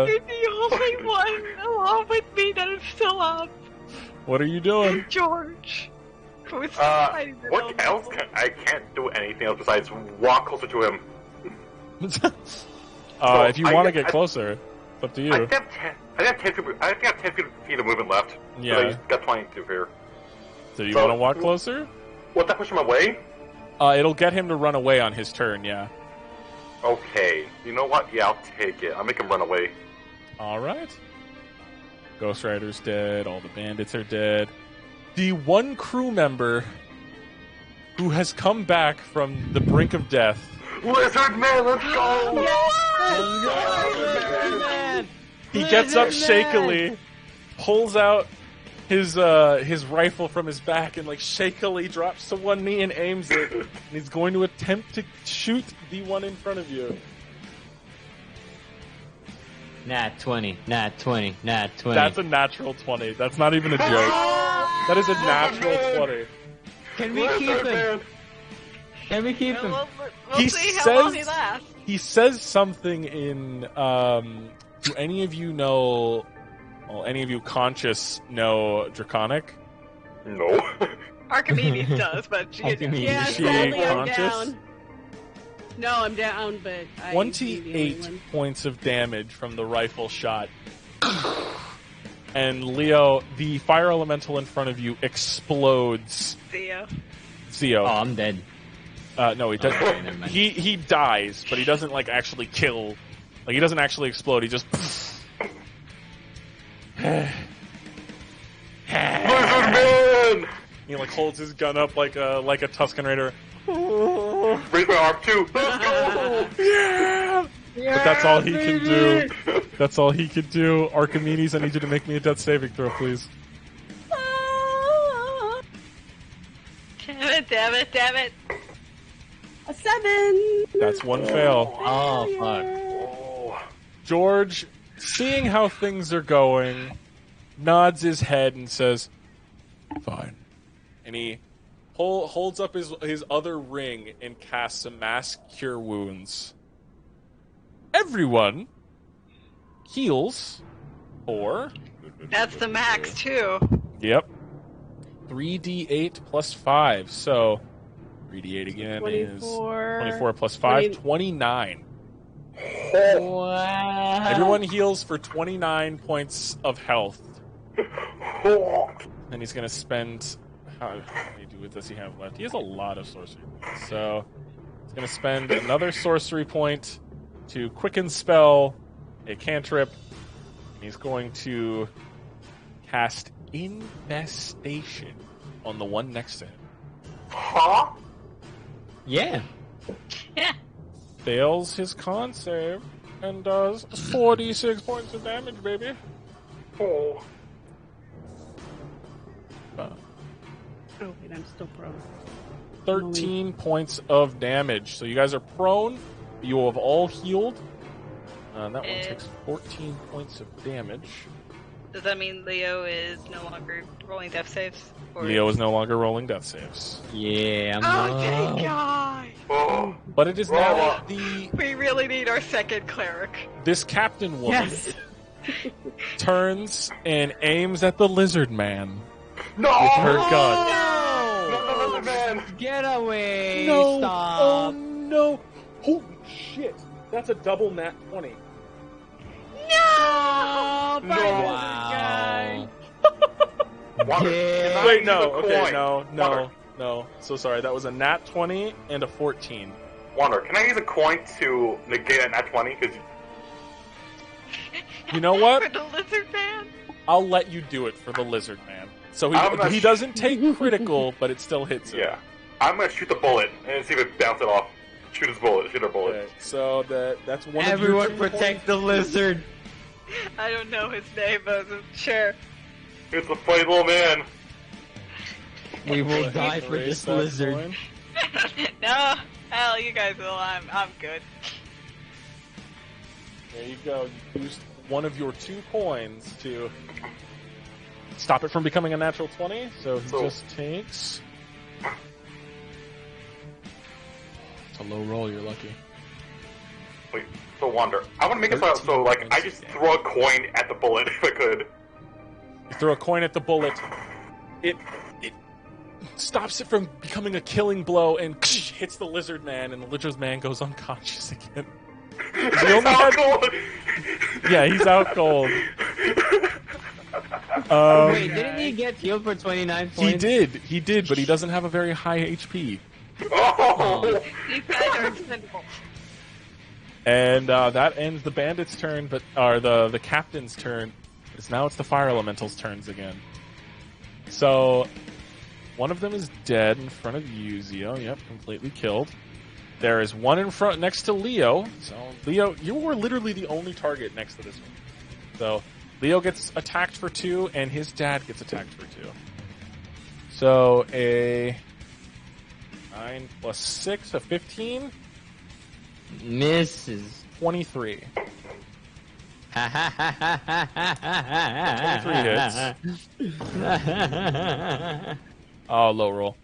You're the only one along with me that is still up. what are you doing? George. Who's fighting the What else I can't do anything else besides walk closer to him. If you want to get closer, it's up to you. I think I have 10 feet of movement left. Yeah. So I got 22 here. So you want to walk closer? Will that push him away? It'll get him to run away on his turn, yeah. Okay. You know what? Yeah, I'll take it. I'll make him run away. Alright. Ghost Rider's dead, all the bandits are dead. The one crew member who has come back from the brink of death. Lizard Man, let's go! He gets up shakily, pulls out his rifle from his back and like shakily drops to one knee and aims it. And he's going to attempt to shoot the one in front of you. Nat 20, Nat 20, Nat 20. That's a natural 20. That's not even a joke. That is a natural 20. Can we keep him? Can we keep him? We'll see how long he lasts. He says something in. Do any of you know? Well, any of you conscious know Draconic? No. Archimedes does, but she Archimedes. Yeah, Is she sadly, I'm conscious? down. No, I'm down, but 28 points of damage from the rifle shot. And Leo, the fire elemental in front of you explodes. Zio. Oh, I'm dead. No, he doesn't. Okay, never mind. He dies, but he doesn't like actually kill. Like he doesn't actually explode. He just. Lizard Man! He like holds his gun up like a Tusken Raider. Raise my arm too. Let's go! Yeah! But that's all he can do. That's all he can do. Archimedes, I need you to make me a death saving throw, please. Damn it. A 7. That's one fail. Oh, fuck. Oh. George, seeing how things are going, nods his head and says, "Fine." And he holds up his other ring and casts a mass cure wounds. Everyone heals for... That's the max, too. Yep. 3d8 plus 5. So, 3d8 again 24. is 24 plus 5, 29. Wow. Everyone heals for 29 points of health. And he's going to spend... How many does he have left? He has a lot of sorcery points. So, he's going to spend another sorcery point to quicken spell a cantrip. And he's going to cast Infestation on the one next to him. Huh? Yeah. Yeah. Fails his con save and does 46 points of damage, baby. Oh. Oh, wait, I'm still prone. 13 points of damage. So you guys are prone. You have all healed. That one takes 14 points of damage. Does that mean Leo is no longer rolling death saves? Or... Leo is no longer rolling death saves. Yeah, Oh, thank God! Oh. But it is now the... We really need our second cleric. This captain woman Yes. turns and aims at the lizard man No! with her gun. No, Lizard Man! Get away! No! Stop! Oh no! Holy shit! That's a double nat 20. No! No. Wow. Water, Yeah. can I Wait, use no. a Okay, coin? no. Water, So sorry. That was a nat 20 and a 14. Wander, can I use a coin to negate a nat 20? Because You know what? For the lizard man? I'll let you do it for the lizard man. So I'm not he doesn't take critical, but it still hits him. yeah, I'm gonna shoot the bullet and see if it bounces it off. Shoot his bullet. Shoot our bullet. Okay, so that's one Everyone of your 2 protect the lizard. I don't know his name, but sure. It's a funny little man. We will points. die for Erase this that lizard. coin. No, hell, you guys will. I'm good. There you go. You used one of your 2 coins to stop it from becoming a natural 20. So he just takes... It's a low roll, you're lucky. Wait, so Wander, I want to make it so like I just throw a coin at the bullet if I could. You throw a coin at the bullet. It stops it from becoming a killing blow and hits the lizard man, and the lizard man goes unconscious again. He only How had- cool. Yeah, he's out cold. Wait, didn't he get healed for 29 points? He did, but he doesn't have a very high HP. Oh. These guys are expendable. And that ends the bandit's turn, or the captain's turn. Now it's the fire elemental's turns again. So one of them is dead in front of you, Zio. Yep, completely killed. There is one in front next to Leo. So Leo, you were literally the only target next to this one. So Leo gets attacked for 2, and his dad gets attacked for 2. So a 9 plus 6, a 15. Misses. 23. 23 hits. Oh, low roll.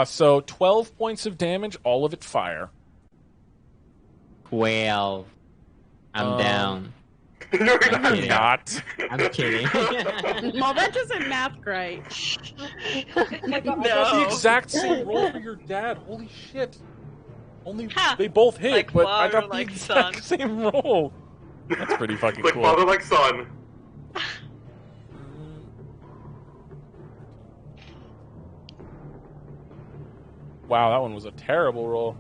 So 12 points of damage, all of it fire. 12. I'm down. No, you're I'm not. kidding. Not. I'm kidding. Well, that doesn't math right. Oh my God, I got the exact same roll for your dad. Holy shit. Only Ha! they both hit, Like but I father, got the like exact son. same roll. That's pretty fucking Like cool. father, like son. Wow, that one was a terrible roll.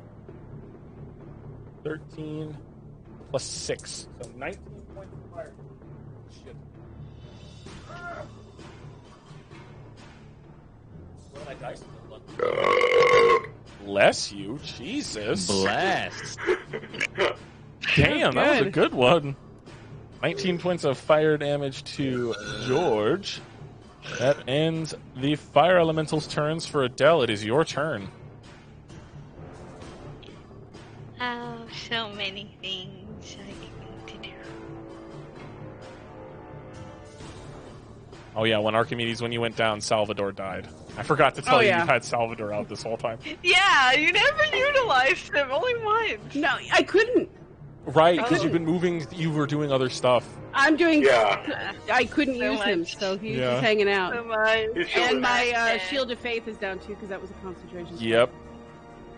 13 plus 6. So 19 points of fire. Shit. Roll my dice. Bless you. Jesus. Blessed. Damn, that was a Good. good one. 19 points of fire damage to George. That ends the fire elemental's turns. For Adele, it is your turn. Oh, so many things I need to do. Oh yeah, when Archimedes, when you went down, Salvador died. I forgot to tell you yeah. you had Salvador out this whole time. Yeah, you never utilized him, only once. No, I couldn't. Right, because Oh. you've been moving, you were doing other stuff. I'm doing. Yeah. I couldn't So use him, much. so he's Yeah. just hanging out. So much. He's shielded. And my Okay. shield of faith is down too, because that was a concentration. Yep.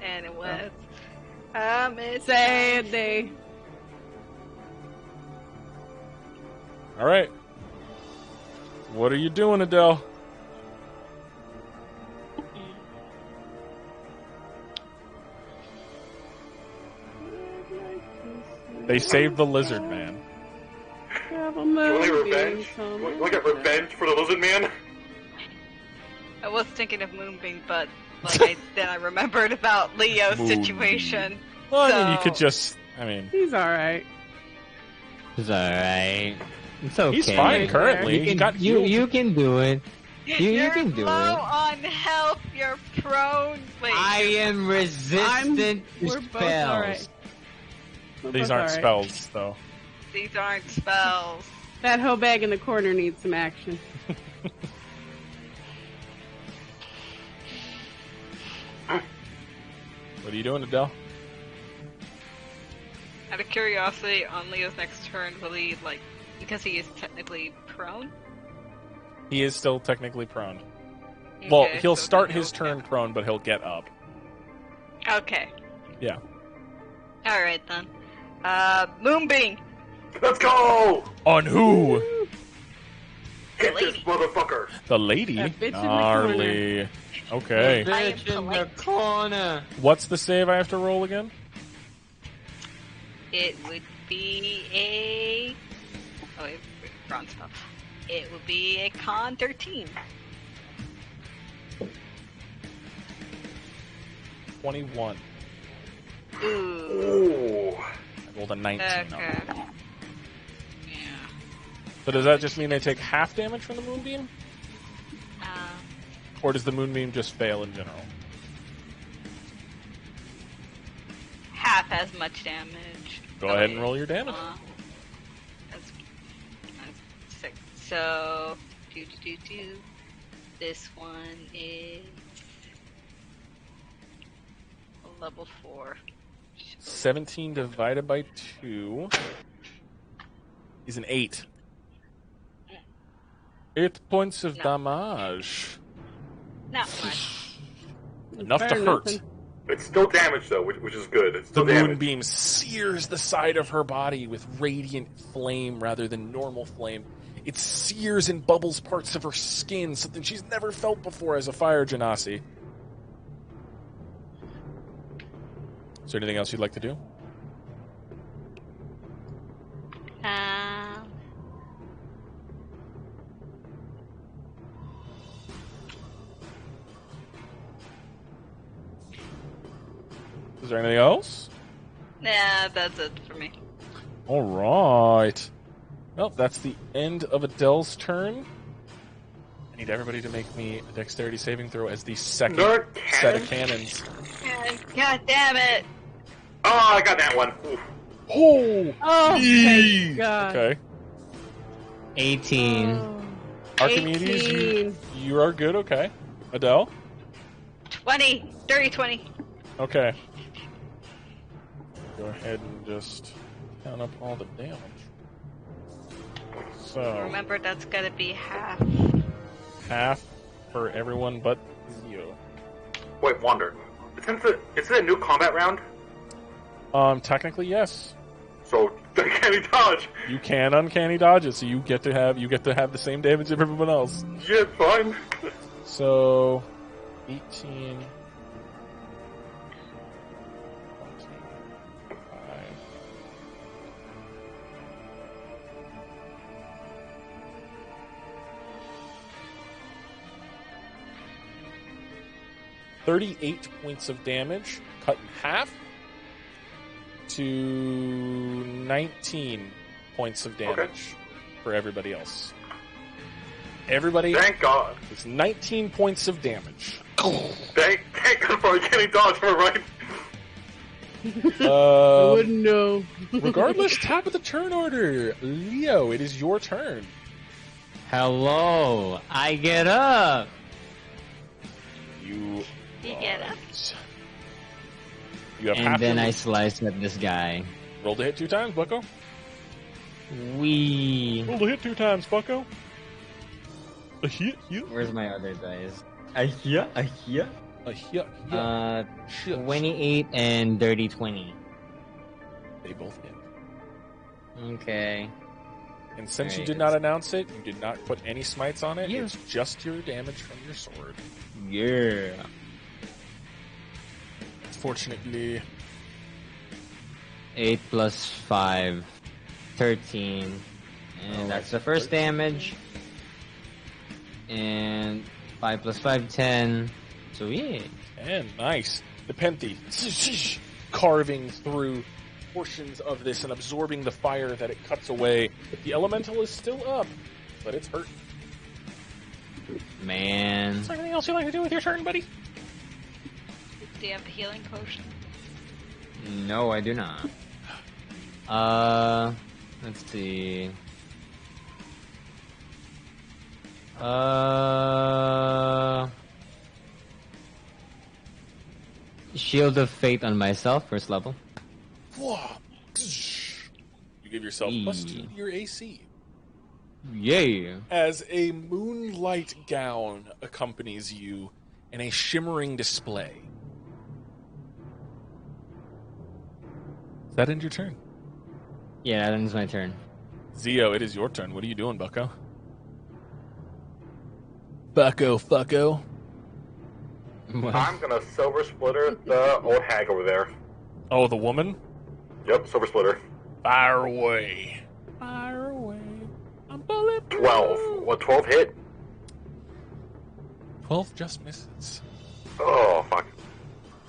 And it was. It's Sandy. All right. What are you doing, Adele? They saved the lizard man. You want to revenge? You want to get revenge for the lizard man? I was thinking of Moonbeam, but then I remembered about Leo's Moonbeam. situation. Well, I mean, you So- could just. I mean, He's all right. It's alright. It's okay. he's fine currently. You He can, got healed. you can do it. You can do low it. on health. You're prone. Wait. I am resistant to We're both spells. all right. We're These both aren't all right. spells, though. These aren't spells. That hoe bag in the corner needs some action. What are you doing, Adele? Out of curiosity, on Leo's next turn, will he because he is technically prone? He is still technically prone. Well, Okay, he'll so start then his he'll- turn prone, but he'll get up. Okay. Yeah. All right then. Moonbeam. Let's go! On who? Get this Lady. motherfucker! The lady? That bitch in the Gnarly. Okay. I am Bitch in the polite. corner. What's the save I have to roll again? It would be a. Oh, wait, bronze stuff. It would be a con 13. 21. Ooh. Ooh. I rolled a 19 on Okay. it. Yeah. So does that just mean they take half damage from the moonbeam? Or does the moonbeam just fail in general? Half as much damage. Go ahead and roll your damage. That's 6. So, this one is a level 4. 17 divided by 2 is an 8. 8 points of No. damage. Not much. Enough to Better hurt. nothing. It's still damage though, which is good. It's The still damage. moonbeam sears the side of her body with radiant flame rather than normal flame. It sears and bubbles parts of her skin, something she's never felt before as a fire genasi. Is there anything else you'd like to do? Is there anything else? Nah, that's it for me. All right. Well, that's the end of Adele's turn. I need everybody to make me a dexterity saving throw as the second set of cannons. God damn it! Oh, I got that one. Oof. Oh! Thank God. Okay. 18. Archimedes, 18. you are good, okay. Adele? 20. Dirty 20. Okay. Go ahead and just count up all the damage. So, Remember, that's gotta be half. half for everyone but you. Wait, Wander. Is it a new combat round? Technically, yes. So, can he dodge? You can uncanny dodge it, so you get to have the same damage as everyone else. Yeah, fine. So, 18, 25. 38 points of damage, cut in half, to 19 points of damage for everybody else. Everybody, Thank God. it's 19 points of damage. Thank God for uncanny dodge, am I right? I wouldn't know. Regardless, top of the turn order. Leo, it is your turn. Hello, I get up. You get up. You have And half then your- I slice at this guy. roll to hit 2 times, Bucko. Wee. Roll to hit 2 times, Bucko. A hit. Where's my other dice? A hit. A hit. 28 and dirty 20. They both hit. Okay. And since you Right, did not announce it, you did not put any smites on it. Yeah. It's just your damage from your sword. Yeah. Fortunately, 8 plus 5. 13. And that's the first damage. And 5 plus 5, 10. So yeah. and nice. The Nepenthe carving through portions of this and absorbing the fire that it cuts away. The elemental is still up, but it's hurt. Man. Is there anything else you'd like to do with your turn, buddy? Do you have a healing potion? No, I do not. Let's see. Shield of Fate on myself, first level. You give yourself +2 Eee. to your AC. Yay! As a moonlight gown accompanies you in a shimmering display. Does that end your turn? Yeah, that ends my turn. Zio, it is your turn. What are you doing, Bucko? Bucko, fucko. I'm gonna silver splitter the old hag over there. Oh, the woman? Yep, silver splitter. Fire away. Fire away. I'm bulletproof. 12. What, 12 hit? 12 just misses. Oh, fuck.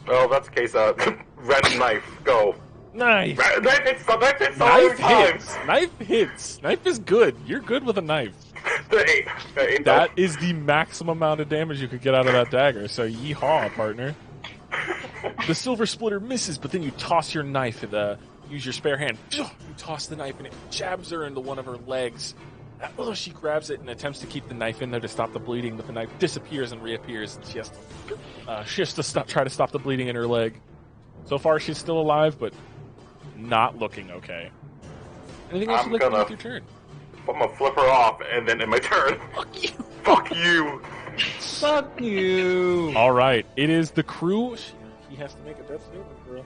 Well, that's the case. Random knife, go. Knife. Knife hits all the Knife time. hits. Knife hits. Knife is good. You're good with a knife. That Is the maximum amount of damage you could get out of that dagger. So yeehaw, partner. The silver splitter misses, but then you toss your knife and use your spare hand. You toss the knife and it jabs her into one of her legs. She grabs it and attempts to keep the knife in there to stop the bleeding, but the knife disappears and reappears. And she has to try to stop the bleeding in her leg. So far, she's still alive, but not looking okay. Anything else you'd like to do with your turn? I'm gonna flip her off, and then in my turn. Fuck you. Fuck you. Fuck you! All right, it is the crew. He has to make a death saving throw.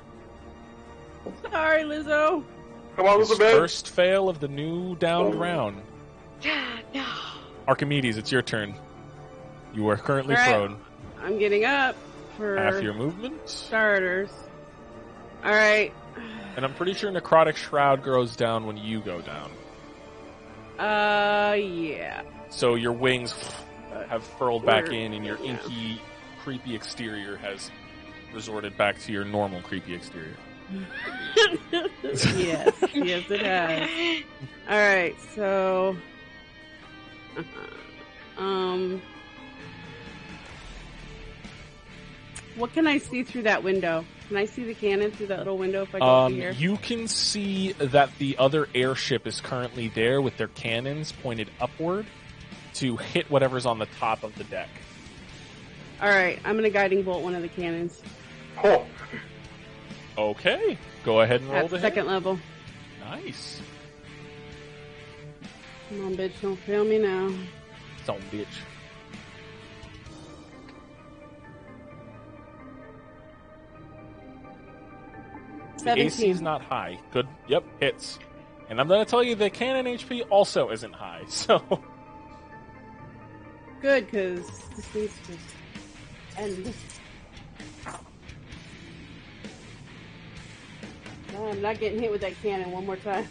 Sorry, Lizzo. Come on, His Elizabeth. first fail of the new downed round. No. Archimedes, it's your turn. You are currently All right. prone. I'm getting up for Half your movement. starters. All right. And I'm pretty sure Necrotic Shroud goes down when you go down. Yeah. So your wings have furled back Weird. in, and your Yeah. inky, creepy exterior has resorted back to your normal creepy exterior. Yes, yes, it has. All right, so, what can I see through that window? Can I see the cannon through that little window if I go through here? You can see that the other airship is currently there with their cannons pointed upward to hit whatever's on the top of the deck. All right, I'm gonna guiding bolt one of the cannons. Oh, Okay, go ahead and roll At the second hit. level. Nice. Come on, bitch, don't fail me now. Son bitch. The AC is 17. not high. Good. Yep, hits. And I'm going to tell you the cannon HP also isn't high, so... Good, because this needs to end. No, I'm not getting hit with that cannon one more time.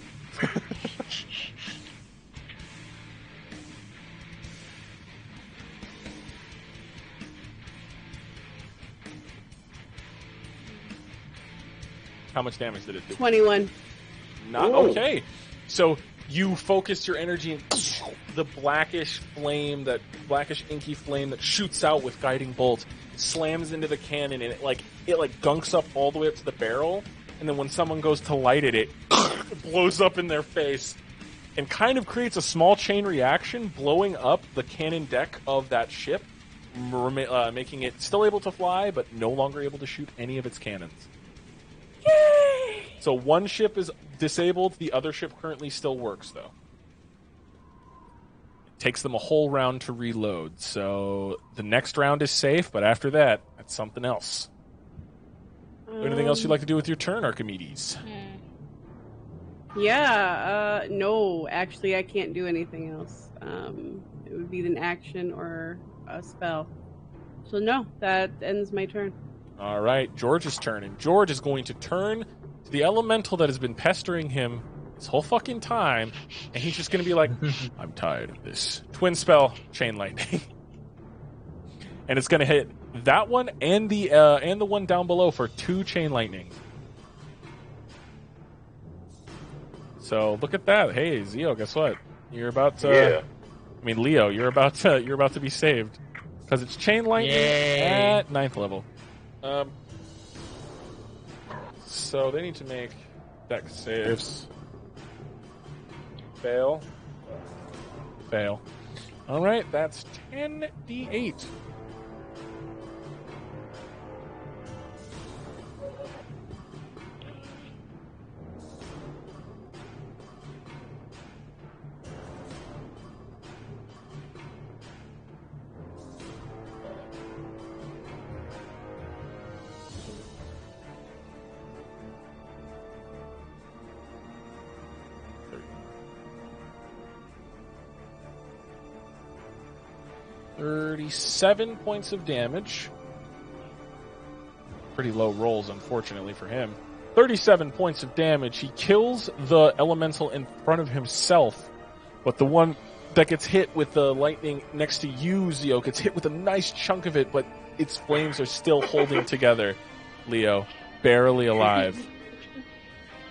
How much damage did it do? 21. Not Ooh. okay. So you focus your energy and the blackish flame, that blackish inky flame that shoots out with guiding bolt, slams into the cannon, and it gunks up all the way up to the barrel. And then when someone goes to light it, it blows up in their face and kind of creates a small chain reaction, blowing up the cannon deck of that ship, making it still able to fly, but no longer able to shoot any of its cannons. Yay! So one ship is disabled, the other ship currently still works, though. It takes them a whole round to reload, so the next round is safe, but after that, that's something else. Anything else you'd like to do with your turn, Archimedes? Yeah, no, actually I can't do anything else. It would be an action or a spell. So no, that ends my turn. All right, George's turn, and George is going to turn to the elemental that has been pestering him this whole fucking time, and he's just going to be like, I'm tired of this. Twin spell, chain lightning. And it's going to hit that one and the one down below for 2 chain lightning. So look at that. Hey, Zio, guess what? You're about to. yeah. I mean, Leo, you're about to be saved because it's chain lightning Yay. at 9th level. So they need to make dex saves. Fail. Fail. All right, that's 10d8. $37 points of damage. Pretty low rolls, unfortunately, for him. 37 points of damage. He kills the elemental in front of himself, but the one that gets hit with the lightning next to you, Zio, gets hit with a nice chunk of it, but its flames are still holding together. Leo, barely alive.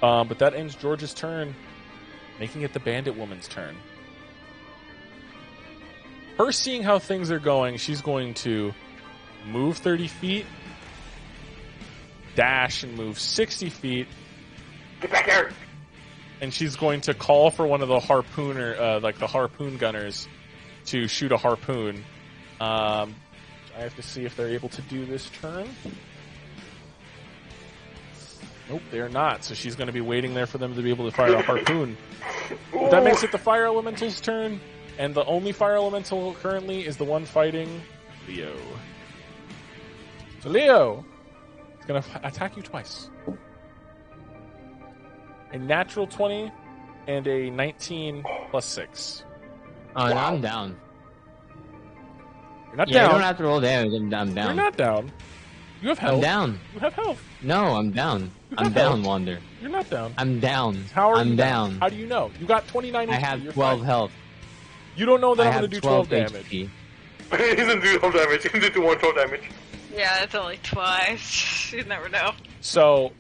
But that ends George's turn, making it the bandit woman's turn. Her seeing how things are going, she's going to move 30 feet, dash and move 60 feet. Get back here! And she's going to call for one of the the harpoon gunners to shoot a harpoon. I have to see if they're able to do this turn. Nope, they're not. So she's going to be waiting there for them to be able to fire a harpoon. But that makes it the fire elemental's turn. And the only fire elemental currently is the one fighting Leo. So Leo is going to attack you twice. A natural 20 and a 19 plus 6. Oh, no, I'm down. You're not Yeah, you down. don't have to roll damage. I'm down. You're not down. You have health. I'm down. You have health. No, I'm down. You I'm have down, health. Wander. You're not down. I'm down. How are I'm you down. How do you know? You got 29 HP. I have You're 12 fine. health. You don't know that I I'm have going to do 12 damage. HP. He doesn't do 12 damage. He can do 12 damage. Yeah, it's only twice. You never know. So,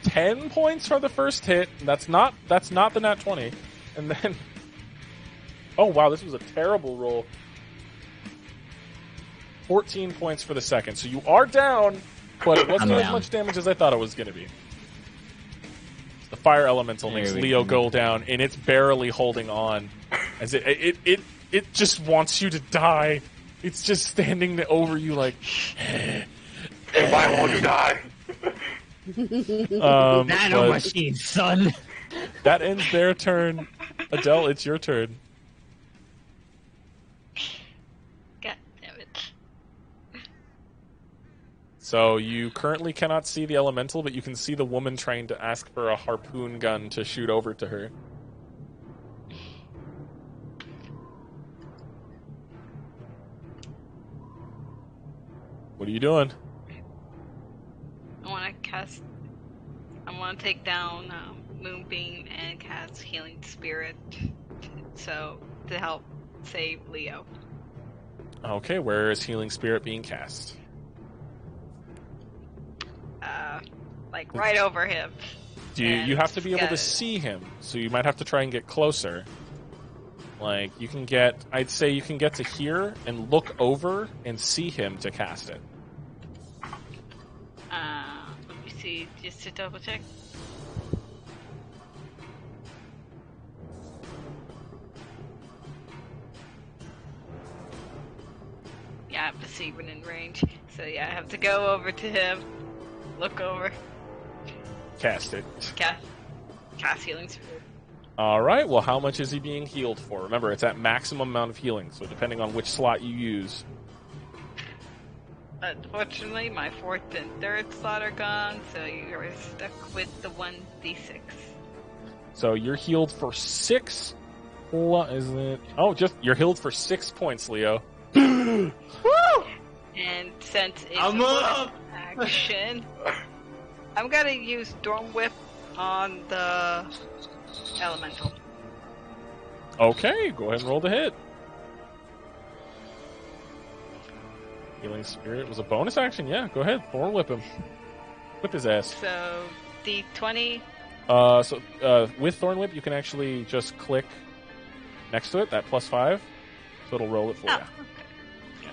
10 points for the first hit. That's not the nat 20. And then, oh wow, this was a terrible roll. 14 points for the second. So you are down, but it wasn't as much damage as I thought it was going to be. The fire elemental makes Leo go down, and it's barely holding on, as it just wants you to die. It's just standing over you like, why won't you die? Nano machine, son. That ends their turn. Adele, it's your turn. God damn it. So you currently cannot see the elemental, but you can see the woman trying to ask for a harpoon gun to shoot over to her. What are you doing? I want to take down Moonbeam and cast Healing Spirit, to help save Leo. Okay, where is Healing Spirit being cast? Like right over him. You have to be able to see him, so you might have to try and get closer. Like, I'd say you can get to here and look over and see him to cast it. Let me see, just to double check. Yeah, I have to see when in range. So yeah, I have to go over to him, look over. Cast it. Cast Healing Spirit. Alright, well how much is he being healed for? Remember, it's at maximum amount of healing, so depending on which slot you use. Unfortunately, my 4th and 3rd slot are gone, so you're stuck with the 1d6. So you're healed for 6. Isn't it? Oh, you're healed for 6 points, Leo. Woo! And since it's a action, I'm gonna use Storm Whip on the elemental. Okay, go ahead and roll the hit. Healing Spirit was a bonus action, yeah. Go ahead, Thorn Whip him. Whip his ass. So, D20. With Thorn Whip, you can actually just click next to it, that +5, so it'll roll it for you. Okay. Yeah.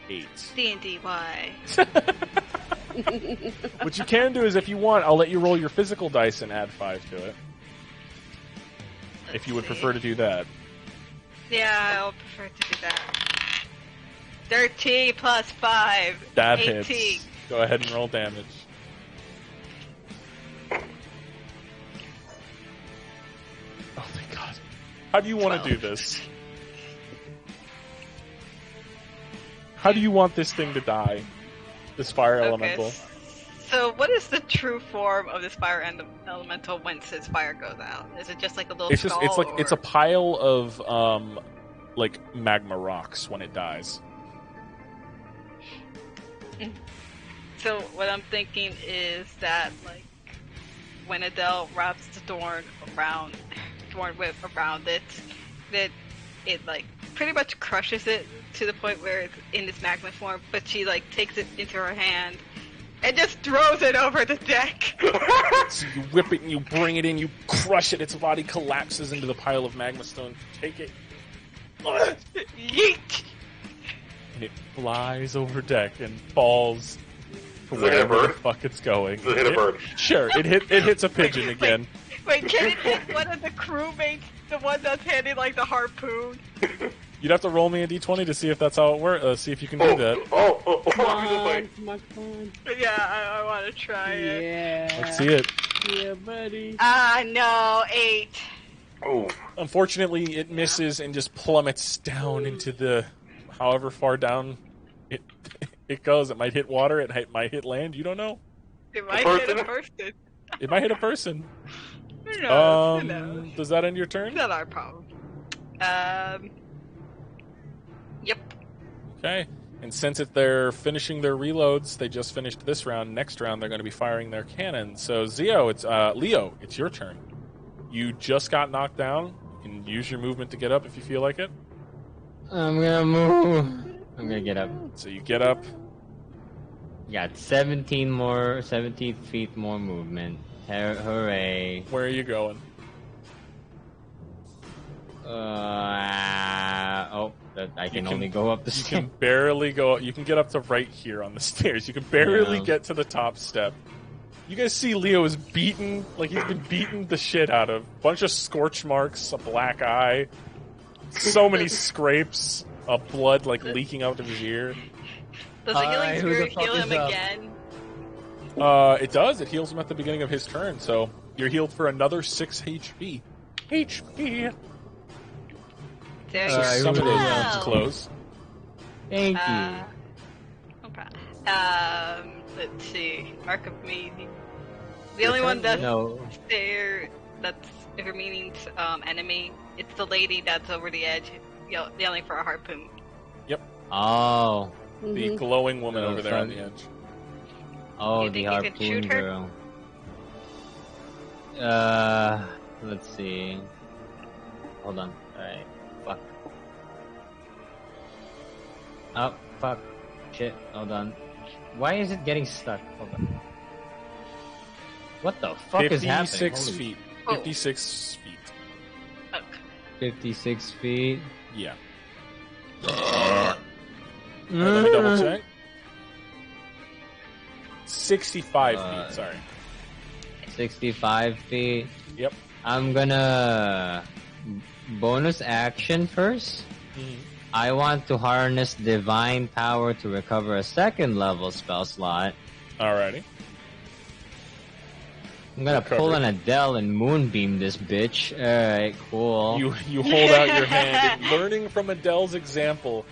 8. D&D-Y. What you can do is, if you want, I'll let you roll your physical dice and add 5 to it. If you would prefer to do that. Yeah, I'll prefer to do that. 13 plus 5. That 18. hits. Go ahead and roll damage. Oh my god. How do you want to do this? How do you want this thing to die? This fire elemental. So, what is the true form of this fire elemental once its fire goes out? Is it just like a little skull? It's a pile of like magma rocks when it dies. So what I'm thinking is that, like, when Adele wraps the thorn whip around it, that it like pretty much crushes it to the point where it's in this magma form, but she like takes it into her hand and just throws it over the deck. So you whip it and you bring it in, you crush it, its body collapses into the pile of magma stone. Take it. Yeet! And it flies over deck and falls to wherever the fuck it's going. Does it hit a bird? Sure, it hits a pigeon again. Wait, can it hit one of the crewmates, the one that's handing like the harpoon? You'd have to roll me a d20 to see if that's how it works. See if you can do that. Come on. Yeah, I want to try it. Yeah. Let's see it. Yeah, buddy. No, 8. Oh. Unfortunately, it misses and just plummets down into the however far down it goes. It might hit water. It might hit land. You don't know. It might hit a person. It might hit a person. Who knows? Does that end your turn? Not our problem. Yep. Okay. And since they're finishing their reloads, they just finished this round. Next round, they're going to be firing their cannon. So Leo, it's your turn. You just got knocked down. You can use your movement to get up if you feel like it. I'm gonna move. I'm gonna get up. So you get up. Got 17 feet more movement. Hooray. Where are you going? I can only go up the You stairs. can barely go. You can get up to right here on the stairs. You can barely get to the top step. You guys see Leo is beaten, like he's been beaten the shit out of. Bunch of scorch marks, a black eye, so many scrapes of blood like leaking out of his ear. Does the healing spirit heal him again? It does. It heals him at the beginning of his turn, so you're healed for another 6 HP. HP. There So you some of those go. rooms close. Thank you. No problem. Let's see. Arc of Meaning. The only one that's there, that's, if you're meaning enemy, it's the lady that's over the edge, yelling for a harpoon. Yep. Oh. The glowing woman over there on the edge. Oh, You the think you can harpoon shoot her? girl. Let's see. Hold on. Alright. Fuck. Oh, fuck. Shit. Hold on. Why is it getting stuck? Hold on. What the fuck is happening? 56 feet. 56 feet. Okay. 56 feet. Yeah. Let me double check. 65 feet, sorry. 65 feet. Yep. I'm gonna bonus action first. I want to harness divine power to recover a second level spell slot. Alrighty. I'm gonna pull an Adele and moonbeam this bitch. Alright, cool. You hold out your hand, and learning from Adele's example.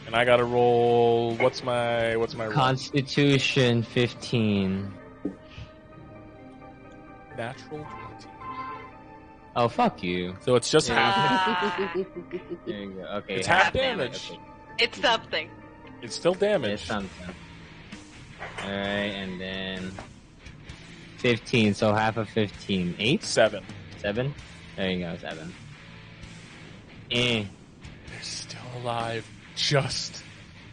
And I gotta roll. What's my roll? Constitution 15. Natural 20. Oh, fuck you. So it's just half. There you go. Okay. It's half damage. Okay. It's something. It's still damage. It's something. Alright, and then 15, so half of 15. 8? 7. 7? There you go, 7. They're still alive. Just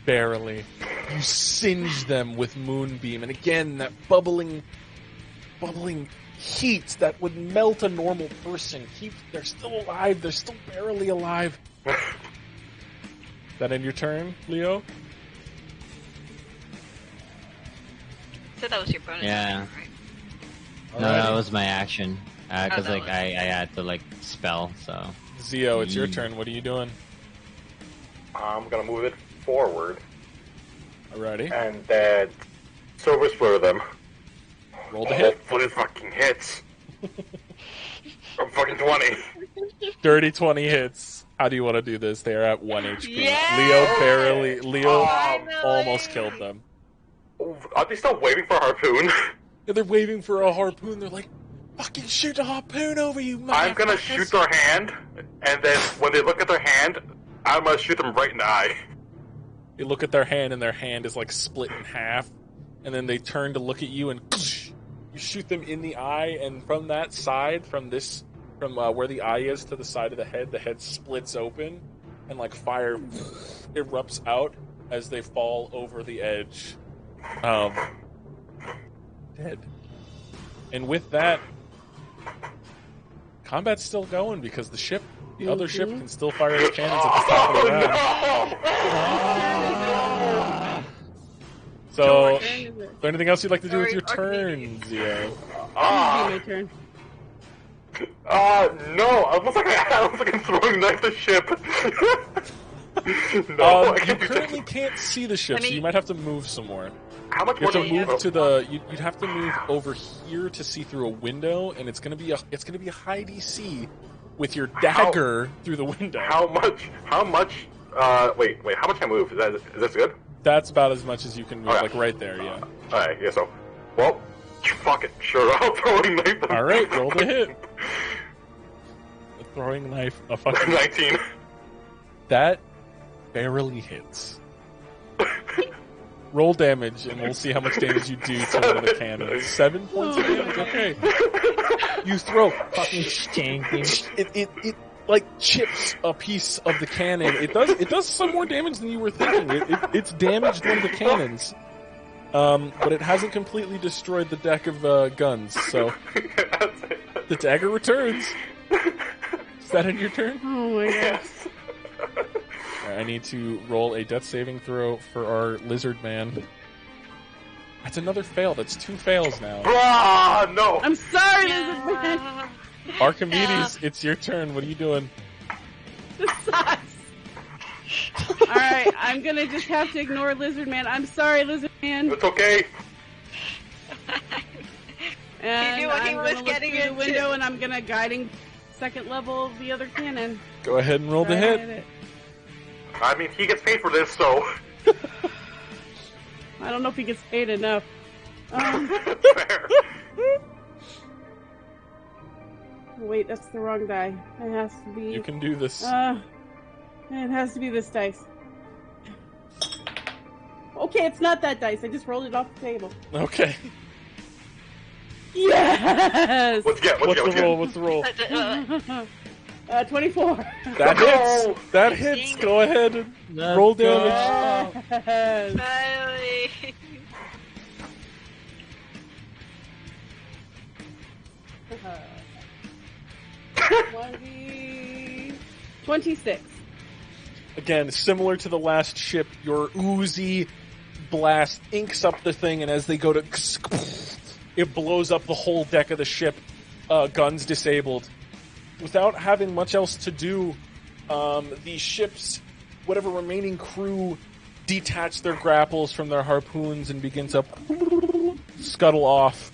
barely. You singe them with moonbeam, and again that bubbling heat that would melt a normal person. They're still alive. They're still barely alive. Is that end your turn, Leo? So that was your bonus Yeah. action, right? No, that was my action. Because, that like, was- I had to, like, spell, so. Zio, it's your turn. What are you doing? I'm gonna move it forward Alrighty. and then silver splitter them. Roll to hit. Hopefully it fucking hits. I'm fucking 20. Dirty 20 hits. How do you want to do this? They're at 1 HP. Yeah! Leo Finally! almost killed them. Are they still waiting for a harpoon? Yeah, they're waving for a harpoon. They're like, fucking shoot a harpoon over you, motherfuckers. I'm gonna shoot their hand, and then when they look at their hand, I'm gonna shoot them right in the eye. You look at their hand, and their hand is like split in half, and then they turn to look at you, and you shoot them in the eye, and from that side, from where the eye is to the side of the head splits open, and like fire erupts out as they fall over the edge. Dead. And with that, combat's still going because the other ship can still fire its cannons at the top of the round. So, is there anything else you'd like to do with your turn, Zio? My turn. No, I was like I'm throwing knife the ship. No, I You can't do currently that. can't see the ship, so you might have to move somewhere. How much You have more to do move to the. You'd have to move over here to see through a window, and it's gonna be a high DC with your dagger through the window. How much? Wait, how much can I move? Is that good? That's about as much as you can move, Okay. like right there. Yeah. Alright, yeah, so. Well, fuck it. Sure, I'll throw a knife. All right, roll the hit. A throwing knife, a fucking 19. that barely hits. Roll damage, and we'll see how much damage you do to one of the cannons. 7 points of damage. Okay. You throw fucking Stinking. like chips a piece of the cannon. It does some more damage than you were thinking. It's damaged one of the cannons, but it hasn't completely destroyed the deck of guns. So the dagger returns. Is that in your turn? Oh my gosh. Right, I need to roll a death saving throw for our lizard man. That's another fail. That's 2 fails now. Ah, no! I'm sorry, lizard man. Archimedes, it's your turn. What are you doing? This sucks. Alright, I'm gonna just have to ignore lizard man. I'm sorry, lizard man. It's okay. And He knew what he I'm was gonna getting look through the into. window and I'm gonna guiding second level the other cannon. Go ahead and roll the Try to hit. it. I mean, he gets paid for this, so... I don't know if he gets paid enough. Fair. Wait, that's the wrong die. It has to be. You can do this. It has to be this dice. Okay, it's not that dice. I just rolled it off the table. Okay. Yes. What's What's the roll? What's the roll? 24. That No! hits. That hits. Go ahead and roll damage. Yes. Finally. 26. Again, similar to the last ship, your oozy blast inks up the thing, and as they go to, it blows up the whole deck of the ship. Guns disabled. Without having much else to do, the ship's whatever remaining crew detach their grapples from their harpoons and begin to scuttle off.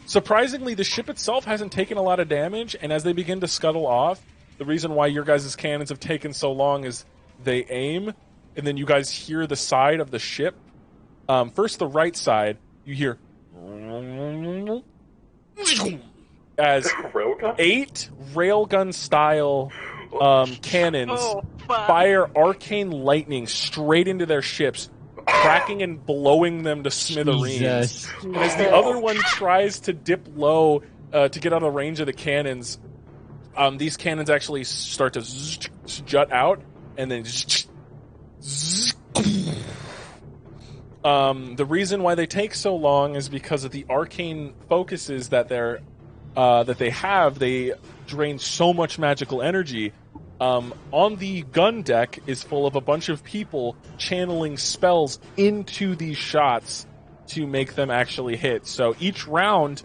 Surprisingly, the ship itself hasn't taken a lot of damage, and as they begin to scuttle off, the reason why your guys' cannons have taken so long is they aim, and then you guys hear the side of the ship. First, the right side, you hear as Railgun? 8 railgun-style cannons fuck. fire arcane lightning straight into their ships, cracking and blowing them to smithereens. Jesus. And as the other one tries to dip low to get out of range of the cannons, these cannons actually start to jut out, and then the reason why they take so long is because of the arcane focuses that they have. They drain so much magical energy. On the gun deck is full of a bunch of people channeling spells into these shots to make them actually hit. So each round,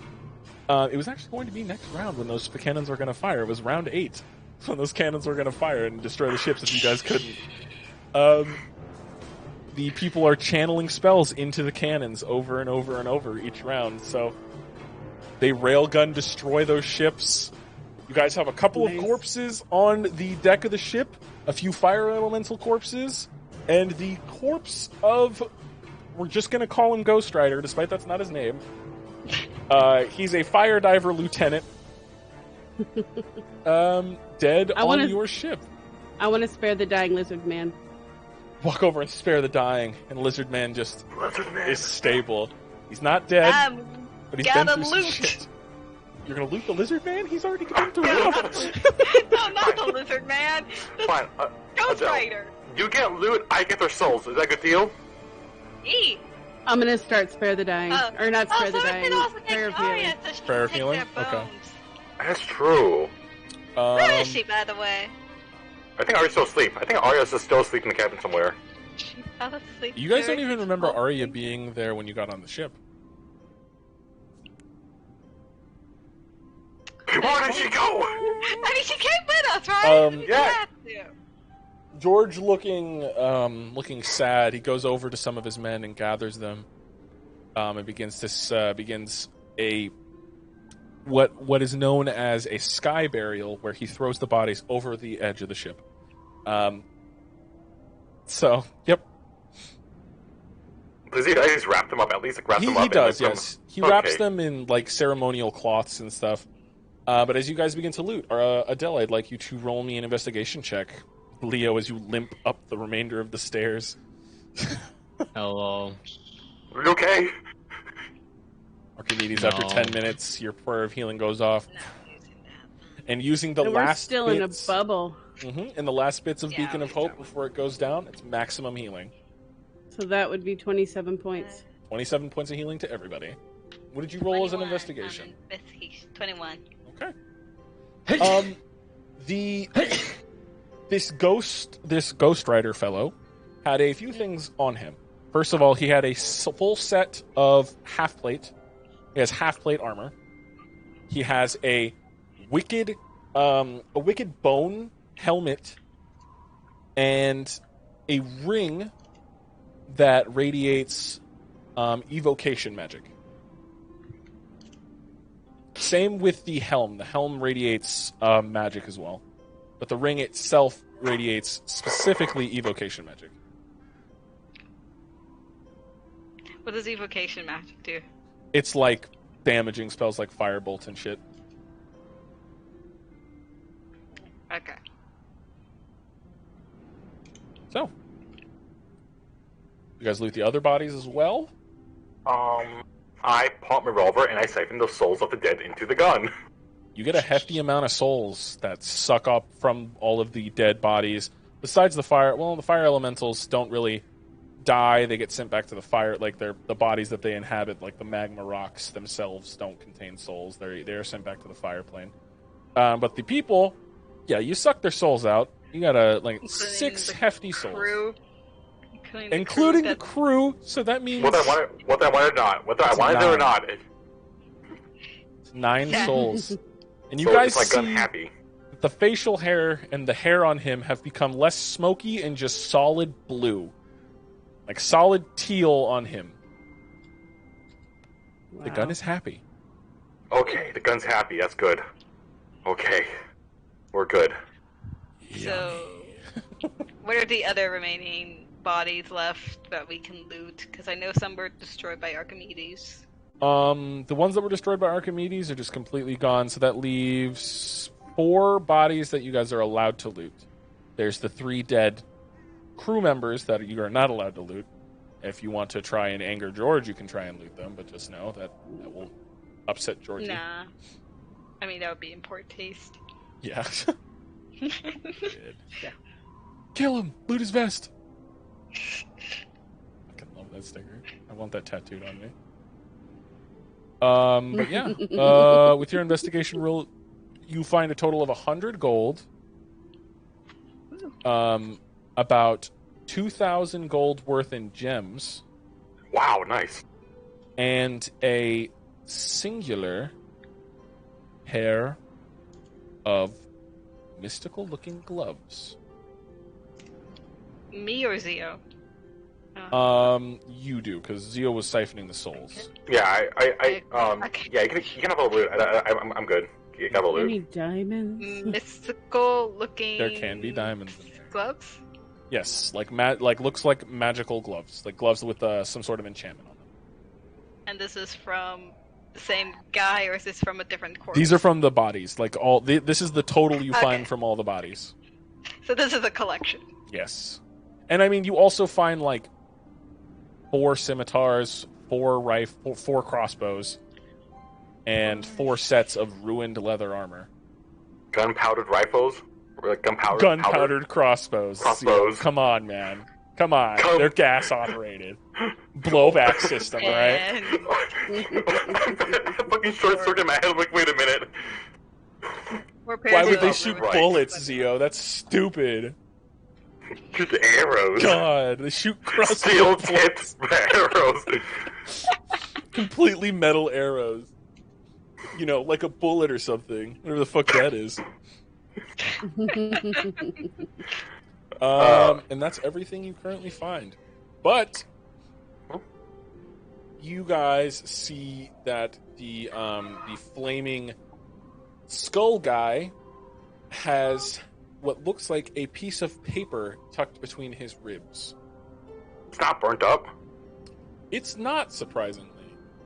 it was actually going to be next round when those cannons were going to fire. It was round 8 when those cannons were going to fire and destroy the ships if you guys couldn't. The people are channeling spells into the cannons over and over and over each round. So they railgun destroy those ships. You guys have a couple of corpses on the deck of the ship, a few fire elemental corpses, and the corpse of, we're just going to call him Ghost Rider, despite that's not his name. He's a fire diver lieutenant. Dead on your ship. I want to spare the dying lizard man. Walk over and spare the dying, and Lizard Man just is stable. He's not dead, but he's been gotta through some loot. shit. You're gonna loot the Lizard Man? He's already been through enough. No, not the lizard man. The Fine. Ghost Adele, Rider. you get loot, I get their souls. Is that a good deal? E. I'm gonna start spare the dying, or not spare the so I dying. can also Prayer take of healing. Arya so she Prayer of can healing? take their Okay. bones. That's true. Where is she, by the way? I think Arya's still asleep. I think Arya's just still asleep in the cabin somewhere. She fell asleep. You guys don't very even remember peaceful. Arya being there when you got on the ship. Where did she go? I mean, she came with us, right? yeah. Had to. George looking sad, he goes over to some of his men and gathers them, and begins a what is known as a sky burial, where he throws the bodies over the edge of the ship. Yep. Does he at least wrap them up? At least like, wrap them up. He does, and, like, yes. He wraps Okay. them in like ceremonial cloths and stuff. But as you guys begin to loot, Adele, I'd like you to roll me an investigation check. Leo, as you limp up the remainder of the stairs. Hello. Are you okay? Archimedes, No. after 10 minutes, your prayer of healing goes off. No, I'm using that. And using the And we're last still bits, in a bubble. and the last bits of Yeah, Beacon of we Hope don't. before it goes down, it's maximum healing. So that would be 27 points. 27 points of healing to everybody. What did you roll as an investigation? 21. Okay. This ghost rider fellow had a few things on him. First of all, he had a full set of half plate. He has half plate armor. He has a wicked bone helmet and a ring that radiates evocation magic. Same with the helm. The helm radiates magic as well. But the ring itself radiates specifically evocation magic. What does evocation magic do? It's like damaging spells like firebolt and shit. Okay. So, you guys loot the other bodies as well? I pop my revolver and I siphon the souls of the dead into the gun. You get a hefty amount of souls that suck up from all of the dead bodies. Besides the fire, well, the fire elementals don't really die. They get sent back to the fire, like the bodies that they inhabit, like the magma rocks themselves don't contain souls. They're sent back to the fire plane. But the people, yeah, you suck their souls out. You got Including 6 the hefty souls. Crew. Including the crew, so that means... Whether I wanted or not. Whether I wanted it or not. It's 9 Yeah. souls. And you So guys it's like see unhappy. the facial hair and the hair on him have become less smoky and just solid blue. Like solid teal on him. The gun Wow. is happy. Okay, the gun's happy. That's good. Okay, we're good. So, what are the other remaining bodies left that we can loot? Because I know some were destroyed by Archimedes. The ones that were destroyed by Archimedes are just completely gone, so that leaves 4 bodies that you guys are allowed to loot. There's the 3 dead crew members that you are not allowed to loot. If you want to try and anger George, you can try and loot them, but just know that will upset Georgie. Nah. I mean, that would be in poor taste. Yeah. Yeah. Kill him! Loot his vest! I can love that sticker. I want that tattooed on me. But yeah, with your investigation roll, you find a total of 100 gold, about 2,000 gold worth in gems, Wow, nice. and a singular pair of mystical-looking gloves. Me or Zio? You do, because Zio was siphoning the souls. Yeah, Okay. yeah, you can have a loot. I'm good. You can have a loot. Any diamonds? Mystical looking. There can be diamonds in there. Gloves? Yes, like looks like magical gloves, like gloves with some sort of enchantment on them. And this is from the same guy, or is this from a different corpse? These are from the bodies. Like this is the total you Okay. find from all the bodies. So this is a collection. Yes, and I mean you also find like 4 scimitars, 4 crossbows, and 4 sets of ruined leather armor. Gunpowdered rifles? Or like gunpowdered? Gunpowdered crossbows. Crossbows. Come on, man. Come on. Come- They're gas operated. Blowback system, right? And Fucking short circuit in my head. Like, wait a minute. Why would they Right. shoot bullets, Zio? That's stupid. Shoot the arrows. God, they shoot crossbow Steel bullets. tipped arrows. Completely metal arrows. You know, like a bullet or something. Whatever the fuck that is. And that's everything you currently find. But you guys see that the flaming skull guy has what looks like a piece of paper tucked between his ribs. It's not burnt up. It's not, surprisingly,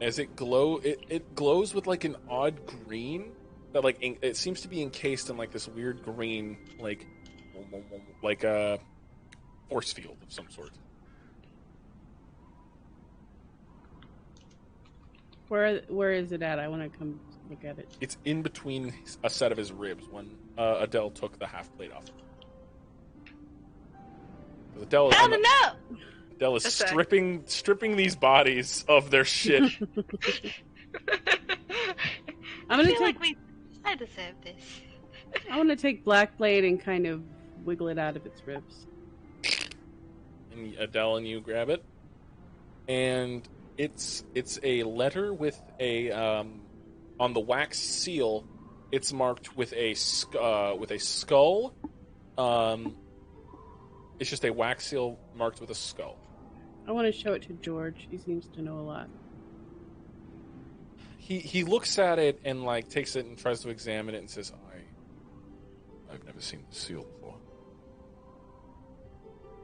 as it glows with like an odd green that it seems to be encased in like this weird green like a force field of some sort. Where is it at? I want to come look at it. It's in between a set of his ribs when Adele took the half plate off. Adele is stripping these bodies of their shit. I deserve this. I want to take Black Blade and kind of wiggle it out of its ribs. And Adele and you grab it, and it's a letter with a on the wax seal. It's marked with a skull. It's just a wax seal marked with a skull. I want to show it to George. He seems to know a lot. He looks at it and like takes it and tries to examine it and says, I've never seen the seal before.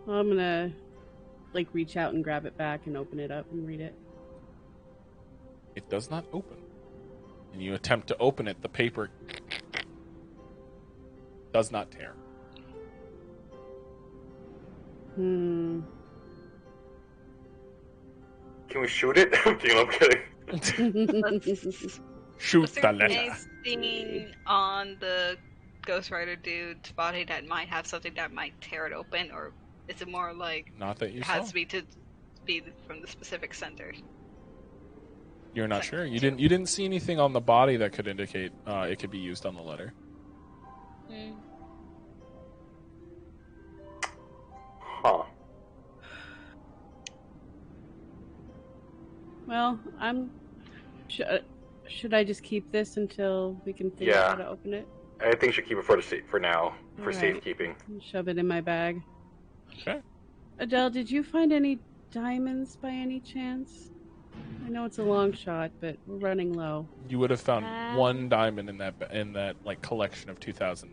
Well, I'm gonna like reach out and grab it back and open it up and read it. It does not open. And you attempt to open it, the paper does not tear. Can we shoot it? I'm kidding. Shoot the letter. Anything on the Ghost Rider dude's body that might have something that might tear it open, or is it more like not that you it saw? has to be from the specific center? You're not sure. You didn't see anything on the body that could indicate it could be used on the letter. Huh. Well, should I just keep this until we can figure out how to open it? I think you should keep it for now, for safekeeping. Shove it in my bag. Okay. Adele, did you find any diamonds by any chance? I know it's a long shot, but we're running low. You would have found one diamond in that like collection of 2,000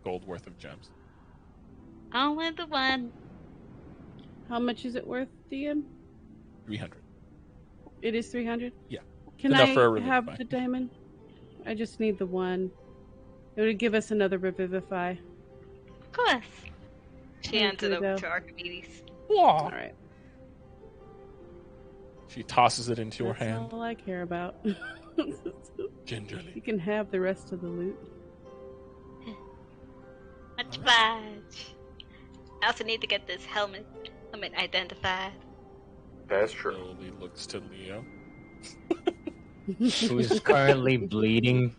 gold worth of gems. Only the one. How much is it worth, DM? 300. It is 300? Yeah. Can Enough I for a have the diamond? I just need the one. It would give us another Revivify. Of course. She hands it over to Archimedes. All right. She tosses it into your hand. That's all I care about. Gingerly. You can have the rest of the loot. Much obliged. I also need to get this helmet identified. That's true. Slowly looks to Leo. Who is currently bleeding.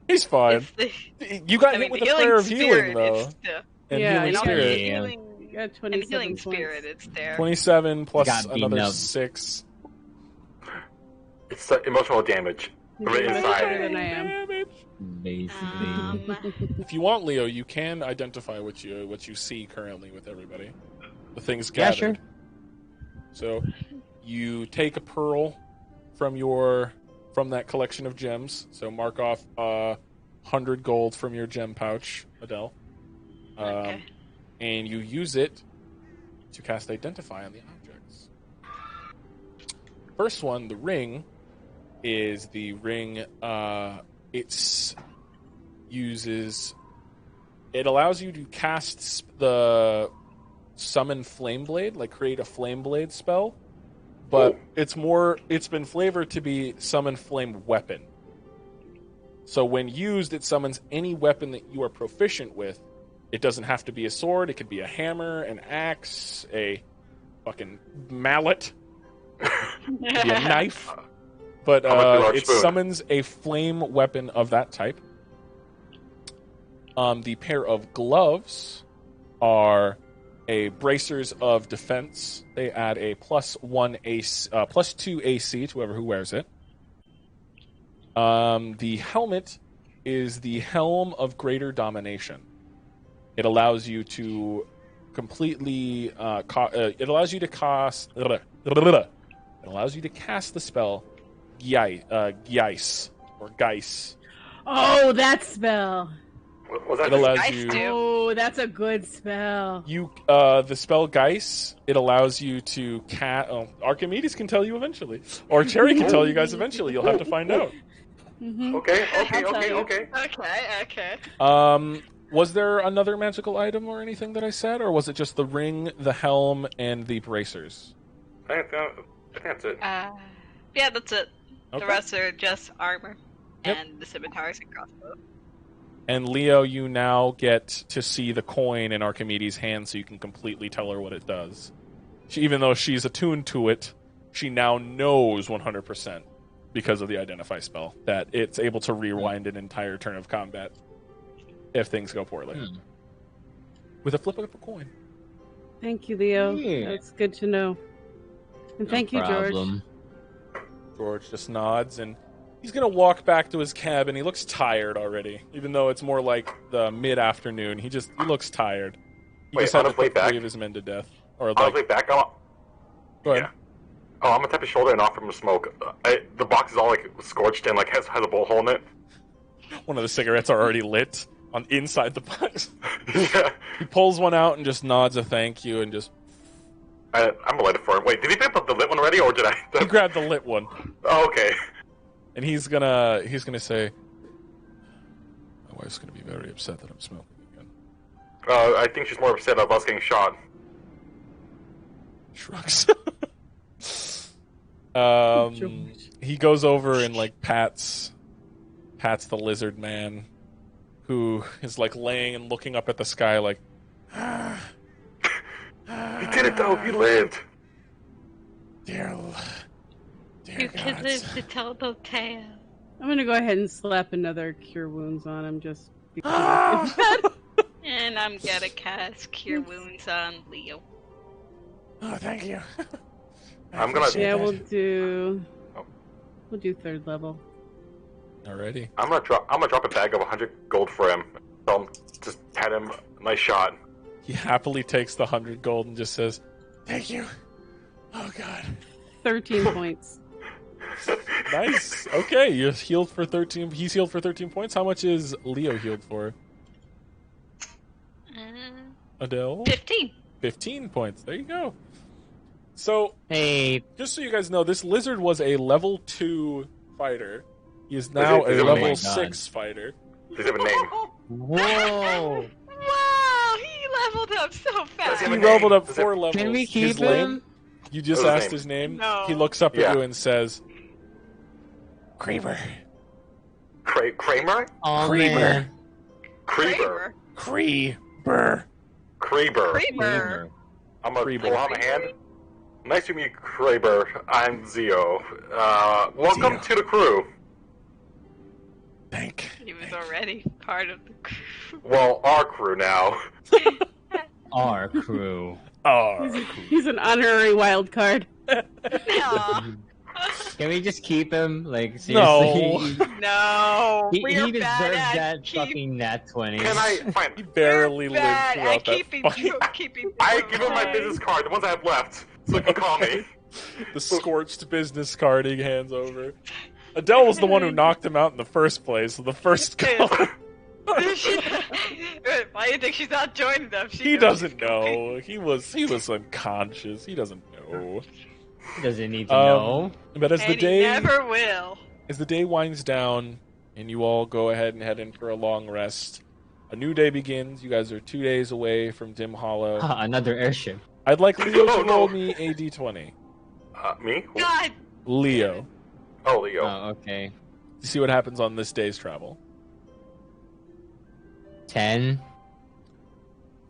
He's fine. You got hit with a prayer of healing, though. And healing spirit. You got 27 healing points. spirit, it's there. 27 plus another 6. It's emotional damage. From inside. Than I am. Basically. If you want, Leo, you can identify what you see currently with everybody. The things gathered. Yeah, sure. So you take a pearl from that collection of gems. So mark off 100 gold from your gem pouch, Adele. Okay. And you use it to cast Identify on the objects. First one, the ring, is the ring. It allows you to cast the summon flame blade, like create a flame blade spell, but it's been flavored to be summon flame weapon. So when used, it summons any weapon that you are proficient with. It doesn't have to be a sword. It could be a hammer, an axe, a fucking mallet, it could be a knife. But it summons a flame weapon of that type. The pair of gloves are a bracers of defense. They add a +2 AC to whoever who wears it. The helmet is the Helm of Greater Domination. It allows you to completely. It allows you to cast. It allows you to cast the spell, Geis or Geis. Oh, that spell. Was that It allows you. Oh, that's a good spell. The spell Geis. It allows you to cast. Archimedes can tell you eventually, or Cherry can tell you guys eventually. You'll have to find out. Mm-hmm. Okay. Was there another magical item or anything that I said, or was it just the ring, the helm, and the bracers? I think that's it. Yeah, that's it. Okay. The rest are just armor and the scimitars and crossbow. And Leo, you now get to see the coin in Archimedes' hand, so you can completely tell her what it does. Even though she's attuned to it, she now knows 100% because of the Identify spell that it's able to rewind an entire turn of combat if things go poorly. With a flip of a coin. Thank you, Leo. Yeah. That's good to know. And thank you, George. George just nods, and he's going to walk back to his cabin. He looks tired already, even though it's more like the mid-afternoon. He looks tired. He just had to put 3 of his men to death. Or On his way back, Go ahead. Yeah. Oh, I'm gonna tap his shoulder and offer him a smoke. The box is all like scorched and like has a bullet hole in it. One of the cigarettes are already lit on inside the box. Yeah. He pulls one out and just nods a thank you and just... I'm gonna light it for him. Wait, did he pick up the lit one already, or did I? He grabbed the lit one. Oh, okay. And he's gonna say, my wife's gonna be very upset that I'm smoking again. I think she's more upset of us getting shot. Shrugs. He goes over and like pats the lizard man, who is like laying and looking up at the sky like, He did it though. He lived. Dear You could live to tell the tale. I'm gonna go ahead and slap another Cure Wounds on him just because. And I'm gonna cast Cure Wounds on Leo. Oh, thank you. I'm gonna. Yeah, we'll do 3rd level. Alrighty. I'm gonna drop a bag of 100 gold for him. Tell him, just pat him. Nice shot. He happily takes the 100 gold and just says, "Thank you." Oh God. 13 points. Nice. Okay, you're healed for 13. He's healed for 13 points. How much is Leo healed for? Adele? 15. 15 points. There you go. So, Hey, just so you guys know, this lizard was a level 2 fighter. He is now a level 6 fighter. Does he have a name? whoa! Wow, he leveled up so fast. He leveled up 4 levels. Can we keep His him? name? You just What was asked his his name? No. He looks up Yeah. at you and says, Creeper. Kramer? Oh, Creeper. man. Creeper. Creeper. Creeper. Kramer. I'm gonna Creeper. pull out my hand. Nice to meet you, Creeper. I'm Zio. Welcome to the crew. He was already part of the crew. Well, our crew now. Our crew. He's an honorary wild card. Aw. Can we just keep him? Like, seriously? No. He We're deserves bad at that fucking nat 20. Can I? Fine. He barely lived bad throughout at keeping that keeping I people give him my alive. business card, the ones I have left, so he can call me. The scorched business card he hands over. Adele was the one who knocked him out in the first place, so the first go. Why do you think she's not joining them? He doesn't know. He was unconscious. He doesn't know. He doesn't need to know. But as And the day he never will. as the day winds down and you all go ahead and head in for a long rest, a new day begins. You guys are 2 days away from Dim Hollow. Another airship. I'd like Leo Oh, to roll me a d20. Me? God. Leo. Oh, Leo. Oh, okay. To see what happens on this day's travel. 10.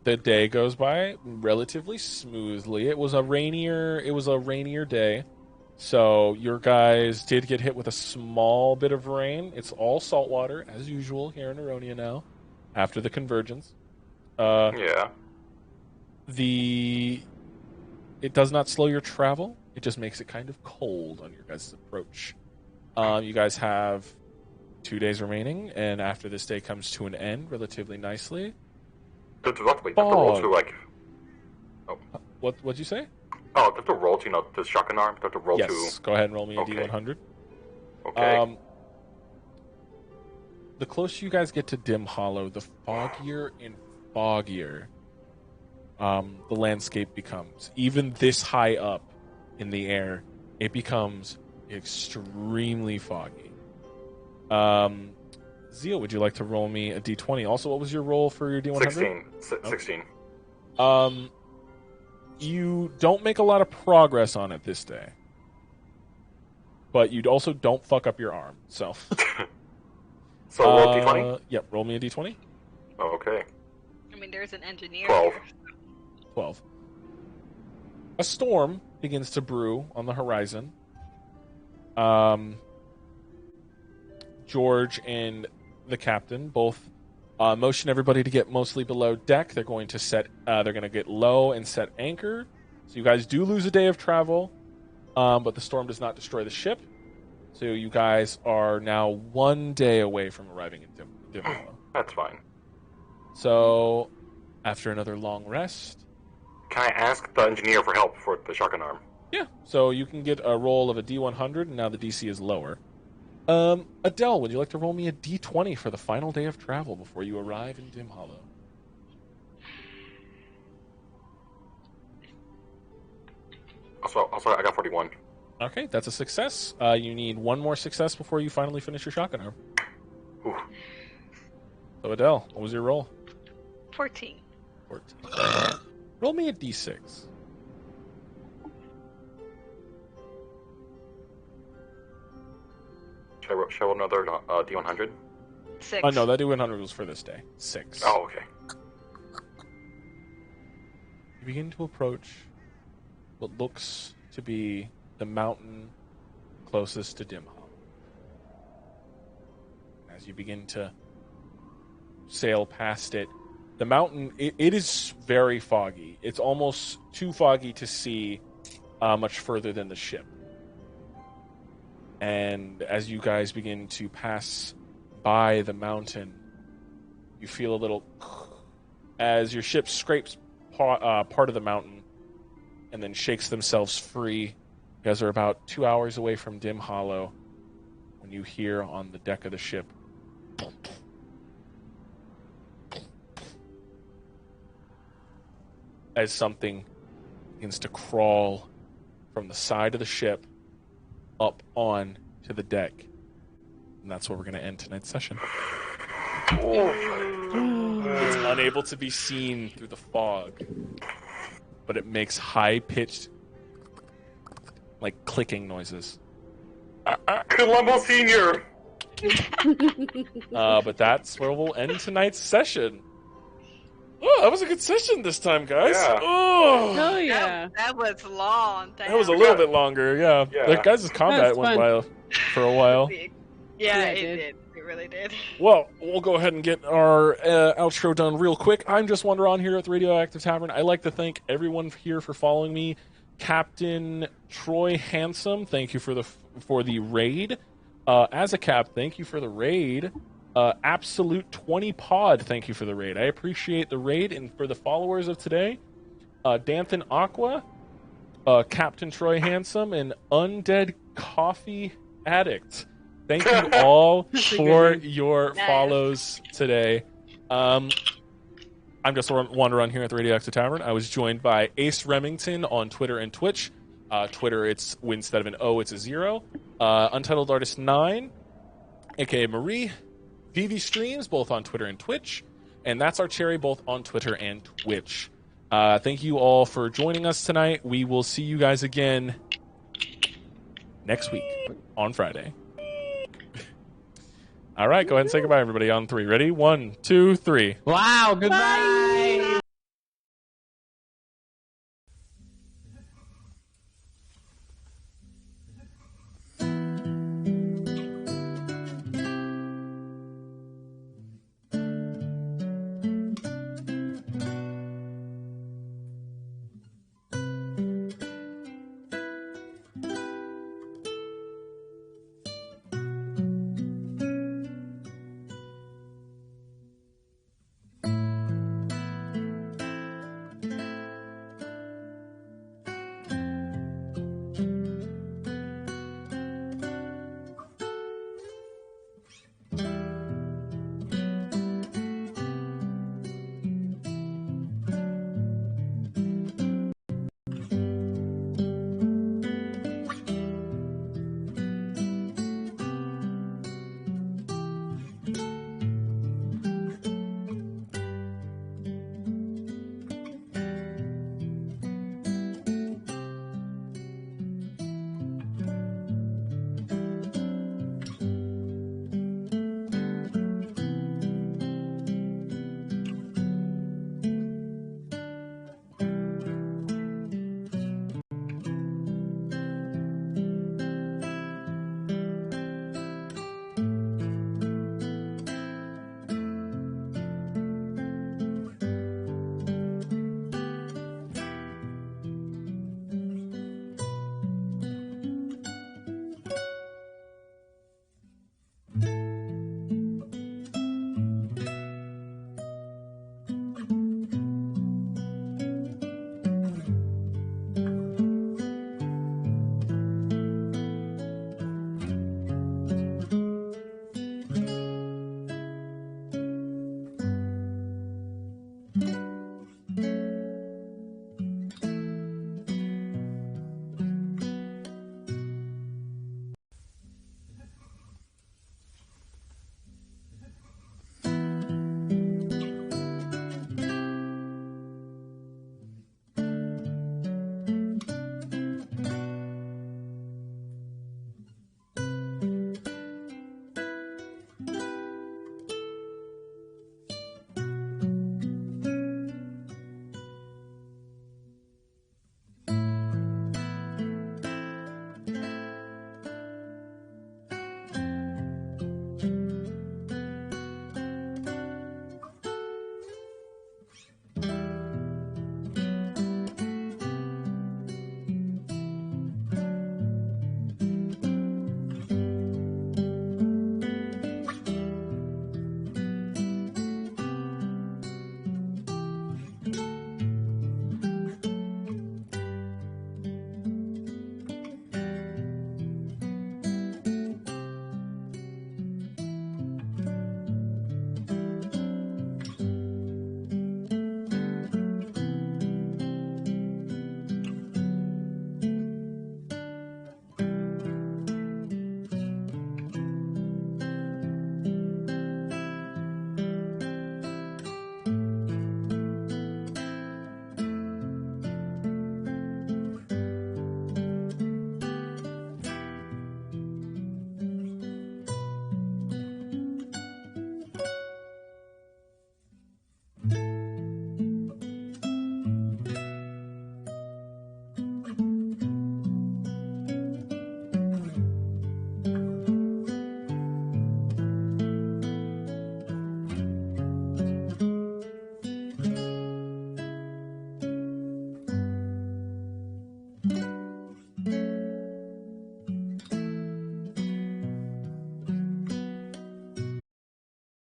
The day goes by relatively smoothly. It was a rainier day. So your guys did get hit with a small bit of rain. It's all saltwater, as usual, here in Aronia now, after the convergence. Yeah. It does not slow your travel. It just makes it kind of cold on your guys' approach. You guys have 2 days remaining, and after this day comes to an end relatively nicely. Wait, do you have to roll to, like... What'd you say? Oh, do you have to roll to, the shotgun arm? Do you have to roll Yes. Go ahead and roll me a Okay. D100. Okay. The closer you guys get to Dim Hollow, the foggier and foggier the landscape becomes. Even this high up in the air, it becomes extremely foggy. Zio, would you like to roll me a D20? Also, what was your roll for your D100? 16. You don't make a lot of progress on it this day. But you also don't fuck up your arm, so... So roll d20? Yep, roll me a d20. Oh, okay. I mean, there's an engineer 12. here. 12. A storm begins to brew on the horizon. George and the captain both motion everybody to get mostly below deck. They're going to they're going to get low and set anchor. So you guys do lose a day of travel, but the storm does not destroy the ship. So you guys are now 1 day away from arriving in Dimhollow. That's fine. So after another long rest, Can I ask the engineer for help for the shotgun arm? yeah. So you can get a roll of a D100, and now the DC is lower. Adele, would you like to roll me a D20 for the final day of travel before you arrive in Dimhollow? Also, I got 41. Okay, that's a success. You need one more success before you finally finish your shotgun arm. Ooh. So Adele, what was your roll? 14. 14. Roll me a D6. Should I roll another D100? 6. Oh, no, that D100 was for this day. 6. Oh, okay. You begin to approach what looks to be the mountain closest to Dimhollow. As you begin to sail past it, the mountain, it is very foggy. It's almost too foggy to see much further than the ship. And as you guys begin to pass by the mountain, you feel a little as your ship scrapes part of the mountain and then shakes themselves free. You guys are about 2 hours away from Dimhollow when you hear on the deck of the ship as something begins to crawl from the side of the ship up on to the deck. And that's where we're going to end tonight's session. It's unable to be seen through the fog, but it makes high-pitched, like, clicking noises. Columbo Senior! But that's where we'll end tonight's session. Oh, that was a good session this time, guys. Yeah. Oh yeah. That was long. That was a little bit longer, yeah. Yeah. The guys' combat was went fun. by for a while. Yeah, it it did. did. It really did. Well, we'll go ahead and get our outro done real quick. I'm just Wander on here at the Radioactive Tavern. I'd like to thank everyone here for following me. Captain Troy Handsome, thank you for the raid. Azakap, thank you for the raid. Absolute 20 Pod, thank you for the raid. I appreciate the raid. And for the followers of today, Danthan Aqua, Captain Troy Handsome, and Undead Coffee Addict. Thank you all for your follows today. I'm just Wander on here at the Radioactive Tavern. I was joined by Ace Remington on Twitter and Twitch. Twitter, it's instead of an O, it's a 0. Untitled Artist 9, aka Marie. VV Streams, both on Twitter and Twitch. And That's Our Cherry, both on Twitter and Twitch. Thank you all for joining us tonight. We will see you guys again next week on Friday. All right, go ahead and say goodbye, everybody, on 3. Ready? 1, 2, 3. Wow, goodbye.